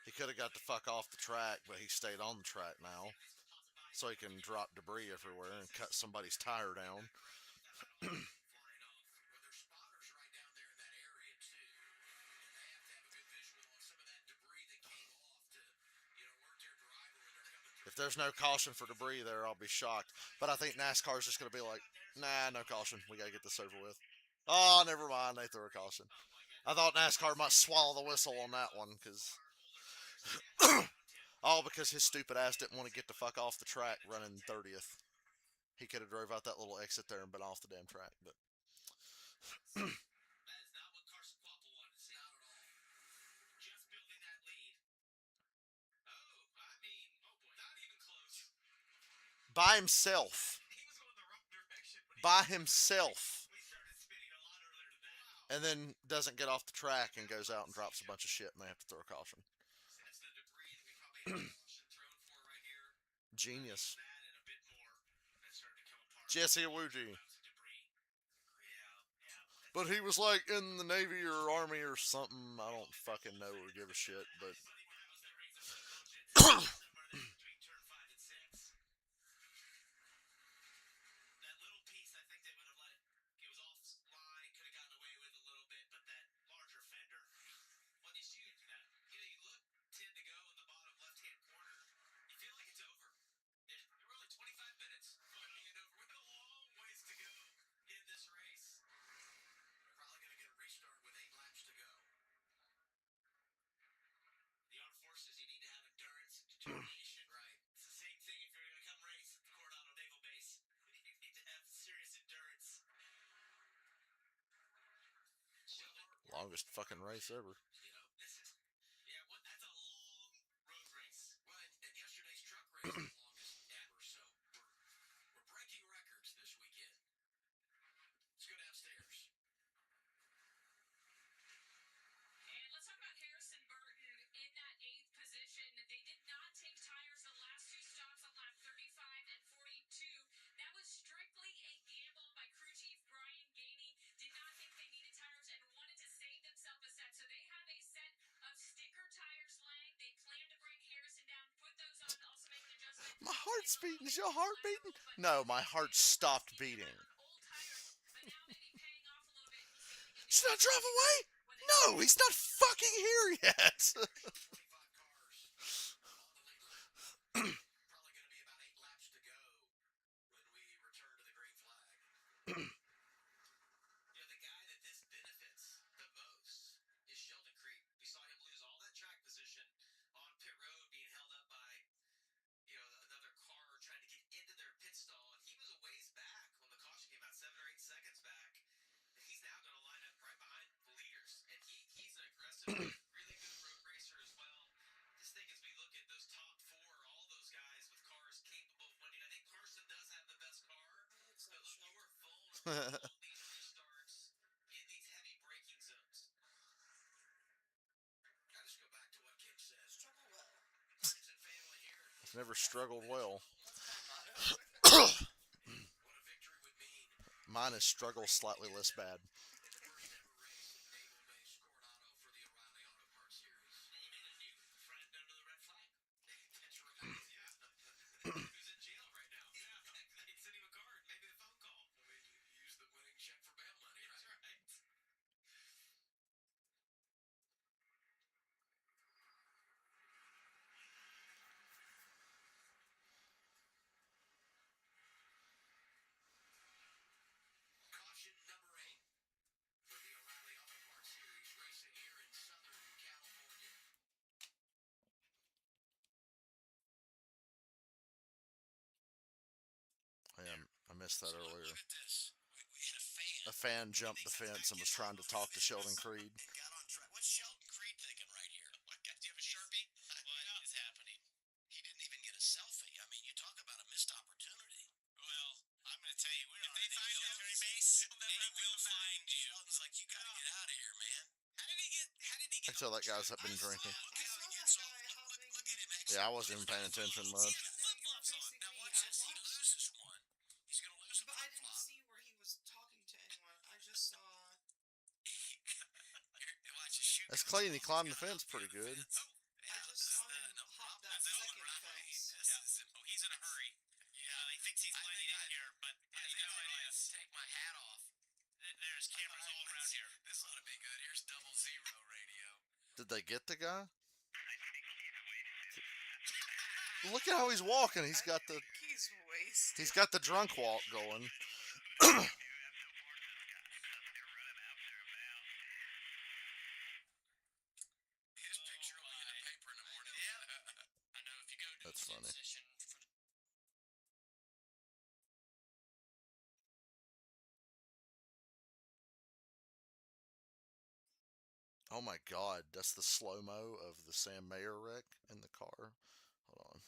[SPEAKER 1] He could have got the fuck off the track, but he stayed on the track now. So he can drop debris everywhere and cut somebody's tire down. If there's no caution for debris there, I'll be shocked. But I think NASCAR's just going to be like, nah, no caution. We got to get this over with. Oh, never mind. They threw a caution. I thought NASCAR might swallow the whistle on that one, because all because his stupid ass didn't want to get the fuck off the track running 30th. He could have drove out that little exit there and been off the damn track, but
[SPEAKER 8] That is not what Carson Quapple wanted to see. Not at all. Just building that lead. Oh, I mean, oh boy, not even close.
[SPEAKER 1] by himself.
[SPEAKER 8] He was going the wrong direction.
[SPEAKER 1] By himself.
[SPEAKER 8] We started spinning a lot earlier than that.
[SPEAKER 1] And then doesn't get off the track and goes out and drops a bunch of shit, and they have to throw a caution.
[SPEAKER 8] That's the debris that we probably had a caution thrown for right here.
[SPEAKER 1] Genius.
[SPEAKER 8] That and a bit more that started to come apart.
[SPEAKER 1] Jesse Awuji.
[SPEAKER 8] Debris. Yeah.
[SPEAKER 1] But he was like in the Navy or Army or something. I don't fucking know or give a shit, but
[SPEAKER 8] Between turn 5 and 6. That little piece, I think they would have let it. It was off line, could have gotten away with a little bit, but that larger fender. When you shoot that, you look 10 to go in the bottom left-hand corner. You feel like it's over. Yeah, we're only 25 minutes from it being over. With a long ways to go in this race.
[SPEAKER 9] We're probably going to get a restart with 8 laps to go.
[SPEAKER 8] The armed forces, you need to have endurance and determination.
[SPEAKER 9] Right.
[SPEAKER 8] It's the same thing if you're going to come race at the Coronado Naval Base. You need to have serious endurance.
[SPEAKER 1] longest fucking race ever.
[SPEAKER 8] You know, this is, yeah, that's a long road race.
[SPEAKER 9] Well, and yesterday's truck race was the longest ever, so we're breaking records this weekend. Let's go downstairs.
[SPEAKER 4] And let's talk about Harrison Burton in that 8th position. They did not take tires the last 2 stops on lap 35 and 42. That was strictly a gamble by crew chief Brian Gainey. Did not think they needed tires and wanted to save themselves a set. So they have a set of sticker tires laying. They plan to bring Harrison down, put those on, also make an adjustment.
[SPEAKER 1] My heart's beating. Is your heart beating? No, my heart stopped beating.
[SPEAKER 4] Old tires, but now maybe paying off a little bit.
[SPEAKER 1] He's not driving away? No, he's not fucking here yet.
[SPEAKER 9] 25 cars on the lead lap. Probably going to be about 8 laps to go when we return to the green flag.
[SPEAKER 1] Never struggled well. Mine is struggle slightly less bad. I missed that earlier.
[SPEAKER 12] Look at this. We hit a fan.
[SPEAKER 1] A fan jumped the fence and was trying to talk to Sheldon Creed.
[SPEAKER 12] And got on track. What's Sheldon Creed thinking right here? Do you have a Sharpie? What is happening? He didn't even get a selfie. I mean, you talk about a missed opportunity. Well, I'm going to tell you, if they find military base, they will find you. Sheldon's like, you got to get out of here, man. How did he get
[SPEAKER 1] I tell that guy's been drinking.
[SPEAKER 12] Look how he gets off. Look at him.
[SPEAKER 1] Yeah, I wasn't even paying attention much.
[SPEAKER 12] Now watch this. He loses one. He's going to lose a
[SPEAKER 2] But I didn't
[SPEAKER 12] flip-flop.
[SPEAKER 2] see where he was talking to anyone. I just saw.
[SPEAKER 12] Watch his shoe.
[SPEAKER 1] That's clean. He climbed the fence pretty good.
[SPEAKER 2] I just saw him hop that second fence.
[SPEAKER 12] Oh, he's in a hurry. Yeah, he thinks he's letting in here, but I think I might take my hat off. There's cameras all around here. This ought to be good. Here's 00 radio.
[SPEAKER 1] Did they get the guy? Look at how he's walking. He's got the
[SPEAKER 2] He's wasted.
[SPEAKER 1] he's got the drunk walk going.
[SPEAKER 12] His picture will be in the paper in the morning. Yeah. I know if you go to
[SPEAKER 1] That's funny. Oh my god, that's the slow-mo of the Sam Mayer wreck in the car. Hold on.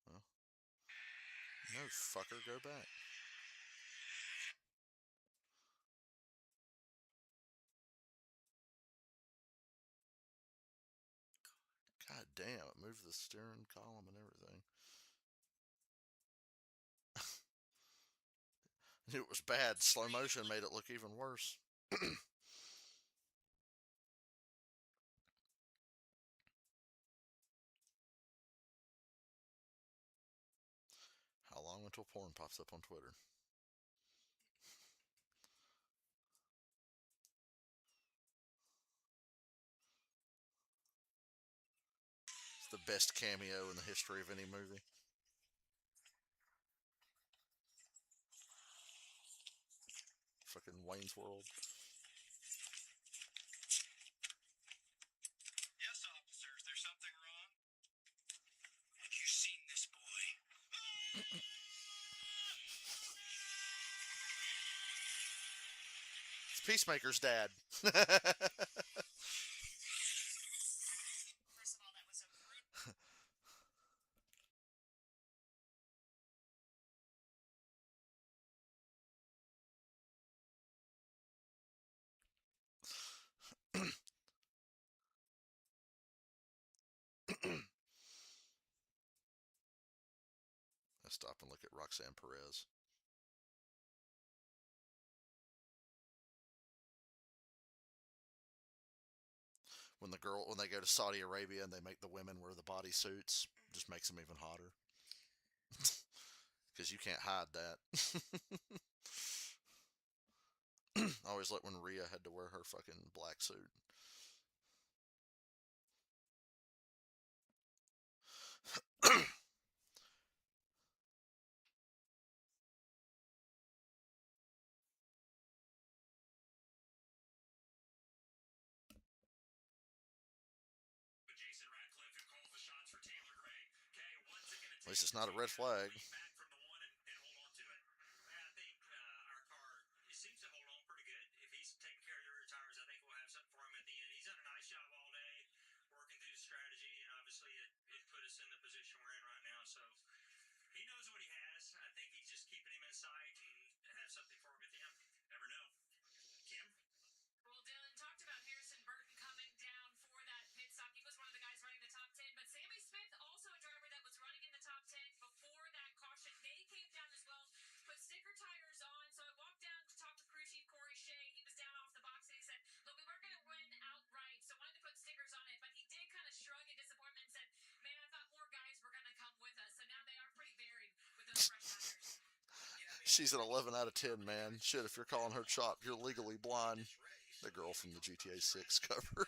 [SPEAKER 1] Well, no, fucker, go back. God damn, it moved the steering column and everything. It was bad. Slow motion made it look even worse. How long until porn pops up on Twitter? It's the best cameo in the history of any movie. Fucking Wayne's World.
[SPEAKER 12] Yes, officers, there's something wrong? Have you seen this boy?
[SPEAKER 1] It's Peacemaker's dad.
[SPEAKER 4] First of all, that was a brutal.
[SPEAKER 1] Let's stop and look at Roxanne Perez. When they go to Saudi Arabia and they make the women wear the bodysuits, just makes them even hotter. Because you can't hide that. I always liked when Rhea had to wear her fucking black suit.
[SPEAKER 3] Jason Radcliffe, who calls the shots for Taylor Gray. Okay, what's it going to take?
[SPEAKER 1] At least it's not a red flag.
[SPEAKER 3] Back from the one and hold on to it. I think our car seems to hold on pretty good. If he's taking care of the rear tires, I think we'll have something for him at the end. He's done a nice job all day, working through the strategy, and obviously it put us in the position we're in right now. So he knows what he has. I think he's just keeping him in sight and have something for him at the end. Never know. Kim?
[SPEAKER 4] Well, Dylan talked about Harrison Burton coming down for that pit stop. He was one of the guys running the top 10, but Sammy Smith also
[SPEAKER 1] She's an 11 out of 10, man. Shit, if you're calling her chop, you're legally blind. The girl from the GTA 6 cover.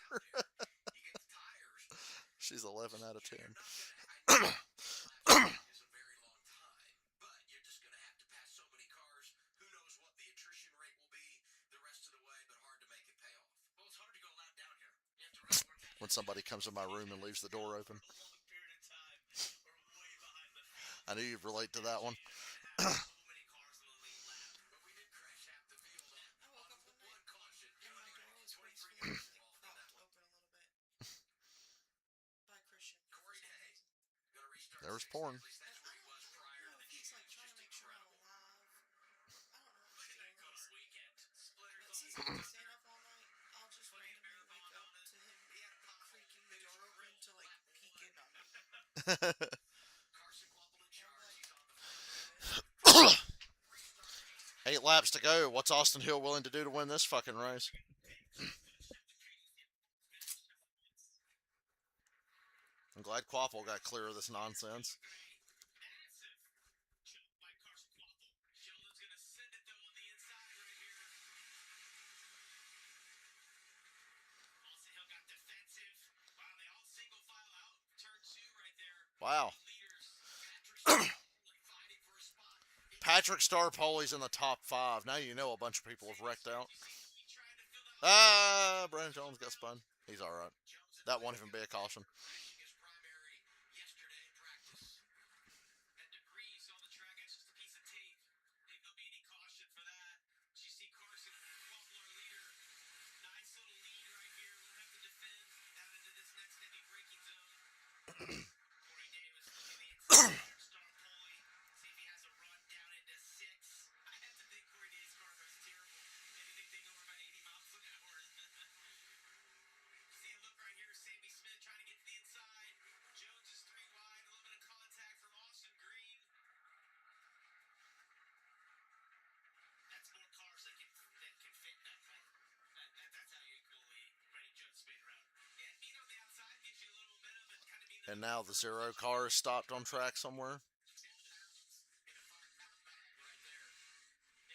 [SPEAKER 1] She's 11 out of 10.
[SPEAKER 9] Is a very long time, but you're just going to have to pass so many cars. Who knows what the attrition rate will be the rest of the way, but hard to make it pay off.
[SPEAKER 8] Well, it's hard to go lap down here. You have to really work that
[SPEAKER 1] When somebody comes in my room and leaves the door open.
[SPEAKER 8] for a long period of time. We're way behind the field.
[SPEAKER 1] I knew you'd relate to that one.
[SPEAKER 8] So many cars on the lead lap.
[SPEAKER 9] But we did crash half the field
[SPEAKER 2] I woke up one night
[SPEAKER 9] one caution.
[SPEAKER 2] and my door was
[SPEAKER 9] 23
[SPEAKER 2] forcefully
[SPEAKER 9] guys
[SPEAKER 2] like
[SPEAKER 9] involved in
[SPEAKER 2] propped
[SPEAKER 9] that one.
[SPEAKER 2] open a little bit by Christian. for
[SPEAKER 9] Corey
[SPEAKER 2] some
[SPEAKER 9] Day.
[SPEAKER 2] reason.
[SPEAKER 9] Gonna restart
[SPEAKER 1] There was
[SPEAKER 9] the
[SPEAKER 1] porn.
[SPEAKER 9] At least that's where he was
[SPEAKER 2] I
[SPEAKER 9] prior
[SPEAKER 2] don't
[SPEAKER 9] to
[SPEAKER 2] know
[SPEAKER 9] the
[SPEAKER 2] if he's
[SPEAKER 9] shoot.
[SPEAKER 2] like trying to make sure I'm alive. I don't know what his deal is.
[SPEAKER 8] Weekend. Splitters
[SPEAKER 2] But
[SPEAKER 8] on
[SPEAKER 2] since
[SPEAKER 8] the
[SPEAKER 2] I've been staying up all night, I'll just randomly wake up to him creaking the door open to like peek in on me.
[SPEAKER 9] Carson Quapple in charge. He's on the front.
[SPEAKER 1] 8 laps to go. What's Austin Hill willing to do to win this fucking race? I'm glad Quapple got clear of this nonsense.
[SPEAKER 8] massive jump by Carson Quapple. Sheldon's going to send it, though, on the inside right here. Austin Hill got defensive. Wow, they all single file out. Turn 2 right there.
[SPEAKER 1] Wow.
[SPEAKER 8] Leaders. Fighting for a spot.
[SPEAKER 1] Patrick Starpoli's in the top 5. Now you know a bunch of people have wrecked out.
[SPEAKER 8] We tried to fill that
[SPEAKER 1] Brandon Jones got spun. He's alright. That won't even be a caution.
[SPEAKER 9] His primary yesterday in practice.
[SPEAKER 8] and degrees on the track. It's just a piece of tape. Think there'll be any caution for that. You see Carson Quapple, our leader. Nice little lead right here. Won't have to defend out into this next heavy braking zone. Corey Davis looking the inside. Star Pulley. See if he has a run down into 6. I have to think Corey Davis' car is terrible. Maybe anything over about 80 miles an hour. See a look right here. Sammy Smith trying to get to the inside. Jones is 3 wide. A little bit of contact from Austin Green. That's more cars that can fit in that corner. That's how you equal the Randy Jones speed around. And being on the outside gives you a little momentum and kind of being
[SPEAKER 1] And now the 0 car is stopped on track somewhere.
[SPEAKER 8] It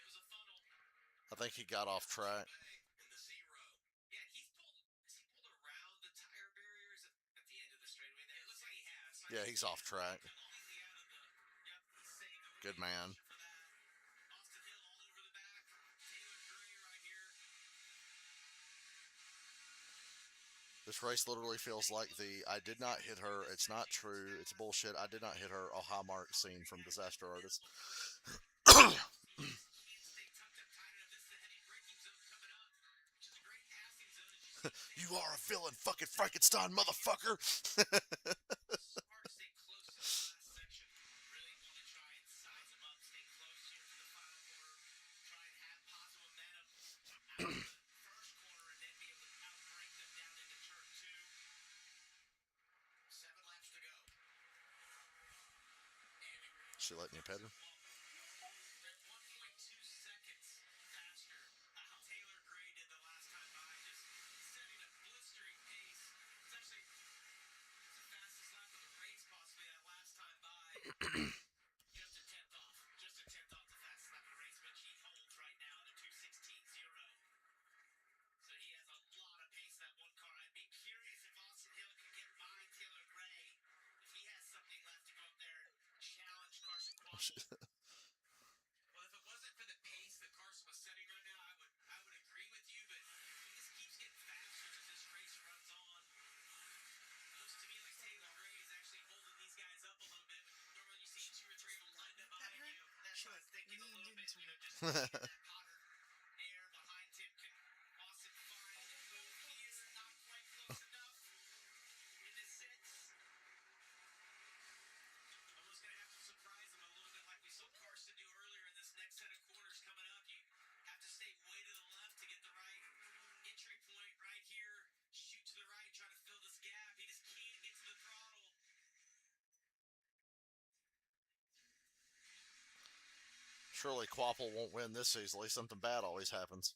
[SPEAKER 8] was a funnel.
[SPEAKER 1] I think he got off track.
[SPEAKER 9] In the 0.
[SPEAKER 8] Yeah, has he pulled around the tire barriers at the end of the straightaway there? It looks like he has.
[SPEAKER 1] Yeah, he's off track.
[SPEAKER 8] Completely out of the he saved the
[SPEAKER 1] Good man.
[SPEAKER 8] for that. Austin Hill all over the back. Taylor Gray right here.
[SPEAKER 1] This race literally feels like the I did not hit her, it's not true, it's bullshit, I did not hit her, oh hi Mark scene from Disaster Artist.
[SPEAKER 8] Can't stay tucked up tight enough. This is the heavy braking zone coming up, which is a great passing zone. As you see,
[SPEAKER 1] You are a villain, fucking Frankenstein, motherfucker!
[SPEAKER 8] it's hard to stay close to the last section. Really want to try and size them up, stay close here to the final quarter, try and have positive momentum out of the first quarter, and then be able to outbreak them down into turn 2.
[SPEAKER 9] 7 laps to go.
[SPEAKER 1] She letting you pet her?
[SPEAKER 8] They're 1.2 seconds faster. Taylor Gray did the last time by, just setting a blistering pace. It's actually the fastest lap of the race, possibly that last time by. Just a tenth off. Just a tenth off the fastest lap of the race, but he holds right now at a 2:16.0. So he has a lot of pace, that one car. I'd be curious if Austin Hill can get by Taylor Gray, if he has something left to go up there and challenge Carson Quapple. Well, if it wasn't for the pace that Carson was setting right now, I would agree with you, but he just keeps getting faster as this race runs on. Looks to me like Taylor Gray is actually holding these guys up a little bit. Normally you see 2 or 3 of them lined up behind you. That's
[SPEAKER 2] She
[SPEAKER 8] what I
[SPEAKER 2] like
[SPEAKER 8] was thinking a little
[SPEAKER 2] leaned
[SPEAKER 8] bit,
[SPEAKER 2] into
[SPEAKER 8] you know,
[SPEAKER 2] it.
[SPEAKER 8] just that hotter air behind him. Can Austin find and move here? Not quite close enough into 6. Almost going to have to surprise him a little bit like we saw Carson do earlier in this next set of corners coming up. You have to stay way to the left to get the right entry point right here. Shoot to the right, try to fill this gap. He just can't get to the throttle.
[SPEAKER 1] Surely Quapple won't win this easily, something bad always happens.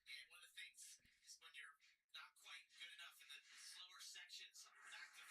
[SPEAKER 8] And one of the things is when you're not quite good enough in the slower sections, back to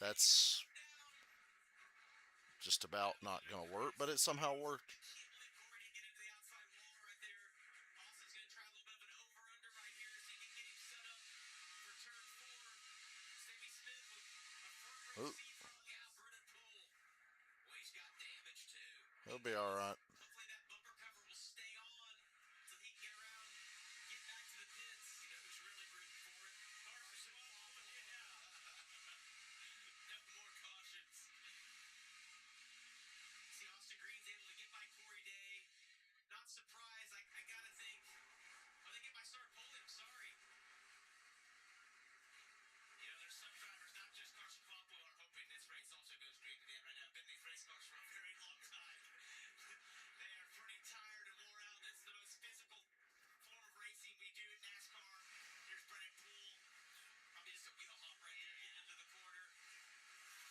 [SPEAKER 1] That's just about not going to work, but it somehow worked. Ooh. He'll be all right.
[SPEAKER 8] Surprised. I gotta think. Are they get my start pulling? Sorry. You know, there's some drivers, not just Carson Kloppo, are hoping this race also goes green to the end right now. Been in these race cars for a very long time. They are pretty tired and wore out. It's the most physical form of racing we do in NASCAR. Here's Brennan Poole. Probably just a wheel hop right there, getting into the corner.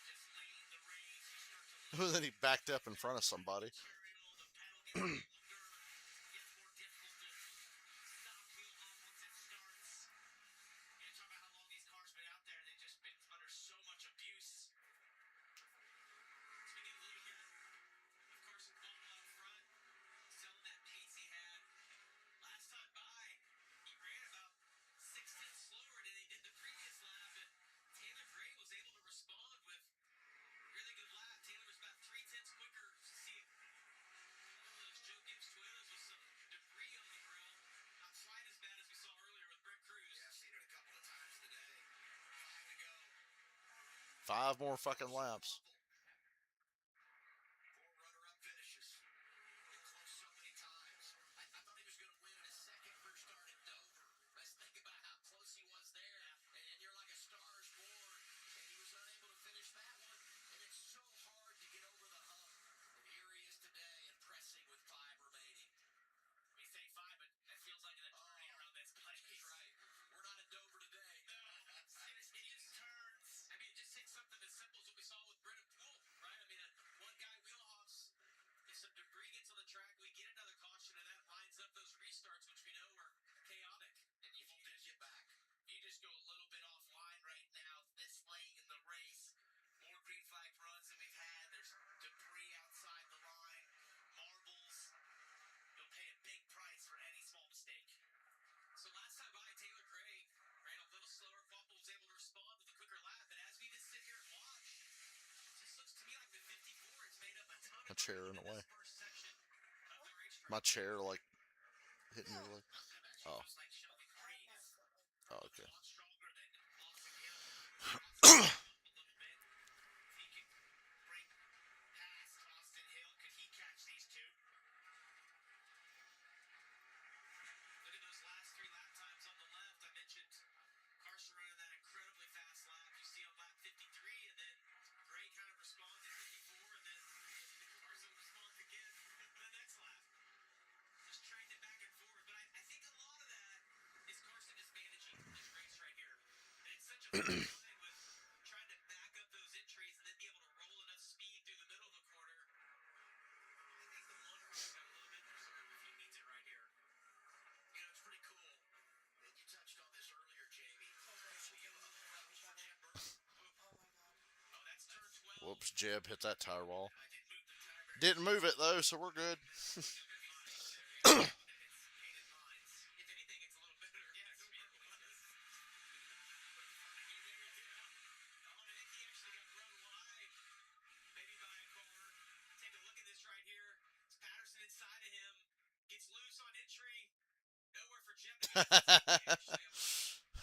[SPEAKER 8] Just leading the race. You start to
[SPEAKER 1] Then he backed up in front of somebody. Five more fucking laps. My chair in the way. My chair, like, hitting your leg. Oh. Oh, okay. Whoops, Jeb hit that tire wall. Didn't move it though, so we're good.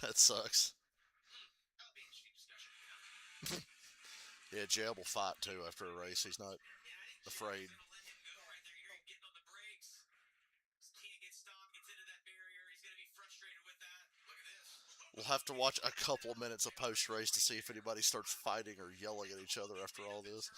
[SPEAKER 1] That sucks. Yeah, Jeb will fight too after a race. He's not afraid. We'll have to watch a couple of minutes of post race to see if anybody starts fighting or yelling at each other after all this.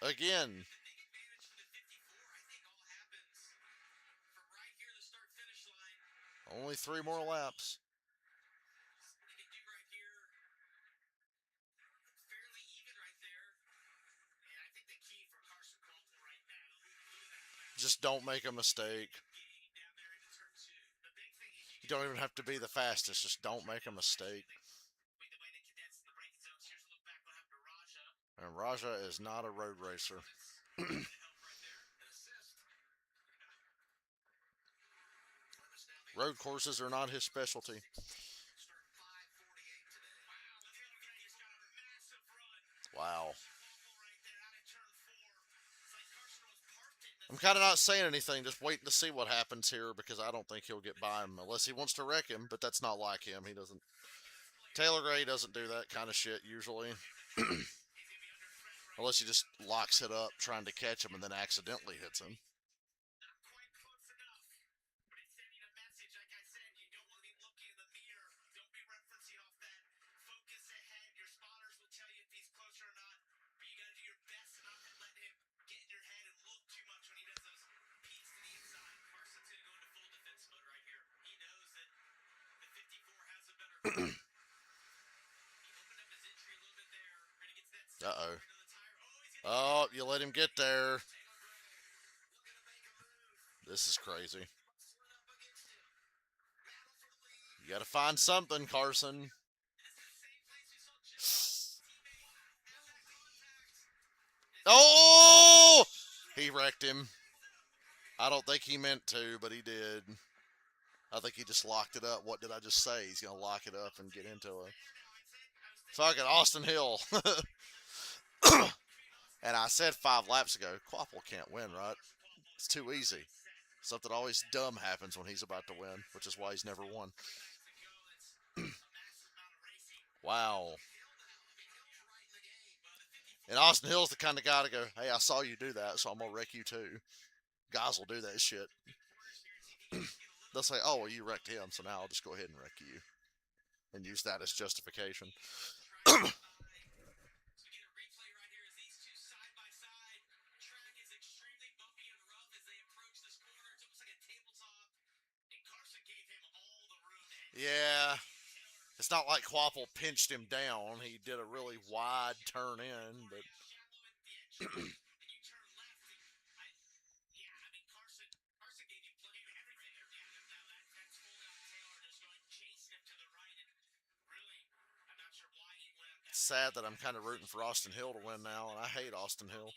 [SPEAKER 1] Again. Only 3 more laps. Just don't make a mistake. You don't even have to be the fastest. Just don't make a mistake. And Raja is not a road racer. Road courses are not his specialty. Wow. I'm kind of not saying anything, just waiting to see what happens here because I don't think he'll get by him unless he wants to wreck him, but that's not like him. He doesn't. Taylor Gray doesn't do that kind of shit usually. Unless he just locks it up trying to catch him and then accidentally hits him. Uh-oh. Oh, you let him get there. This is crazy. You gotta find something, Carson. Oh! He wrecked him. I don't think he meant to, but he did. I think he just locked it up. What did I just say? He's going to lock it up and get into it. Fucking Austin Hill. And I said 5 laps ago, Quapple can't win, right? It's too easy. Something always dumb happens when he's about to win, which is why he's never won. Wow. And Austin Hill's the kind of guy to go, hey, I saw you do that, so I'm going to wreck you too. Guys will do that shit. They'll say, oh, well, you wrecked him, so now I'll just go ahead and wreck you. And use that as justification. Yeah. It's not like Quapple pinched him down. He did a really wide turn in, but... It's sad that I'm kind of rooting for Austin Hill to win now, and I hate Austin Hill.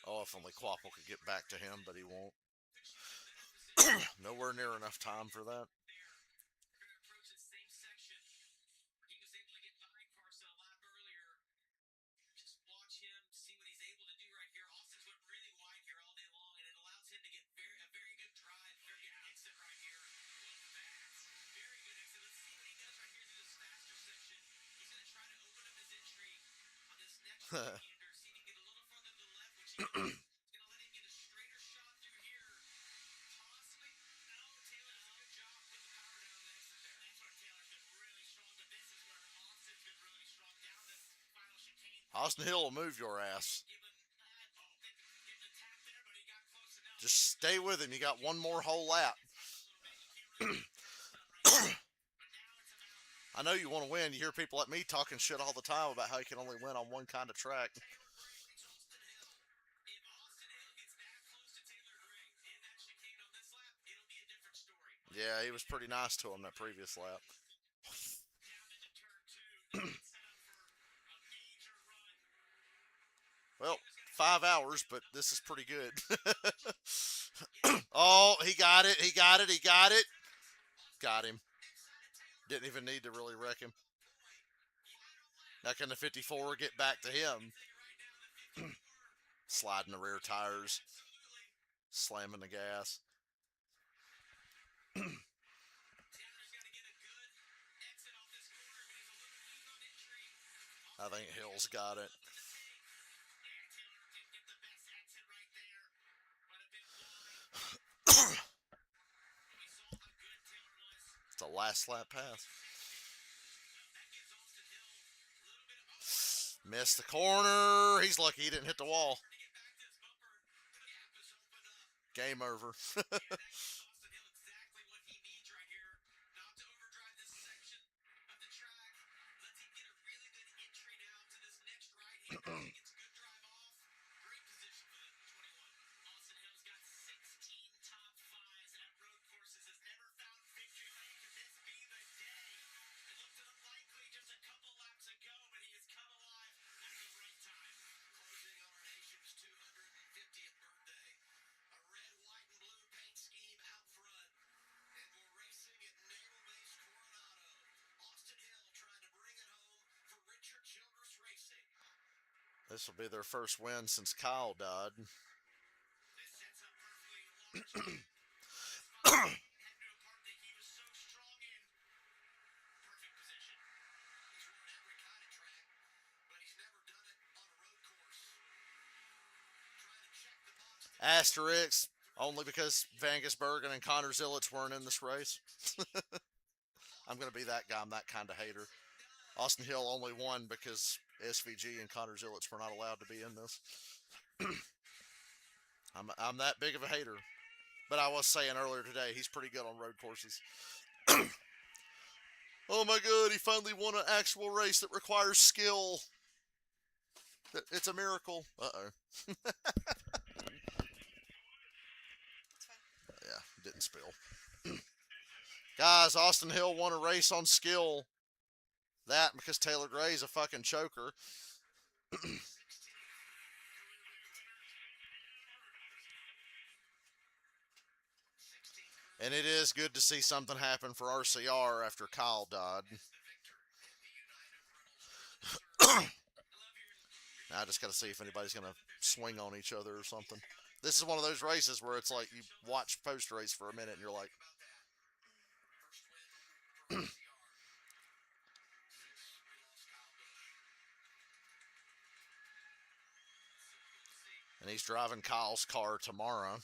[SPEAKER 1] Oh, if only Quapple could get back to him, but he won't. Nowhere near enough time for that. Austin Hill will move your ass. Just stay with him. You got one more whole lap. I know you want to win. You hear people like me talking shit all the time about how you can only win on one kind of track. Yeah, he was pretty nice to him that previous lap. 5 hours, but this is pretty good. Oh, he got it. He got it. He got it. Got him. Didn't even need to really wreck him. Now can the 54 get back to him? Sliding the rear tires. Slamming the gas. I think Hill's got it. It's a last lap pass. Missed the corner. He's lucky he didn't hit the wall. Game over. This will be their first win since Kyle died. Asterisk, only because Vangus Bergen and Connor Zillits weren't in this race. I'm going to be that guy. I'm that kind of hater. Austin Hill only won because SVG and Connor Zillits were not allowed to be in this. I'm that big of a hater. But I was saying earlier today, he's pretty good on road courses. Oh my god, he finally won an actual race that requires skill. It's a miracle. Uh-oh. Yeah, didn't spill. Guys, Austin Hill won a race on skill. That because Taylor Gray's a fucking choker. And it is good to see something happen for RCR after Kyle died. Now I just got to see if anybody's going to swing on each other or something. This is one of those races where it's like you watch post-race for a minute and you're like... And he's driving Kyle's car tomorrow.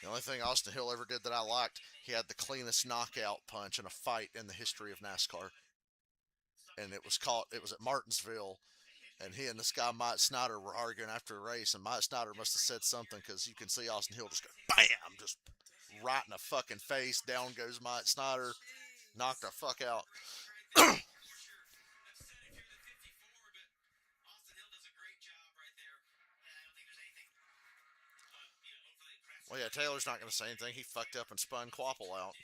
[SPEAKER 1] The only thing Austin Hill ever did that I liked, he had the cleanest knockout punch in a fight in the history of NASCAR. And it was at Martinsville, and he and this guy Mike Snyder were arguing after a race, and Mike Snyder must have said something because you can see Austin Hill just go BAM, just right in the fucking face. Down goes Mike Snyder, knocked the fuck out. Well, yeah, Taylor's not going to say anything. He fucked up and spun Quapple out.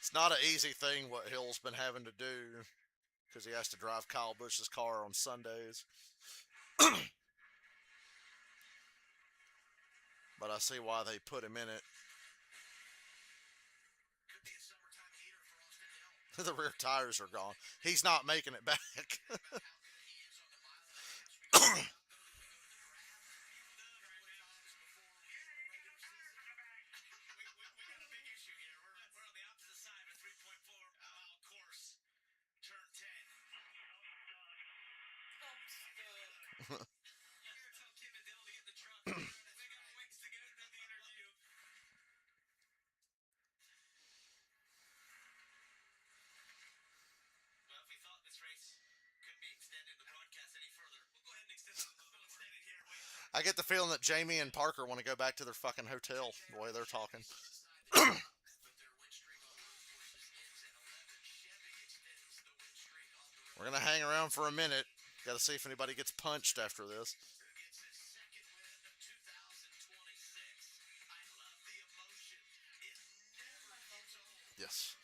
[SPEAKER 1] It's not an easy thing what Hill's been having to do because he has to drive Kyle Busch's car on Sundays. but I see why they put him in it.
[SPEAKER 9] Could be a summertime heater for Austin Hill.
[SPEAKER 1] The rear tires are gone. He's not making it back.
[SPEAKER 9] About how good he is on the mileage. I guess we go to the draft.
[SPEAKER 8] We got a big issue here. We're on the opposite side of a 3.4-mile course. Turn 10.
[SPEAKER 2] I'm stuck.
[SPEAKER 8] You gotta tell Kim and Dylan to get in the truck. We got a ways to go through the interview. Well, if we thought this race couldn't be extended the broadcast any further, we'll go ahead and extend it a little bit. We'll extend it here. Wait.
[SPEAKER 1] I get the feeling that Jamie and Parker want to go back to their fucking hotel the way they're talking.
[SPEAKER 9] But their win streak on road courses ends at 11. Chevy extends the win streak on the road.
[SPEAKER 1] We're gonna hang around for a minute. Got to see if anybody gets punched after this.
[SPEAKER 9] Who gets his second win of 2026. I love the emotion. It never gets old.
[SPEAKER 1] Yes.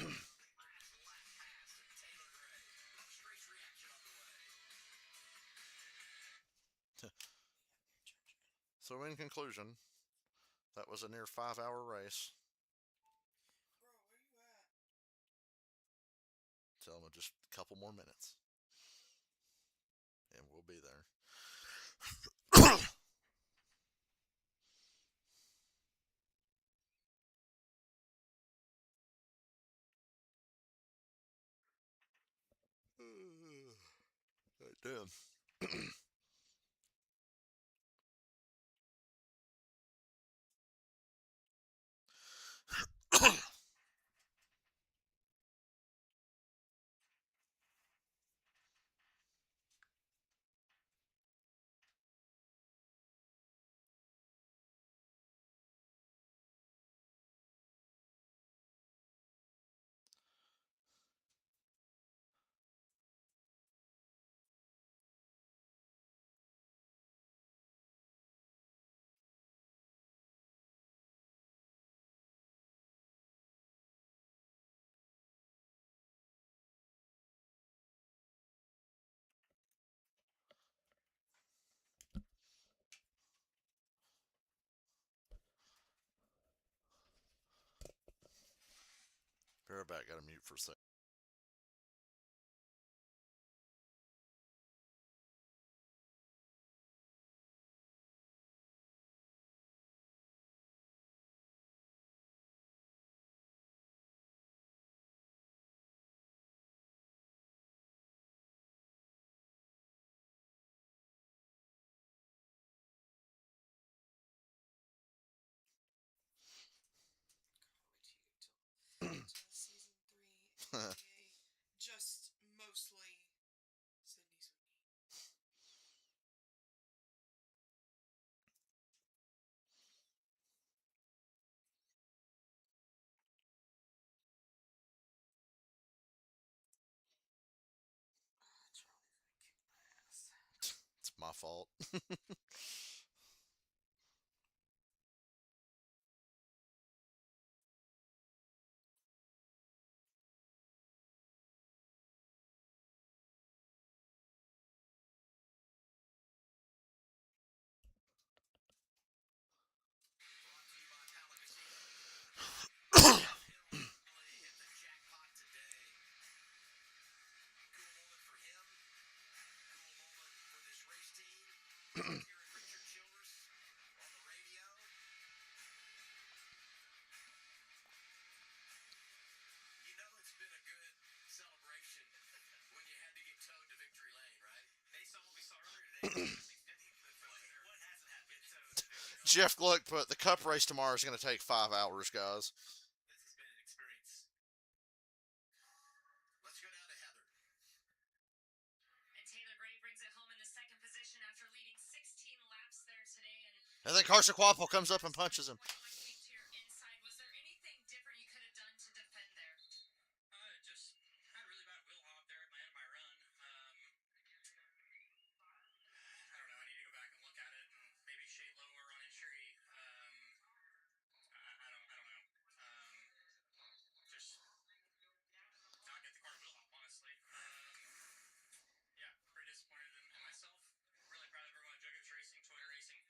[SPEAKER 9] Last lap pass of Taylor Gray. Post-race reaction on the way.
[SPEAKER 1] So in conclusion, that was a near 5-hour race.
[SPEAKER 2] Bro, where you at?
[SPEAKER 1] Tell them just a couple more minutes. And we'll be there. Damn. Be right back. Got to mute for a second.
[SPEAKER 2] Can't wait till season 3, aka just mostly Sydney Sweeney. Charlie's gonna kick my ass.
[SPEAKER 1] It's my fault.
[SPEAKER 9] Brought to you by Pala Casino. Hill hit the jackpot today. Cool moment for him. Cool moment for this race team. Hearing Richard Childress on the radio. You know it's been a good celebration when you had to get towed to victory lane, right?
[SPEAKER 8] Based on what we saw earlier today, what hasn't happened?
[SPEAKER 1] Jeff Gluck put the cup race tomorrow is going to take 5 hours, guys.
[SPEAKER 8] This has been an experience.
[SPEAKER 9] Let's go down to Heather.
[SPEAKER 4] And Taylor Gray brings it home in the second position after leading 16 laps there today.
[SPEAKER 1] And then Carson Quapple comes up and punches him.
[SPEAKER 4] What do I speak to your inside? Was there anything different you could have done to defend there?
[SPEAKER 7] Just had a really bad wheel hop there at my end of my run. I don't know. I need to go back and look at it and maybe shade lower on entry. I don't know. Just not get the car wheel hop, honestly. Yeah, pretty disappointed in myself. Really proud of everyone at Jughead's Racing, Toyota Racing.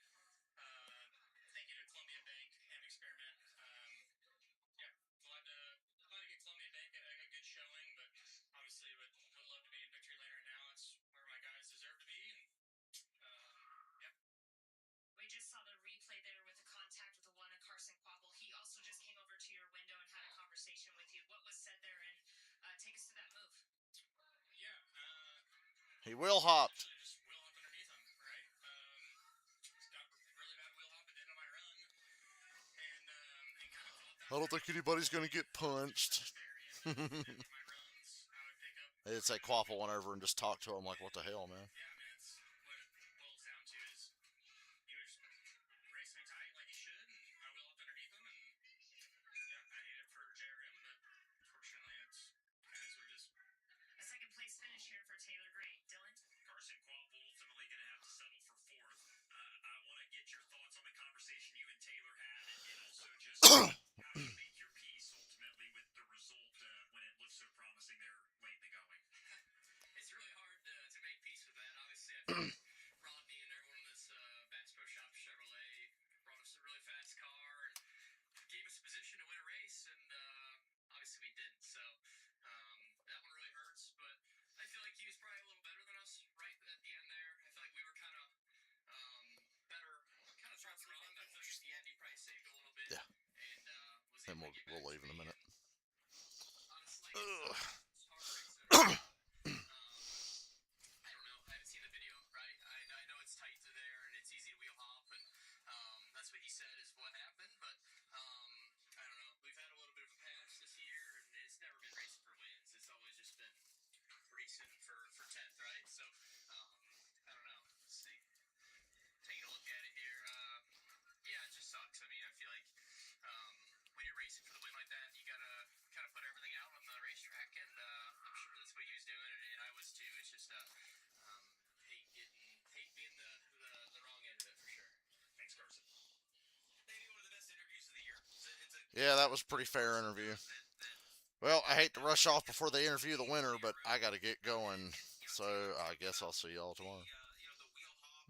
[SPEAKER 1] He will hopped.
[SPEAKER 3] Just wheel hop underneath him, right? Got really bad wheel hop at the end of my run, and kind of thought that
[SPEAKER 1] I don't think anybody's gonna get punched.
[SPEAKER 3] my runs, I would pick up.
[SPEAKER 1] They'd say Quapple went over and just talked to him like, "What the hell, man?"
[SPEAKER 3] Yeah, I mean, it's what it boils down to is he was racing me tight like he should, and I wheel up underneath him, and yeah, I hate it for JRM, but unfortunately, it's kind of is what it is.
[SPEAKER 4] A second place finish here for Taylor Gray. Dylan?
[SPEAKER 3] Carson Quapple ultimately going to have to settle for fourth. I want to get your thoughts on the conversation you and Taylor had, and also just how you make your peace ultimately with the result when it looks so promising there late in the going.
[SPEAKER 7] It's really hard to make peace with that. Obviously, I think Rodney and everyone in this Bass Pro Shop Chevrolet brought us a really fast car and gave us a position to win a race, and obviously we didn't. So that one really hurts. But I feel like he was probably a little better than us right at the end there. I feel like we were kind of better, kind of throughout the run. But I feel like at the end he probably saved a little bit.
[SPEAKER 1] Yeah.
[SPEAKER 7] And was
[SPEAKER 1] And
[SPEAKER 7] able to get
[SPEAKER 1] we'll
[SPEAKER 7] back
[SPEAKER 1] leave
[SPEAKER 7] to
[SPEAKER 1] in a
[SPEAKER 7] me.
[SPEAKER 1] minute.
[SPEAKER 7] Honestly,
[SPEAKER 1] Ugh.
[SPEAKER 7] it's hard racing. I don't know. I haven't seen the video, right? I know it's tight to there and it's easy to wheel hop, and that's what he said is what happened. But I don't know. We've had a little bit of a pass this year, and it's never been racing for wins. It's always just been racing for 10th, right? So I don't know. Let's see. Taking a look at it here. Yeah, it just sucks. I mean, I feel like when you're racing for the win like that, you gotta kind of put everything out on the racetrack, and I'm sure that's what he was doing, and I was too. It's just hate being the wrong end of it for sure.
[SPEAKER 3] Thanks, Carson.
[SPEAKER 7] Maybe one of the best interviews of the year. It's a
[SPEAKER 1] Yeah, that was a pretty fair interview. Well, I hate to rush off before they interview the winner, but I got to get going. So I guess I'll see y'all tomorrow.
[SPEAKER 7] the wheel hop.